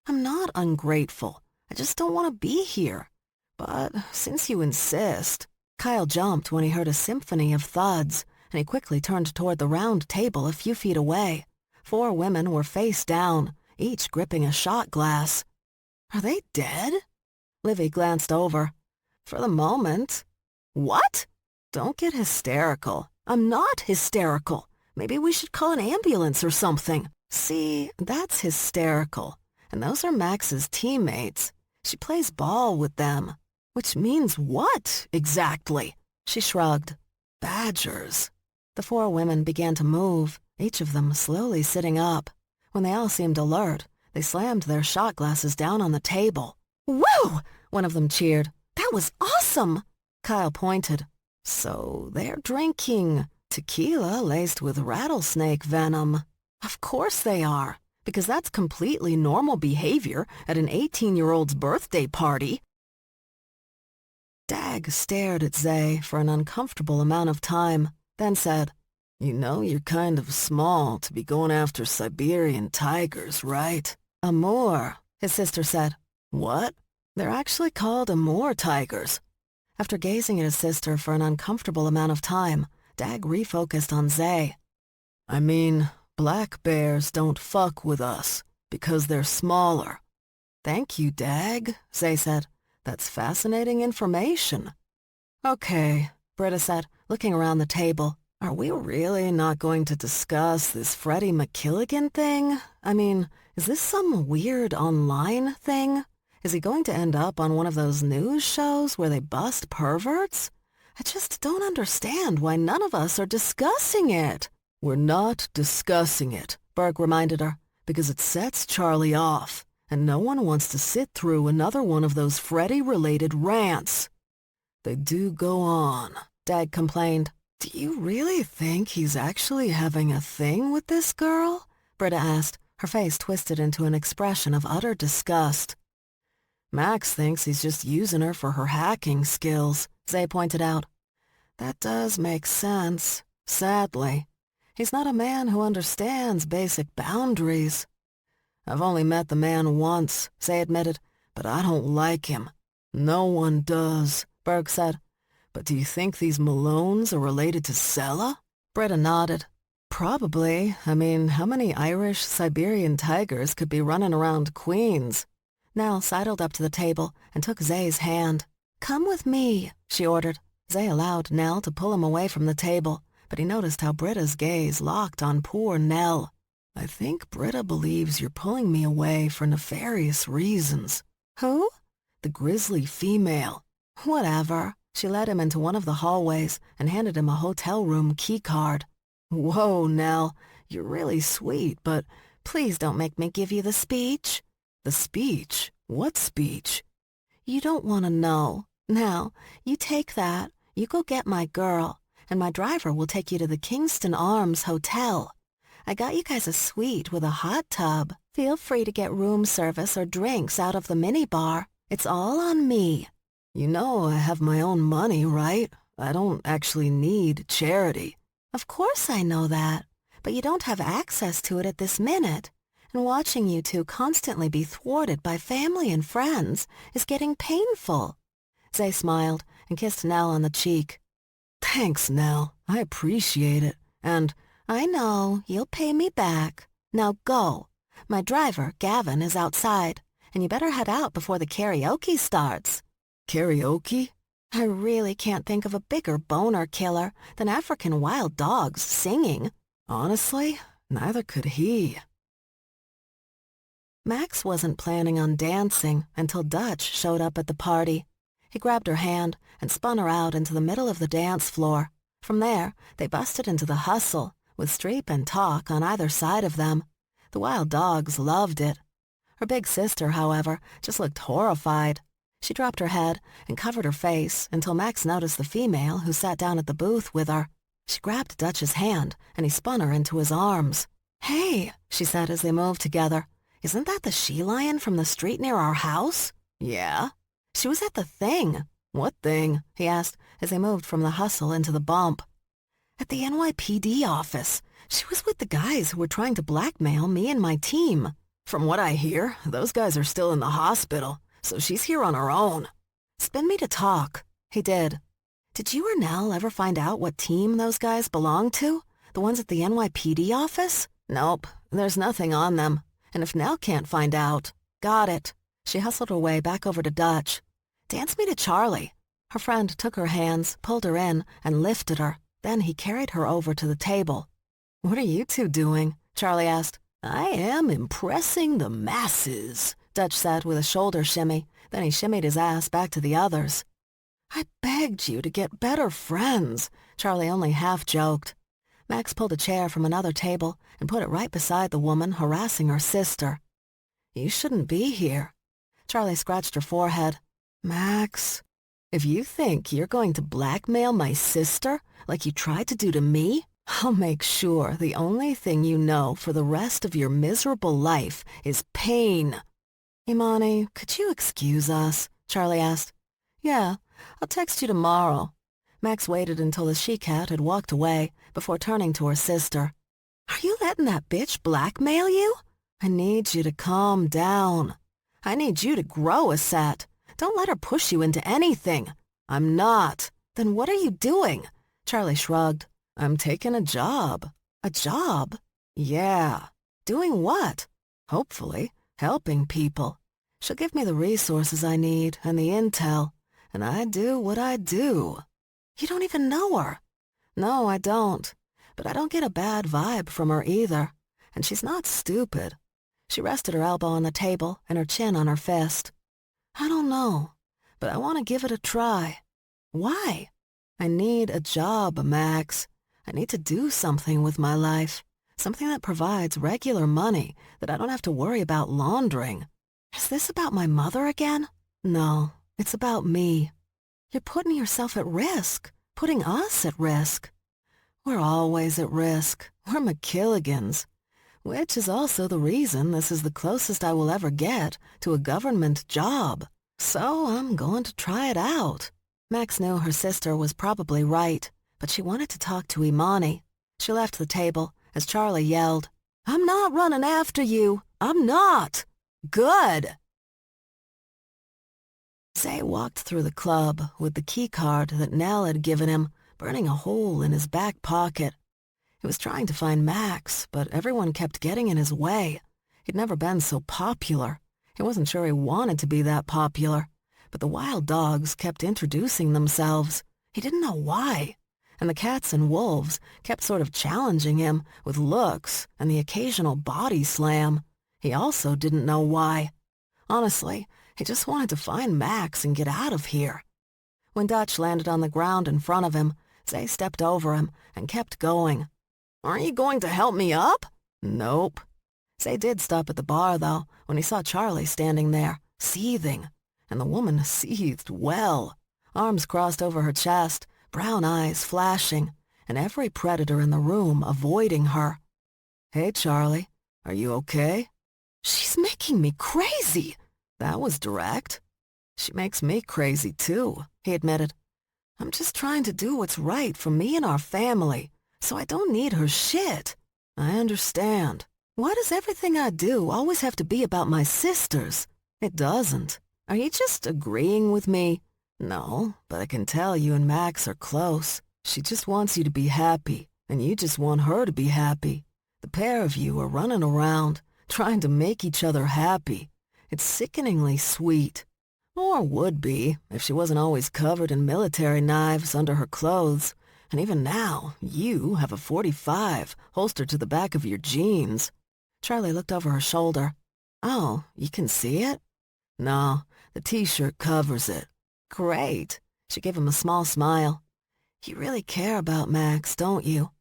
"I'm not ungrateful. I just don't want to be here. But since you insist." Kyle jumped when he heard a symphony of thuds, and he quickly turned toward the round table a few feet away. 4 women were face down, each gripping a shot glass. "Are they dead?" Livy glanced over. "For the moment." "What?" "Don't get hysterical." "I'm not hysterical. Maybe we should call an ambulance or something." "See, that's hysterical. And those are Max's teammates. She plays ball with them." "Which means what, exactly?" She shrugged. "Badgers." The 4 women began to move, each of them slowly sitting up. When they all seemed alert, they slammed their shot glasses down on the table. "Woo!" one of them cheered. "That was awesome!" Kyle pointed. "So they're drinking tequila laced with rattlesnake venom." "Of course they are, because that's completely normal behavior at an 18-year-old's birthday party." Dag stared at Zay for an uncomfortable amount of time, then said, "You know you're kind of small to be going after Siberian tigers, right?" "Amur," his sister said. "What?" "They're actually called Amur tigers." After gazing at his sister for an uncomfortable amount of time, Dag refocused on Zay. "I mean, black bears don't fuck with us because they're smaller." "Thank you, Dag," Zay said. "That's fascinating information." "Okay," Britta said, looking around the table. "Are we really not going to discuss this Freddie McKilligan thing? I mean, is this some weird online thing? Is he going to end up on one of those news shows where they bust perverts? I just don't understand why none of us are discussing it." "We're not discussing it," Berg reminded her, "because it sets Charlie off, and no one wants to sit through another one of those Freddie-related rants." "They do go on," Dag complained. "Do you really think he's actually having a thing with this girl?" Britta asked, her face twisted into an expression of utter disgust. "Max thinks he's just using her for her hacking skills," Zay pointed out. "That does make sense, sadly. He's not a man who understands basic boundaries." "I've only met the man once," Zay admitted, "but I don't like him." "No one does," Berg said. "But do you think these Malones are related to Sella?" Britta nodded. "Probably. I mean, how many Irish Siberian tigers could be running around Queens?" Nell sidled up to the table and took Zay's hand. "Come with me," she ordered. Zay allowed Nell to pull him away from the table, but he noticed how Britta's gaze locked on poor Nell. "I think Britta believes you're pulling me away for nefarious reasons." "Who?" "The grisly female." "Whatever." She led him into one of the hallways and handed him a hotel room key card. "Whoa, Nell, you're really sweet, but please don't make me give you the speech." "The speech? What speech?" "You don't want to know. Now, you take that, you go get my girl, and my driver will take you to the Kingston Arms Hotel. I got you guys a suite with a hot tub. Feel free to get room service or drinks out of the minibar. It's all on me." "You know I have my own money, right? I don't actually need charity." "Of course I know that, but you don't have access to it at this minute. And watching you two constantly be thwarted by family and friends is getting painful." Zay smiled and kissed Nell on the cheek. "Thanks, Nell. I appreciate it. And "I know, you'll pay me back. Now go. My driver, Gavin, is outside, and you better head out before the karaoke starts." Karaoke? I really can't think of a bigger boner killer than African wild dogs singing. Honestly, neither could he. Max wasn't planning on dancing until Dutch showed up at the party. He grabbed her hand and spun her out into the middle of the dance floor. From there, they busted into the hustle, with Streep and Talk on either side of them. The wild dogs loved it. Her big sister, however, just looked horrified. She dropped her head and covered her face until Max noticed the female who sat down at the booth with her. She grabbed Dutch's hand, and he spun her into his arms. "Hey," she said as they moved together. "Isn't that the she-lion from the street near our house?" "Yeah." "She was at the thing." "What thing?" he asked as they moved from the hustle into the bump. "At the NYPD office. She was with the guys who were trying to blackmail me and my team." "From what I hear, those guys are still in the hospital, so she's here on her own." "Spin me to Talk." He did. "Did you or Nell ever find out what team those guys belong to? The ones at the NYPD office?" "Nope, there's nothing on them. And if Nell can't find out..." "Got it." She hustled her way back over to Dutch. "Dance me to Charlie." Her friend took her hands, pulled her in, and lifted her. Then he carried her over to the table. "What are you two doing?" Charlie asked. "I am impressing the masses," Dutch said with a shoulder shimmy. Then he shimmied his ass back to the others. "I begged you to get better friends," Charlie only half joked. Max pulled a chair from another table and put it right beside the woman harassing her sister. "You shouldn't be here." Charlie scratched her forehead. "Max, if you think you're going to blackmail my sister like you tried to do to me, I'll make sure the only thing you know for the rest of your miserable life is pain." "Imani, could you excuse us?" Charlie asked. "Yeah, I'll text you tomorrow." Max waited until the she-cat had walked away before turning to her sister. "Are you letting that bitch blackmail you? I need you to calm down. I need you to grow a set. Don't let her push you into anything." "I'm not." "Then what are you doing?" Charlie shrugged. "I'm taking a job." "A job?" "Yeah." "Doing what?" "Hopefully, helping people. She'll give me the resources I need and the intel, and I do what I do." "You don't even know her." "No, I don't. But I don't get a bad vibe from her either. And she's not stupid." She rested her elbow on the table and her chin on her fist. "I don't know, but I want to give it a try." "Why?" "I need a job, Max. I need to do something with my life. Something that provides regular money that I don't have to worry about laundering." "Is this about my mother again?" "No, it's about me." "You're putting yourself at risk, putting us at risk." "We're always at risk. We're McKilligans. Which is also the reason this is the closest I will ever get to a government job. So I'm going to try it out." Max knew her sister was probably right, but she wanted to talk to Imani. She left the table as Charlie yelled, "I'm not running after you. I'm not." "Good." Zay walked through the club with the key card that Nell had given him, burning a hole in his back pocket. He was trying to find Max, but everyone kept getting in his way. He'd never been so popular. He wasn't sure he wanted to be that popular, but the wild dogs kept introducing themselves. He didn't know why. And the cats and wolves kept sort of challenging him with looks and the occasional body slam. He also didn't know why. Honestly, he just wanted to find Max and get out of here. When Dutch landed on the ground in front of him, Zay stepped over him and kept going. "Aren't you going to help me up?" "Nope." Zay did stop at the bar, though, when he saw Charlie standing there, seething. And the woman seethed well. Arms crossed over her chest, brown eyes flashing, and every predator in the room avoiding her. "Hey, Charlie, are you okay?" "She's making me crazy." That was direct. "She makes me crazy, too," he admitted. "I'm just trying to do what's right for me and our family, so I don't need her shit." "I understand." "Why does everything I do always have to be about my sisters?" "It doesn't. Are you just agreeing with me?" "No, but I can tell you and Max are close. She just wants you to be happy, and you just want her to be happy. The pair of you are running around, trying to make each other happy. It's sickeningly sweet. Or would be, if she wasn't always covered in military knives under her clothes. And even now, you have a .45 holstered to the back of your jeans." Charlie looked over her shoulder. Oh, you can see it? No, the t-shirt covers it. Great. She gave him a small smile. You really care about Max, don't you?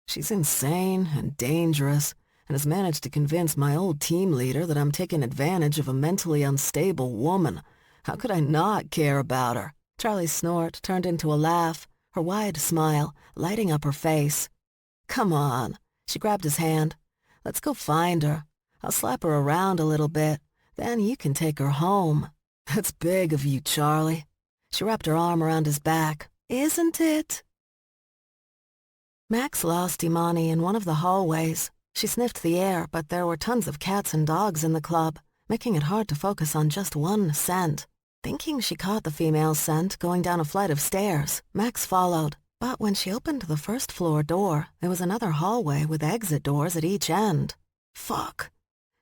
She's insane and dangerous and has managed to convince my old team leader that I'm taking advantage of a mentally unstable woman. How could I not care about her? Charlie's snort turned into a laugh, her wide smile lighting up her face. Come on. She grabbed his hand. Let's go find her. I'll slap her around a little bit. Then you can take her home. That's big of you, Charlie. She wrapped her arm around his back. Isn't it? Max lost Imani in one of the hallways. She sniffed the air, but there were tons of cats and dogs in the club, making it hard to focus on just one scent. Thinking she caught the female scent going down a flight of stairs, Max followed. But when she opened the first floor door, there was another hallway with exit doors at each end. Fuck.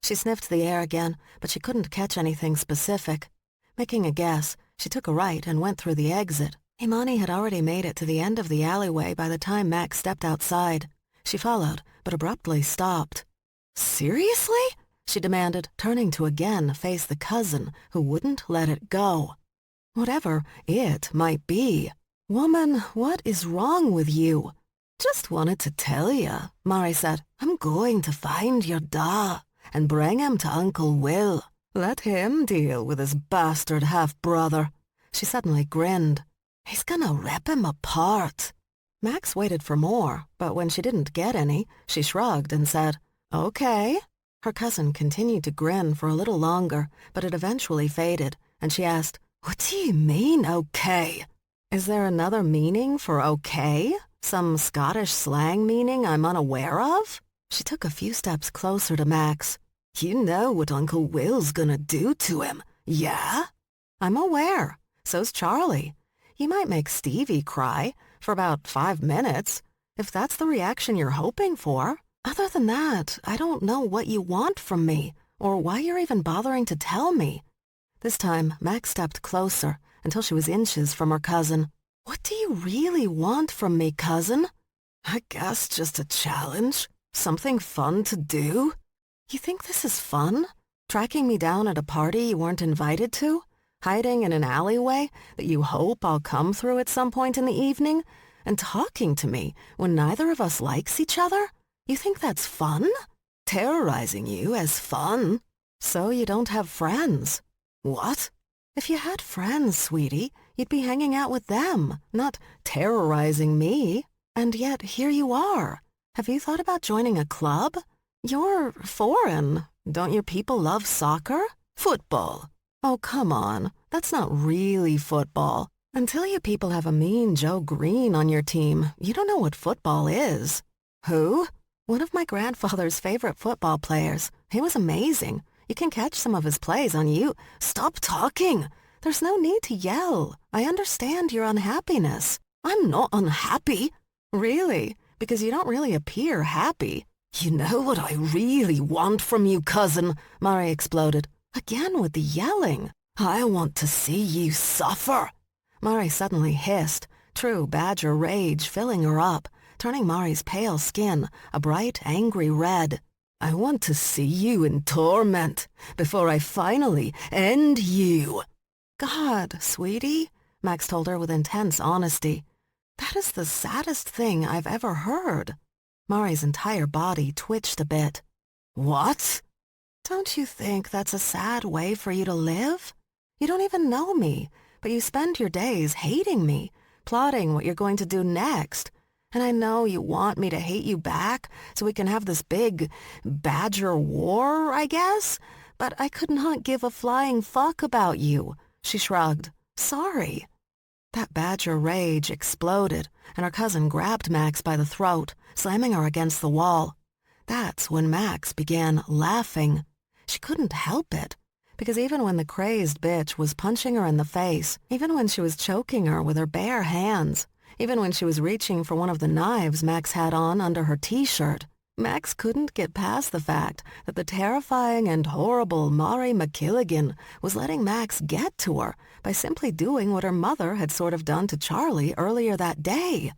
She sniffed the air again, but she couldn't catch anything specific. Making a guess, she took a right and went through the exit. Imani had already made it to the end of the alleyway by the time Max stepped outside. She followed, but abruptly stopped. Seriously? She demanded, turning to again face the cousin who wouldn't let it go. Whatever it might be. Woman, what is wrong with you? Just wanted to tell ya, Mari said. I'm going to find your da and bring him to Uncle Will. Let him deal with his bastard half-brother. She suddenly grinned. He's gonna rip him apart. Max waited for more, but when she didn't get any, she shrugged and said, Okay. Her cousin continued to grin for a little longer, but it eventually faded, and she asked, What do you mean, okay? Is there another meaning for okay? Some Scottish slang meaning I'm unaware of? She took a few steps closer to Max. You know what Uncle Will's gonna do to him, yeah? I'm aware. So's Charlie. You might make Stevie cry for about 5 minutes, if that's the reaction you're hoping for. Other than that, I don't know what you want from me, or why you're even bothering to tell me. This time, Max stepped closer until she was inches from her cousin. What do you really want from me, cousin? I guess just a challenge. Something fun to do. You think this is fun? Tracking me down at a party you weren't invited to? Hiding in an alleyway that you hope I'll come through at some point in the evening? And talking to me when neither of us likes each other? You think that's fun? Terrorizing you as fun? So you don't have friends. What? If you had friends, sweetie, you'd be hanging out with them, not terrorizing me. And yet here you are. Have you thought about joining a club? You're foreign. Don't your people love soccer? Football. Oh, come on. That's not really football. Until you people have a mean Joe Green on your team, you don't know what football is. Who? One of my grandfather's favorite football players. He was amazing. You can catch some of his plays on you. Stop talking. There's no need to yell. I understand your unhappiness. I'm not unhappy. Really? Because you don't really appear happy. You know what I really want from you, cousin, Mari exploded. Again with the yelling. I want to see you suffer. Mari suddenly hissed, true badger rage filling her up, turning Mari's pale skin a bright, angry red. I want to see you in torment before I finally end you. God, sweetie, Max told her with intense honesty. That is the saddest thing I've ever heard. Mari's entire body twitched a bit. What? Don't you think that's a sad way for you to live? You don't even know me, but you spend your days hating me, plotting what you're going to do next. And I know you want me to hate you back so we can have this big badger war, I guess? But I could not give a flying fuck about you. She shrugged. Sorry. That badger rage exploded, and her cousin grabbed Max by the throat, slamming her against the wall. That's when Max began laughing. She couldn't help it, because even when the crazed bitch was punching her in the face, even when she was choking her with her bare hands, even when she was reaching for one of the knives Max had on under her t-shirt, Max couldn't get past the fact that the terrifying and horrible Mari McKilligan was letting Max get to her by simply doing what her mother had sort of done to Charlie earlier that day.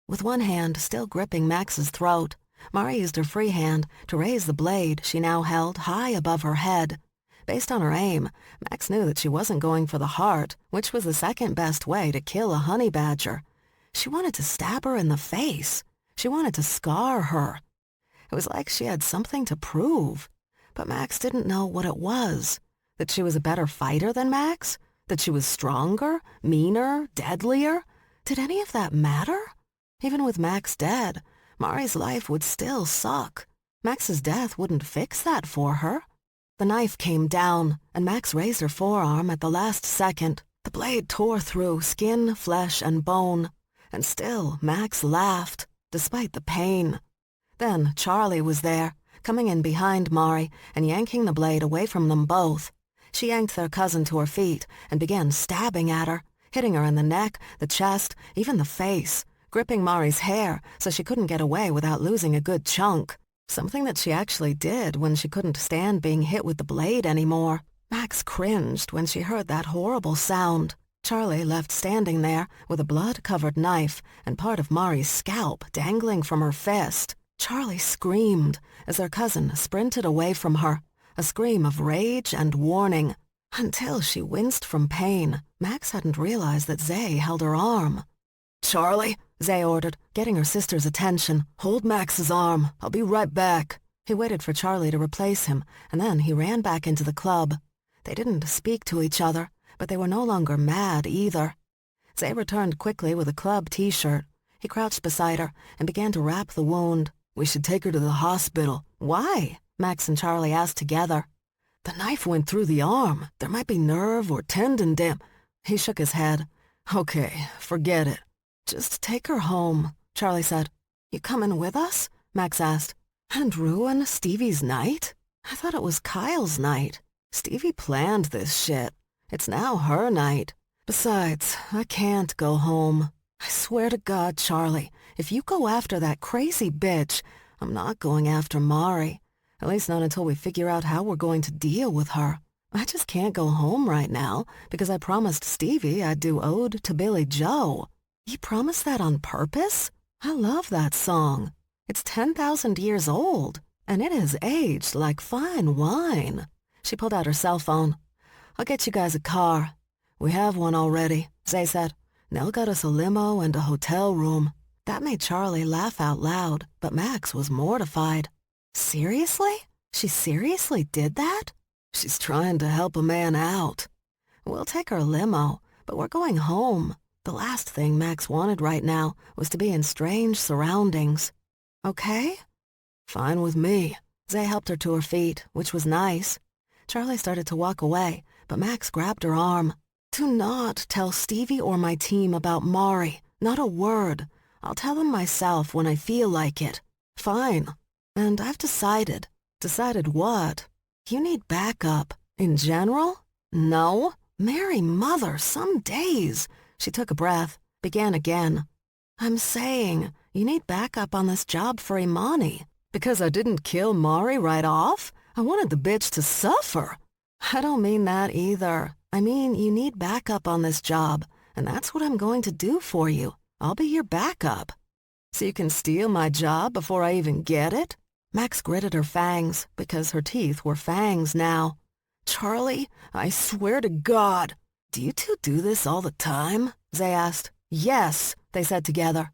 With one hand still gripping Max's throat, Mari used her free hand to raise the blade she now held high above her head. Based on her aim, Max knew that she wasn't going for the heart, which was the second best way to kill a honey badger. She wanted to stab her in the face. She wanted to scar her. It was like she had something to prove. But Max didn't know what it was. That she was a better fighter than Max? That she was stronger, meaner, deadlier? Did any of that matter? Even with Max dead, Mari's life would still suck. Max's death wouldn't fix that for her. The knife came down, and Max raised her forearm at the last second. The blade tore through skin, flesh, and bone. And still, Max laughed, despite the pain. Then Charlie was there, coming in behind Mari and yanking the blade away from them both. She yanked their cousin to her feet and began stabbing at her, hitting her in the neck, the chest, even the face, gripping Mari's hair so she couldn't get away without losing a good chunk. Something that she actually did when she couldn't stand being hit with the blade anymore. Max cringed when she heard that horrible sound. Charlie left standing there with a blood-covered knife and part of Mari's scalp dangling from her fist. Charlie screamed as their cousin sprinted away from her, a scream of rage and warning. Until she winced from pain, Max hadn't realized that Zay held her arm. "Charlie," Zay ordered, getting her sister's attention. "Hold Max's arm. I'll be right back." He waited for Charlie to replace him, and then he ran back into the club. They didn't speak to each other, but they were no longer mad either. Zay returned quickly with a club t-shirt. He crouched beside her and began to wrap the wound. "We should take her to the hospital." "Why?" Max and Charlie asked together. "The knife went through the arm. There might be nerve or tendon He shook his head. "Okay, forget it. Just take her home," Charlie said. "You coming with us?" Max asked. "And ruin Stevie's night? I thought it was Kyle's night. Stevie planned this shit. It's now her night. Besides, I can't go home. I swear to God, Charlie, if you go after that crazy bitch, I'm not going after Mari. At least not until we figure out how we're going to deal with her. I just can't go home right now because I promised Stevie I'd do Ode to Billy Joe." "You promised that on purpose? I love that song. It's 10,000 years old, and it has aged like fine wine." She pulled out her cell phone. "I'll get you guys a car." "We have one already," Zay said. "Nell got us a limo and a hotel room." That made Charlie laugh out loud, but Max was mortified. "Seriously? She seriously did that?" "She's trying to help a man out." "We'll take her limo, but we're going home." The last thing Max wanted right now was to be in strange surroundings. "Okay?" "Fine with me." Zay helped her to her feet, which was nice. Charlie started to walk away, but Max grabbed her arm. "Do not tell Stevie or my team about Mari. Not a word. I'll tell them myself when I feel like it." "Fine. And I've decided." "Decided what?" "You need backup. In general?" "No. Mary Mother, some days." She took a breath, began again. "I'm saying you need backup on this job for Imani. Because I didn't kill Mari right off? I wanted the bitch to suffer." "I don't mean that either. I mean you need backup on this job, and that's what I'm going to do for you. I'll be your backup." "So you can steal my job before I even get it?" Max gritted her fangs, because her teeth were fangs now. "Charlie, I swear to God." "Do you two do this all the time?" Zay asked. "Yes," they said together.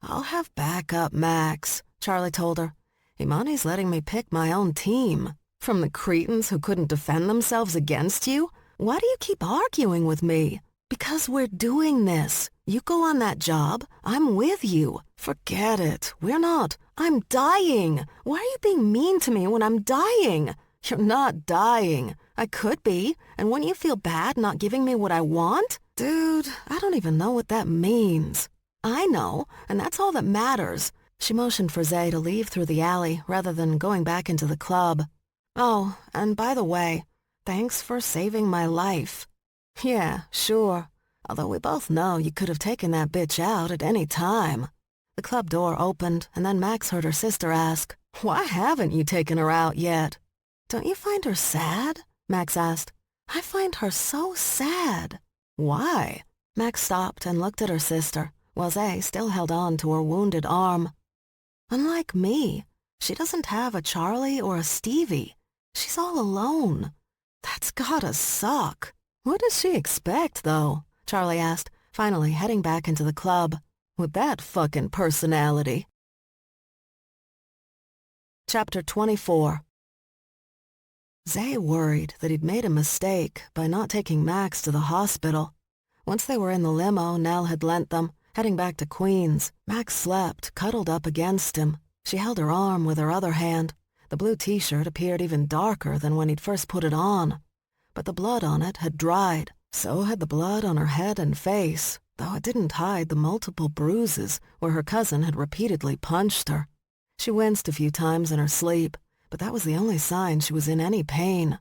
"I'll have backup, Max," Charlie told her. "Imani's letting me pick my own team. From the cretins who couldn't defend themselves against you? Why do you keep arguing with me?" "Because we're doing this. You go on that job, I'm with you." "Forget it. We're not. I'm dying. Why are you being mean to me when I'm dying?" "You're not dying. I could be, and wouldn't you feel bad not giving me what I want?" "Dude, I don't even know what that means." "I know, and that's all that matters." She motioned for Zay to leave through the alley rather than going back into the club. "Oh, and by the way, thanks for saving my life." "Yeah, sure. Although we both know you could have taken that bitch out at any time." The club door opened, and then Max heard her sister ask, "Why haven't you taken her out yet?" "Don't you find her sad?" Max asked. "I find her so sad." "Why?" Max stopped and looked at her sister, while Zay still held on to her wounded arm. Unlike me, she doesn't have a Charlie or a Stevie. She's all alone. That's gotta suck. What does she expect, though? Charlie asked, finally heading back into the club. With that fucking personality. Chapter 24. Zay worried that he'd made a mistake by not taking Max to the hospital. Once they were in the limo Nell had lent them, heading back to Queens, Max slept, cuddled up against him. She held her arm with her other hand. The blue t-shirt appeared even darker than when he'd first put it on. But the blood on it had dried. So had the blood on her head and face, though it didn't hide the multiple bruises where her cousin had repeatedly punched her. She winced a few times in her sleep, but that was the only sign she was in any pain.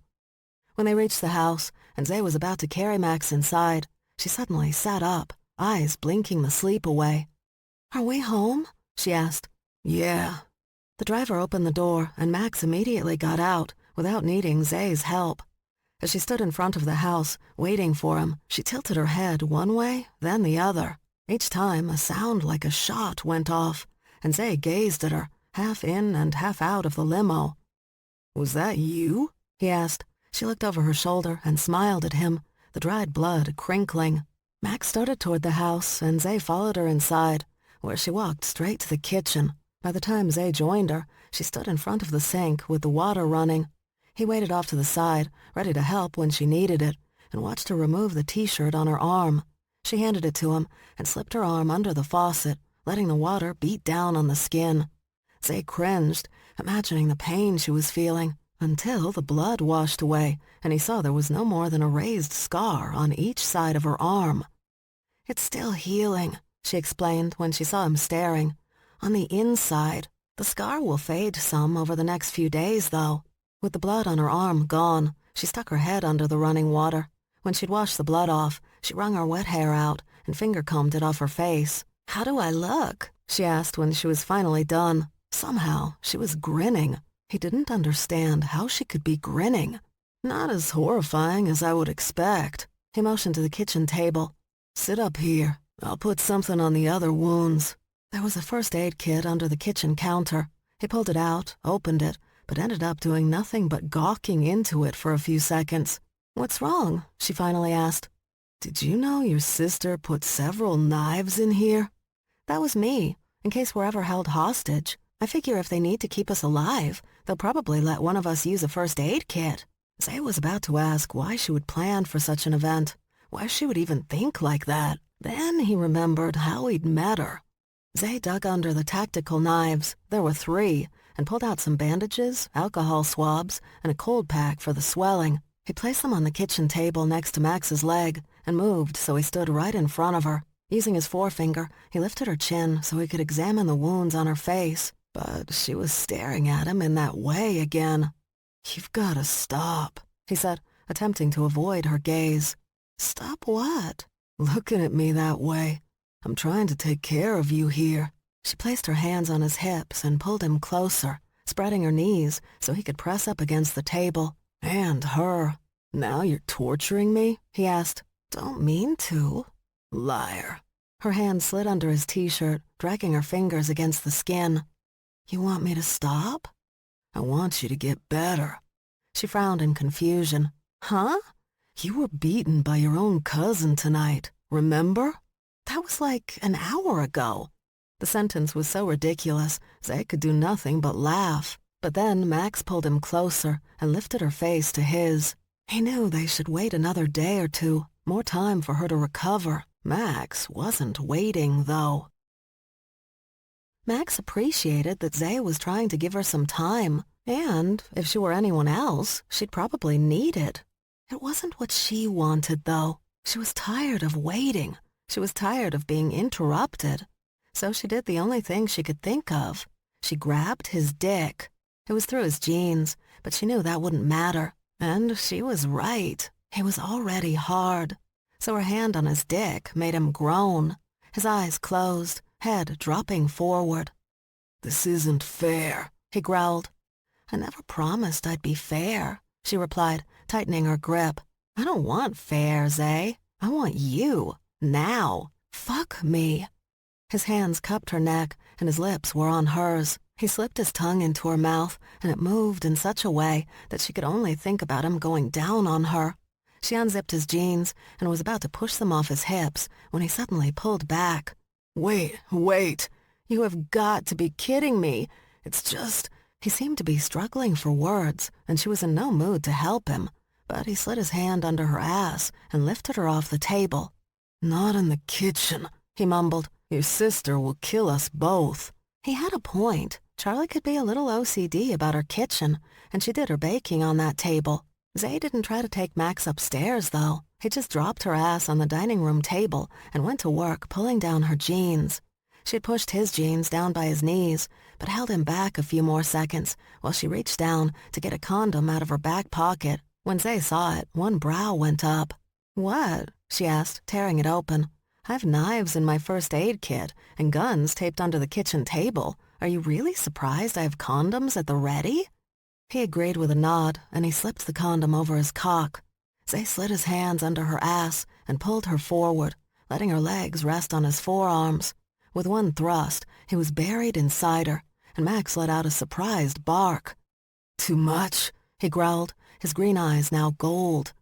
When they reached the house, and Zay was about to carry Max inside, she suddenly sat up, eyes blinking the sleep away. "Are we home?" she asked. "Yeah." The driver opened the door, and Max immediately got out, without needing Zay's help. As she stood in front of the house, waiting for him, she tilted her head one way, then the other. Each time, a sound like a shot went off, and Zay gazed at her, half in and half out of the limo. "Was that you?" he asked. She looked over her shoulder and smiled at him, the dried blood crinkling. Max started toward the house, and Zay followed her inside, where she walked straight to the kitchen. By the time Zay joined her, she stood in front of the sink with the water running. He waited off to the side, ready to help when she needed it, and watched her remove the t-shirt on her arm. She handed it to him and slipped her arm under the faucet, letting the water beat down on the skin. Zay cringed, imagining the pain she was feeling, until the blood washed away, and he saw there was no more than a raised scar on each side of her arm. "It's still healing," she explained when she saw him staring. "On the inside. The scar will fade some over the next few days, though." With the blood on her arm gone, she stuck her head under the running water. When she'd washed the blood off, she wrung her wet hair out and finger-combed it off her face. "How do I look?" she asked when she was finally done. Somehow, she was grinning. He didn't understand how she could be grinning. "Not as horrifying as I would expect." He motioned to the kitchen table. "Sit up here. I'll put something on the other wounds." There was a first aid kit under the kitchen counter. He pulled it out, opened it, but ended up doing nothing but gawking into it for a few seconds. "What's wrong?" she finally asked. "Did you know your sister put several knives in here?" "That was me, in case we're ever held hostage. I figure if they need to keep us alive, they'll probably let one of us use a first aid kit." Zay was about to ask why she would plan for such an event, why she would even think like that. Then he remembered how he'd met her. Zay dug under the tactical knives, there were 3, and pulled out some bandages, alcohol swabs, and a cold pack for the swelling. He placed them on the kitchen table next to Max's leg and moved so he stood right in front of her. Using his forefinger, he lifted her chin so he could examine the wounds on her face. But she was staring at him in that way again. "You've gotta stop," he said, attempting to avoid her gaze. "Stop what?" "Looking at me that way. I'm trying to take care of you here." She placed her hands on his hips and pulled him closer, spreading her knees so he could press up against the table. "And her. Now you're torturing me?" he asked. "Don't mean to." "Liar." Her hand slid under his t-shirt, dragging her fingers against the skin. "You want me to stop?" "I want you to get better." She frowned in confusion. "Huh?" "You were beaten by your own cousin tonight, remember?" "That was like an hour ago." The sentence was so ridiculous, Zay could do nothing but laugh. But then Max pulled him closer and lifted her face to his. He knew they should wait another day or two, more time for her to recover. Max wasn't waiting, though. Max appreciated that Zay was trying to give her some time, and if she were anyone else, she'd probably need it. It wasn't what she wanted, though. She was tired of waiting. She was tired of being interrupted. So she did the only thing she could think of. She grabbed his dick. It was through his jeans, but she knew that wouldn't matter. And she was right. He was already hard. So her hand on his dick made him groan. His eyes closed, head dropping forward. "This isn't fair," he growled. "I never promised I'd be fair," she replied, tightening her grip. "I don't want fair, Zay. I want you. Now. Fuck me." His hands cupped her neck and his lips were on hers. He slipped his tongue into her mouth, and it moved in such a way that she could only think about him going down on her. She unzipped his jeans and was about to push them off his hips when he suddenly pulled back. Wait. You have got to be kidding me. It's just... He seemed to be struggling for words, and she was in no mood to help him, but he slid his hand under her ass and lifted her off the table. Not in the kitchen, he mumbled. Your sister will kill us both. He had a point. Charlie could be a little OCD about her kitchen, and she did her baking on that table. Zay didn't try to take Max upstairs, though. He just dropped her ass on the dining room table and went to work pulling down her jeans. She'd pushed his jeans down by his knees, but held him back a few more seconds while she reached down to get a condom out of her back pocket. When Zay saw it, one brow went up. What? She asked, tearing it open. I have knives in my first aid kit and guns taped under the kitchen table. Are you really surprised I have condoms at the ready? He agreed with a nod, and he slipped the condom over his cock. Zay slid his hands under her ass and pulled her forward, letting her legs rest on his forearms. With one thrust, he was buried inside her, and Max let out a surprised bark. Too much, he growled, his green eyes now gold.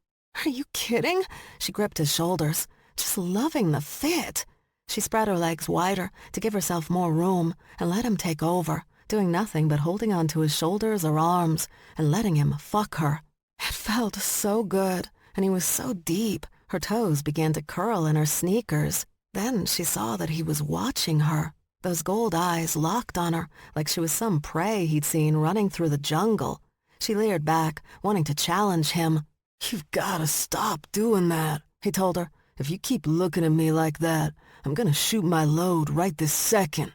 Are you kidding? She gripped his shoulders, just loving the fit. She spread her legs wider to give herself more room and let him take over, doing nothing but holding onto his shoulders or arms and letting him fuck her. It felt so good, and he was so deep, her toes began to curl in her sneakers. Then she saw that he was watching her, those gold eyes locked on her like she was some prey he'd seen running through the jungle. She leered back, wanting to challenge him. You've got to stop doing that, he told her. If you keep looking at me like that, I'm gonna shoot my load right this second.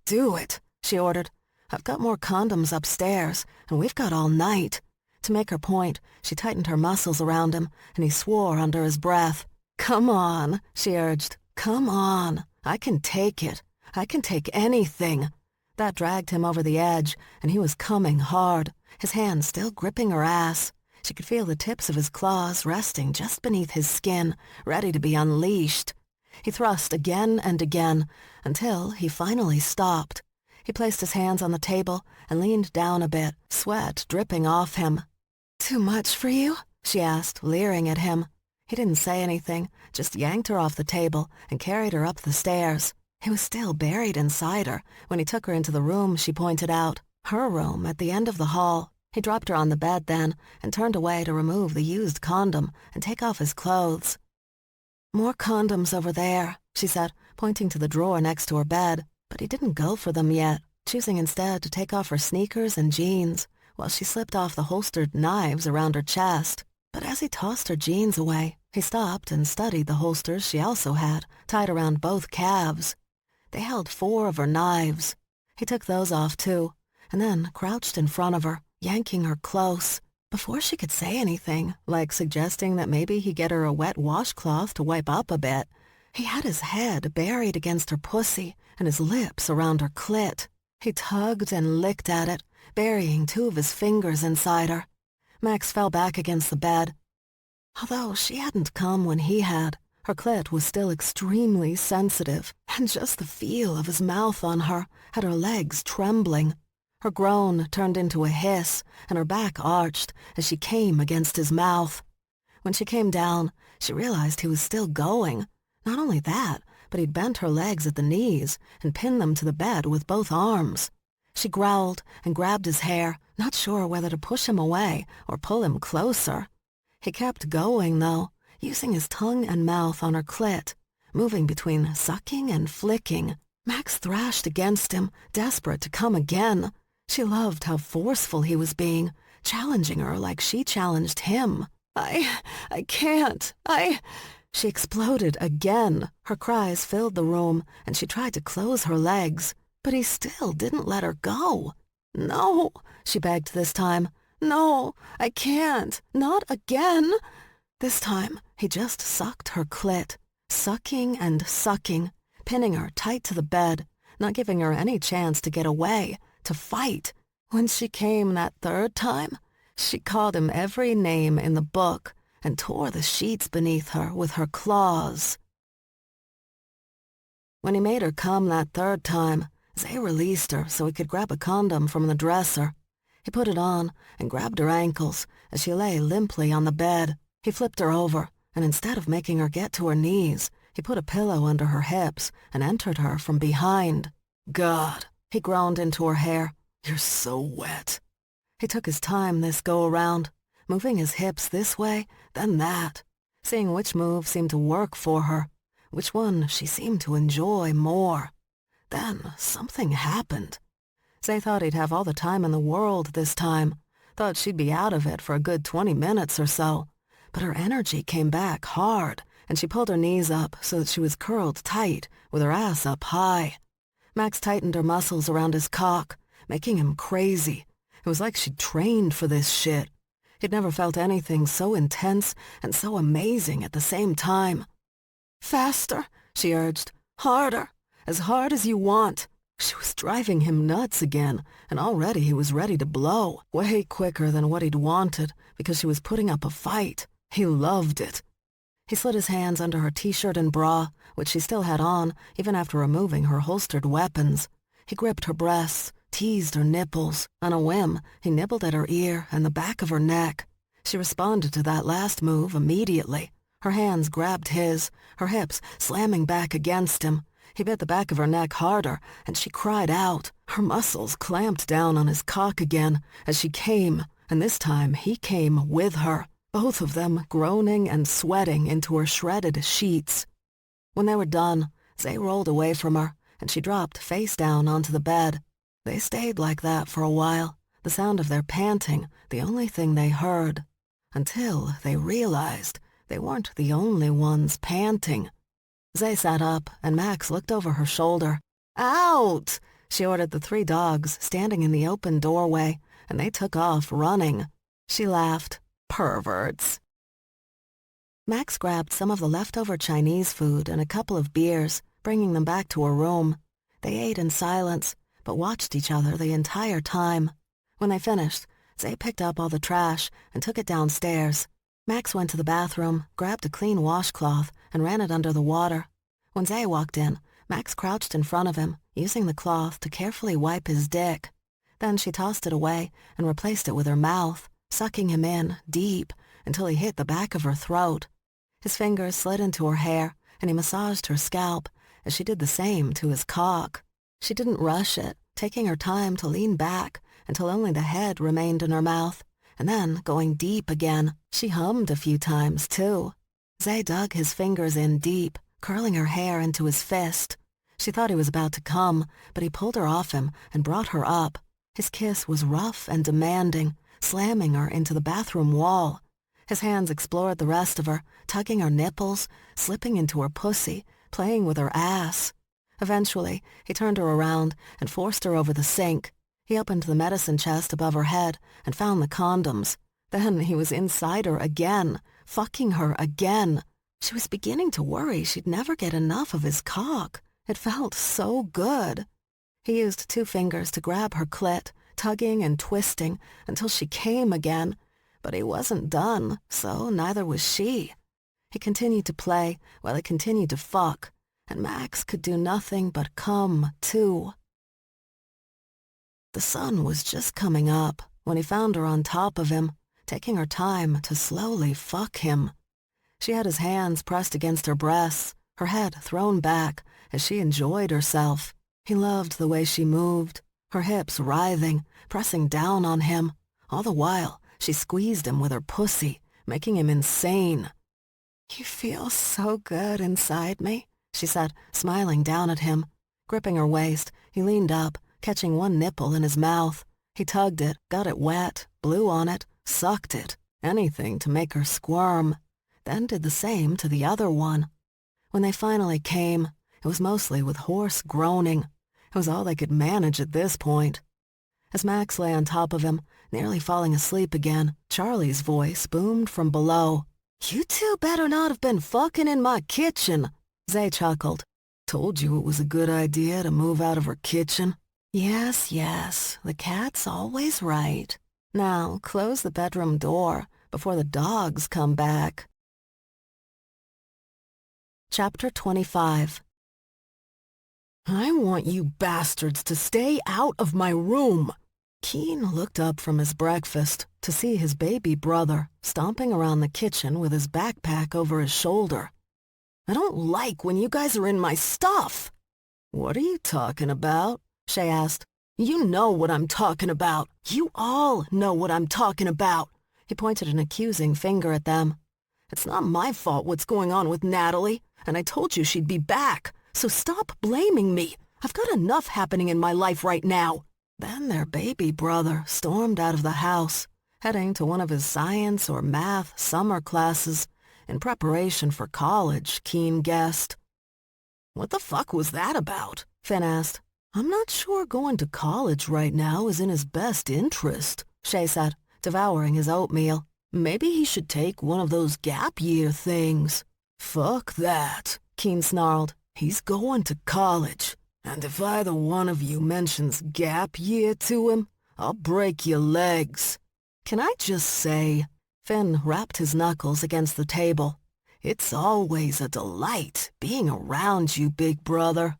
Do it, she ordered. I've got more condoms upstairs, and we've got all night. To make her point, she tightened her muscles around him, and he swore under his breath. Come on, she urged. Come on. I can take it. I can take anything. That dragged him over the edge, and he was coming hard, his hand still gripping her ass. She could feel the tips of his claws resting just beneath his skin, ready to be unleashed. He thrust again and again, until he finally stopped. He placed his hands on the table and leaned down a bit, sweat dripping off him. Too much for you? She asked, leering at him. He didn't say anything, just yanked her off the table and carried her up the stairs. He was still buried inside her when he took her into the room she pointed out, her room at the end of the hall. He dropped her on the bed then and turned away to remove the used condom and take off his clothes. More condoms over there, she said, pointing to the drawer next to her bed, but he didn't go for them yet, choosing instead to take off her sneakers and jeans while she slipped off the holstered knives around her chest. But as he tossed her jeans away, he stopped and studied the holsters she also had, tied around both calves. They held 4 of her knives. He took those off too, and then crouched in front of her, yanking her close. Before she could say anything, like suggesting that maybe he'd get her a wet washcloth to wipe up a bit, he had his head buried against her pussy and his lips around her clit. He tugged and licked at it, burying 2 of his fingers inside her. Max fell back against the bed. Although she hadn't come when he had, her clit was still extremely sensitive, and just the feel of his mouth on her had her legs trembling. Her groan turned into a hiss, and her back arched as she came against his mouth. When she came down, she realized he was still going. Not only that, but he'd bent her legs at the knees and pinned them to the bed with both arms. She growled and grabbed his hair, not sure whether to push him away or pull him closer. He kept going, though, using his tongue and mouth on her clit, moving between sucking and flicking. Max thrashed against him, desperate to come again. She loved how forceful he was being, challenging her like she challenged him. I can't. She exploded again. Her cries filled the room, and she tried to close her legs, but he still didn't let her go. No, she begged this time. No, I can't. Not again. This time, he just sucked her clit, sucking and sucking, pinning her tight to the bed, not giving her any chance to get away, to fight. When she came that 3rd time, she called him every name in the book and tore the sheets beneath her with her claws. When he made her come that 3rd time, Zay released her so he could grab a condom from the dresser. He put it on and grabbed her ankles as she lay limply on the bed. He flipped her over, and instead of making her get to her knees, he put a pillow under her hips and entered her from behind. "God," he groaned into her hair, "you're so wet." He took his time this go-around, moving his hips this way, then that, seeing which move seemed to work for her, which one she seemed to enjoy more. Then something happened. Zay thought he'd have all the time in the world this time, thought she'd be out of it for a good 20 minutes or so, but her energy came back hard, and she pulled her knees up so that she was curled tight with her ass up high. Max tightened her muscles around his cock, making him crazy. It was like she'd trained for this shit. He'd never felt anything so intense and so amazing at the same time. "Faster," she urged. "Harder. As hard as you want." She was driving him nuts again, and already he was ready to blow, way quicker than what he'd wanted, because she was putting up a fight. He loved it. He slid his hands under her t-shirt and bra, which she still had on, even after removing her holstered weapons. He gripped her breasts, teased her nipples. On a whim, he nibbled at her ear and the back of her neck. She responded to that last move immediately. Her hands grabbed his, her hips slamming back against him. He bit the back of her neck harder, and she cried out. Her muscles clamped down on his cock again as she came, and this time he came with her, both of them groaning and sweating into her shredded sheets. When they were done, Zay rolled away from her, and she dropped face down onto the bed. They stayed like that for a while, the sound of their panting the only thing they heard, until they realized they weren't the only ones panting. Zay sat up, and Max looked over her shoulder. "Out!" she ordered the 3 dogs standing in the open doorway, and they took off running. She laughed. "Perverts." Max grabbed some of the leftover Chinese food and a couple of beers, bringing them back to her room. They ate in silence, but watched each other the entire time. When they finished, Zay picked up all the trash and took it downstairs. Max went to the bathroom, grabbed a clean washcloth, and ran it under the water. When Zay walked in, Max crouched in front of him, using the cloth to carefully wipe his dick. Then she tossed it away and replaced it with her mouth, sucking him in, deep, until he hit the back of her throat. His fingers slid into her hair, and he massaged her scalp, as she did the same to his cock. She didn't rush it, taking her time to lean back until only the head remained in her mouth, and then going deep again. She hummed a few times, too. Zay dug his fingers in deep, curling her hair into his fist. She thought he was about to come, but he pulled her off him and brought her up. His kiss was rough and demanding, slamming her into the bathroom wall. His hands explored the rest of her, tugging her nipples, slipping into her pussy, playing with her ass. Eventually, he turned her around and forced her over the sink. He opened the medicine chest above her head and found the condoms. Then he was inside her again, fucking her again. She was beginning to worry she'd never get enough of his cock. It felt so good. He used 2 fingers to grab her clit, tugging and twisting until she came again. But he wasn't done, so neither was she. He continued to play while he continued to fuck, and Max could do nothing but come, too. The sun was just coming up when he found her on top of him, taking her time to slowly fuck him. She had his hands pressed against her breasts, her head thrown back as she enjoyed herself. He loved the way she moved, her hips writhing, pressing down on him. All the while, she squeezed him with her pussy, making him insane. "You feel so good inside me," she said, smiling down at him. Gripping her waist, he leaned up, catching one nipple in his mouth. He tugged it, got it wet, blew on it, sucked it, anything to make her squirm, then did the same to the other one. When they finally came, it was mostly with hoarse groaning. It was all they could manage at this point. As Max lay on top of him, nearly falling asleep again, Charlie's voice boomed from below. "You two better not have been fucking in my kitchen." Zay chuckled. "Told you it was a good idea to move out of her kitchen." Yes, yes, the cat's always right. Now, close the bedroom door before the dogs come back. Chapter 25. I want you bastards to stay out of my room. Keen looked up from his breakfast to see his baby brother stomping around the kitchen with his backpack over his shoulder. I don't like when you guys are in my stuff. What are you talking about? Shay asked. You know what I'm talking about. You all know what I'm talking about. He pointed an accusing finger at them. It's not my fault what's going on with Natalie, and I told you she'd be back, so stop blaming me. I've got enough happening in my life right now. Then their baby brother stormed out of the house, heading to one of his science or math summer classes in preparation for college, Keen guessed. What the fuck was that about? Finn asked. I'm not sure going to college right now is in his best interest, Shay said, devouring his oatmeal. Maybe he should take one of those gap year things. Fuck that, Keen snarled. He's going to college, and if either one of you mentions gap year to him, I'll break your legs. Can I just say, Finn rapped his knuckles against the table, it's always a delight being around you, big brother.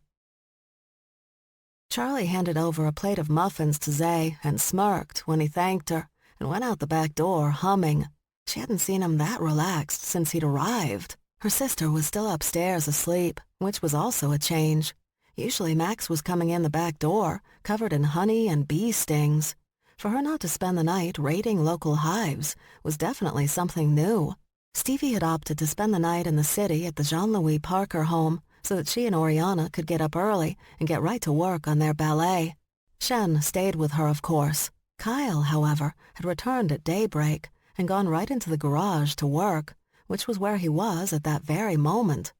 Charlie handed over a plate of muffins to Zay and smirked when he thanked her and went out the back door humming. She hadn't seen him that relaxed since he'd arrived. Her sister was still upstairs asleep, which was also a change. Usually Max was coming in the back door, covered in honey and bee stings. For her not to spend the night raiding local hives was definitely something new. Stevie had opted to spend the night in the city at the Jean-Louis Parker home so that she and Oriana could get up early and get right to work on their ballet. Shen stayed with her, of course. Kyle, however, had returned at daybreak and gone right into the garage to work, which was where he was at that very moment.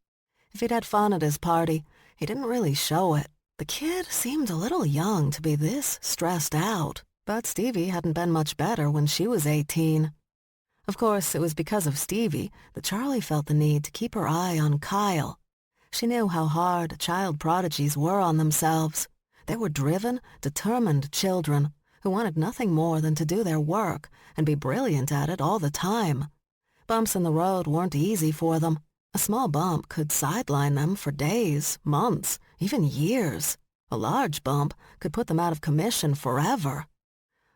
If he'd had fun at his party, he didn't really show it. The kid seemed a little young to be this stressed out, but Stevie hadn't been much better when she was 18. Of course, it was because of Stevie that Charlie felt the need to keep her eye on Kyle. She knew how hard child prodigies were on themselves. They were driven, determined children who wanted nothing more than to do their work and be brilliant at it all the time. Bumps in the road weren't easy for them. A small bump could sideline them for days, months, even years. A large bump could put them out of commission forever.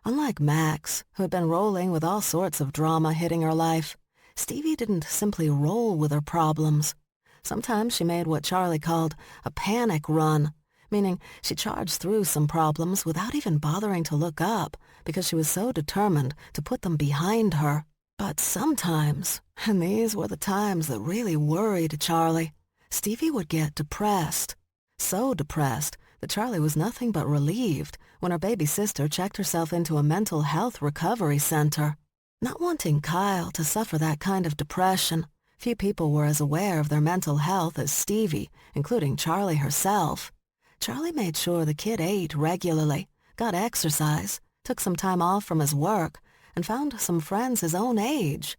Unlike Max, who had been rolling with all sorts of drama hitting her life, Stevie didn't simply roll with her problems. Sometimes she made what Charlie called a panic run, meaning she charged through some problems without even bothering to look up because she was so determined to put them behind her. But sometimes, and these were the times that really worried Charlie, Stevie would get depressed. So depressed that Charlie was nothing but relieved when her baby sister checked herself into a mental health recovery center. Not wanting Kyle to suffer that kind of depression, few people were as aware of their mental health as Stevie, including Charlie herself. Charlie made sure the kid ate regularly, got exercise, took some time off from his work, and found some friends his own age.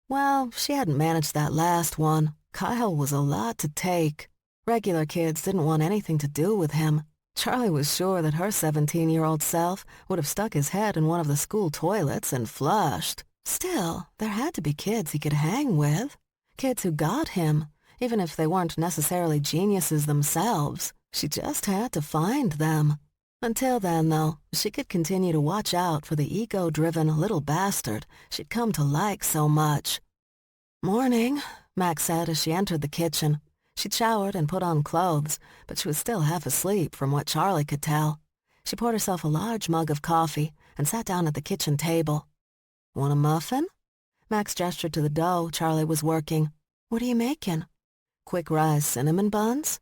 Well, she hadn't managed that last one. Kyle was a lot to take. Regular kids didn't want anything to do with him. Charlie was sure that her 17-year-old self would have stuck his head in one of the school toilets and flushed. Still, there had to be kids he could hang with. Kids who got him, even if they weren't necessarily geniuses themselves. She just had to find them. Until then, though, she could continue to watch out for the ego-driven little bastard she'd come to like so much. "Morning," Max said as she entered the kitchen. She'd showered and put on clothes, but she was still half asleep from what Charlie could tell. She poured herself a large mug of coffee and sat down at the kitchen table. "Want a muffin?" Max gestured to the dough Charlie was working. "What are you making?" "Quick rise cinnamon buns?"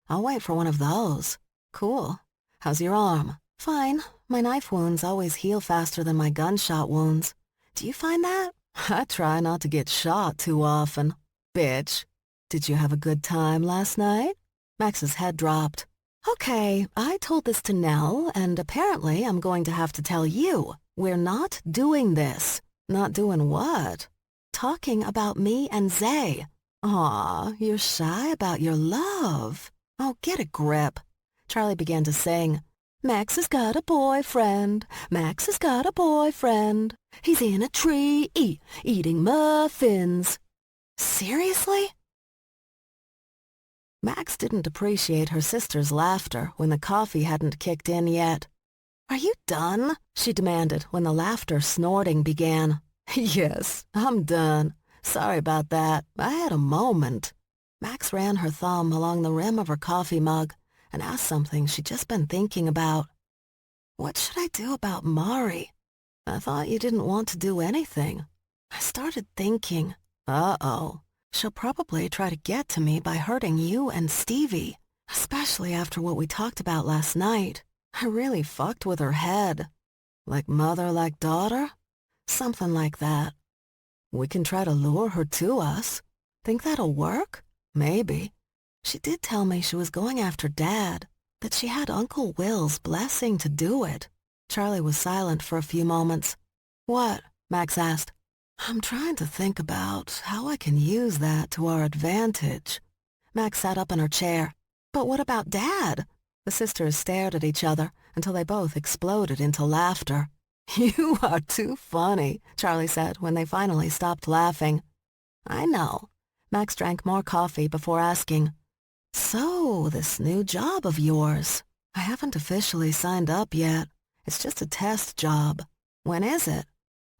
"I'll wait for one of those." "Cool. How's your arm?" "Fine. My knife wounds always heal faster than my gunshot wounds. Do you find that?" "I try not to get shot too often. Bitch. Did you have a good time last night?" Max's head dropped. "Okay, I told this to Nell, and apparently I'm going to have to tell you. We're not doing this." "Not doing what?" "Talking about me and Zay." "Aw, you're shy about your love." "Oh, get a grip." Charlie began to sing. "Max has got a boyfriend. Max has got a boyfriend. He's in a tree, eating muffins." "Seriously?" Max didn't appreciate her sister's laughter when the coffee hadn't kicked in yet. "Are you done?" she demanded when the laughter snorting began. "Yes, I'm done. Sorry about that. I had a moment." Max ran her thumb along the rim of her coffee mug and asked something she'd just been thinking about. "What should I do about Mari? I thought you didn't want to do anything." I started thinking, uh-oh, she'll probably try to get to me by hurting you and Stevie, especially after what we talked about last night. I really fucked with her head. Like mother, like daughter? Something like that. We can try to lure her to us. Think that'll work? Maybe. She did tell me she was going after Dad, that she had Uncle Will's blessing to do it. Charlie was silent for a few moments. "What?" Max asked. "I'm trying to think about how I can use that to our advantage." Max sat up in her chair. "But what about Dad?" The sisters stared at each other until they both exploded into laughter. "You are too funny," Charlie said when they finally stopped laughing. "I know." Max drank more coffee before asking, "So, this new job of yours? I haven't officially signed up yet. It's just a test job. When is it?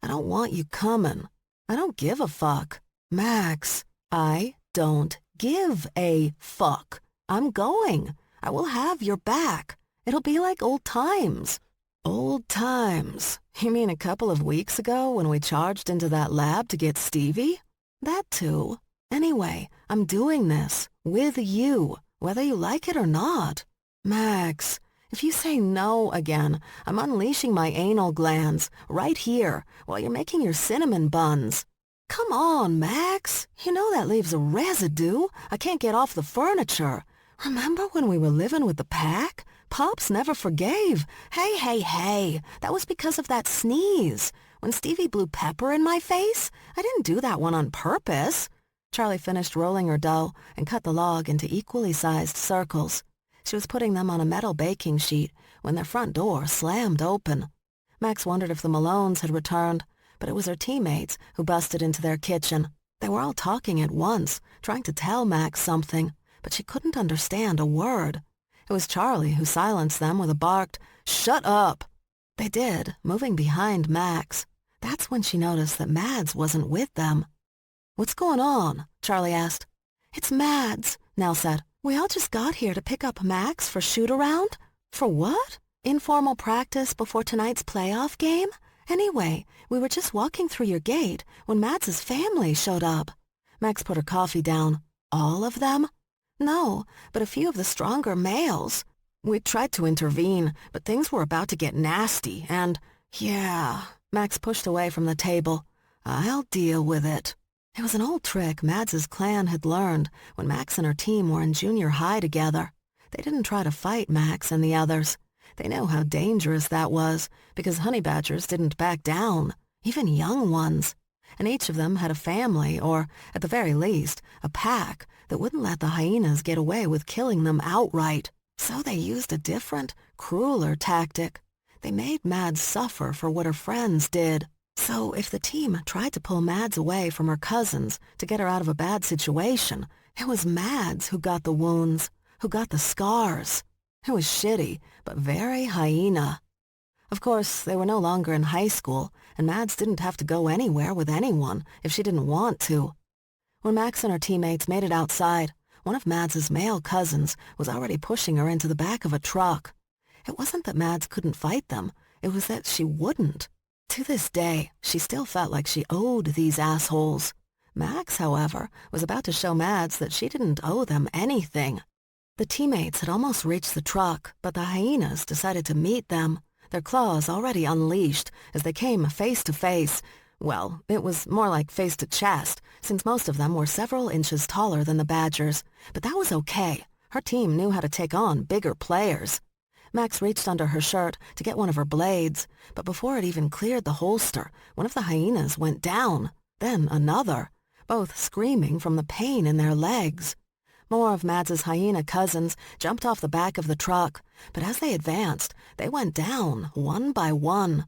I don't want you coming. I don't give a fuck." "Max, I don't give a fuck. I'm going. I will have your back. It'll be like old times." "Old times? You mean a couple of weeks ago when we charged into that lab to get Stevie?" "That too. Anyway, I'm doing this. With you. Whether you like it or not." "Max, if you say no again, I'm unleashing my anal glands right here while you're making your cinnamon buns." "Come on, Max. You know that leaves a residue. I can't get off the furniture. Remember when we were living with the pack? Pops never forgave. Hey, that was because of that sneeze. When Stevie blew pepper in my face, I didn't do that one on purpose." Charlie finished rolling her dough and cut the log into equally sized circles. She was putting them on a metal baking sheet when their front door slammed open. Max wondered if the Malones had returned, but it was her teammates who busted into their kitchen. They were all talking at once, trying to tell Max something, but she couldn't understand a word. It was Charlie who silenced them with a barked, "Shut up!" They did, moving behind Max. That's when she noticed that Mads wasn't with them. "What's going on?" Charlie asked. "It's Mads," Nell said. "We all just got here to pick up Max for shoot-around." "For what?" "Informal practice before tonight's playoff game. Anyway, we were just walking through your gate when Mads's family showed up." Max put her coffee down. "All of them?" "No, but a few of the stronger males. We tried to intervene, but things were about to get nasty, and, yeah," Max pushed away from the table. "I'll deal with it." It was an old trick Mads's clan had learned when Max and her team were in junior high together. They didn't try to fight Max and the others. They knew how dangerous that was, because honey badgers didn't back down, even young ones. And each of them had a family, or, at the very least, a pack that wouldn't let the hyenas get away with killing them outright. So they used a different, crueler tactic. They made Mads suffer for what her friends did. So if the team tried to pull Mads away from her cousins to get her out of a bad situation, it was Mads who got the wounds, who got the scars. It was shitty, but very hyena. Of course, they were no longer in high school, and Mads didn't have to go anywhere with anyone if she didn't want to. When Max and her teammates made it outside, one of Mads's male cousins was already pushing her into the back of a truck. It wasn't that Mads couldn't fight them, it was that she wouldn't. To this day, she still felt like she owed these assholes. Max, however, was about to show Mads that she didn't owe them anything. The teammates had almost reached the truck, but the hyenas decided to meet them, their claws already unleashed as they came face to face. Well, it was more like face to chest, since most of them were several inches taller than the badgers, but that was okay. Her team knew how to take on bigger players. Max reached under her shirt to get one of her blades, but before it even cleared the holster, one of the hyenas went down, then another, both screaming from the pain in their legs. More of Mads's hyena cousins jumped off the back of the truck, but as they advanced, they went down one by one.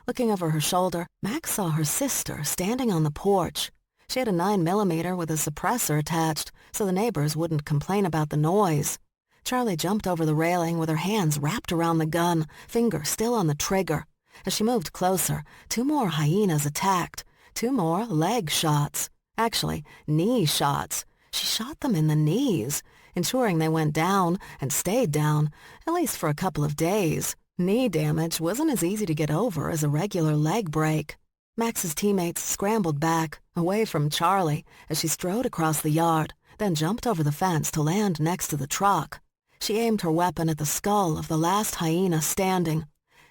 Looking over her shoulder, Max saw her sister standing on the porch. She had a 9mm with a suppressor attached, so the neighbors wouldn't complain about the noise. Charlie jumped over the railing with her hands wrapped around the gun, finger still on the trigger. As she moved closer, 2 more hyenas attacked, 2 more leg shots. Actually, knee shots. She shot them in the knees, ensuring they went down and stayed down, at least for a couple of days. Knee damage wasn't as easy to get over as a regular leg break. Max's teammates scrambled back, away from Charlie, as she strode across the yard, then jumped over the fence to land next to the truck. She aimed her weapon at the skull of the last hyena standing.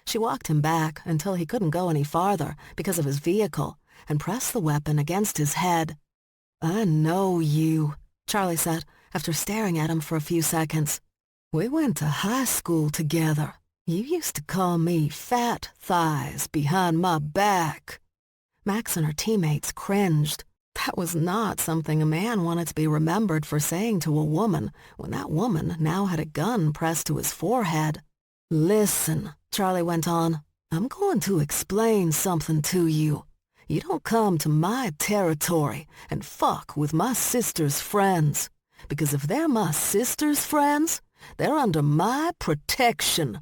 She walked him back until he couldn't go any farther because of his vehicle, and pressed the weapon against his head. "I know you," Charlie said, after staring at him for a few seconds. "We went to high school together. You used to call me Fat Thighs behind my back." Max and her teammates cringed. That was not something a man wanted to be remembered for saying to a woman when that woman now had a gun pressed to his forehead. "Listen," Charlie went on, "I'm going to explain something to you. You don't come to my territory and fuck with my sister's friends, because if they're my sister's friends, they're under my protection."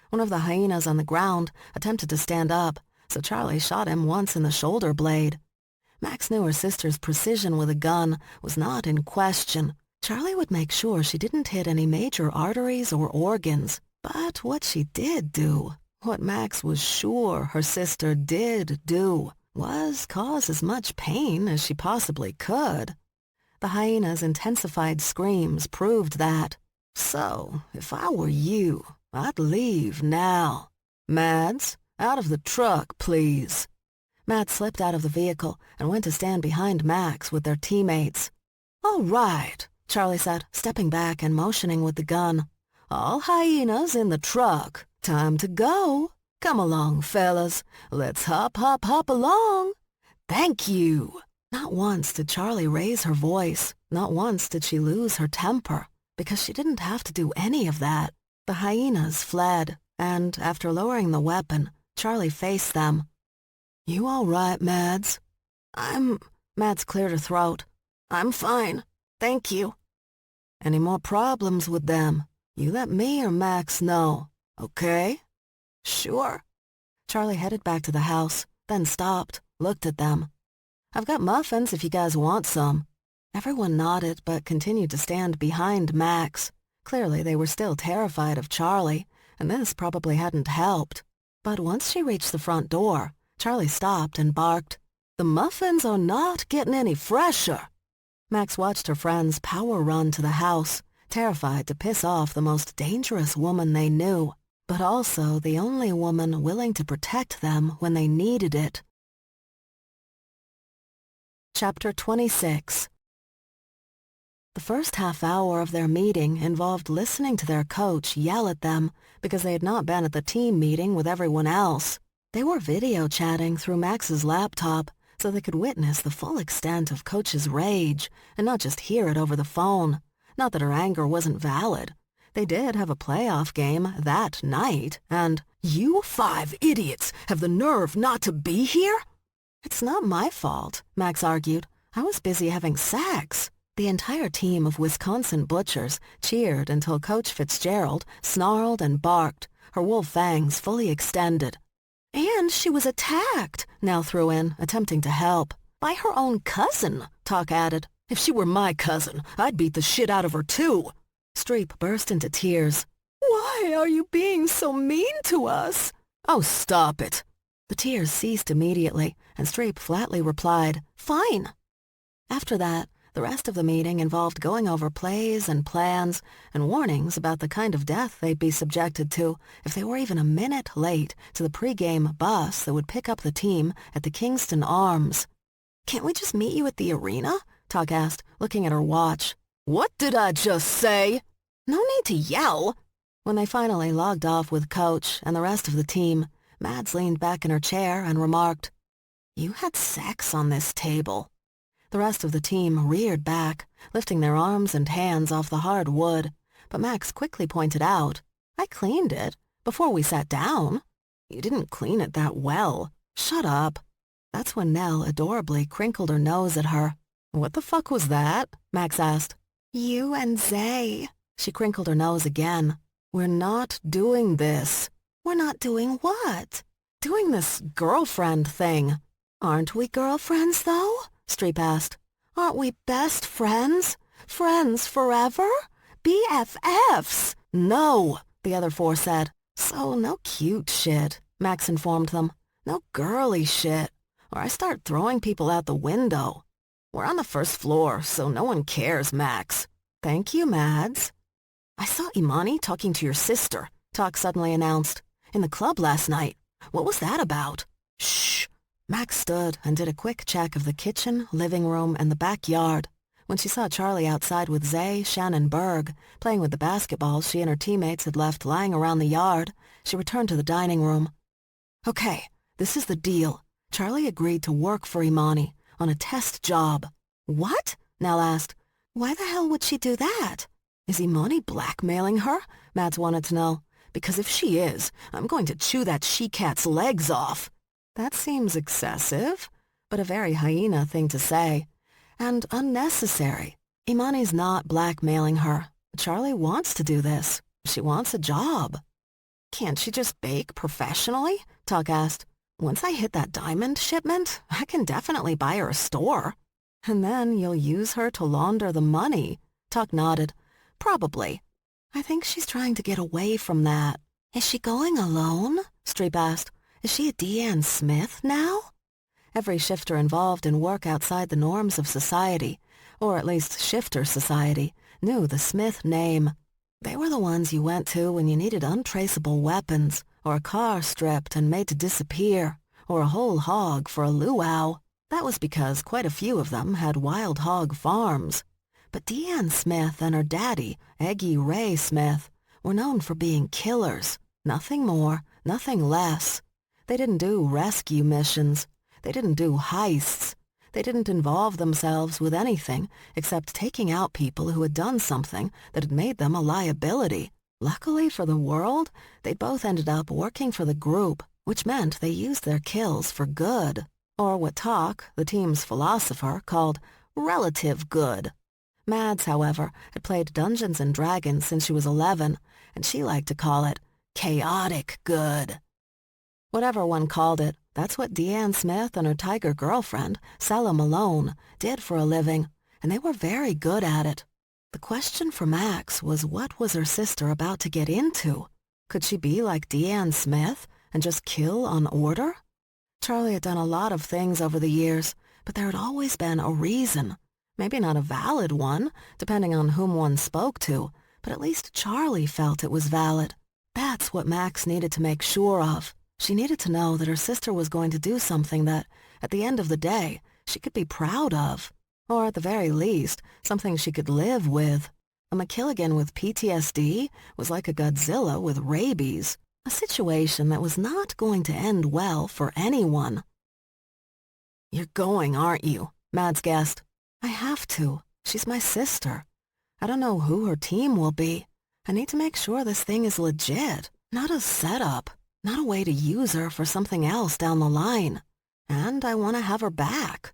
One of the hyenas on the ground attempted to stand up, so Charlie shot him once in the shoulder blade. Max knew her sister's precision with a gun was not in question. Charlie would make sure she didn't hit any major arteries or organs. But what she did do, what Max was sure her sister did do, was cause as much pain as she possibly could. The hyena's intensified screams proved that. "So, if I were you, I'd leave now. Mads, out of the truck, please." Mads slipped out of the vehicle and went to stand behind Max with their teammates. "All right," Charlie said, stepping back and motioning with the gun. "All hyenas in the truck. Time to go. Come along, fellas. Let's hop, hop, hop along. Thank you." Not once did Charlie raise her voice. Not once did she lose her temper, because she didn't have to do any of that. The hyenas fled, and after lowering the weapon, Charlie faced them. "You all right, Mads?" Mads cleared her throat. "I'm fine. Thank you." "Any more problems with them? You let me or Max know, okay?" "Sure." Charlie headed back to the house, then stopped, looked at them. "I've got muffins if you guys want some." Everyone nodded but continued to stand behind Max. Clearly they were still terrified of Charlie, and this probably hadn't helped. But once she reached the front door, Charlie stopped and barked, "The muffins are not getting any fresher." Max watched her friends power run to the house, terrified to piss off the most dangerous woman they knew, but also the only woman willing to protect them when they needed it. Chapter 26. The first half hour of their meeting involved listening to their coach yell at them because they had not been at the team meeting with everyone else. They were video chatting through Max's laptop so they could witness the full extent of Coach's rage and not just hear it over the phone. Not that her anger wasn't valid. They did have a playoff game that night, and "You 5 idiots have the nerve not to be here?" "It's not my fault," Max argued. "I was busy having sex." The entire team of Wisconsin butchers cheered until Coach Fitzgerald snarled and barked, her wolf fangs fully extended. "And she was attacked," Nell threw in, attempting to help. "By her own cousin," Talk added. "If she were my cousin, I'd beat the shit out of her too." Streep burst into tears. "Why are you being so mean to us?" "Oh, stop it." The tears ceased immediately, and Streep flatly replied, "Fine." After that, the rest of the meeting involved going over plays and plans and warnings about the kind of death they'd be subjected to if they were even a minute late to the pregame bus that would pick up the team at the Kingston Arms. "Can't we just meet you at the arena?" Talk asked, looking at her watch. "What did I just say?" "No need to yell." When they finally logged off with Coach and the rest of the team, Mads leaned back in her chair and remarked, "You had sex on this table." The rest of the team reared back, lifting their arms and hands off the hard wood, but Max quickly pointed out, "I cleaned it before we sat down." "You didn't clean it that well." "Shut up." That's when Nell adorably crinkled her nose at her. "What the fuck was that?" Max asked. You and Zay. She crinkled her nose again. We're not doing this. We're not doing what? Doing this girlfriend thing. Aren't we girlfriends, though? Streep asked. Aren't we best friends? Friends forever? BFFs? No, the other four said. So no cute shit, Max informed them. No girly shit, or I start throwing people out the window. We're on the first floor, so no one cares, Max. Thank you, Mads. I saw Imani talking to your sister, Talk suddenly announced. In the club last night. What was that about? Shh. Max stood and did a quick check of the kitchen, living room, and the backyard. When she saw Charlie outside with Zay, Shannon Berg, playing with the basketballs she and her teammates had left lying around the yard, she returned to the dining room. Okay, this is the deal. Charlie agreed to work for Imani on a test job. What? Nell asked. Why the hell would she do that? Is Imani blackmailing her? Mads wanted to know. Because if she is, I'm going to chew that she-cat's legs off. That seems excessive, but a very hyena thing to say. And unnecessary. Imani's not blackmailing her. Charlie wants to do this. She wants a job. Can't she just bake professionally? Tuck asked. Once I hit that diamond shipment, I can definitely buy her a store. And then you'll use her to launder the money. Tuck nodded. Probably. I think she's trying to get away from that. Is she going alone? Streep asked. Is she a Deanne Smith now? Every shifter involved in work outside the norms of society, or at least shifter society, knew the Smith name. They were the ones you went to when you needed untraceable weapons, or a car stripped and made to disappear, or a whole hog for a luau. That was because quite a few of them had wild hog farms. But Deanne Smith and her daddy, Eggy Ray Smith, were known for being killers. Nothing more, nothing less. They didn't do rescue missions. They didn't do heists. They didn't involve themselves with anything except taking out people who had done something that had made them a liability. Luckily for the world, they both ended up working for the group, which meant they used their kills for good, or what Talk, the team's philosopher, called relative good. Mads, however, had played Dungeons and Dragons since she was 11, and she liked to call it chaotic good. Whatever one called it, that's what Deanne Smith and her tiger girlfriend, Sella Malone, did for a living, and they were very good at it. The question for Max was what was her sister about to get into? Could she be like Deanne Smith and just kill on order? Charlie had done a lot of things over the years, but there had always been a reason. Maybe not a valid one, depending on whom one spoke to, but at least Charlie felt it was valid. That's what Max needed to make sure of. She needed to know that her sister was going to do something that, at the end of the day, she could be proud of. Or at the very least, something she could live with. A McKilligan with PTSD was like a Godzilla with rabies. A situation that was not going to end well for anyone. You're going, aren't you? Mads guessed. I have to. She's my sister. I don't know who her team will be. I need to make sure this thing is legit, not a setup, not a way to use her for something else down the line. And I want to have her back.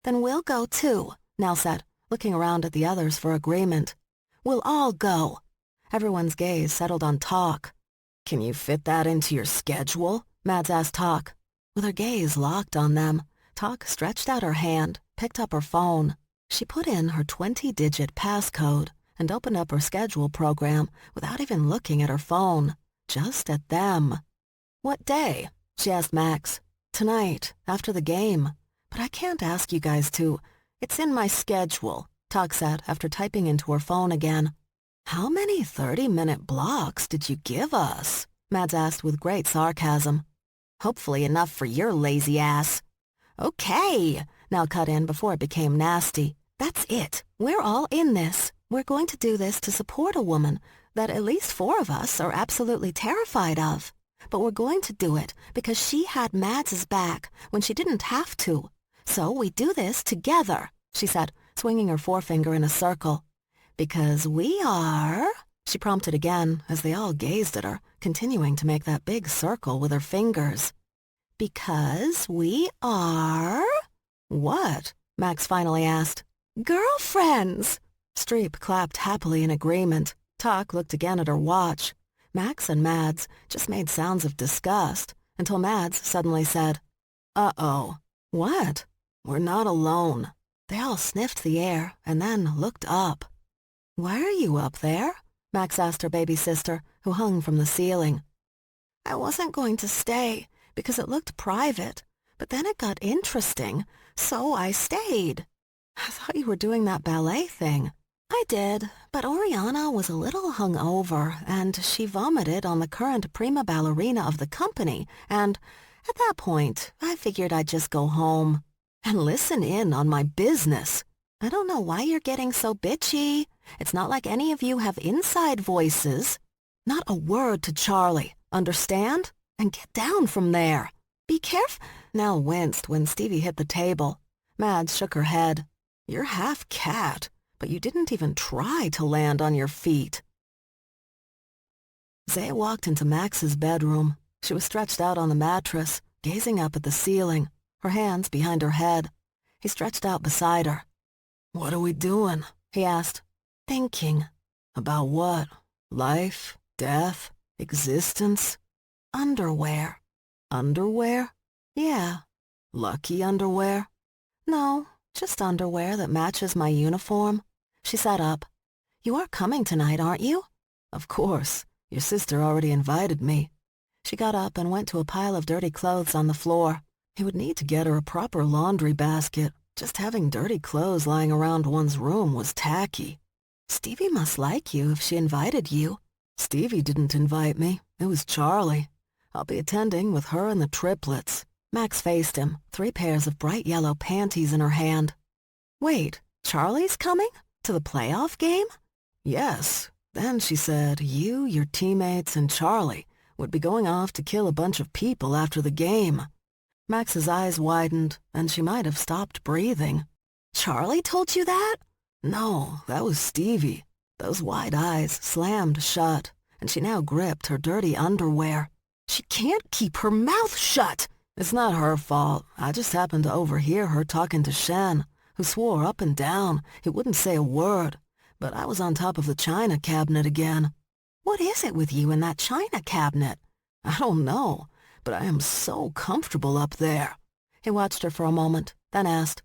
Then we'll go too, Nell said, looking around at the others for agreement. We'll all go. Everyone's gaze settled on Talk. Can you fit that into your schedule? Mads asked Talk. With her gaze locked on them, Talk stretched out her hand, picked up her phone. She put in her 20-digit passcode and opened up her schedule program without even looking at her phone, just at them. What day? She asked Max. Tonight, after the game. But I can't ask you guys to. It's in my schedule, Talk said after typing into her phone again. How many 30-minute blocks did you give us? Mads asked with great sarcasm. Hopefully enough for your lazy ass. Okay, Nell cut in before it became nasty. That's it. We're all in this. We're going to do this to support a woman that at least 4 of us are absolutely terrified of. But we're going to do it because she had Mads's back when she didn't have to. So we do this together, she said, swinging her forefinger in a circle. Because we are... She prompted again as they all gazed at her, continuing to make that big circle with her fingers. Because we are... What? Max finally asked. Girlfriends! Streep clapped happily in agreement. Tuck looked again at her watch. Max and Mads just made sounds of disgust until Mads suddenly said, "Uh-oh." "What?" "We're not alone." They all sniffed the air and then looked up. "Why are you up there?" Max asked her baby sister, who hung from the ceiling. "I wasn't going to stay because it looked private, but then it got interesting, so I stayed." "I thought you were doing that ballet thing." "I did, but Oriana was a little hungover, and she vomited on the current prima ballerina of the company, and at that point, I figured I'd just go home and listen in on my business. I don't know why you're getting so bitchy. It's not like any of you have inside voices. Not a word to Charlie, understand? And get down from there. Be careful." Nell winced when Stevie hit the table. Mads shook her head. "You're half cat, but you didn't even try to land on your feet." Zay walked into Max's bedroom. She was stretched out on the mattress, gazing up at the ceiling, her hands behind her head. He stretched out beside her. "What are we doing?" he asked. "Thinking." "About what? Life? Death? Existence?" "Underwear." "Underwear?" "Yeah." "Lucky underwear?" "No, just underwear that matches my uniform." She sat up. "You are coming tonight, aren't you?" "Of course. Your sister already invited me." She got up and went to a pile of dirty clothes on the floor. He would need to get her a proper laundry basket. Just having dirty clothes lying around one's room was tacky. "Stevie must like you if she invited you." "Stevie didn't invite me. It was Charlie. I'll be attending with her and the triplets." Max faced him, 3 pairs of bright yellow panties in her hand. "Wait, Charlie's coming? To the playoff game?" "Yes." Then she said you, your teammates, and Charlie would be going off to kill a bunch of people after the game. Max's eyes widened, and she might have stopped breathing. "Charlie told you that?" "No, that was Stevie." Those wide eyes slammed shut, and she now gripped her dirty underwear. She can't keep her mouth shut! "It's not her fault. I just happened to overhear her talking to Shen, who swore up and down he wouldn't say a word, but I was on top of the china cabinet again." "What is it with you in that china cabinet?" "I don't know, but I am so comfortable up there." He watched her for a moment, then asked,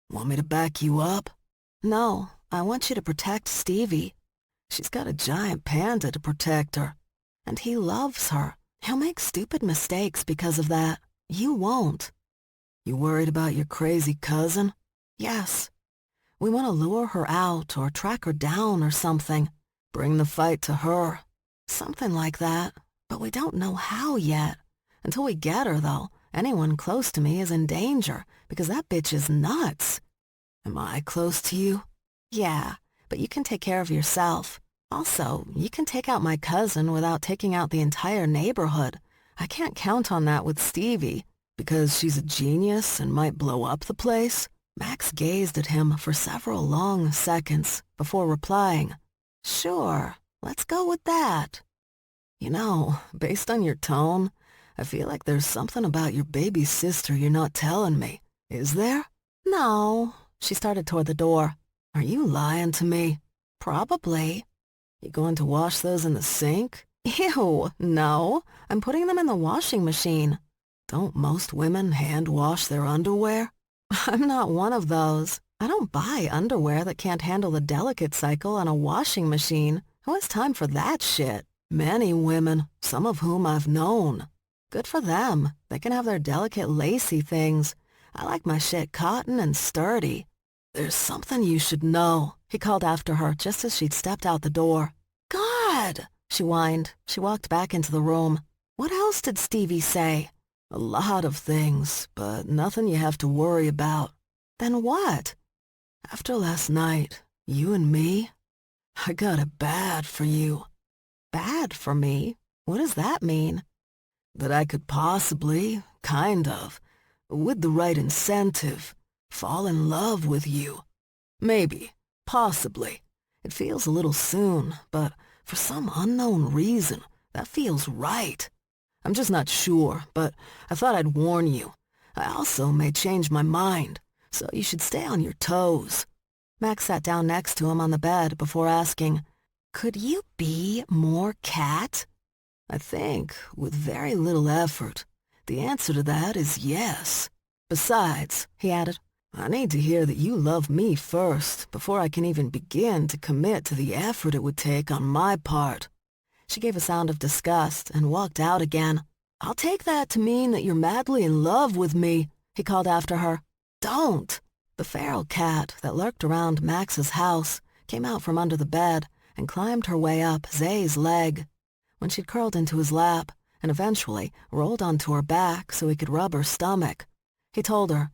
"Want me to back you up?" "No, I want you to protect Stevie." "She's got a giant panda to protect her." "And he loves her. He'll make stupid mistakes because of that. You won't." "You worried about your crazy cousin?" "Yes. We want to lure her out or track her down or something. Bring the fight to her." "Something like that, but we don't know how yet. Until we get her, though, anyone close to me is in danger because that bitch is nuts." "Am I close to you?" "Yeah, but you can take care of yourself. Also, you can take out my cousin without taking out the entire neighborhood. I can't count on that with Stevie." "Because she's a genius and might blow up the place?" Max gazed at him for several long seconds before replying, "Sure, let's go with that." "You know, based on your tone, I feel like there's something about your baby sister you're not telling me. Is there?" "No." She started toward the door. "Are you lying to me?" "Probably." "You going to wash those in the sink?" "Ew, no. I'm putting them in the washing machine." "Don't most women hand wash their underwear?" "I'm not one of those. I don't buy underwear that can't handle the delicate cycle on a washing machine. Who has time for that shit?" "Many women, some of whom I've known." "Good for them. They can have their delicate lacy things. I like my shit cotton and sturdy." "There's something you should know," he called after her just as she'd stepped out the door. "God!" she whined. She walked back into the room. "What else did Stevie say?" "A lot of things, but nothing you have to worry about." "Then what?" "After last night, you and me, I got it bad for you." "Bad for me? What does that mean?" "That I could possibly, kind of, with the right incentive, fall in love with you. Maybe, possibly. It feels a little soon, but for some unknown reason, that feels right. I'm just not sure, but I thought I'd warn you. I also may change my mind, so you should stay on your toes." Max sat down next to him on the bed before asking, "Could you be more cat?" "I think, with very little effort, the answer to that is yes. Besides," he added, "I need to hear that you love me first before I can even begin to commit to the effort it would take on my part." She gave a sound of disgust and walked out again. "I'll take that to mean that you're madly in love with me," he called after her. "Don't." The feral cat that lurked around Max's house came out from under the bed and climbed her way up Zay's leg. When she'd curled into his lap and eventually rolled onto her back so he could rub her stomach, he told her,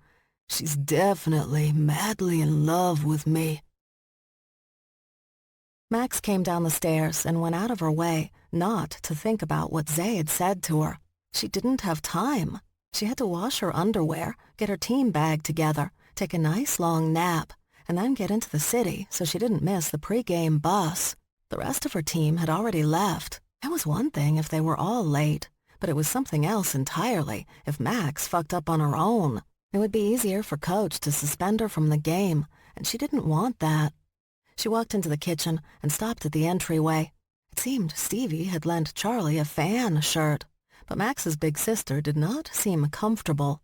"She's definitely madly in love with me." Max came down the stairs and went out of her way not to think about what Zay had said to her. She didn't have time. She had to wash her underwear, get her team bag together, take a nice long nap, and then get into the city so she didn't miss the pregame bus. The rest of her team had already left. It was one thing if they were all late, but it was something else entirely if Max fucked up on her own. It would be easier for Coach to suspend her from the game, and she didn't want that. She walked into the kitchen and stopped at the entryway. It seemed Stevie had lent Charlie a fan shirt, but Max's big sister did not seem comfortable.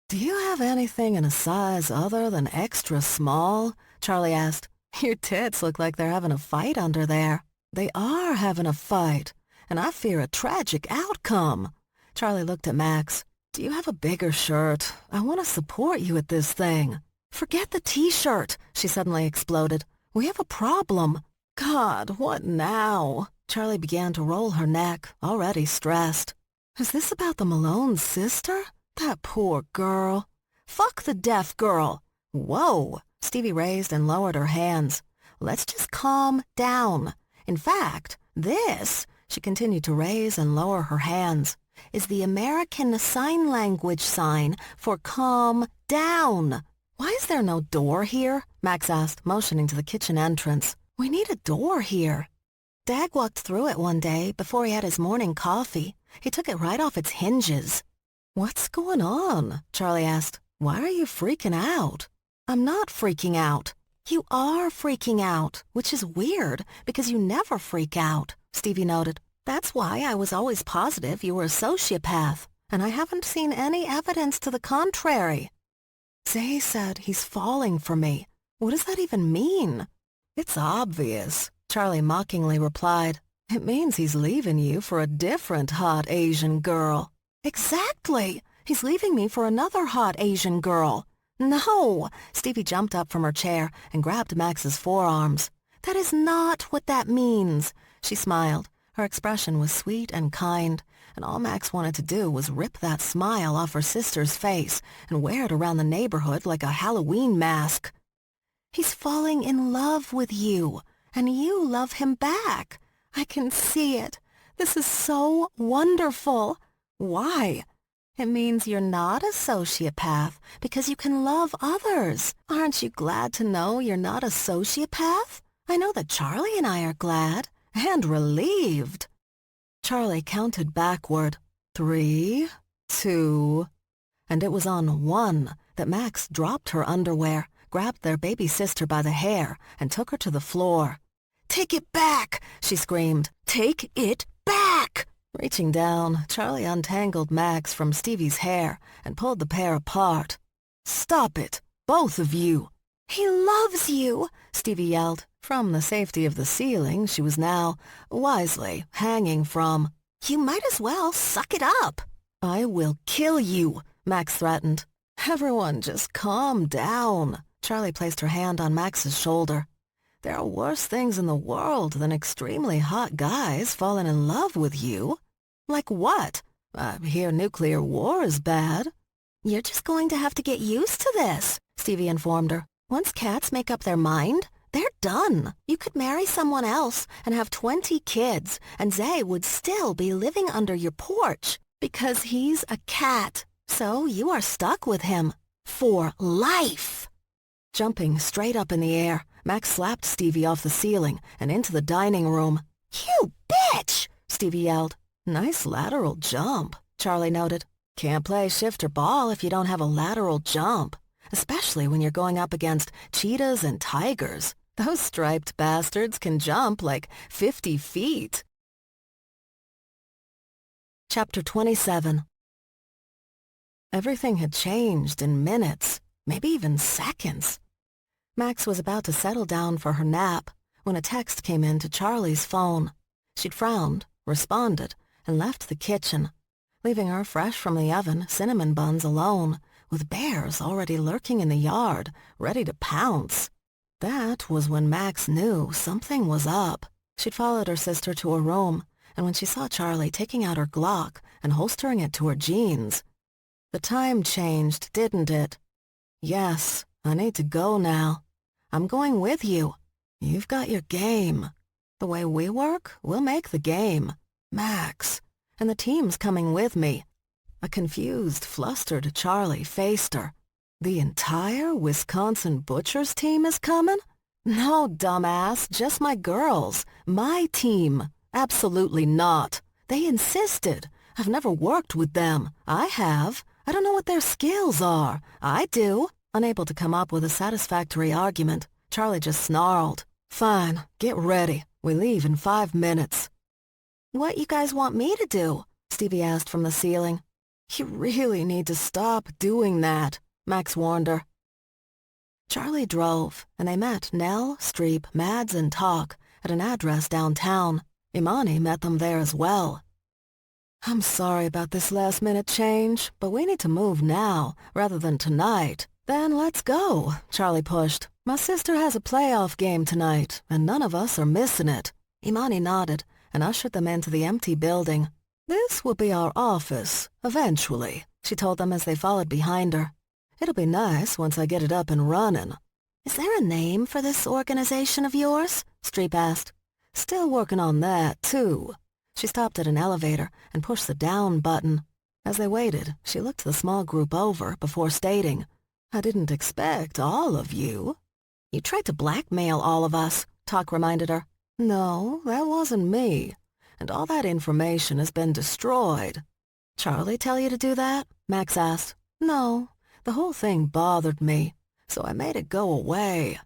"Do you have anything in a size other than extra small?" Charlie asked. "Your tits look like they're having a fight under there." "They are having a fight, and I fear a tragic outcome." Charlie looked at Max. "Do you have a bigger shirt? I want to support you at this thing." "Forget the t-shirt," she suddenly exploded. "We have a problem." "God, what now?" Charlie began to roll her neck, already stressed. "Is this about the Malone's sister? That poor girl." "Fuck the deaf girl." "Whoa." Stevie raised and lowered her hands. "Let's just calm down. In fact, this," she continued to raise and lower her hands, "is the American Sign Language sign for calm down." "Why is there no door here?" Max asked, motioning to the kitchen entrance. "We need a door here." "Dad walked through it one day before he had his morning coffee. He took it right off its hinges." "What's going on?" Charlie asked. "Why are you freaking out?" "I'm not freaking out." "You are freaking out, which is weird because you never freak out," Stevie noted. "That's why I was always positive you were a sociopath, and I haven't seen any evidence to the contrary." "Zay said he's falling for me. What does that even mean?" "It's obvious," Charlie mockingly replied. "It means he's leaving you for a different hot Asian girl." "Exactly! He's leaving me for another hot Asian girl." "No!" Stevie jumped up from her chair and grabbed Max's forearms. "That is not what that means." She smiled. Her expression was sweet and kind, and all Max wanted to do was rip that smile off her sister's face and wear it around the neighborhood like a Halloween mask. "He's falling in love with you, and you love him back. I can see it. This is so wonderful." "Why?" "It means you're not a sociopath because you can love others. Aren't you glad to know you're not a sociopath? I know that Charlie and I are glad and relieved." Charlie counted backward. 3, 2, and it was on 1 that Max dropped her underwear, grabbed their baby sister by the hair, and took her to the floor. "Take it back!" she screamed. "Take it back!" Reaching down, Charlie untangled Max from Stevie's hair and pulled the pair apart. "Stop it, both of you!" "He loves you!" Stevie yelled, from the safety of the ceiling she was now, wisely, hanging from. "You might as well suck it up." "I will kill you," Max threatened. "Everyone just calm down." Charlie placed her hand on Max's shoulder. "There are worse things in the world than extremely hot guys falling in love with you." "Like what?" "I hear nuclear war is bad." "You're just going to have to get used to this," Stevie informed her. "Once cats make up their mind, they're done. You could marry someone else and have 20 kids, and Zay would still be living under your porch because he's a cat. So you are stuck with him for life." Jumping straight up in the air, Max slapped Stevie off the ceiling and into the dining room. "You bitch!" Stevie yelled. "Nice lateral jump," Charlie noted. "Can't play shifter ball if you don't have a lateral jump. especially when you're going up against cheetahs and tigers. Those striped bastards can jump like 50 feet. Chapter 27. Everything had changed in minutes, maybe even seconds. Max was about to settle down for her nap when a text came in to Charlie's phone. She'd frowned, responded, and left the kitchen, leaving her fresh from the oven cinnamon buns alone, with bears already lurking in the yard, ready to pounce. That was when Max knew something was up. She'd followed her sister to her room, and when she saw Charlie taking out her Glock and holstering it to her jeans, the time changed, didn't it? Yes, I need to go now. I'm going with you. You've got your game. The way we work, we'll make the game. Max. And the team's coming with me. A confused, flustered Charlie faced her. The entire Wisconsin Butchers team is coming? No, dumbass, just my girls. My team. Absolutely not. They insisted. I've never worked with them. I have. I don't know what their skills are. I do. Unable to come up with a satisfactory argument, Charlie just snarled. Fine, get ready. We leave in 5 minutes. What you guys want me to do? Stevie asked from the ceiling. You really need to stop doing that, Max warned her. Charlie drove, and they met Nell, Streep, Mads, and Talk at an address downtown. Imani met them there as well. I'm sorry about this last-minute change, but we need to move now, rather than tonight. Then let's go, Charlie pushed. My sister has a playoff game tonight, and none of us are missing it. Imani nodded and ushered them into the empty building. This will be our office, eventually, she told them as they followed behind her. It'll be nice once I get it up and running. Is there a name for this organization of yours? Streep asked. Still working on that, too. She stopped at an elevator and pushed the down button. As they waited, she looked the small group over before stating, I didn't expect all of you. You tried to blackmail all of us, Talk reminded her. No, that wasn't me. And all that information has been destroyed. Charlie tell you to do that? Max asked. No, the whole thing bothered me, so I made it go away.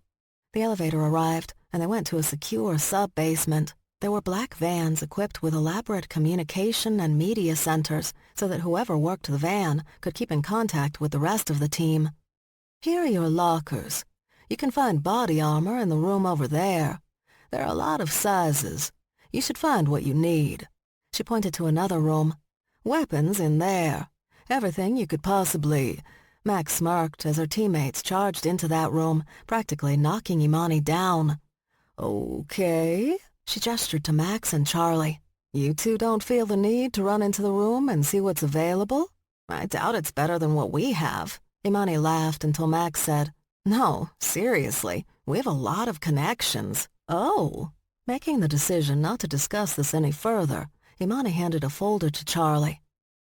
The elevator arrived, and they went to a secure sub-basement. There were black vans equipped with elaborate communication and media centers so that whoever worked the van could keep in contact with the rest of the team. Here are your lockers. You can find body armor in the room over there. There are a lot of sizes. You should find what you need. She pointed to another room. Weapons in there. Everything you could possibly... Max smirked as her teammates charged into that room, practically knocking Imani down. Okay. She gestured to Max and Charlie. You two don't feel the need to run into the room and see what's available? I doubt it's better than what we have. Imani laughed until Max said, No, seriously, we have a lot of connections. Oh. Making the decision not to discuss this any further, Imani handed a folder to Charlie.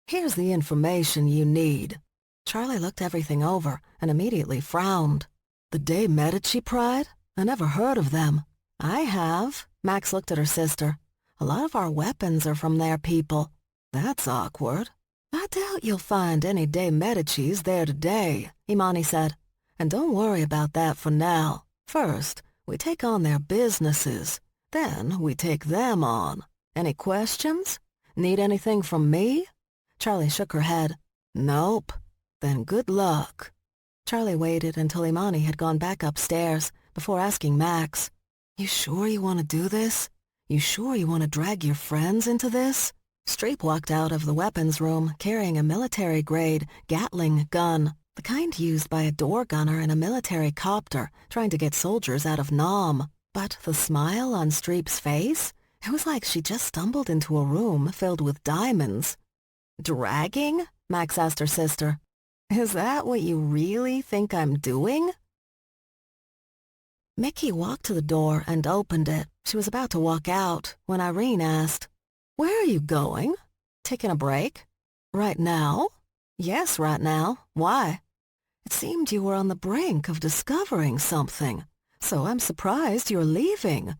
Here's the information you need. Charlie looked everything over and immediately frowned. The De Medici Pride? I never heard of them. I have. Max looked at her sister. A lot of our weapons are from their people. That's awkward. I doubt you'll find any De Medicis there today, Imani said. And don't worry about that for now. First, we take on their businesses. Then we take them on. Any questions? Need anything from me? Charlie shook her head. Nope. Then good luck. Charlie waited until Imani had gone back upstairs before asking Max, You sure you want to do this? You sure you want to drag your friends into this? Streep walked out of the weapons room carrying a military-grade Gatling gun, the kind used by a door gunner in a military copter trying to get soldiers out of Nam. But the smile on Streep's face, it was like she just stumbled into a room filled with diamonds. Dragging? Max asked her sister. Is that what you really think I'm doing? Mickey walked to the door and opened it. She was about to walk out when Irene asked, Where are you going? Taking a break? Right now? Yes, right now. Why? It seemed you were on the brink of discovering something, so I'm surprised you're leaving.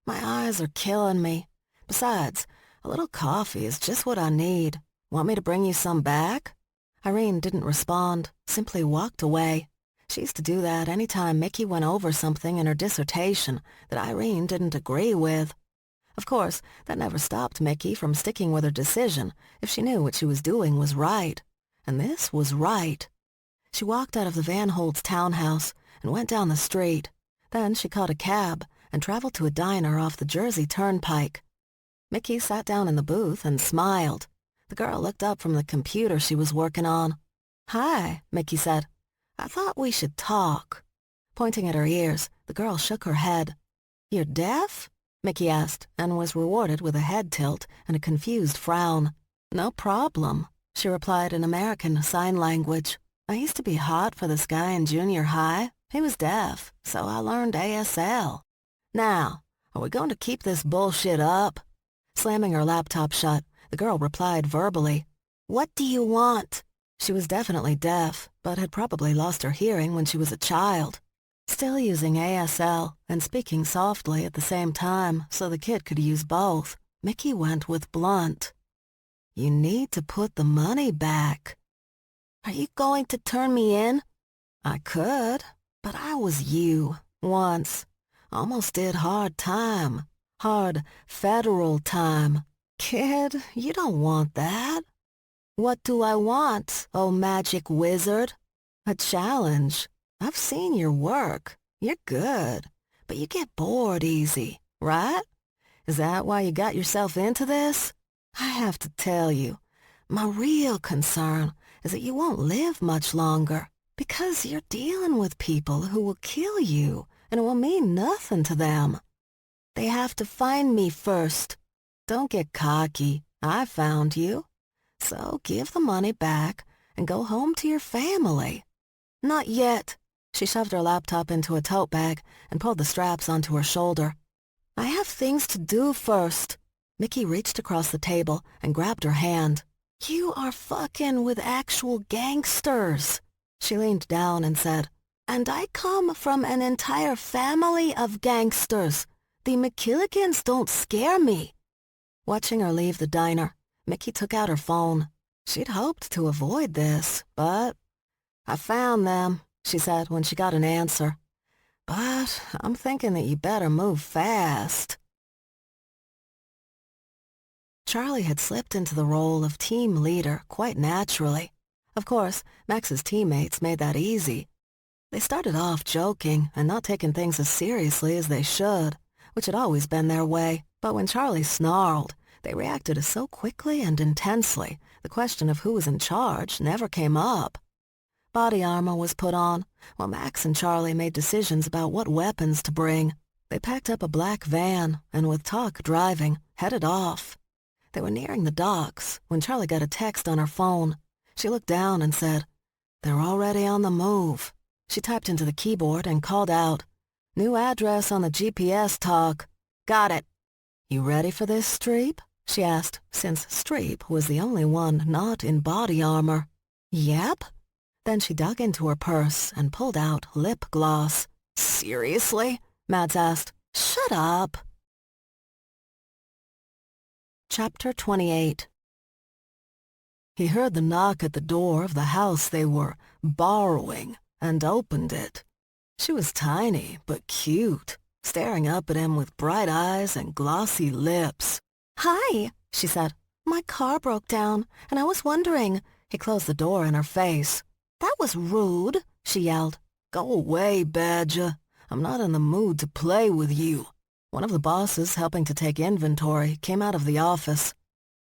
My eyes are killing me. Besides, a little coffee is just what I need. Want me to bring you some back? Irene didn't respond, simply walked away. She used to do that any time Mickey went over something in her dissertation that Irene didn't agree with. Of course, that never stopped Mickey from sticking with her decision if she knew what she was doing was right. And this was right. She walked out of the Van Holt's townhouse and went down the street. Then she caught a cab and traveled to a diner off the Jersey Turnpike. Mickey sat down in the booth and smiled. The girl looked up from the computer she was working on. "Hi," Mickey said. "I thought we should talk." Pointing at her ears, the girl shook her head. "You're deaf?" Mickey asked, and was rewarded with a head tilt and a confused frown. "No problem," she replied in American Sign Language. "I used to be hot for this guy in junior high. He was deaf, so I learned ASL. Now, are we going to keep this bullshit up?" Slamming her laptop shut, the girl replied verbally, "What do you want?" She was definitely deaf, but had probably lost her hearing when she was a child. Still using ASL and speaking softly at the same time so the kid could use both, Mickey went with blunt. "You need to put the money back." "Are you going to turn me in?" "I could, but I was you, once. Almost did hard time. Hard federal time. Kid, you don't want that." "What do I want, oh magic wizard?" "A challenge. I've seen your work. You're good, but you get bored easy, right? Is that why you got yourself into this? I have to tell you, my real concern is that you won't live much longer because you're dealing with people who will kill you and it will mean nothing to them. They have to find me first. Don't get cocky. I found you. So give the money back and go home to your family." "Not yet." She shoved her laptop into a tote bag and pulled the straps onto her shoulder. "I have things to do first." Mickey reached across the table and grabbed her hand. "You are fucking with actual gangsters." She leaned down and said, "And I come from an entire family of gangsters. The McKilligans don't scare me." Watching her leave the diner, Mickey took out her phone. She'd hoped to avoid this, but... "I found them," she said when she got an answer. "But I'm thinking that you better move fast." Charlie had slipped into the role of team leader quite naturally. Of course, Max's teammates made that easy. They started off joking and not taking things as seriously as they should, which had always been their way. But when Charlie snarled, they reacted so quickly and intensely, the question of who was in charge never came up. Body armor was put on, while Max and Charlie made decisions about what weapons to bring. They packed up a black van and, with Tuck driving, headed off. They were nearing the docks when Charlie got a text on her phone. She looked down and said, "They're already on the move." She typed into the keyboard and called out, "New address on the GPS, Tuck." "Got it." "You ready for this, Streep?" she asked, since Streep was the only one not in body armor. "Yep." Then she dug into her purse and pulled out lip gloss. "Seriously?" Mads asked. "Shut up." Chapter 28. He heard the knock at the door of the house they were borrowing and opened it. She was tiny but cute, staring up at him with bright eyes and glossy lips. "Hi," she said. "My car broke down, and I was wondering—" He closed the door in her face. "That was rude," she yelled. "Go away, Badger. I'm not in the mood to play with you." One of the bosses helping to take inventory came out of the office.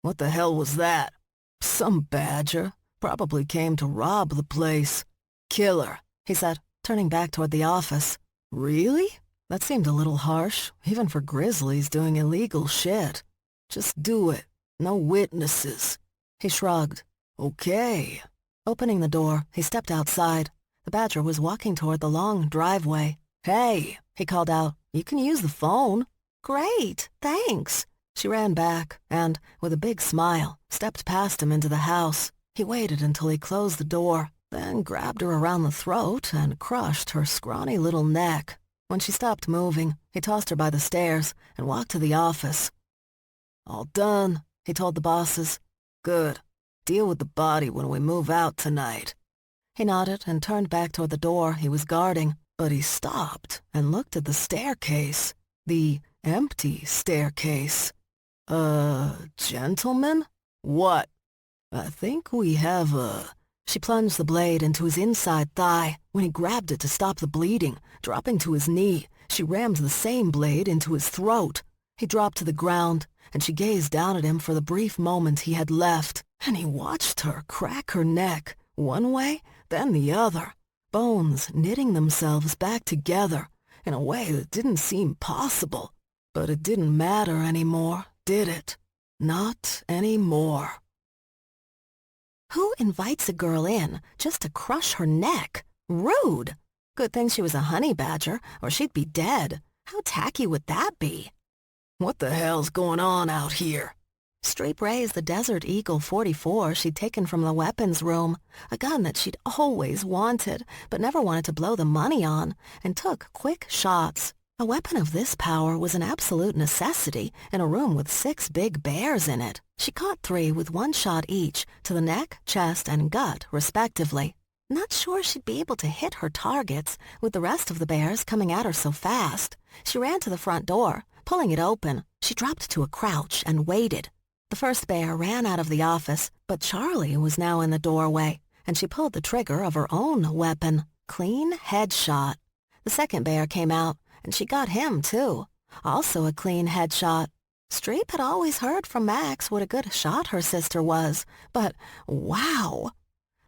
"What the hell was that?" "Some badger. Probably came to rob the place." "Killer," he said, turning back toward the office. "Really? That seemed a little harsh, even for grizzlies doing illegal shit." "Just do it. No witnesses." He shrugged. "Okay." Opening the door, he stepped outside. The badger was walking toward the long driveway. "Hey," he called out, "you can use the phone." "Great, thanks." She ran back and, with a big smile, stepped past him into the house. He waited until he closed the door, then grabbed her around the throat and crushed her scrawny little neck. When she stopped moving, he tossed her by the stairs and walked to the office. "All done," he told the bosses. "Good. Deal with the body when we move out tonight." He nodded and turned back toward the door he was guarding, but he stopped and looked at the staircase. The empty staircase. Gentlemen? What? I think we have a... She plunged the blade into his inside thigh. When he grabbed it to stop the bleeding, dropping to his knee, she rammed the same blade into his throat. He dropped to the ground, and she gazed down at him for the brief moment he had left, and he watched her crack her neck, one way, then the other, bones knitting themselves back together in a way that didn't seem possible. But it didn't matter anymore, did it? Not anymore. Who invites a girl in just to crush her neck? Rude! Good thing she was a honey badger, or she'd be dead. How tacky would that be? What the hell's going on out here? Streep raised the Desert Eagle 44 she'd taken from the weapons room, a gun that she'd always wanted, but never wanted to blow the money on, and took quick shots. A weapon of this power was an absolute necessity in a room with 6 big bears in it. She caught 3 with 1 shot each, to the neck, chest, and gut, respectively. Not sure she'd be able to hit her targets, with the rest of the bears coming at her so fast. She ran to the front door. Pulling it open, she dropped to a crouch and waited. The first bear ran out of the office, but Charlie was now in the doorway, and she pulled the trigger of her own weapon. Clean headshot. The second bear came out, and she got him, too. Also a clean headshot. Streep had always heard from Max what a good shot her sister was, but wow!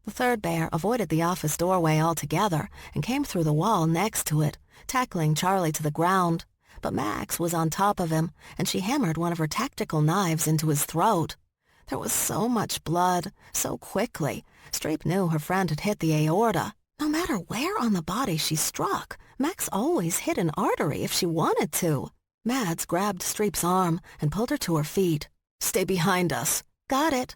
The third bear avoided the office doorway altogether and came through the wall next to it, tackling Charlie to the ground. But Max was on top of him, and she hammered one of her tactical knives into his throat. There was so much blood, so quickly. Streep knew her friend had hit the aorta. No matter where on the body she struck, Max always hit an artery if she wanted to. Mads grabbed Streep's arm and pulled her to her feet. "Stay behind us." "Got it."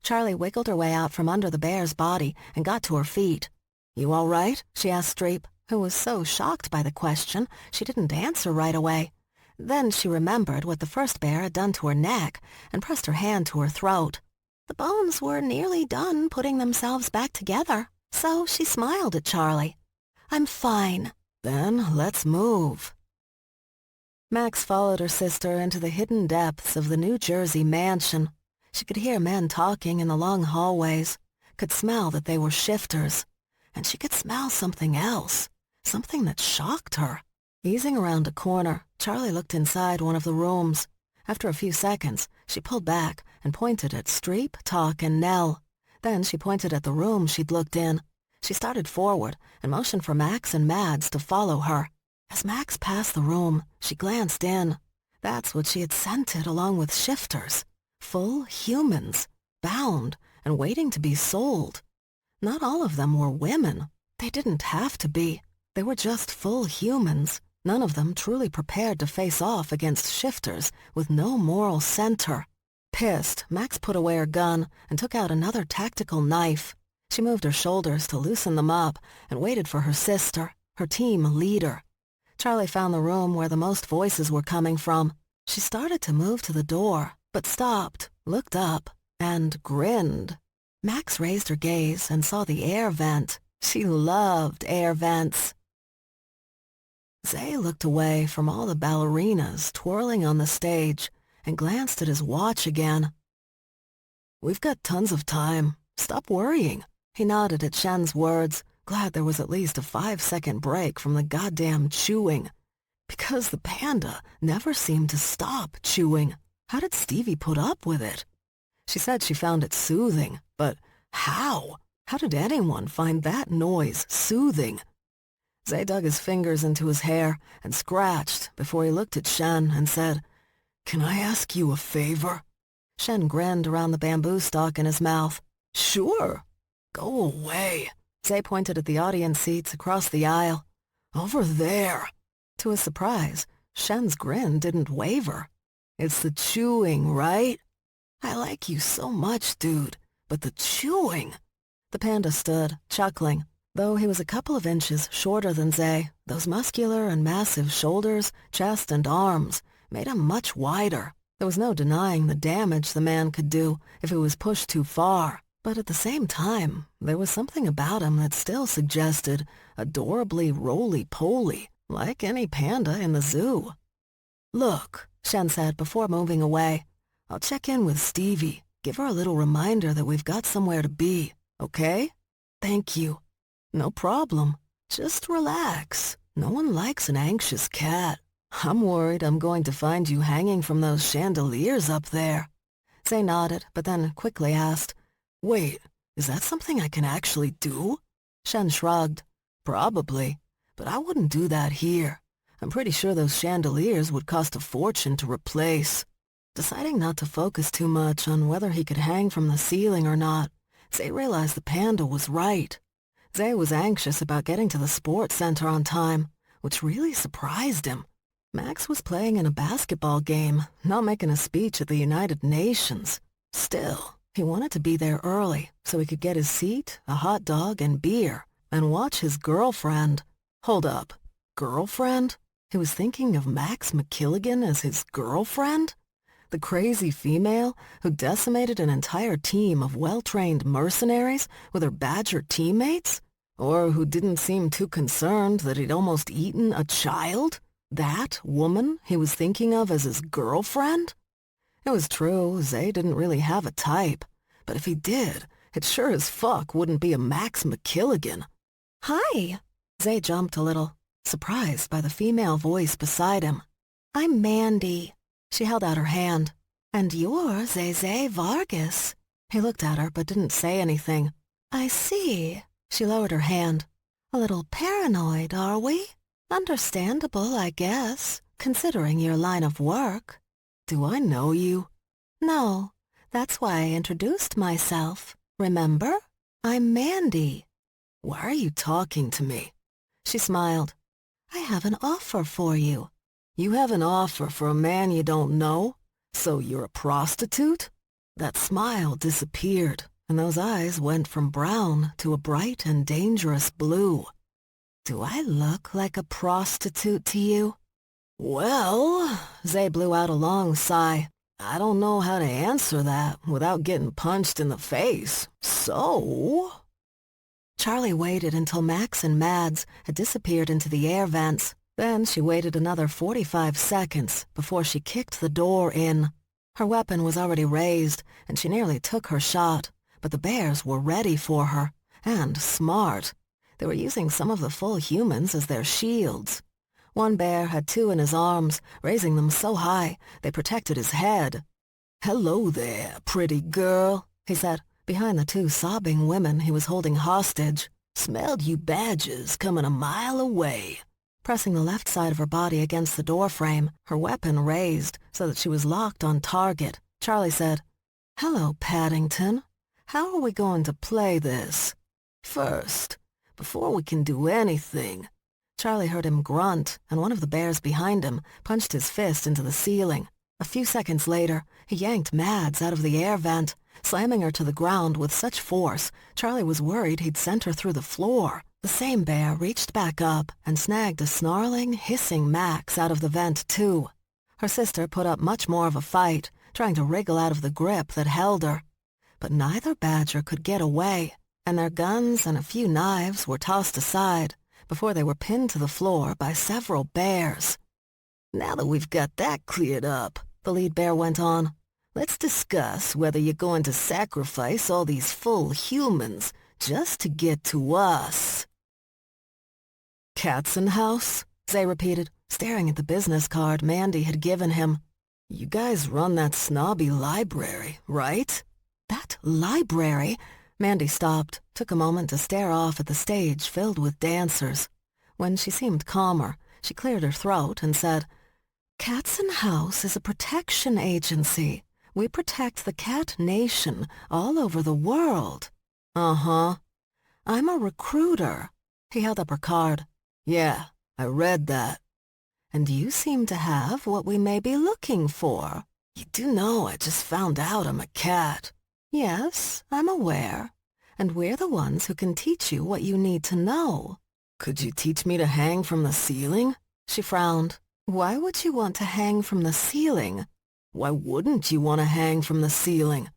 Charlie wiggled her way out from under the bear's body and got to her feet. "You all right?" she asked Streep, who was so shocked by the question she didn't answer right away. Then she remembered what the first bear had done to her neck and pressed her hand to her throat. The bones were nearly done putting themselves back together, so she smiled at Charlie. "I'm fine." "Then let's move." Max followed her sister into the hidden depths of the New Jersey mansion. She could hear men talking in the long hallways, could smell that they were shifters, and she could smell something else. Something that shocked her. Easing around a corner, Charlie looked inside one of the rooms. After a few seconds, she pulled back and pointed at Streep, Talk, and Nell. Then she pointed at the room she'd looked in. She started forward and motioned for Max and Mads to follow her. As Max passed the room, she glanced in. That's what she had scented along with shifters. Full humans, bound and waiting to be sold. Not all of them were women. They didn't have to be. They were just full humans, none of them truly prepared to face off against shifters with no moral center. Pissed, Max put away her gun and took out another tactical knife. She moved her shoulders to loosen them up and waited for her sister, her team leader. Charlie found the room where the most voices were coming from. She started to move to the door, but stopped, looked up, and grinned. Max raised her gaze and saw the air vent. She loved air vents. Zay looked away from all the ballerinas twirling on the stage and glanced at his watch again. "We've got tons of time. Stop worrying." He nodded at Shen's words, glad there was at least a 5-second break from the goddamn chewing. Because the panda never seemed to stop chewing. How did Stevie put up with it? She said she found it soothing, but how? How did anyone find that noise soothing? Zay dug his fingers into his hair and scratched before he looked at Shen and said, "Can I ask you a favor?" Shen grinned around the bamboo stalk in his mouth. "Sure." "Go away." Zay pointed at the audience seats across the aisle. "Over there." To his surprise, Shen's grin didn't waver. "It's the chewing, right? I like you so much, dude, but the chewing." The panda stood, chuckling. Though he was a couple of inches shorter than Zay, those muscular and massive shoulders, chest, and arms made him much wider. There was no denying the damage the man could do if he was pushed too far. But at the same time, there was something about him that still suggested adorably roly-poly, like any panda in the zoo. "Look," Shen said before moving away, "I'll check in with Stevie, give her a little reminder that we've got somewhere to be, okay?" "Thank you." "No problem. Just relax. No one likes an anxious cat. I'm worried I'm going to find you hanging from those chandeliers up there." Zay nodded, but then quickly asked, "Wait, is that something I can actually do?" Shen shrugged. "Probably, but I wouldn't do that here. I'm pretty sure those chandeliers would cost a fortune to replace." Deciding not to focus too much on whether he could hang from the ceiling or not, Zay realized the panda was right. Zay was anxious about getting to the sports center on time, which really surprised him. Max was playing in a basketball game, not making a speech at the United Nations. Still, he wanted to be there early so he could get his seat, a hot dog, and beer, and watch his girlfriend. Hold up. Girlfriend? He was thinking of Max McKilligan as his girlfriend? The crazy female who decimated an entire team of well-trained mercenaries with her badger teammates? Or who didn't seem too concerned that he'd almost eaten a child? That woman he was thinking of as his girlfriend? It was true, Zay didn't really have a type, but if he did, it sure as fuck wouldn't be a Max McKilligan. "Hi!" Zay jumped a little, surprised by the female voice beside him. "I'm Mandy." She held out her hand. "And you're Zay Vargas." He looked at her but didn't say anything. "I see." She lowered her hand. "A little paranoid, are we? Understandable, I guess, considering your line of work." "Do I know you?" "No. That's why I introduced myself. Remember? I'm Mandy." "Why are you talking to me?" She smiled. "I have an offer for you." "You have an offer for a man you don't know? So you're a prostitute?" That smile disappeared, and those eyes went from brown to a bright and dangerous blue. "Do I look like a prostitute to you?" "Well," Zay blew out a long sigh, "I don't know how to answer that without getting punched in the face. So?" Charlie waited until Max and Mads had disappeared into the air vents. Then she waited another 45 seconds before she kicked the door in. Her weapon was already raised, and she nearly took her shot, but the bears were ready for her, and smart. They were using some of the full humans as their shields. One bear had 2 in his arms, raising them so high they protected his head. "Hello there, pretty girl," he said, behind the 2 sobbing women he was holding hostage. "Smelled you badgers coming a mile away." Pressing the left side of her body against the doorframe, her weapon raised so that she was locked on target, Charlie said, "Hello, Paddington. How are we going to play this?" "First, before we can do anything." Charlie heard him grunt, and one of the bears behind him punched his fist into the ceiling. A few seconds later, he yanked Mads out of the air vent, slamming her to the ground with such force, Charlie was worried he'd sent her through the floor. The same bear reached back up and snagged a snarling, hissing Max out of the vent, too. Her sister put up much more of a fight, trying to wriggle out of the grip that held her. But neither badger could get away, and their guns and a few knives were tossed aside before they were pinned to the floor by several bears. "Now that we've got that cleared up," the lead bear went on, "let's discuss whether you're going to sacrifice all these full humans just to get to us." "Katzenhaus?" Zay repeated, staring at the business card Mandy had given him. "You guys run that snobby library, right?" "That library?" Mandy stopped, took a moment to stare off at the stage filled with dancers. When she seemed calmer, she cleared her throat and said, "Katzenhaus is a protection agency. We protect the cat nation all over the world." "Uh-huh." "I'm a recruiter." He held up her card. "Yeah, I read that." "And you seem to have what we may be looking for." "You do know I just found out I'm a cat." "Yes, I'm aware. And we're the ones who can teach you what you need to know." "Could you teach me to hang from the ceiling?" She frowned. "Why would you want to hang from the ceiling?" "Why wouldn't you want to hang from the ceiling?"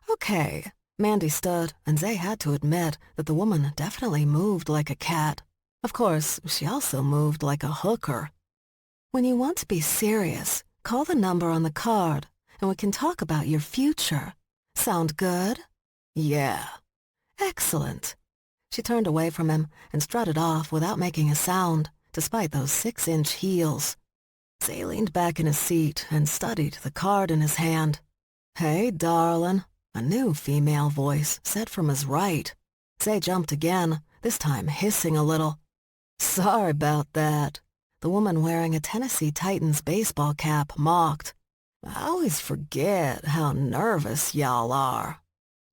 "Okay, Mandy stood, and Zay had to admit that the woman definitely moved like a cat. Of course, she also moved like a hooker. When you want to be serious, call the number on the card, and we can talk about your future. Sound good? Yeah. Excellent. She turned away from him and strutted off without making a sound, despite those 6-inch heels. Zay leaned back in his seat and studied the card in his hand. Hey, darling, a new female voice said from his right. Zay jumped again, this time hissing a little. Sorry about that. The woman wearing a Tennessee Titans baseball cap mocked. I always forget how nervous y'all are.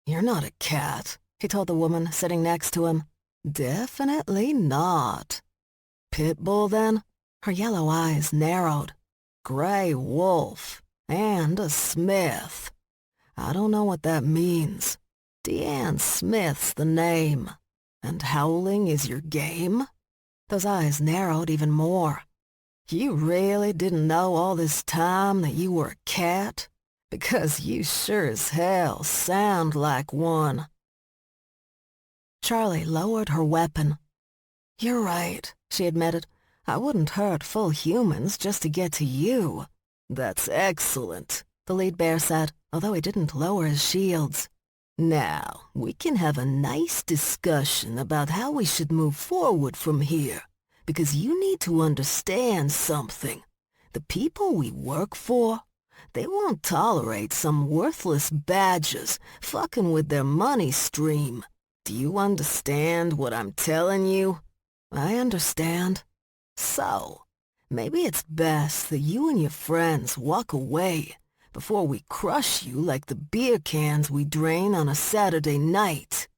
You're not a cat, he told the woman sitting next to him. Definitely not. Pitbull, then? Her yellow eyes narrowed. Gray wolf. And a Smith. I don't know what that means. Deanne Smith's the name. And howling is your game? Those eyes narrowed even more. You really didn't know all this time that you were a cat? Because you sure as hell sound like one. Charlie lowered her weapon. You're right, she admitted. I wouldn't hurt full humans just to get to you. That's excellent, the lead bear said, although he didn't lower his shields. Now, we can have a nice discussion about how we should move forward from here, because you need to understand something. The people we work for, they won't tolerate some worthless badgers fucking with their money stream. Do you understand what I'm telling you? I understand. So, maybe it's best that you and your friends walk away before we crush you like the beer cans we drain on a Saturday night.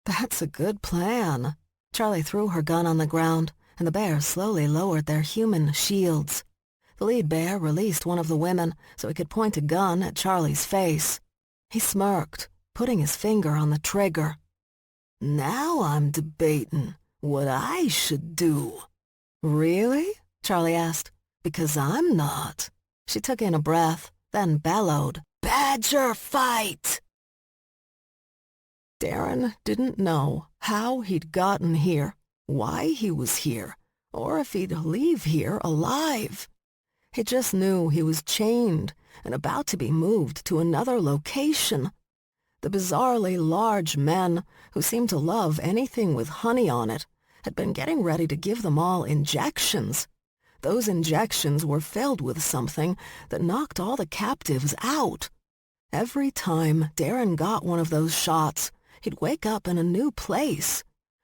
That's a good plan. Charlie threw her gun on the ground, and the bears slowly lowered their human shields. The lead bear released one of the women so he could point a gun at Charlie's face. He smirked, putting his finger on the trigger. Now I'm debating what I should do. Really? Charlie asked. Because I'm not. She took in a breath, then bellowed, Badger fight! Darren didn't know how he'd gotten here, why he was here, or if he'd leave here alive. He just knew he was chained and about to be moved to another location. The bizarrely large men, who seemed to love anything with honey on it, had been getting ready to give them all injections. Those injections were filled with something that knocked all the captives out. Every time Darren got one of those shots, he'd wake up in a new place.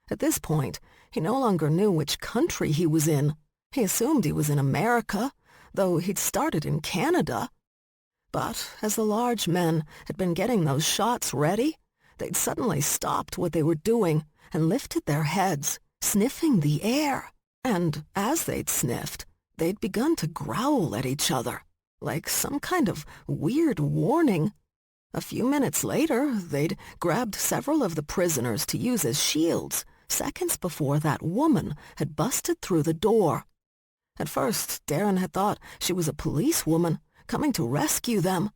At this point, he no longer knew which country he was in. He assumed he was in America, though he'd started in Canada. But as the large men had been getting those shots ready, they'd suddenly stopped what they were doing and lifted their heads, sniffing the air. And as they'd sniffed, they'd begun to growl at each other, like some kind of weird warning. A few minutes later, they'd grabbed several of the prisoners to use as shields, seconds before that woman had busted through the door. At first, Darren had thought she was a policewoman coming to rescue them,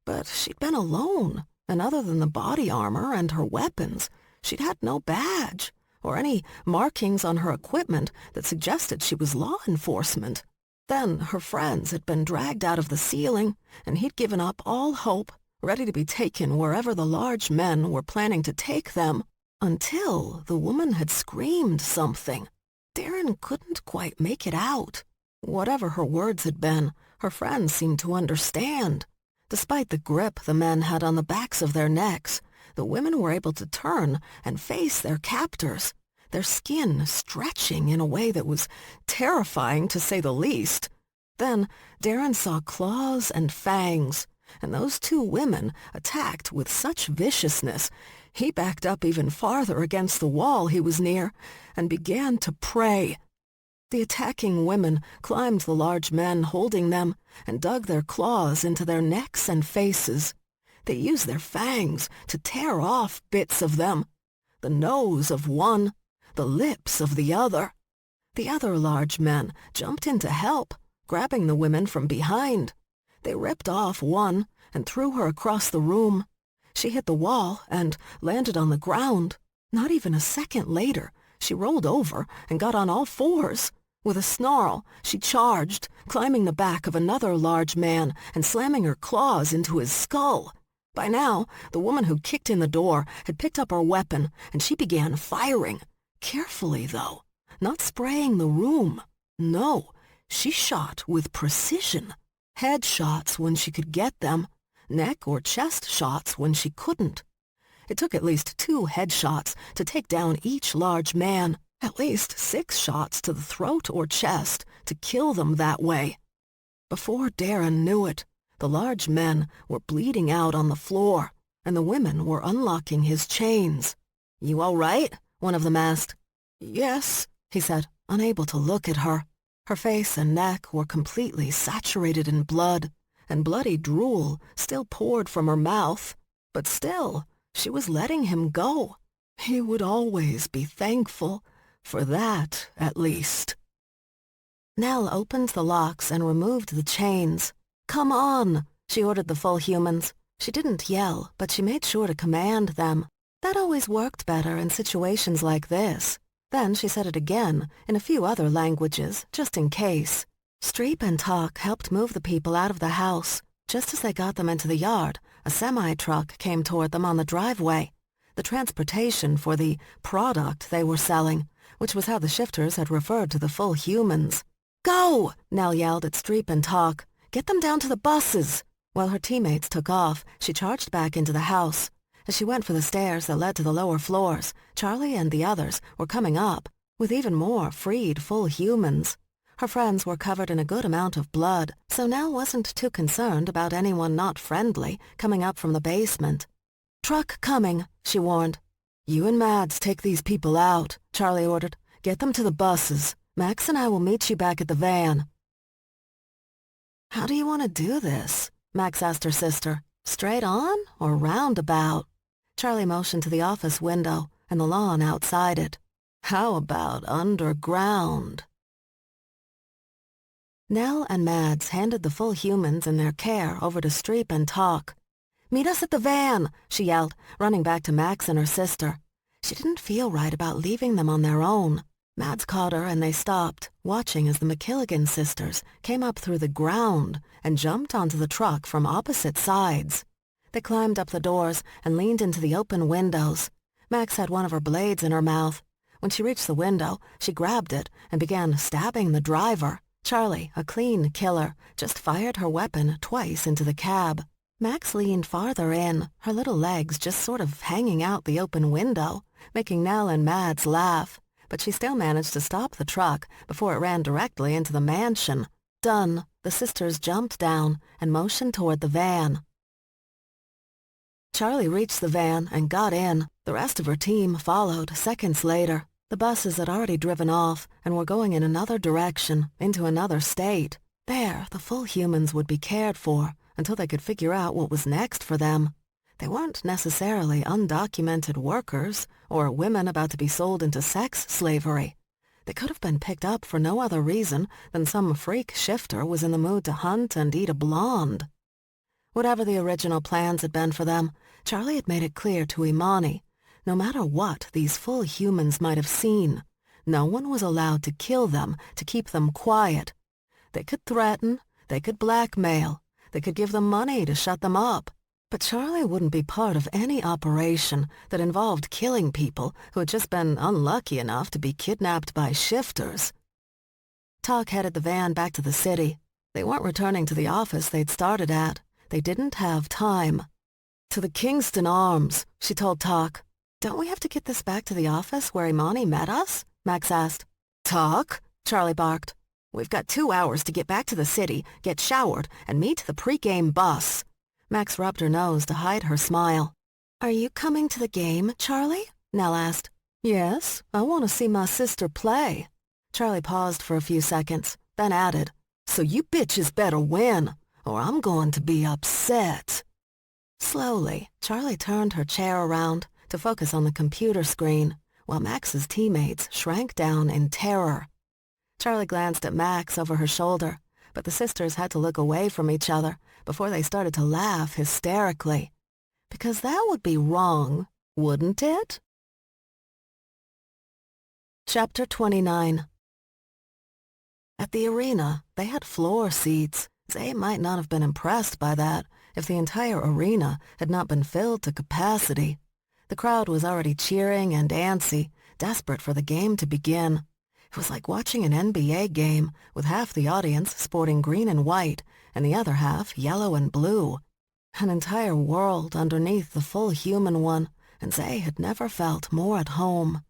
but she'd been alone, and other than the body armor and her weapons, she'd had no badge or any markings on her equipment that suggested she was law enforcement. Then her friends had been dragged out of the ceiling, and he'd given up all hope, ready to be taken wherever the large men were planning to take them, until the woman had screamed something. Darren couldn't quite make it out. Whatever her words had been, her friends seemed to understand. Despite the grip the men had on the backs of their necks, the women were able to turn and face their captors, their skin stretching in a way that was terrifying to say the least. Then Darren saw claws and fangs, and those two women attacked with such viciousness, he backed up even farther against the wall he was near and began to pray. The attacking women climbed the large men holding them and dug their claws into their necks and faces. They used their fangs to tear off bits of them, the nose of one, the lips of the other. The other large men jumped in to help, grabbing the women from behind. They ripped off one and threw her across the room. She hit the wall and landed on the ground. Not even a second later, she rolled over and got on all fours. With a snarl, she charged, climbing the back of another large man and slamming her claws into his skull. By now, the woman who kicked in the door had picked up her weapon, and she began firing. Carefully, though, not spraying the room. No, she shot with precision. Head shots when she could get them, neck or chest shots when she couldn't. It took at least 2 headshots to take down each large man, at least 6 shots to the throat or chest to kill them that way. Before Darren knew it, the large men were bleeding out on the floor, and the women were unlocking his chains. "You all right?" one of them asked. "Yes," he said, unable to look at her. Her face and neck were completely saturated in blood, and bloody drool still poured from her mouth. But still, she was letting him go. He would always be thankful, for that at least. Nell opened the locks and removed the chains. "Come on," she ordered the full humans. She didn't yell, but she made sure to command them. That always worked better in situations like this. Then she said it again, in a few other languages, just in case. Streep and Talk helped move the people out of the house. Just as they got them into the yard, a semi-truck came toward them on the driveway. The transportation for the product they were selling, which was how the shifters had referred to the full humans. "Go!" Nell yelled at Streep and Talk. "Get them down to the buses!" While her teammates took off, she charged back into the house. As she went for the stairs that led to the lower floors, Charlie and the others were coming up, with even more freed full humans. Her friends were covered in a good amount of blood, so Nell wasn't too concerned about anyone not friendly coming up from the basement. "Truck coming," she warned. "You and Mads take these people out," Charlie ordered. "Get them to the buses. Max and I will meet you back at the van." "How do you want to do this?" Max asked her sister. "Straight on or roundabout?" Charlie motioned to the office window and the lawn outside it. "How about underground?" Nell and Mads handed the full humans in their care over to Streep and Talk. "Meet us at the van," she yelled, running back to Max and her sister. She didn't feel right about leaving them on their own. Mads caught her and they stopped, watching as the McKilligan sisters came up through the ground and jumped onto the truck from opposite sides. They climbed up the doors and leaned into the open windows. Max had one of her blades in her mouth. When she reached the window, she grabbed it and began stabbing the driver. Charlie, a clean killer, just fired her weapon twice into the cab. Max leaned farther in, her little legs just sort of hanging out the open window, making Nell and Mads laugh. But she still managed to stop the truck before it ran directly into the mansion. Done, the sisters jumped down and motioned toward the van. Charlie reached the van and got in. The rest of her team followed seconds later. The buses had already driven off and were going in another direction, into another state. There, the full humans would be cared for until they could figure out what was next for them. They weren't necessarily undocumented workers or women about to be sold into sex slavery. They could have been picked up for no other reason than some freak shifter was in the mood to hunt and eat a blonde. Whatever the original plans had been for them, Charlie had made it clear to Imani, no matter what these full humans might have seen, no one was allowed to kill them to keep them quiet. They could threaten, they could blackmail, they could give them money to shut them up. But Charlie wouldn't be part of any operation that involved killing people who had just been unlucky enough to be kidnapped by shifters. Talk headed the van back to the city. They weren't returning to the office they'd started at. They didn't have time. "To the Kingston Arms," she told Talk. "Don't we have to get this back to the office where Imani met us?" Max asked. "Talk," Charlie barked. "We've got 2 hours to get back to the city, get showered, and meet the pre-game bus." Max rubbed her nose to hide her smile. "Are you coming to the game, Charlie?" Nell asked. "Yes, I want to see my sister play." Charlie paused for a few seconds, then added, "So you bitches better win, or I'm going to be upset." Slowly, Charlie turned her chair around to focus on the computer screen, while Max's teammates shrank down in terror. Charlie glanced at Max over her shoulder, but the sisters had to look away from each other before they started to laugh hysterically. Because that would be wrong, wouldn't it? Chapter 29. At the arena, they had floor seats. Zay might not have been impressed by that if the entire arena had not been filled to capacity. The crowd was already cheering and antsy, desperate for the game to begin. It was like watching an NBA game, with half the audience sporting green and white, and the other half yellow and blue. An entire world underneath the full human one, and Zay had never felt more at home.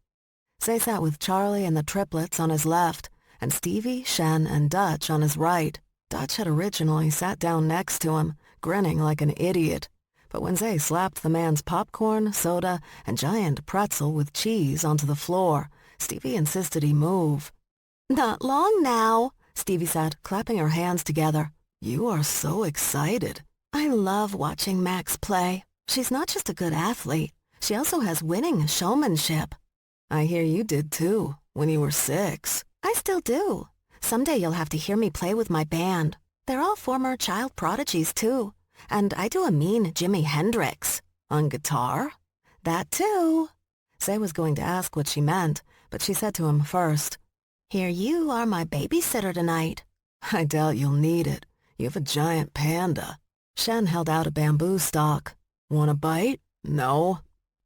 Zay sat with Charlie and the triplets on his left, and Stevie, Shen, and Dutch on his right. Dutch had originally sat down next to him, grinning like an idiot. But when Zay slapped the man's popcorn, soda, and giant pretzel with cheese onto the floor, Stevie insisted he move. "Not long now," Stevie said, clapping her hands together. "You are so excited." "I love watching Max play. She's not just a good athlete. She also has winning showmanship." "I hear you did too, when you were 6. "I still do. Someday you'll have to hear me play with my band. They're all former child prodigies too. And I do a mean Jimi Hendrix." "On guitar?" "That too." Zay was going to ask what she meant, but she said to him first, "Here you are my babysitter tonight." "I doubt you'll need it. You have a giant panda." Shen held out a bamboo stalk. "Want a bite?" "No."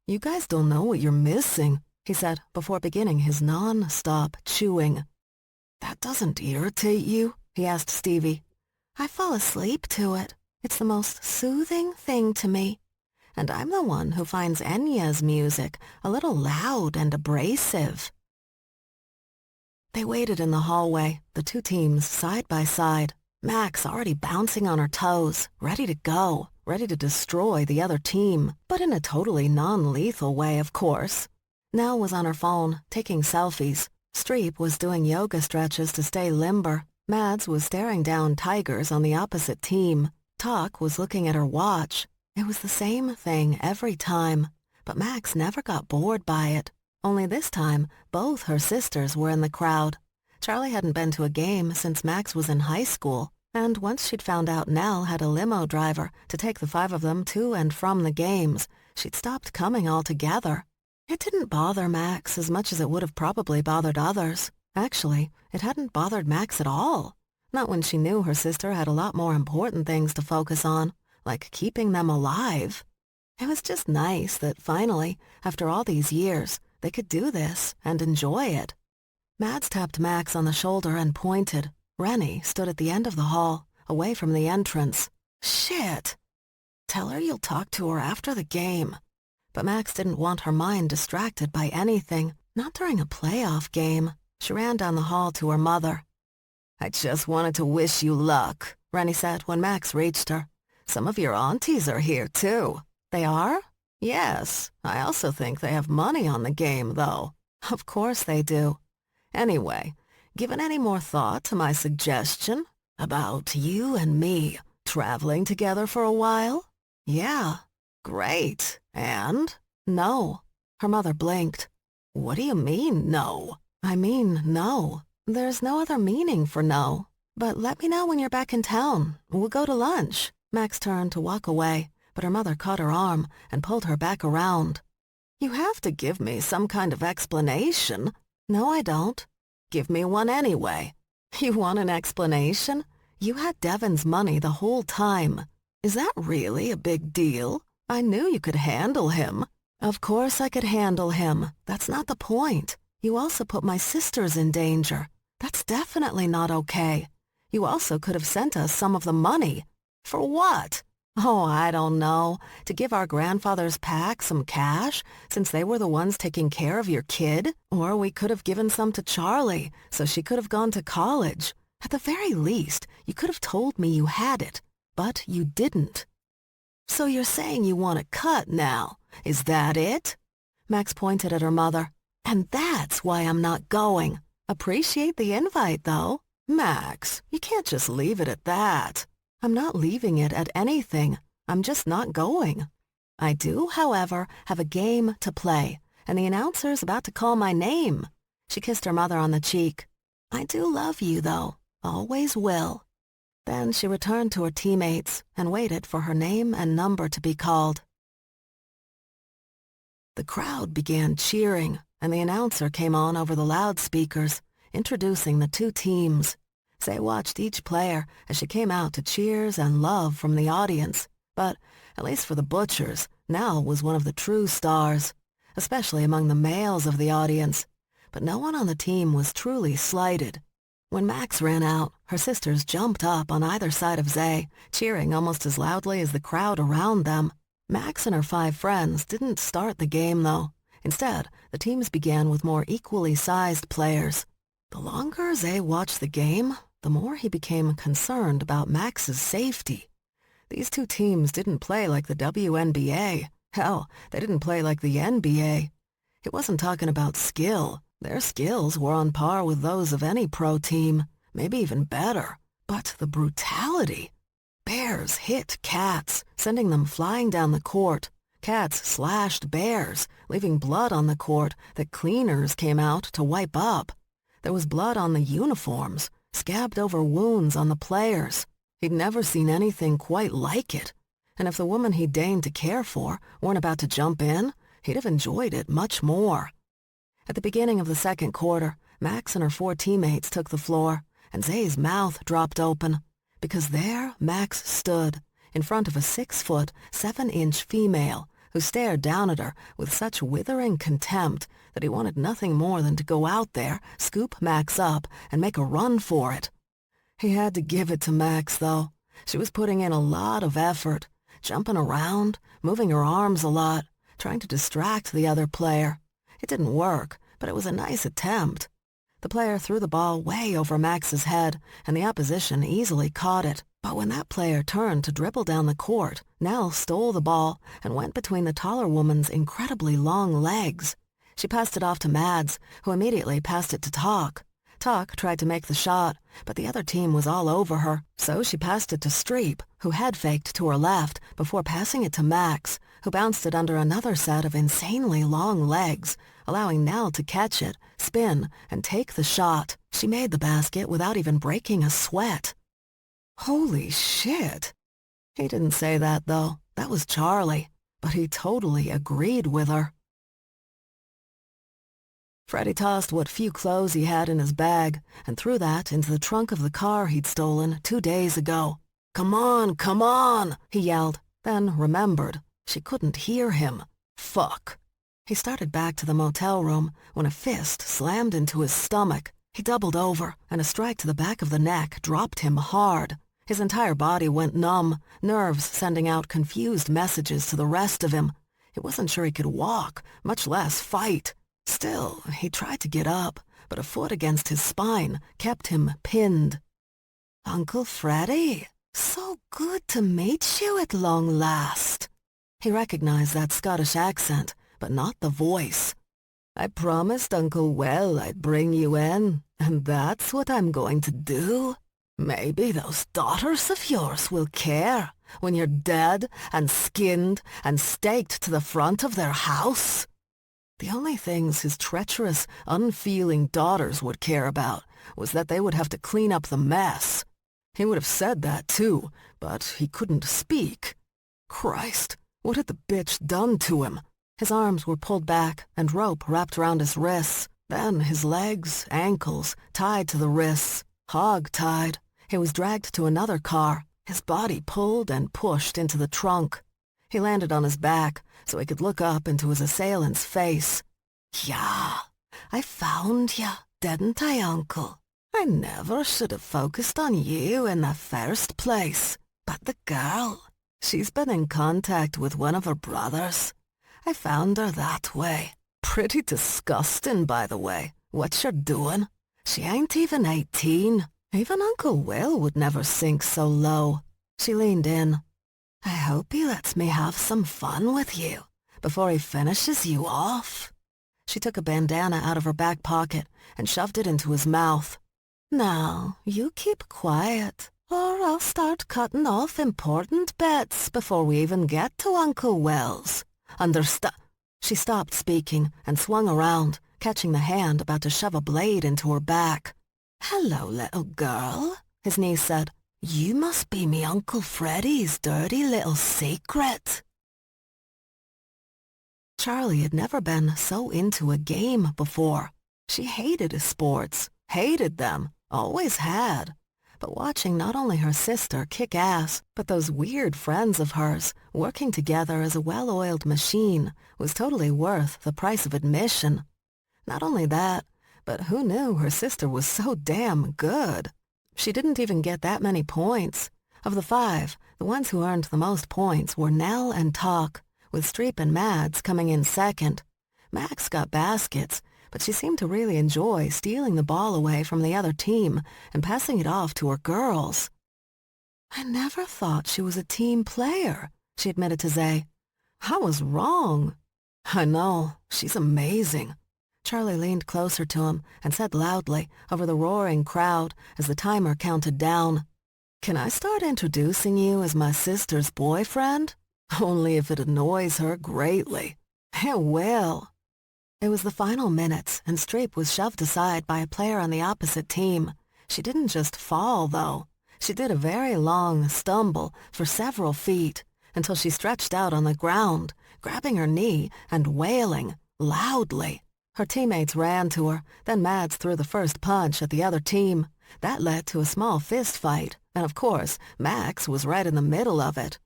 "You guys don't know what you're missing," he said before beginning his non-stop chewing. "That doesn't irritate you?" he asked Stevie. "I fall asleep to it. It's the most soothing thing to me. And I'm the one who finds Enya's music a little loud and abrasive." They waited in the hallway, the two teams side by side, Max already bouncing on her toes, ready to go, ready to destroy the other team, but in a totally non-lethal way, of course. Nell was on her phone, taking selfies. Streep was doing yoga stretches to stay limber. Mads was staring down tigers on the opposite team. Talk was looking at her watch. It was the same thing every time, but Max never got bored by it. Only this time, both her sisters were in the crowd. Charlie hadn't been to a game since Max was in high school, and once she'd found out Nell had a limo driver to take the 5 of them to and from the games, she'd stopped coming altogether. It didn't bother Max as much as it would have probably bothered others. Actually, it hadn't bothered Max at all. Not when she knew her sister had a lot more important things to focus on, like keeping them alive. It was just nice that finally, after all these years, they could do this and enjoy it. Mads tapped Max on the shoulder and pointed. Rennie stood at the end of the hall, away from the entrance. "Shit! Tell her you'll talk to her after the game." But Max didn't want her mind distracted by anything, not during a playoff game. She ran down the hall to her mother. "I just wanted to wish you luck," Rennie said when Max reached her. "Some of your aunties are here, too." "They are?" "Yes. I also think they have money on the game, though." "Of course they do." "Anyway, given any more thought to my suggestion about you and me traveling together for a while?" "Yeah." "Great. And?" "No." Her mother blinked. "What do you mean, no?" "I mean, no. There's no other meaning for no. But let me know when you're back in town. We'll go to lunch." Max turned to walk away, but her mother caught her arm and pulled her back around. "You have to give me some kind of explanation." "No, I don't." "Give me one anyway." "You want an explanation? You had Devin's money the whole time. Is that really a big deal? I knew you could handle him." "Of course I could handle him. That's not the point. You also put my sisters in danger. That's definitely not okay. You also could have sent us some of the money." "For what?" "Oh, I don't know. To give our grandfather's pack some cash, since they were the ones taking care of your kid? Or we could have given some to Charlie, so she could have gone to college. At the very least, you could have told me you had it. But you didn't." "So you're saying you want a cut now? Is that it?" Max pointed at her mother. "And that's why I'm not going. Appreciate the invite, though." "Max, you can't just leave it at that." "I'm not leaving it at anything. I'm just not going. I do, however, have a game to play, and the announcer's about to call my name." She kissed her mother on the cheek. "I do love you, though. Always will." Then she returned to her teammates and waited for her name and number to be called. The crowd began cheering, and the announcer came on over the loudspeakers, introducing the two teams. Zay watched each player as she came out to cheers and love from the audience, but, at least for the Butchers, Nell was one of the true stars, especially among the males of the audience, but no one on the team was truly slighted. When Max ran out, her sisters jumped up on either side of Zay, cheering almost as loudly as the crowd around them. Max and her 5 friends didn't start the game, though. Instead, the teams began with more equally sized players. The longer Zay watched the game, the more he became concerned about Max's safety. These two teams didn't play like the WNBA. Hell, they didn't play like the NBA. He wasn't talking about skill. Their skills were on par with those of any pro team, maybe even better. But the brutality. Bears hit cats, sending them flying down the court. Cats slashed bears, leaving blood on the court that cleaners came out to wipe up. There was blood on the uniforms, scabbed over wounds on the players. He'd never seen anything quite like it, and if the woman he deigned to care for weren't about to jump in, he'd have enjoyed it much more. At the beginning of the second quarter, Max and her 4 teammates took the floor, and Zay's mouth dropped open, because there Max stood, in front of a 6-foot, 7-inch female who stared down at her with such withering contempt that he wanted nothing more than to go out there, scoop Max up, and make a run for it. He had to give it to Max, though. She was putting in a lot of effort, jumping around, moving her arms a lot, trying to distract the other player. It didn't work, but it was a nice attempt. The player threw the ball way over Max's head, and the opposition easily caught it. But when that player turned to dribble down the court, Nell stole the ball and went between the taller woman's incredibly long legs. She passed it off to Mads, who immediately passed it to Talk. Talk tried to make the shot, but the other team was all over her, so she passed it to Streep, who head-faked to her left before passing it to Max, who bounced it under another set of insanely long legs, allowing Nell to catch it, spin, and take the shot. She made the basket without even breaking a sweat. Holy shit! He didn't say that, though. That was Charlie, but he totally agreed with her. Freddie tossed what few clothes he had in his bag and threw that into the trunk of the car he'd stolen 2 days ago. Come on, he yelled, then remembered. She couldn't hear him. Fuck. He started back to the motel room when a fist slammed into his stomach. He doubled over, and a strike to the back of the neck dropped him hard. His entire body went numb, nerves sending out confused messages to the rest of him. He wasn't sure he could walk, much less fight. Still, he tried to get up, but a foot against his spine kept him pinned. Uncle Freddie, so good to meet you at long last. He recognized that Scottish accent, but not the voice. I promised Uncle Will I'd bring you in, and that's what I'm going to do. Maybe those daughters of yours will care when you're dead and skinned and staked to the front of their house. The only things his treacherous, unfeeling daughters would care about was that they would have to clean up the mess. He would have said that too, but he couldn't speak. Christ, what had the bitch done to him? His arms were pulled back and rope wrapped around his wrists. Then his legs, ankles, tied to the wrists, hog-tied. He was dragged to another car, his body pulled and pushed into the trunk. He landed on his back so he could look up into his assailant's face. Yeah, I found ya, didn't I, Uncle? I never should have focused on you in the first place. But the girl, she's been in contact with one of her brothers. I found her that way. Pretty disgusting, by the way, what you're doing. She ain't even 18. Even Uncle Will would never sink so low. She leaned in. I hope he lets me have some fun with you before he finishes you off. She took a bandana out of her back pocket and shoved it into his mouth. Now, you keep quiet, or I'll start cutting off important bits before we even get to Uncle Will's. She stopped speaking and swung around, catching the hand about to shove a blade into her back. Hello, little girl, his niece said. You must be me Uncle Freddie's dirty little secret. Charlie had never been so into a game before. She hated his sports, hated them, always had. But watching not only her sister kick ass, but those weird friends of hers working together as a well-oiled machine was totally worth the price of admission. Not only that, but who knew her sister was so damn good? She didn't even get that many points. Of the 5, the ones who earned the most points were Nell and Talk, with Streep and Mads coming in second. Max got baskets, but she seemed to really enjoy stealing the ball away from the other team and passing it off to her girls. "I never thought she was a team player," she admitted to Zay. "I was wrong." "I know, she's amazing." Charlie leaned closer to him and said loudly over the roaring crowd as the timer counted down, "Can I start introducing you as my sister's boyfriend? Only if it annoys her greatly." "It will." It was the final minutes, and Streep was shoved aside by a player on the opposite team. She didn't just fall, though. She did a very long stumble for several feet until she stretched out on the ground, grabbing her knee and wailing loudly. Her teammates ran to her, then Mads threw the first punch at the other team. That led to a small fist fight, and of course, Max was right in the middle of it.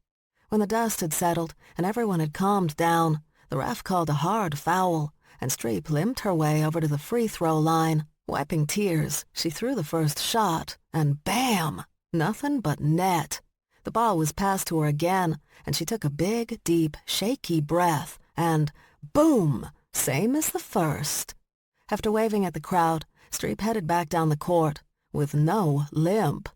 When the dust had settled and everyone had calmed down, the ref called a hard foul, and Streep limped her way over to the free-throw line. Wiping tears, she threw the first shot, and bam! Nothing but net. The ball was passed to her again, and she took a big, deep, shaky breath, and boom! Same as the first. After waving at the crowd, Streep headed back down the court, with no limp.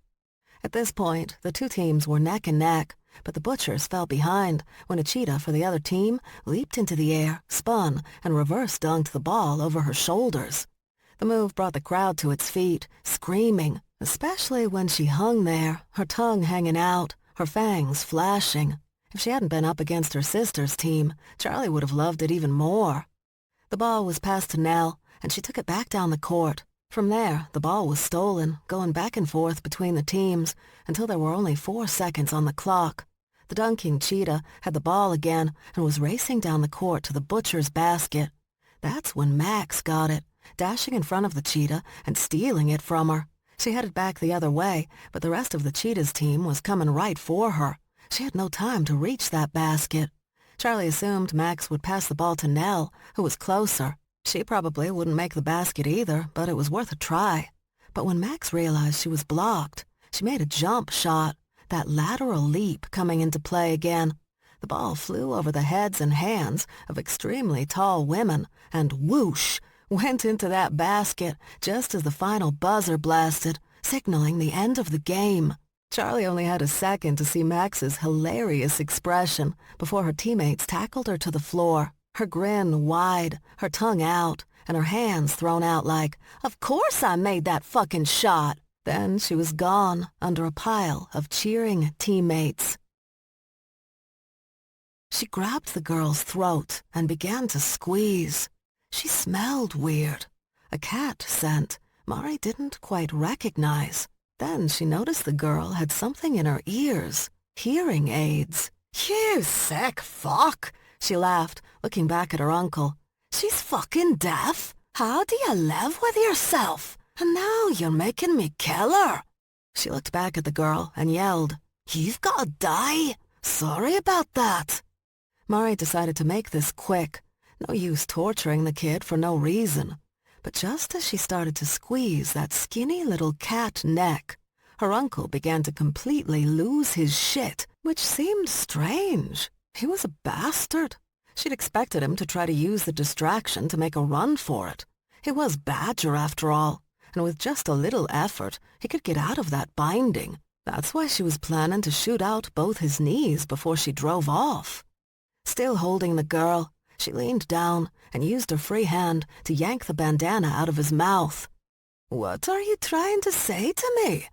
At this point, the two teams were neck and neck, but the Butchers fell behind when a cheetah for the other team leaped into the air, spun, and reverse dunked the ball over her shoulders. The move brought the crowd to its feet, screaming, especially when she hung there, her tongue hanging out, her fangs flashing. If she hadn't been up against her sister's team, Charlie would have loved it even more. The ball was passed to Nell, and she took it back down the court. From there, the ball was stolen, going back and forth between the teams until there were only 4 seconds on the clock. The dunking cheetah had the ball again and was racing down the court to the Butcher's basket. That's when Max got it, dashing in front of the cheetah and stealing it from her. She headed back the other way, but the rest of the cheetah's team was coming right for her. She had no time to reach that basket. Charlie assumed Max would pass the ball to Nell, who was closer. She probably wouldn't make the basket either, but it was worth a try. But when Max realized she was blocked, she made a jump shot, that lateral leap coming into play again. The ball flew over the heads and hands of extremely tall women and whoosh, went into that basket just as the final buzzer blasted, signaling the end of the game. Charlie only had a second to see Max's hilarious expression before her teammates tackled her to the floor, her grin wide, her tongue out, and her hands thrown out like, "Of course I made that fucking shot." Then she was gone under a pile of cheering teammates. She grabbed the girl's throat and began to squeeze. She smelled weird. A cat scent Mari didn't quite recognize. Then she noticed the girl had something in her ears. Hearing aids. "You sick fuck," she laughed, looking back at her uncle. "She's fucking deaf. How do you live with yourself? And now you're making me kill her." She looked back at the girl and yelled, "You've got to die. Sorry about that." Mari decided to make this quick. No use torturing the kid for no reason. But just as she started to squeeze that skinny little cat neck, her uncle began to completely lose his shit, which seemed strange. He was a bastard. She'd expected him to try to use the distraction to make a run for it. He was Badger after all, and with just a little effort, he could get out of that binding. That's why she was planning to shoot out both his knees before she drove off. Still holding the girl, she leaned down and used her free hand to yank the bandana out of his mouth. "What are you trying to say to me?"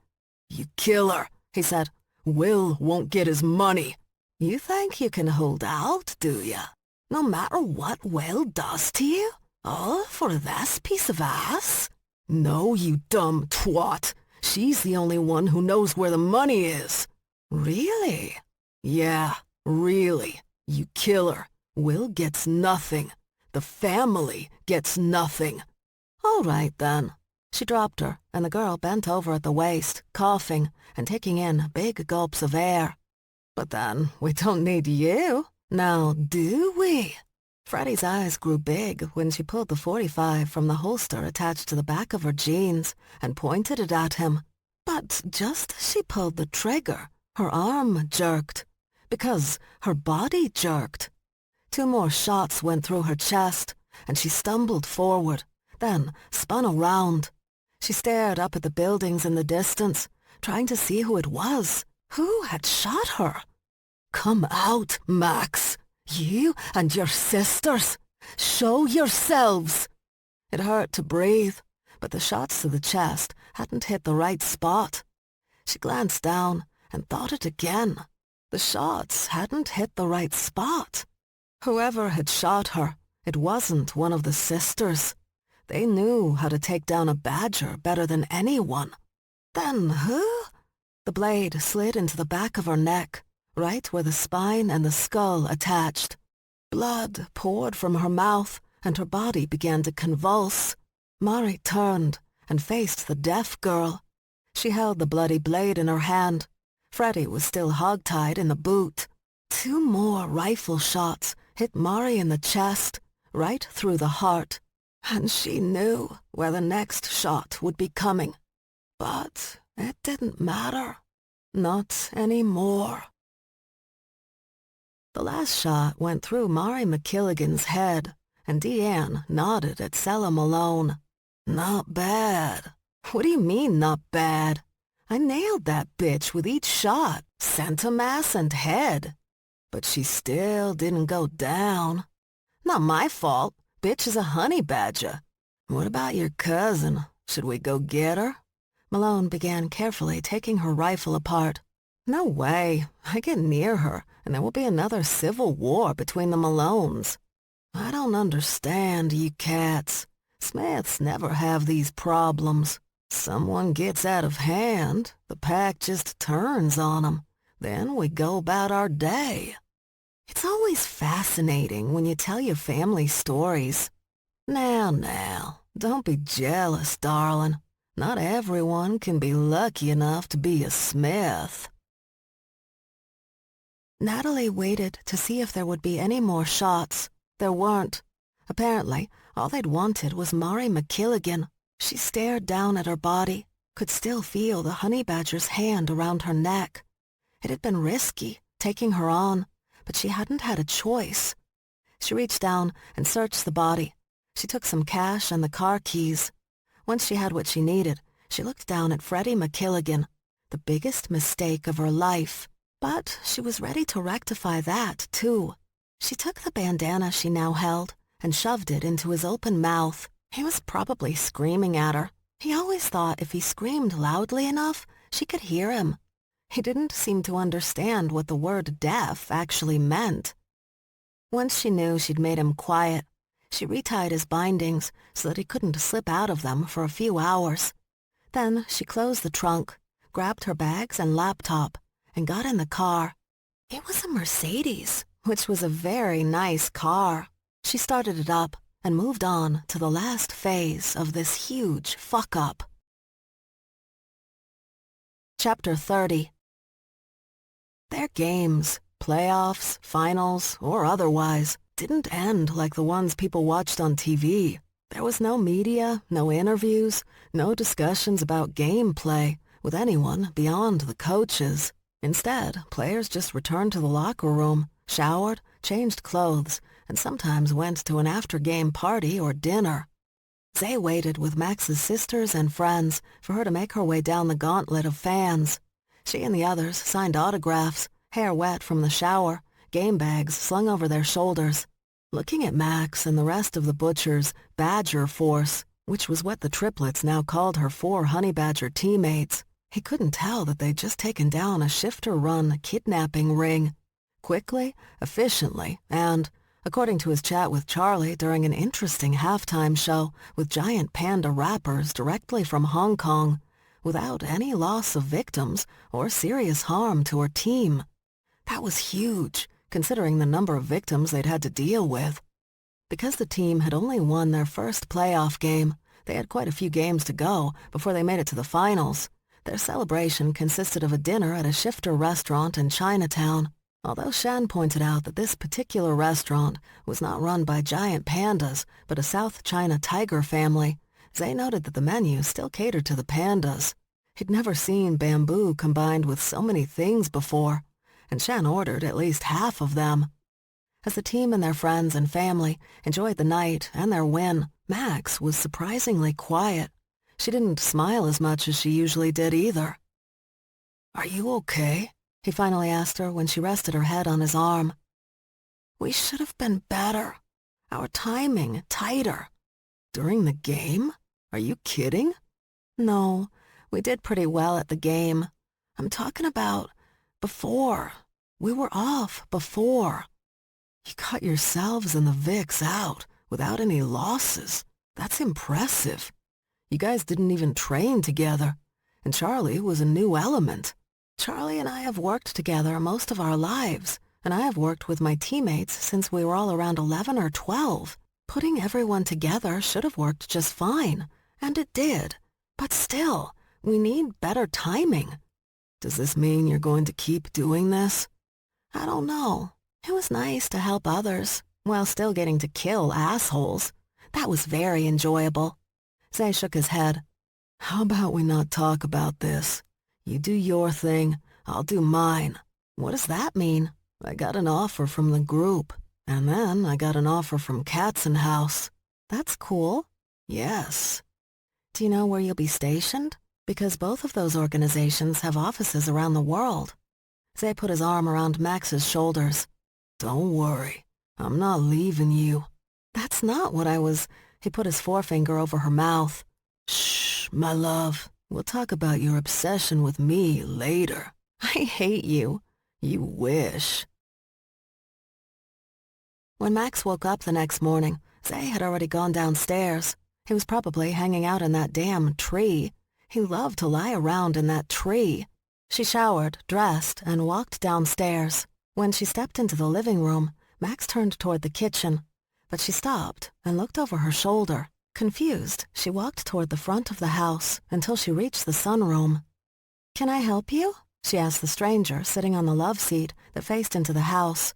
"You kill her," he said. "Will won't get his money." "You think you can hold out, do ya? No matter what Will does to you? All for this piece of ass?" "No, you dumb twat. She's the only one who knows where the money is." "Really?" "Yeah, really. You kill her. Will gets nothing. The family gets nothing. All right, then. She dropped her, and the girl bent over at the waist, coughing and taking in big gulps of air. But then, we don't need you, now do we? Freddie's eyes grew big when she pulled the .45 from the holster attached to the back of her jeans and pointed it at him. But just as she pulled the trigger, her arm jerked, because her body jerked. 2 more shots went through her chest, and she stumbled forward, then spun around. She stared up at the buildings in the distance, trying to see who it was. Who had shot her? Come out, Max. You and your sisters. Show yourselves. It hurt to breathe, but the shots to the chest hadn't hit the right spot. She glanced down and thought it again. The shots hadn't hit the right spot. Whoever had shot her, it wasn't one of the sisters. They knew how to take down a badger better than anyone. Then who? The blade slid into the back of her neck, right where the spine and the skull attached. Blood poured from her mouth, and her body began to convulse. Mari turned and faced the deaf girl. She held the bloody blade in her hand. Freddie was still hogtied in the boot. 2 more rifle shots hit Mari in the chest, right through the heart, and she knew where the next shot would be coming. But it didn't matter. Not anymore. The last shot went through Mari McKilligan's head, and Deanne nodded at Sella Malone. Not bad. What do you mean, not bad? I nailed that bitch with each shot, centamass and head. But she still didn't go down. Not my fault. Bitch is a honey badger. What about your cousin? Should we go get her? Malone began carefully taking her rifle apart. No way. I get near her, and there will be another civil war between the Malones. I don't understand you cats. Smiths never have these problems. Someone gets out of hand, the pack just turns on 'em. Then we go about our day. It's always fascinating when you tell your family stories. Now, don't be jealous, darling. Not everyone can be lucky enough to be a Smith. Natalie waited to see if there would be any more shots. There weren't. Apparently, all they'd wanted was Mari McKilligan. She stared down at her body, could still feel the honey badger's hand around her neck. It had been risky, taking her on, but she hadn't had a choice. She reached down and searched the body. She took some cash and the car keys. Once she had what she needed, she looked down at Freddie McKilligan, the biggest mistake of her life. But she was ready to rectify that, too. She took the bandana she now held and shoved it into his open mouth. He was probably screaming at her. He always thought if he screamed loudly enough, she could hear him. He didn't seem to understand what the word deaf actually meant. Once she knew she'd made him quiet, she retied his bindings so that he couldn't slip out of them for a few hours. Then she closed the trunk, grabbed her bags and laptop, and got in the car. It was a Mercedes, which was a very nice car. She started it up and moved on to the last phase of this huge fuck-up. Chapter 30. Their games, playoffs, finals, or otherwise, didn't end like the ones people watched on TV. There was no media, no interviews, no discussions about gameplay with anyone beyond the coaches. Instead, players just returned to the locker room, showered, changed clothes, and sometimes went to an after-game party or dinner. Zay waited with Max's sisters and friends for her to make her way down the gauntlet of fans. She and the others signed autographs, hair wet from the shower, game bags slung over their shoulders. Looking at Max and the rest of the Butcher's Badger Force, which was what the triplets now called her 4 Honey Badger teammates, he couldn't tell that they'd just taken down a shifter-run kidnapping ring. Quickly, efficiently, and, according to his chat with Charlie during an interesting halftime show with giant panda rappers directly from Hong Kong, without any loss of victims or serious harm to her team. That was huge, considering the number of victims they'd had to deal with. Because the team had only won their first playoff game, they had quite a few games to go before they made it to the finals. Their celebration consisted of a dinner at a shifter restaurant in Chinatown. Although Shan pointed out that this particular restaurant was not run by giant pandas, but a South China tiger family, Zay noted that the menu still catered to the pandas. He'd never seen bamboo combined with so many things before, and Shan ordered at least half of them. As the team and their friends and family enjoyed the night and their win, Max was surprisingly quiet. She didn't smile as much as she usually did either. "Are you okay?" he finally asked her when she rested her head on his arm. "We should have been better. Our timing tighter." "During the game? Are you kidding?" "No, we did pretty well at the game. I'm talking about before. We were off before." "You got yourselves and the Vicks out without any losses. That's impressive. You guys didn't even train together, and Charlie was a new element. Charlie and I have worked together most of our lives, and I have worked with my teammates since we were all around 11 or 12. Putting everyone together should have worked just fine, and it did. But still, we need better timing." "Does this mean you're going to keep doing this?" "I don't know. It was nice to help others, while still getting to kill assholes. That was very enjoyable." Zay shook his head. "How about we not talk about this? You do your thing, I'll do mine." "What does that mean?" "I got an offer from the group, and then I got an offer from Katzenhaus." "That's cool." "Yes." "Do you know where you'll be stationed? Because both of those organizations have offices around the world." Zay put his arm around Max's shoulders. "Don't worry, I'm not leaving you." "That's not what I was—" He put his forefinger over her mouth. "Shh, my love. We'll talk about your obsession with me later." "I hate you." "You wish." When Max woke up the next morning, Zay had already gone downstairs. He was probably hanging out in that damn tree. He loved to lie around in that tree. She showered, dressed, and walked downstairs. When she stepped into the living room, Max turned toward the kitchen, but she stopped and looked over her shoulder. Confused, she walked toward the front of the house until she reached the sunroom. "Can I help you?" she asked the stranger sitting on the love seat that faced into the house.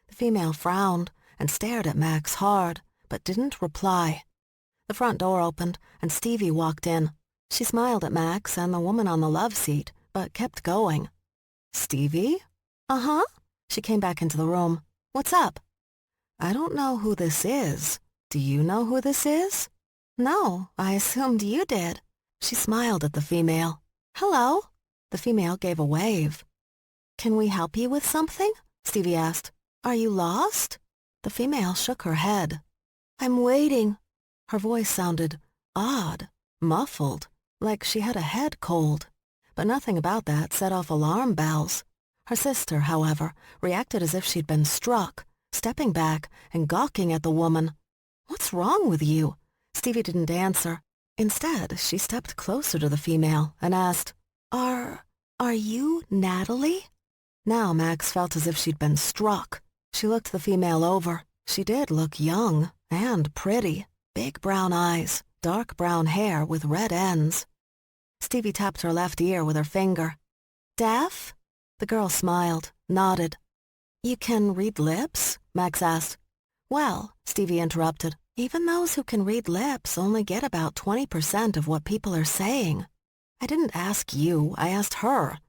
The female frowned and stared at Max hard, but didn't reply. The front door opened and Stevie walked in. She smiled at Max and the woman on the love seat, but kept going. "Stevie?" "Uh-huh." She came back into the room. "What's up?" "I don't know who this is. Do you know who this is?" "No, I assumed you did." She smiled at the female. "Hello." The female gave a wave. "Can we help you with something?" Stevie asked. "Are you lost?" The female shook her head. "I'm waiting." Her voice sounded odd, muffled, like she had a head cold. But nothing about that set off alarm bells. Her sister, however, reacted as if she'd been struck, stepping back and gawking at the woman. "What's wrong with you?" Stevie didn't answer. Instead, she stepped closer to the female and asked, Are you Natalie?" Now Max felt as if she'd been struck. She looked the female over. She did look young and pretty. Big brown eyes, dark brown hair with red ends. Stevie tapped her left ear with her finger. "Deaf?" The girl smiled, nodded. "You can read lips?" Max asked. "Well," Stevie interrupted, "even those who can read lips only get about 20% of what people are saying. I didn't ask you, I asked her."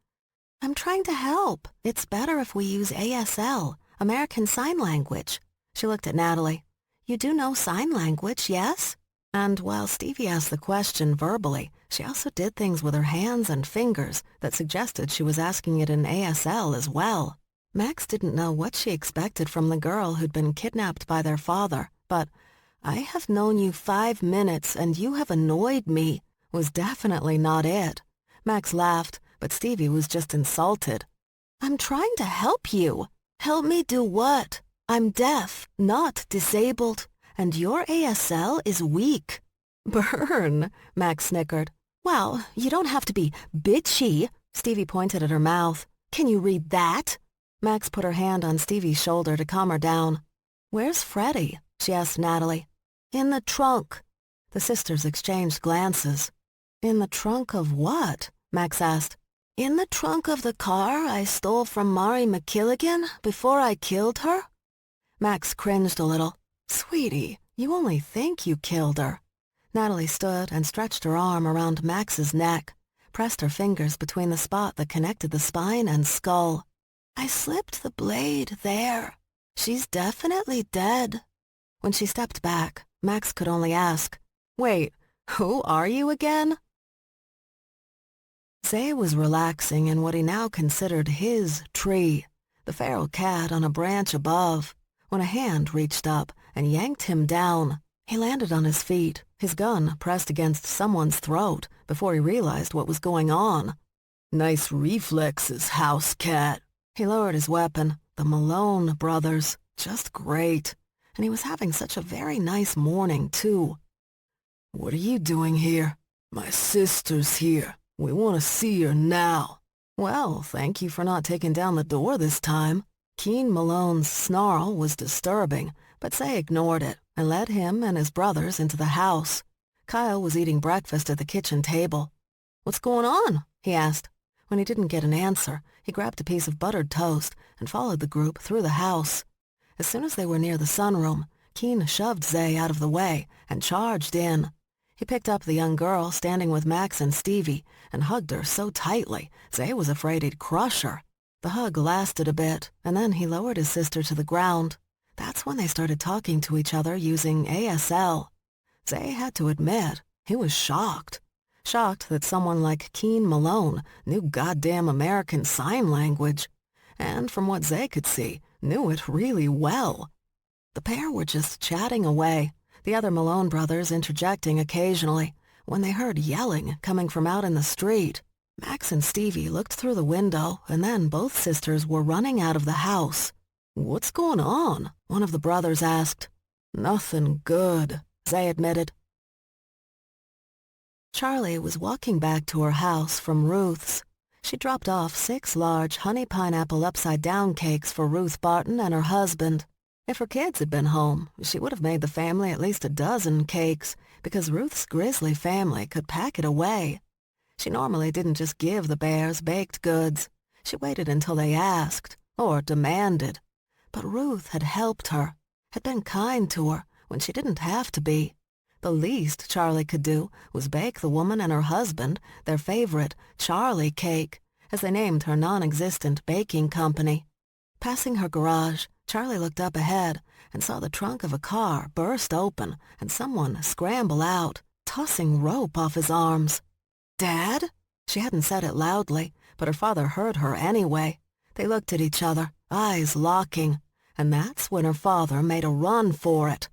"I'm trying to help. It's better if we use ASL, American Sign Language." She looked at Natalie. "You do know sign language, yes?" And while Stevie asked the question verbally, she also did things with her hands and fingers that suggested she was asking it in ASL as well. Max didn't know what she expected from the girl who'd been kidnapped by their father, but "I have known you 5 minutes and you have annoyed me" was definitely not it. Max laughed, but Stevie was just insulted. "I'm trying to help you." "Help me do what? I'm deaf, not disabled, and your ASL is weak." "Burn," Max snickered. "Well, you don't have to be bitchy." Stevie pointed at her mouth. "Can you read that?" Max put her hand on Stevie's shoulder to calm her down. "Where's Freddie?" she asked Natalie. "In the trunk." The sisters exchanged glances. "In the trunk of what?" Max asked. "In the trunk of the car I stole from Mari McKilligan before I killed her." Max cringed a little. "Sweetie, you only think you killed her." Natalie stood and stretched her arm around Max's neck, pressed her fingers between the spot that connected the spine and skull. "I slipped the blade there. She's definitely dead." When she stepped back, Max could only ask, "Wait, who are you again?" Zay was relaxing in what he now considered his tree, the feral cat on a branch above, when a hand reached up and yanked him down. He landed on his feet, his gun pressed against someone's throat before he realized what was going on. "Nice reflexes, house cat." He lowered his weapon, the Malone brothers, just great, and he was having such a very nice morning, too. "What are you doing here?" "My sister's here. We want to see her now." "Well, thank you for not taking down the door this time." Keen Malone's snarl was disturbing, but Zay ignored it and led him and his brothers into the house. Kyle was eating breakfast at the kitchen table. "What's going on?" he asked. When he didn't get an answer, he grabbed a piece of buttered toast and followed the group through the house. As soon as they were near the sunroom, Keen shoved Zay out of the way and charged in. He picked up the young girl standing with Max and Stevie and hugged her so tightly, Zay was afraid he'd crush her. The hug lasted a bit, and then he lowered his sister to the ground. That's when they started talking to each other using ASL. Zay had to admit, he was shocked. Shocked that someone like Keen Malone knew goddamn American Sign Language, and from what Zay could see, knew it really well. The pair were just chatting away, the other Malone brothers interjecting occasionally, when they heard yelling coming from out in the street. Max and Stevie looked through the window, and then both sisters were running out of the house. "What's going on?" one of the brothers asked. "Nothing good," Zay admitted. Charlie was walking back to her house from Ruth's. She dropped off 6 large honey pineapple upside-down cakes for Ruth Barton and her husband. If her kids had been home, she would have made the family at least a dozen cakes, because Ruth's grizzly family could pack it away. She normally didn't just give the bears baked goods. She waited until they asked, or demanded. But Ruth had helped her, had been kind to her when she didn't have to be. The least Charlie could do was bake the woman and her husband their favorite Charlie cake, as they named her non-existent baking company. Passing her garage, Charlie looked up ahead and saw the trunk of a car burst open and someone scramble out, tossing rope off his arms. "Dad?" She hadn't said it loudly, but her father heard her anyway. They looked at each other, eyes locking, and that's when her father made a run for it.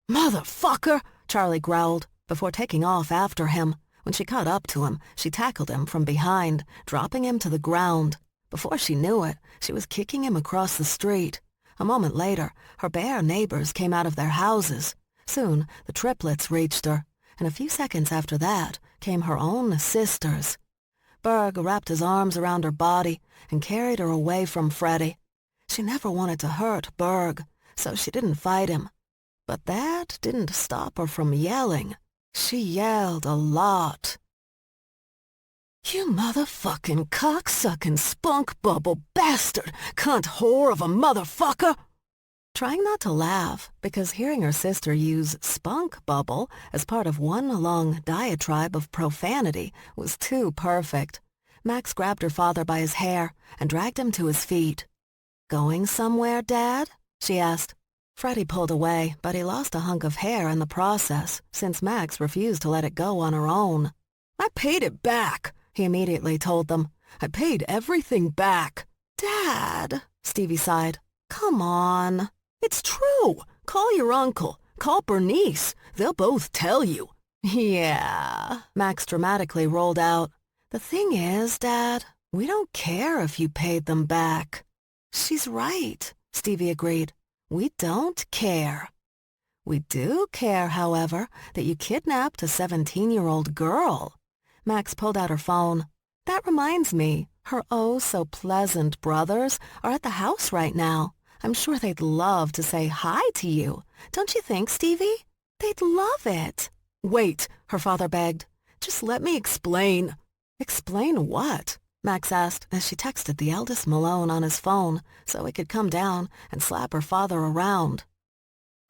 "Motherfucker!" Charlie growled, before taking off after him. When she caught up to him, she tackled him from behind, dropping him to the ground. Before she knew it, she was kicking him across the street. A moment later, her bear neighbors came out of their houses. Soon, the triplets reached her, and a few seconds after that came her own sisters. Berg wrapped his arms around her body and carried her away from Freddie. She never wanted to hurt Berg, so she didn't fight him. But that didn't stop her from yelling. She yelled a lot. "You motherfucking cocksucking spunk bubble bastard, cunt whore of a motherfucker!" Trying not to laugh, because hearing her sister use spunk bubble as part of one long diatribe of profanity was too perfect, Max grabbed her father by his hair and dragged him to his feet. "Going somewhere, Dad?" she asked. Freddie pulled away, but he lost a hunk of hair in the process, since Max refused to let it go on her own. "I paid it back," he immediately told them. "I paid everything back." "Dad," Stevie sighed. "Come on." "It's true. Call your uncle. Call Bernice. They'll both tell you." "Yeah," Max dramatically rolled out. "The thing is, Dad, we don't care if you paid them back." "She's right," Stevie agreed. "We don't care. We do care, however, that you kidnapped a 17-year-old girl." Max pulled out her phone. "That reminds me, Her oh-so-pleasant brothers are at the house right now. I'm sure they'd love to say hi to you. Don't you think, Stevie? They'd love it. Wait, her father begged. Just let me explain. Explain what? Max asked as she texted the eldest Malone on his phone so he could come down and slap her father around.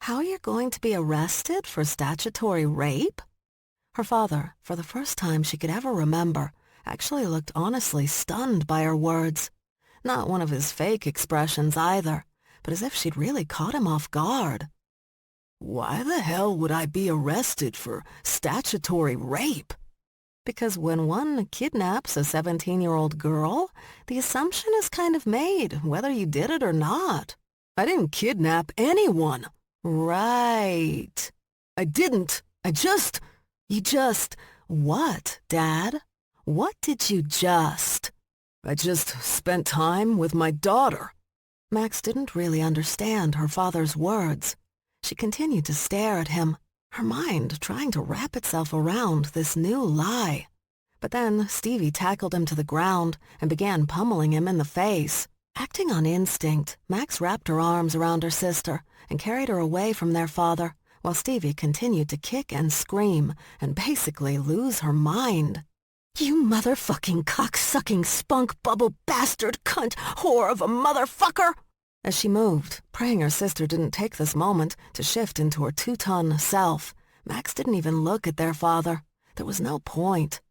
How you're going to be arrested for statutory rape? Her father, for the first time she could ever remember, actually looked honestly stunned by her words. Not one of his fake expressions either, but as if she'd really caught him off guard. Why the hell would I be arrested for statutory rape? Because when one kidnaps a 17-year-old girl, the assumption is kind of made, whether you did it or not. I didn't kidnap anyone. Right. I didn't. You just... What, Dad? What did you just? I just spent time with my daughter. Max didn't really understand her father's words. She continued to stare at him, her mind trying to wrap itself around this new lie. But then Stevie tackled him to the ground and began pummeling him in the face. Acting on instinct, Max wrapped her arms around her sister and carried her away from their father, while Stevie continued to kick and scream and basically lose her mind. You motherfucking cocksucking spunk bubble bastard cunt whore of a motherfucker! As she moved, praying her sister didn't take this moment to shift into her two-ton self, Max didn't even look at their father. There was no point.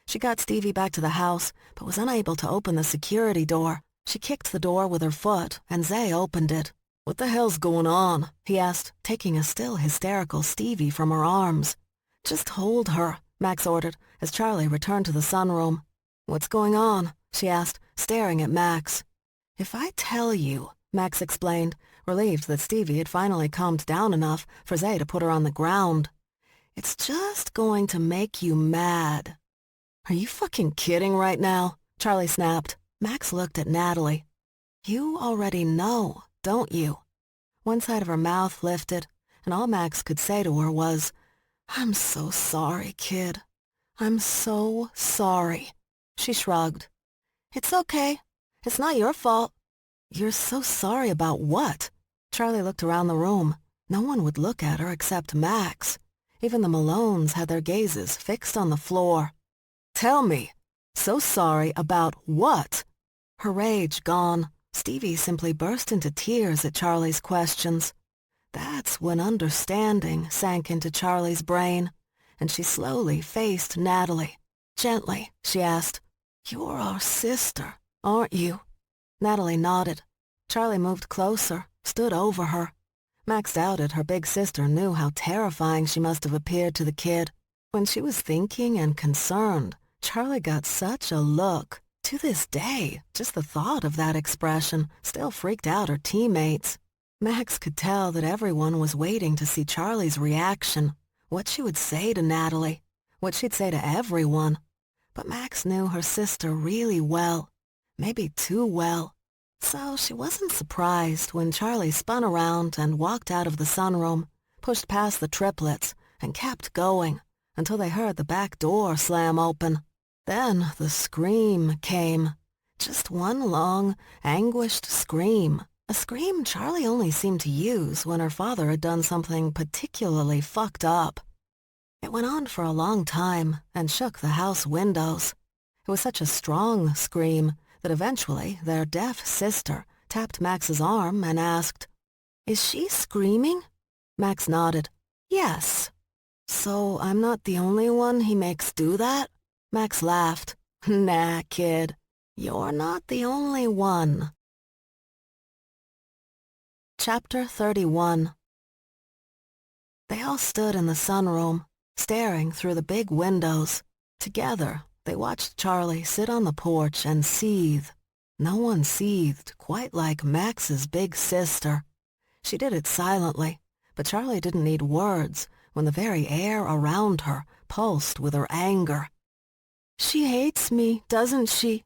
She got Stevie back to the house, but was unable to open the security door. She kicked the door with her foot, and Zay opened it. What the hell's going on? He asked, taking a still hysterical Stevie from her arms. Just hold her, Max ordered, as Charlie returned to the sunroom. What's going on? She asked, staring at Max. If I tell you, Max explained, relieved that Stevie had finally calmed down enough for Zay to put her on the ground. It's just going to make you mad. Are you fucking kidding right now? Charlie snapped. Max looked at Natalie. You already know, don't you? One side of her mouth lifted, and all Max could say to her was, I'm so sorry, kid. I'm so sorry. She shrugged. It's okay. It's not your fault. You're so sorry about what? Charlie looked around the room. No one would look at her except Max. Even the Malones had their gazes fixed on the floor. Tell me, so sorry about what? Her rage gone, Stevie simply burst into tears at Charlie's questions. That's when understanding sank into Charlie's brain, and she slowly faced Natalie. Gently, she asked, You're our sister, aren't you? Natalie nodded. Charlie moved closer, stood over her. Max doubted her big sister knew how terrifying she must have appeared to the kid. When she was thinking and concerned, Charlie got such a look. To this day, just the thought of that expression still freaked out her teammates. Max could tell that everyone was waiting to see Charlie's reaction, what she would say to Natalie, what she'd say to everyone. But Max knew her sister really well, maybe too well. So she wasn't surprised when Charlie spun around and walked out of the sunroom, pushed past the triplets, and kept going until they heard the back door slam open. Then the scream came. Just one long, anguished scream. A scream Charlie only seemed to use when her father had done something particularly fucked up. It went on for a long time and shook the house windows. It was such a strong scream that eventually their deaf sister tapped Max's arm and asked, Is she screaming? Max nodded. Yes. So I'm not the only one he makes do that? Max laughed. Nah, kid. You're not the only one. Chapter 31. They all stood in the sunroom, staring through the big windows. Together, they watched Charlie sit on the porch and seethe. No one seethed quite like Max's big sister. She did it silently, but Charlie didn't need words when the very air around her pulsed with her anger. She hates me, doesn't she?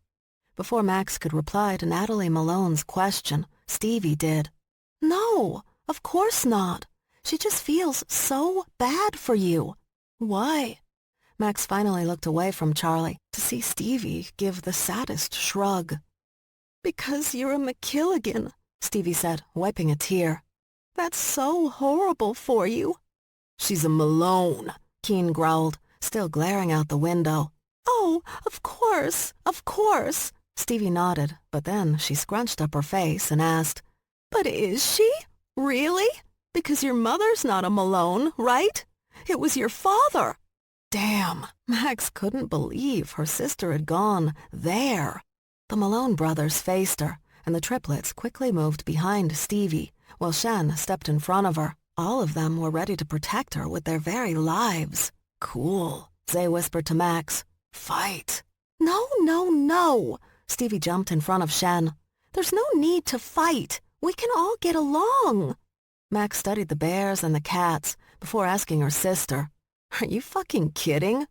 Before Max could reply to Natalie Malone's question, Stevie did. No, of course not. She just feels so bad for you. Why? Max finally looked away from Charlie to see Stevie give the saddest shrug. "Because you're a McKilligan," Stevie said, wiping a tear. "That's so horrible for you." "She's a Malone," Keen growled, still glaring out the window. "Oh, of course, of course." Stevie nodded, but then she scrunched up her face and asked, "But is she? Really? Because your mother's not a Malone, right? It was your father." Damn, Max couldn't believe her sister had gone there. The Malone brothers faced her, and the triplets quickly moved behind Stevie, while Shen stepped in front of her. All of them were ready to protect her with their very lives. "Cool," Zay whispered to Max. "Fight." "No, no, no." Stevie jumped in front of Shen. "There's no need to fight. We can all get along." Max studied the bears and the cats before asking her sister, "Are you fucking kidding?"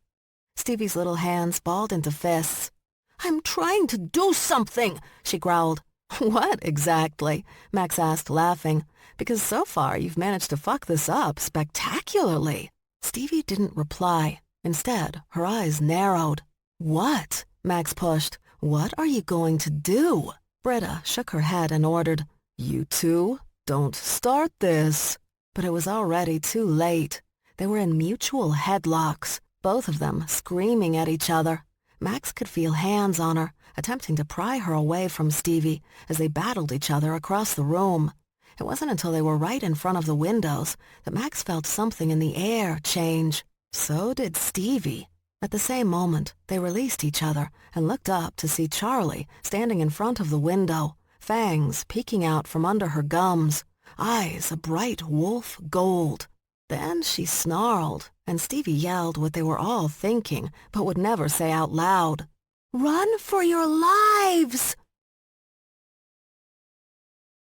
Stevie's little hands balled into fists. "I'm trying to do something," she growled. "What exactly?" Max asked, laughing, "because so far you've managed to fuck this up spectacularly." Stevie didn't reply. Instead, her eyes narrowed. "What?" Max pushed. "What are you going to do?" Britta shook her head and ordered, "You two, don't start this." But it was already too late. They were in mutual headlocks, both of them screaming at each other. Max could feel hands on her, attempting to pry her away from Stevie as they battled each other across the room. It wasn't until they were right in front of the windows that Max felt something in the air change. So did Stevie. At the same moment, they released each other and looked up to see Charlie standing in front of the window, fangs peeking out from under her gums, eyes a bright wolf gold. Then she snarled, and Stevie yelled what they were all thinking, but would never say out loud. "Run for your lives!"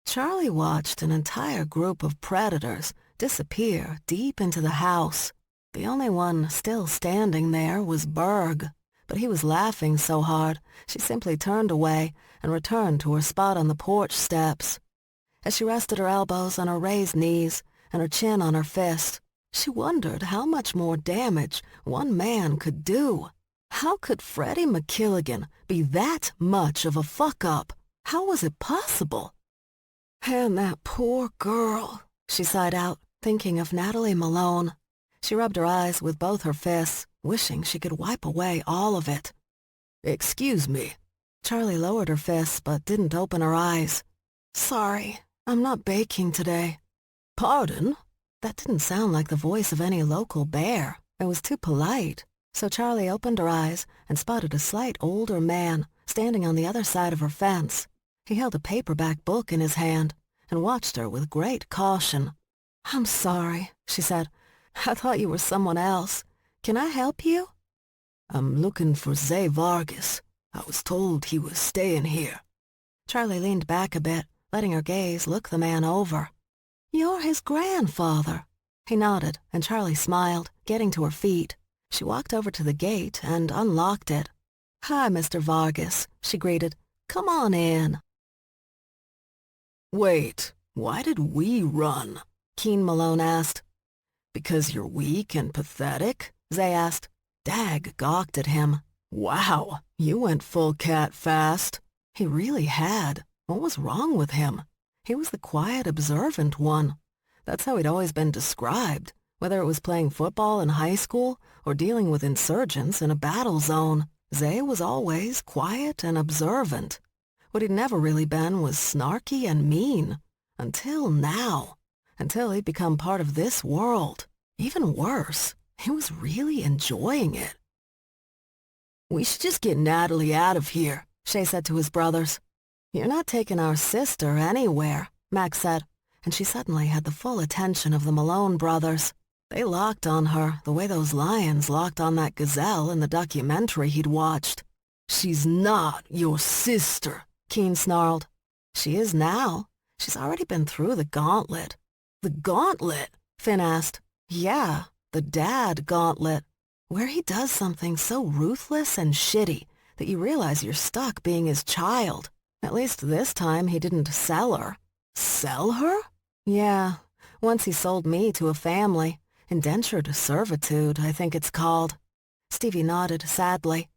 Charlie watched an entire group of predators disappear deep into the house. The only one still standing there was Berg, but he was laughing so hard she simply turned away and returned to her spot on the porch steps. As she rested her elbows on her raised knees and her chin on her fist, she wondered how much more damage one man could do. How could Freddie McKilligan be that much of a fuck-up? How was it possible? "And that poor girl," she sighed out, thinking of Natalie Malone. She rubbed her eyes with both her fists, wishing she could wipe away all of it. "Excuse me." Charlie lowered her fists but didn't open her eyes. "Sorry, I'm not baking today." "Pardon?" That didn't sound like the voice of any local bear. It was too polite. So Charlie opened her eyes and spotted a slight older man standing on the other side of her fence. He held a paperback book in his hand and watched her with great caution. "I'm sorry," she said. "I thought you were someone else. Can I help you?" "I'm looking for Zay Vargas. I was told he was staying here." Charlie leaned back a bit, letting her gaze look the man over. "You're his grandfather." He nodded, and Charlie smiled, getting to her feet. She walked over to the gate and unlocked it. "Hi, Mr. Vargas," she greeted. "Come on in." "Wait, why did we run?" Keen Malone asked. "Because you're weak and pathetic?" Zay asked. Dag gawked at him. "Wow, you went full cat fast." He really had. What was wrong with him? He was the quiet, observant one. That's how he'd always been described, whether it was playing football in high school or dealing with insurgents in a battle zone. Zay was always quiet and observant. What he'd never really been was snarky and mean. Until now. Until he'd become part of this world. Even worse, he was really enjoying it. "We should just get Natalie out of here," Shay said to his brothers. "You're not taking our sister anywhere," Max said, and she suddenly had the full attention of the Malone brothers. They locked on her the way those lions locked on that gazelle in the documentary he'd watched. "She's not your sister," Keen snarled. "She is now. She's already been through the gauntlet." "The gauntlet?" Finn asked. "Yeah, the dad gauntlet, where he does something so ruthless and shitty that you realize you're stuck being his child. At least this time he didn't sell her." "Sell her?" "Yeah, once he sold me to a family. Indentured servitude, I think it's called." Stevie nodded sadly.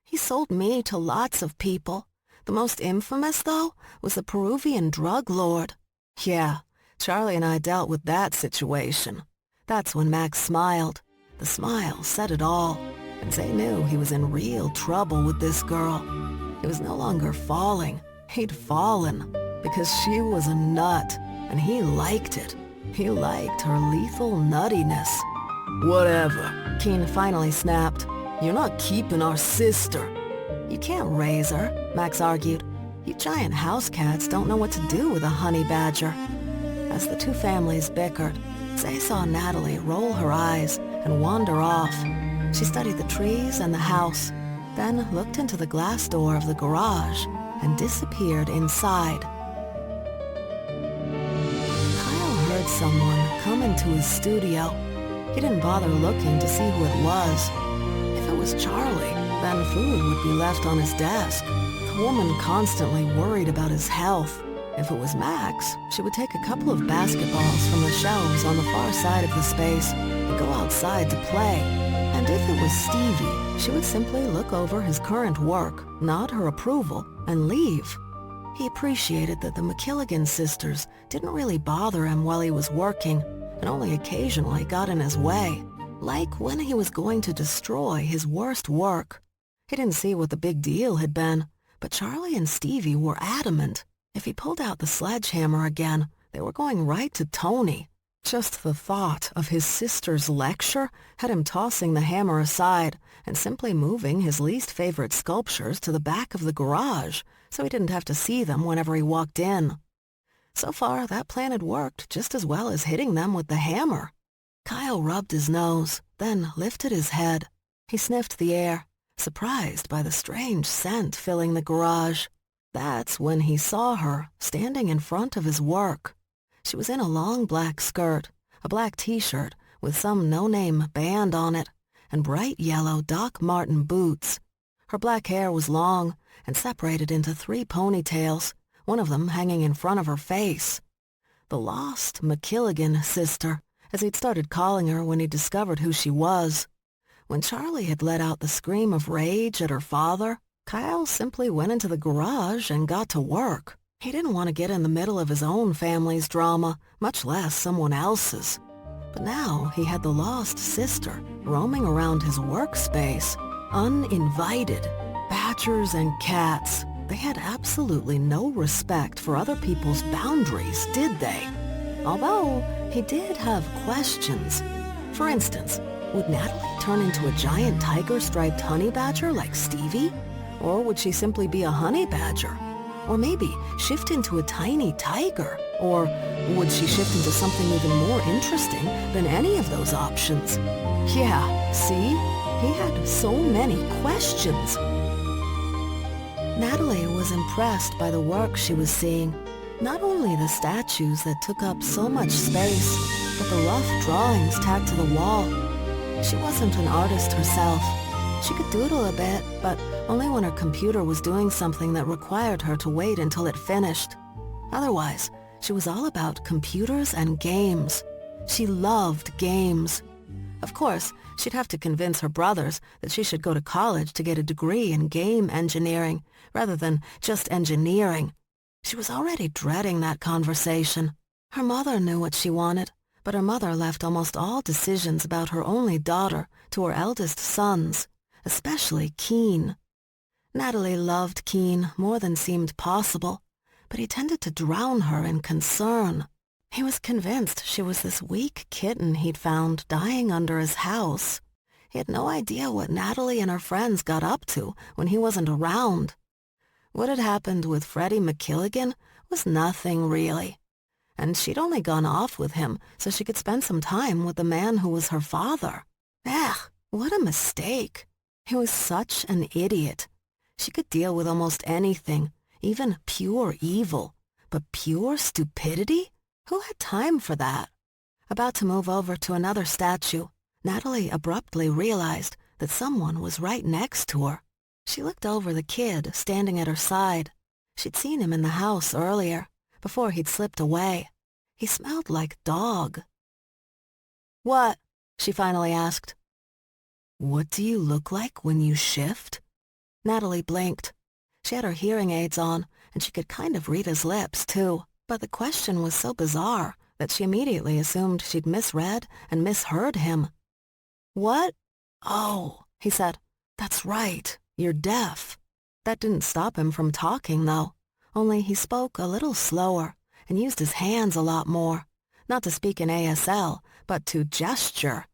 He sold me to lots of people. The most infamous, though, was the Peruvian drug lord. Yeah, Charlie and I dealt with that situation. That's when Max smiled. The smile said it all, and they knew he was in real trouble with this girl. He was no longer falling. He'd fallen, because she was a nut, and he liked it. He liked her lethal nuttiness. Whatever, Keen finally snapped. You're not keeping our sister. You can't raise her, Max argued. You giant house cats don't know what to do with a honey badger. As the two families bickered, Zay saw Natalie roll her eyes and wander off. She studied the trees and the house, then looked into the glass door of the garage and disappeared inside. Kyle heard someone come into his studio. He didn't bother looking to see who it was. If it was Charlie, then food would be left on his desk. The woman constantly worried about his health. If it was Max, she would take a couple of basketballs from the shelves on the far side of the space and go outside to play. And if it was Stevie, she would simply look over his current work, nod her approval, and leave. He appreciated that the McKilligan sisters didn't really bother him while he was working, and only occasionally got in his way, like when he was going to destroy his worst work. He didn't see what the big deal had been, but Charlie and Stevie were adamant. If he pulled out the sledgehammer again, they were going right to Tony. Just the thought of his sister's lecture had him tossing the hammer aside and simply moving his least favorite sculptures to the back of the garage so he didn't have to see them whenever he walked in. So far, that plan had worked just as well as hitting them with the hammer. Kyle rubbed his nose, then lifted his head. He sniffed the air, surprised by the strange scent filling the garage. That's when he saw her, standing in front of his work. She was in a long black skirt, a black t-shirt with some no-name band on it, and bright yellow Doc Marten boots. Her black hair was long and separated into 3 ponytails, one of them hanging in front of her face. The lost McKilligan sister, as he'd started calling her when he discovered who she was. When Charlie had let out the scream of rage at her father, Kyle simply went into the garage and got to work. He didn't want to get in the middle of his own family's drama, much less someone else's. But now he had the lost sister roaming around his workspace, uninvited. Badgers and cats, they had absolutely no respect for other people's boundaries, did they? Although he did have questions. For instance, would Natalie turn into a giant tiger-striped honey badger like Stevie? Or would she simply be a honey badger? Or maybe shift into a tiny tiger? Or would she shift into something even more interesting than any of those options? Yeah, see? He had so many questions. Natalie was impressed by the work she was seeing. Not only the statues that took up so much space, but the rough drawings tacked to the wall. She wasn't an artist herself. She could doodle a bit, but only when her computer was doing something that required her to wait until it finished. Otherwise, she was all about computers and games. She loved games. Of course, she'd have to convince her brothers that she should go to college to get a degree in game engineering, rather than just engineering. She was already dreading that conversation. Her mother knew what she wanted, but her mother left almost all decisions about her only daughter to her eldest sons, especially Keen. Natalie loved Keen more than seemed possible, but he tended to drown her in concern. He was convinced she was this weak kitten he'd found dying under his house. He had no idea what Natalie and her friends got up to when he wasn't around. What had happened with Freddie McKilligan was nothing, really. And she'd only gone off with him so she could spend some time with the man who was her father. Ugh, what a mistake. He was such an idiot. She could deal with almost anything, even pure evil. But pure stupidity? Who had time for that? About to move over to another statue, Natalie abruptly realized that someone was right next to her. She looked over the kid standing at her side. She'd seen him in the house earlier, before he'd slipped away. He smelled like dog. "What?" she finally asked. "What do you look like when you shift?" Natalie blinked. She had her hearing aids on, and she could kind of read his lips, too. But the question was so bizarre that she immediately assumed she'd misread and misheard him. "What? Oh," he said. "That's right. You're deaf." That didn't stop him from talking, though. Only he spoke a little slower and used his hands a lot more. Not to speak in ASL, but to gesture.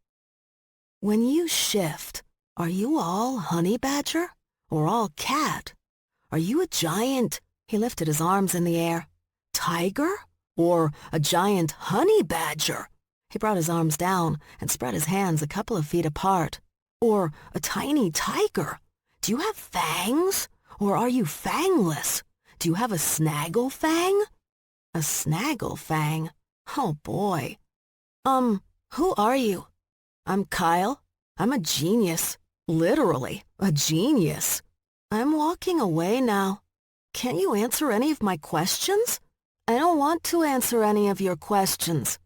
"When you shift, are you all honey badger or all cat? Are you a giant," he lifted his arms in the air, "tiger or a giant honey badger?" He brought his arms down and spread his hands a couple of feet apart. "Or a tiny tiger? Do you have fangs? Or are you fangless? Do you have a snaggle fang?" A snaggle fang? Oh boy. Who are you?" "I'm Kyle. I'm a genius. Literally, a genius." "I'm walking away now. Can't you answer any of my questions?" "I don't want to answer any of your questions."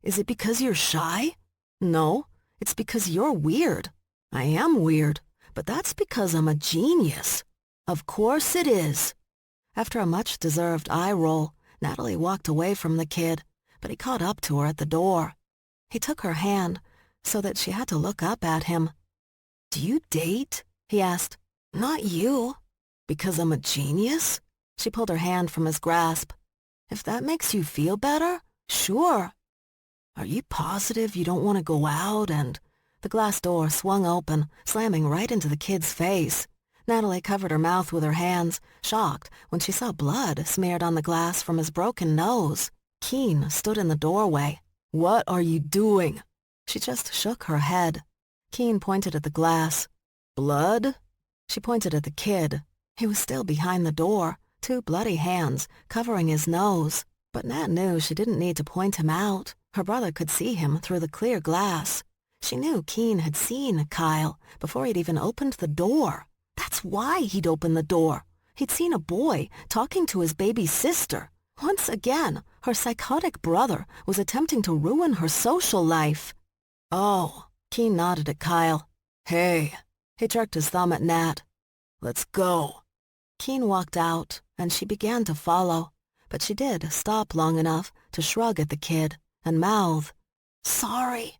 "Is it because you're shy?" "No, it's because you're weird." "I am weird, but that's because I'm a genius." "Of course it is." After a much-deserved eye roll, Natalie walked away from the kid, but he caught up to her at the door. He took her hand so that she had to look up at him. "Do you date?" he asked. "Not you." "Because I'm a genius?" She pulled her hand from his grasp. "If that makes you feel better, sure." "Are you positive you don't want to go out and—" The glass door swung open, slamming right into the kid's face. Natalie covered her mouth with her hands, shocked when she saw blood smeared on the glass from his broken nose. Keen stood in the doorway. "What are you doing?" She just shook her head. Keen pointed at the glass. "Blood?" She pointed at the kid. He was still behind the door, two bloody hands covering his nose. But Nat knew she didn't need to point him out. Her brother could see him through the clear glass. She knew Keen had seen Kyle before he'd even opened the door. That's why he'd opened the door. He'd seen a boy talking to his baby sister. Once again, her psychotic brother was attempting to ruin her social life. "Oh," Keen nodded at Kyle. "Hey." He jerked his thumb at Nat. "Let's go." Keen walked out, and she began to follow, but she did stop long enough to shrug at the kid and mouth, "Sorry."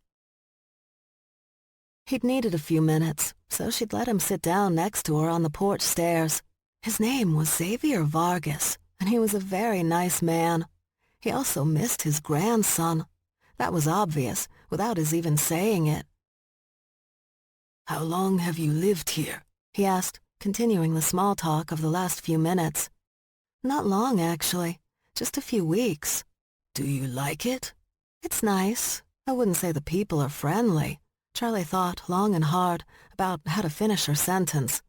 He'd needed a few minutes, so she'd let him sit down next to her on the porch stairs. His name was Xavier Vargas, and he was a very nice man. He also missed his grandson. That was obvious, without his even saying it. "How long have you lived here?" he asked, continuing the small talk of the last few minutes. "Not long, actually. Just a few weeks." "Do you like it?" "It's nice. I wouldn't say the people are friendly." Charlie thought long and hard about how to finish her sentence.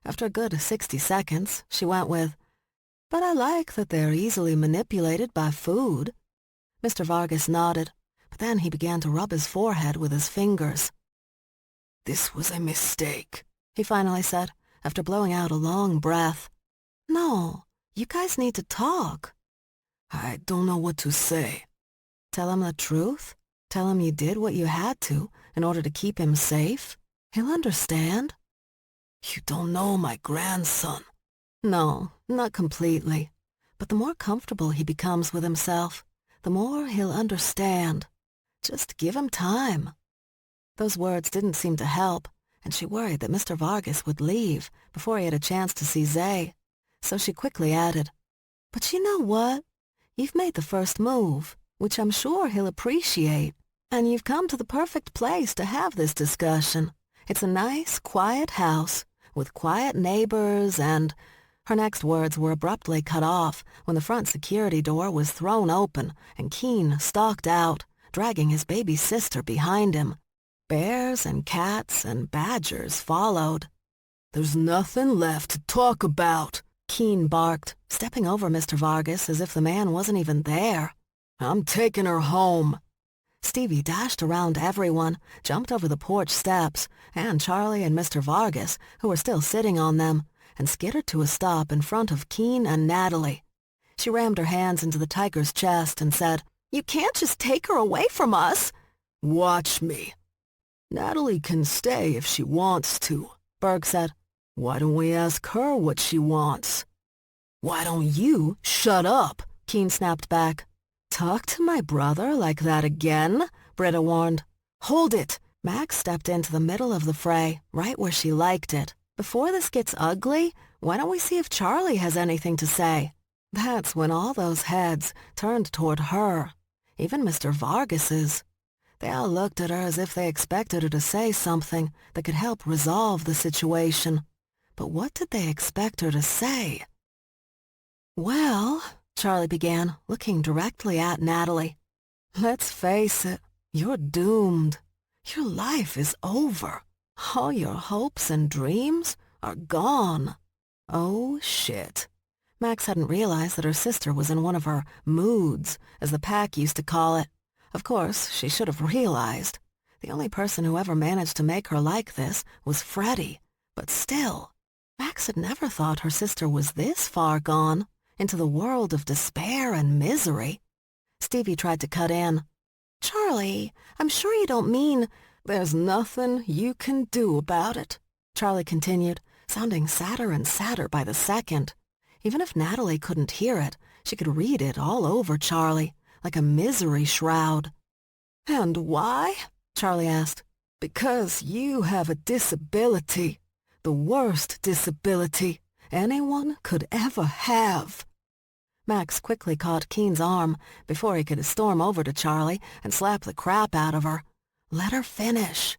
After a good 60 seconds, she went with, "But I like that they're easily manipulated by food." Mr. Vargas nodded, but then he began to rub his forehead with his fingers. "This was a mistake," he finally said, after blowing out a long breath. "No, you guys need to talk." "I don't know what to say." "Tell him the truth? Tell him you did what you had to in order to keep him safe? He'll understand." "You don't know my grandson." "No, not completely. But the more comfortable he becomes with himself, the more he'll understand. Just give him time." Those words didn't seem to help, and she worried that Mr. Vargas would leave before he had a chance to see Zay. So she quickly added, "But you know what? You've made the first move, which I'm sure he'll appreciate. And you've come to the perfect place to have this discussion. It's a nice, quiet house, with quiet neighbors and—" Her next words were abruptly cut off when the front security door was thrown open and Keen stalked out, dragging his baby sister behind him. Bears and cats and badgers followed. "There's nothing left to talk about," Keen barked, stepping over Mr. Vargas as if the man wasn't even there. "I'm taking her home." Stevie dashed around everyone, jumped over the porch steps, and Charlie and Mr. Vargas, who were still sitting on them, and skittered to a stop in front of Keen and Natalie. She rammed her hands into the tiger's chest and said, "You can't just take her away from us." "Watch me." Natalie can stay if she wants to, Berg said. Why don't we ask her what she wants? Why don't you shut up? Keen snapped back. Talk to my brother like that again? Britta warned. Hold it! Max stepped into the middle of the fray, right where she liked it. Before this gets ugly, why don't we see if Charlie has anything to say? That's when all those heads turned toward her. Even Mr. Vargas's. They all looked at her as if they expected her to say something that could help resolve the situation. But what did they expect her to say? Well, Charlie began, looking directly at Natalie. Let's face it, you're doomed. Your life is over. All your hopes and dreams are gone. Oh, shit. Max hadn't realized that her sister was in one of her moods, as the pack used to call it. Of course, she should have realized. The only person who ever managed to make her like this was Freddie. But still, Max had never thought her sister was this far gone, into the world of despair and misery. Stevie tried to cut in. Charlie, I'm sure you don't mean... There's nothing you can do about it, Charlie continued, sounding sadder and sadder by the second. Even if Natalie couldn't hear it, she could read it all over Charlie, like a misery shroud. And why? Charlie asked. Because you have a disability. The worst disability anyone could ever have. Max quickly caught Keen's arm before he could storm over to Charlie and slap the crap out of her. Let her finish.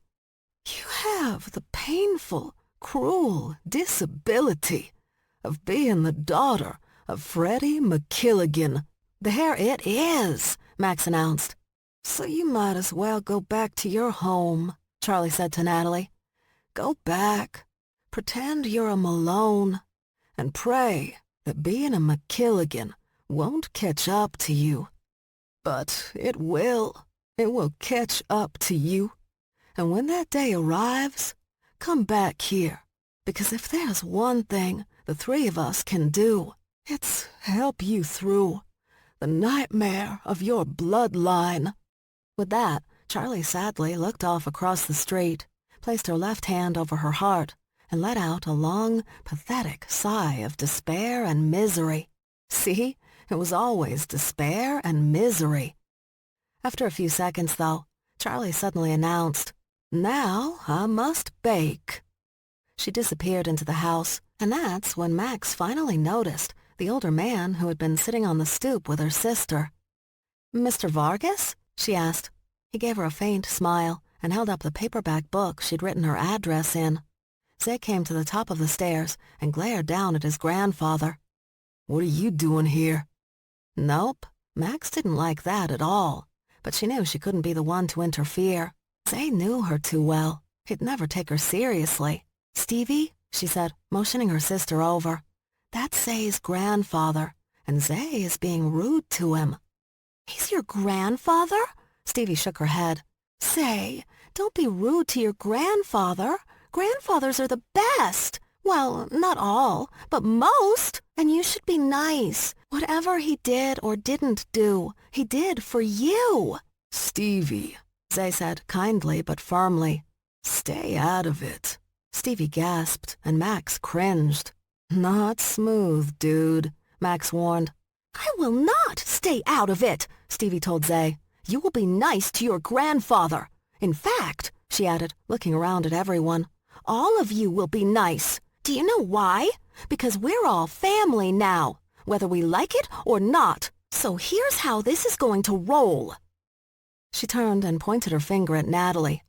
You have the painful, cruel disability of being the daughter of Freddie McKilligan. There it is, Max announced. So you might as well go back to your home, Charlie said to Natalie. Go back, pretend you're a Malone, and pray that being a McKilligan won't catch up to you. But it will. It will catch up to you. And when that day arrives, come back here. Because if there's one thing the three of us can do, it's help you through the nightmare of your bloodline. With that, Charlie sadly looked off across the street, placed her left hand over her heart, and let out a long, pathetic sigh of despair and misery. See? It was always despair and misery. After a few seconds, though, Charlie suddenly announced, Now I must bake. She disappeared into the house, and that's when Max finally noticed the older man who had been sitting on the stoop with her sister. Mr. Vargas? She asked. He gave her a faint smile and held up the paperback book she'd written her address in. Zay came to the top of the stairs and glared down at his grandfather. What are you doing here? Nope, Max didn't like that at all. But she knew she couldn't be the one to interfere. Zay knew her too well. He'd never take her seriously. Stevie, she said, motioning her sister over. That's Zay's grandfather, and Zay is being rude to him. He's your grandfather? Stevie shook her head. Zay, don't be rude to your grandfather. Grandfathers are the best. Well, not all, but most. And you should be nice. Whatever he did or didn't do, he did for you. Stevie, Zay said kindly but firmly. Stay out of it. Stevie gasped, and Max cringed. Not smooth, dude, Max warned. I will not stay out of it, Stevie told Zay. You will be nice to your grandfather. In fact, she added, looking around at everyone, all of you will be nice. Do you know why? Because we're all family now, whether we like it or not. So here's how this is going to roll. She turned and pointed her finger at Natalie.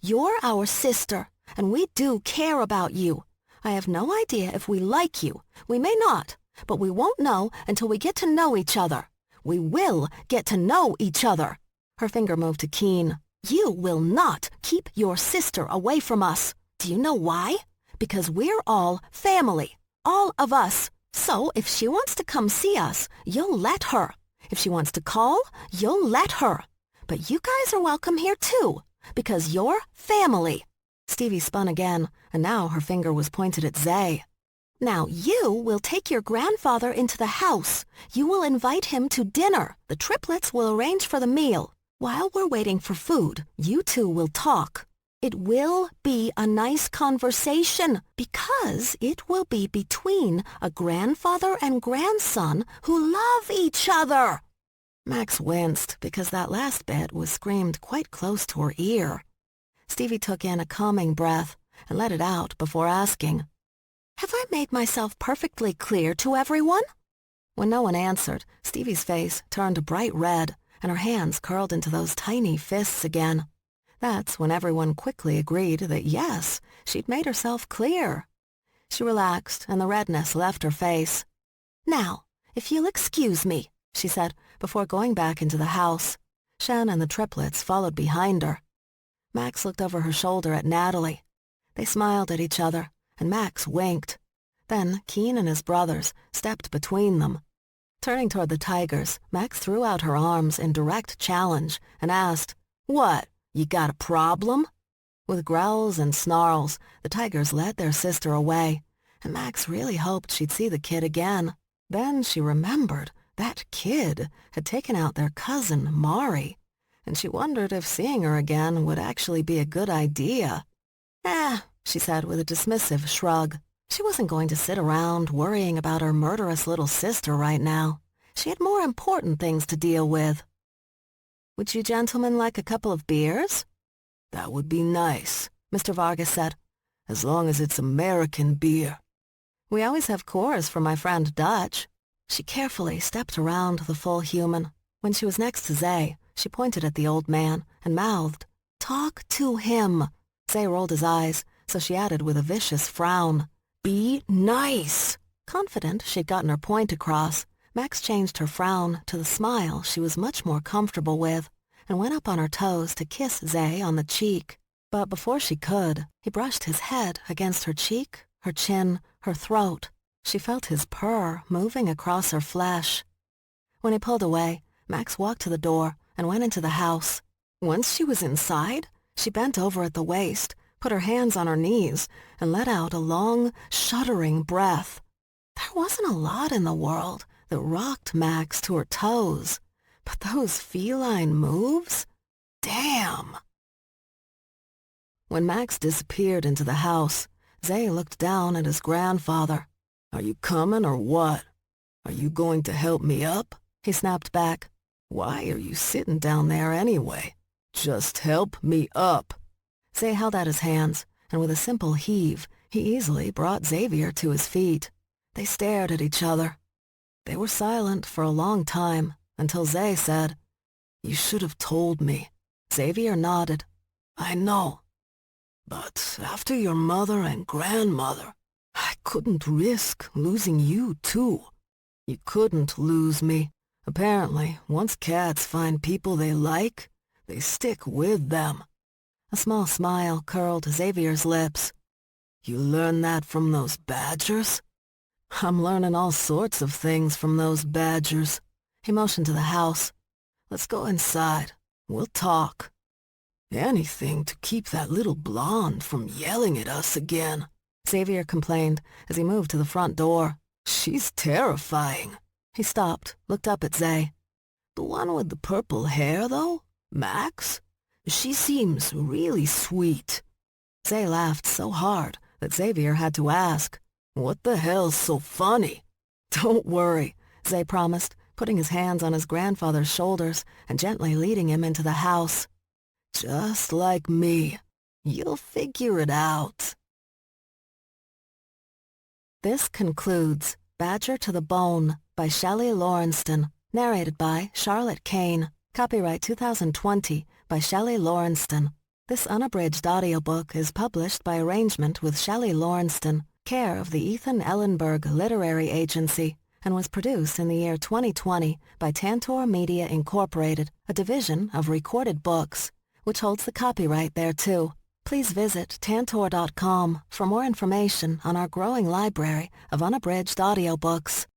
You're our sister, and we do care about you. I have no idea if we like you. We may not, but we won't know until we get to know each other. We will get to know each other. Her finger moved to Keen. You will not keep your sister away from us. Do you know why? Because we're all family. All of us. So if she wants to come see us, you'll let her. If she wants to call, you'll let her. But you guys are welcome here too, because you're family. Stevie spun again, and now her finger was pointed at Zay. Now you will take your grandfather into the house. You will invite him to dinner. The triplets will arrange for the meal. While we're waiting for food, you two will talk. It will be a nice conversation because it will be between a grandfather and grandson who love each other. Max winced because that last bit was screamed quite close to her ear. Stevie took in a calming breath and let it out before asking, "Have I made myself perfectly clear to everyone?" When no one answered, Stevie's face turned bright red and her hands curled into those tiny fists again. That's when everyone quickly agreed that yes, she'd made herself clear. She relaxed and the redness left her face. "Now, if you'll excuse me," she said before going back into the house. Shen and the triplets followed behind her. Max looked over her shoulder at Natalie. They smiled at each other, and Max winked. Then Keen and his brothers stepped between them. Turning toward the tigers, Max threw out her arms in direct challenge and asked, "What, you got a problem?" With growls and snarls, the tigers led their sister away, and Max really hoped she'd see the kid again. Then she remembered that kid had taken out their cousin, Mari, and she wondered if seeing her again would actually be a good idea. She said with a dismissive shrug. She wasn't going to sit around worrying about her murderous little sister right now. She had more important things to deal with. "Would you gentlemen like a couple of beers?" "That would be nice," Mr. Vargas said, "as long as it's American beer." "We always have Coors for my friend Dutch." She carefully stepped around the full human. When she was next to Zay, she pointed at the old man and mouthed, "Talk to him." Zay rolled his eyes, so she added with a vicious frown, "Be nice." Confident she'd gotten her point across, Max changed her frown to the smile she was much more comfortable with and went up on her toes to kiss Zay on the cheek. But before she could, he brushed his head against her cheek, her chin, her throat. She felt his purr moving across her flesh. When he pulled away, Max walked to the door and went into the house. Once she was inside, she bent over at the waist, put her hands on her knees, and let out a long, shuddering breath. There wasn't a lot in the world that rocked Max to her toes, but those feline moves? Damn! When Max disappeared into the house, Zay looked down at his grandfather. "Are you coming or what? Are you going to help me up?" he snapped back. "Why are you sitting down there anyway? Just help me up." Zay held out his hands, and with a simple heave, he easily brought Xavier to his feet. They stared at each other. They were silent for a long time, until Zay said, "You should have told me." Xavier nodded. "I know. But after your mother and grandmother, I couldn't risk losing you, too." "You couldn't lose me. Apparently, once cats find people they like, they stick with them." A small smile curled Xavier's lips. "You learned that from those badgers?" "I'm learning all sorts of things from those badgers." He motioned to the house. "Let's go inside. We'll talk." "Anything to keep that little blonde from yelling at us again," Xavier complained as he moved to the front door. "She's terrifying." He stopped, looked up at Zay. "The one with the purple hair, though? Max? She seems really sweet." Zay laughed so hard that Xavier had to ask, "What the hell's so funny?" "Don't worry," Zay promised, putting his hands on his grandfather's shoulders and gently leading him into the house. "Just like me. You'll figure it out." This concludes Badger to the Bone by Shelley Lawrenston, narrated by Charlotte Kane. Copyright 2020 by Shelley Lawrenston. This unabridged audiobook is published by arrangement with Shelley Lawrenston, care of the Ethan Ellenberg Literary Agency, and was produced in the year 2020 by Tantor Media Incorporated, a division of Recorded Books, which holds the copyright thereto. Please visit tantor.com for more information on our growing library of unabridged audiobooks.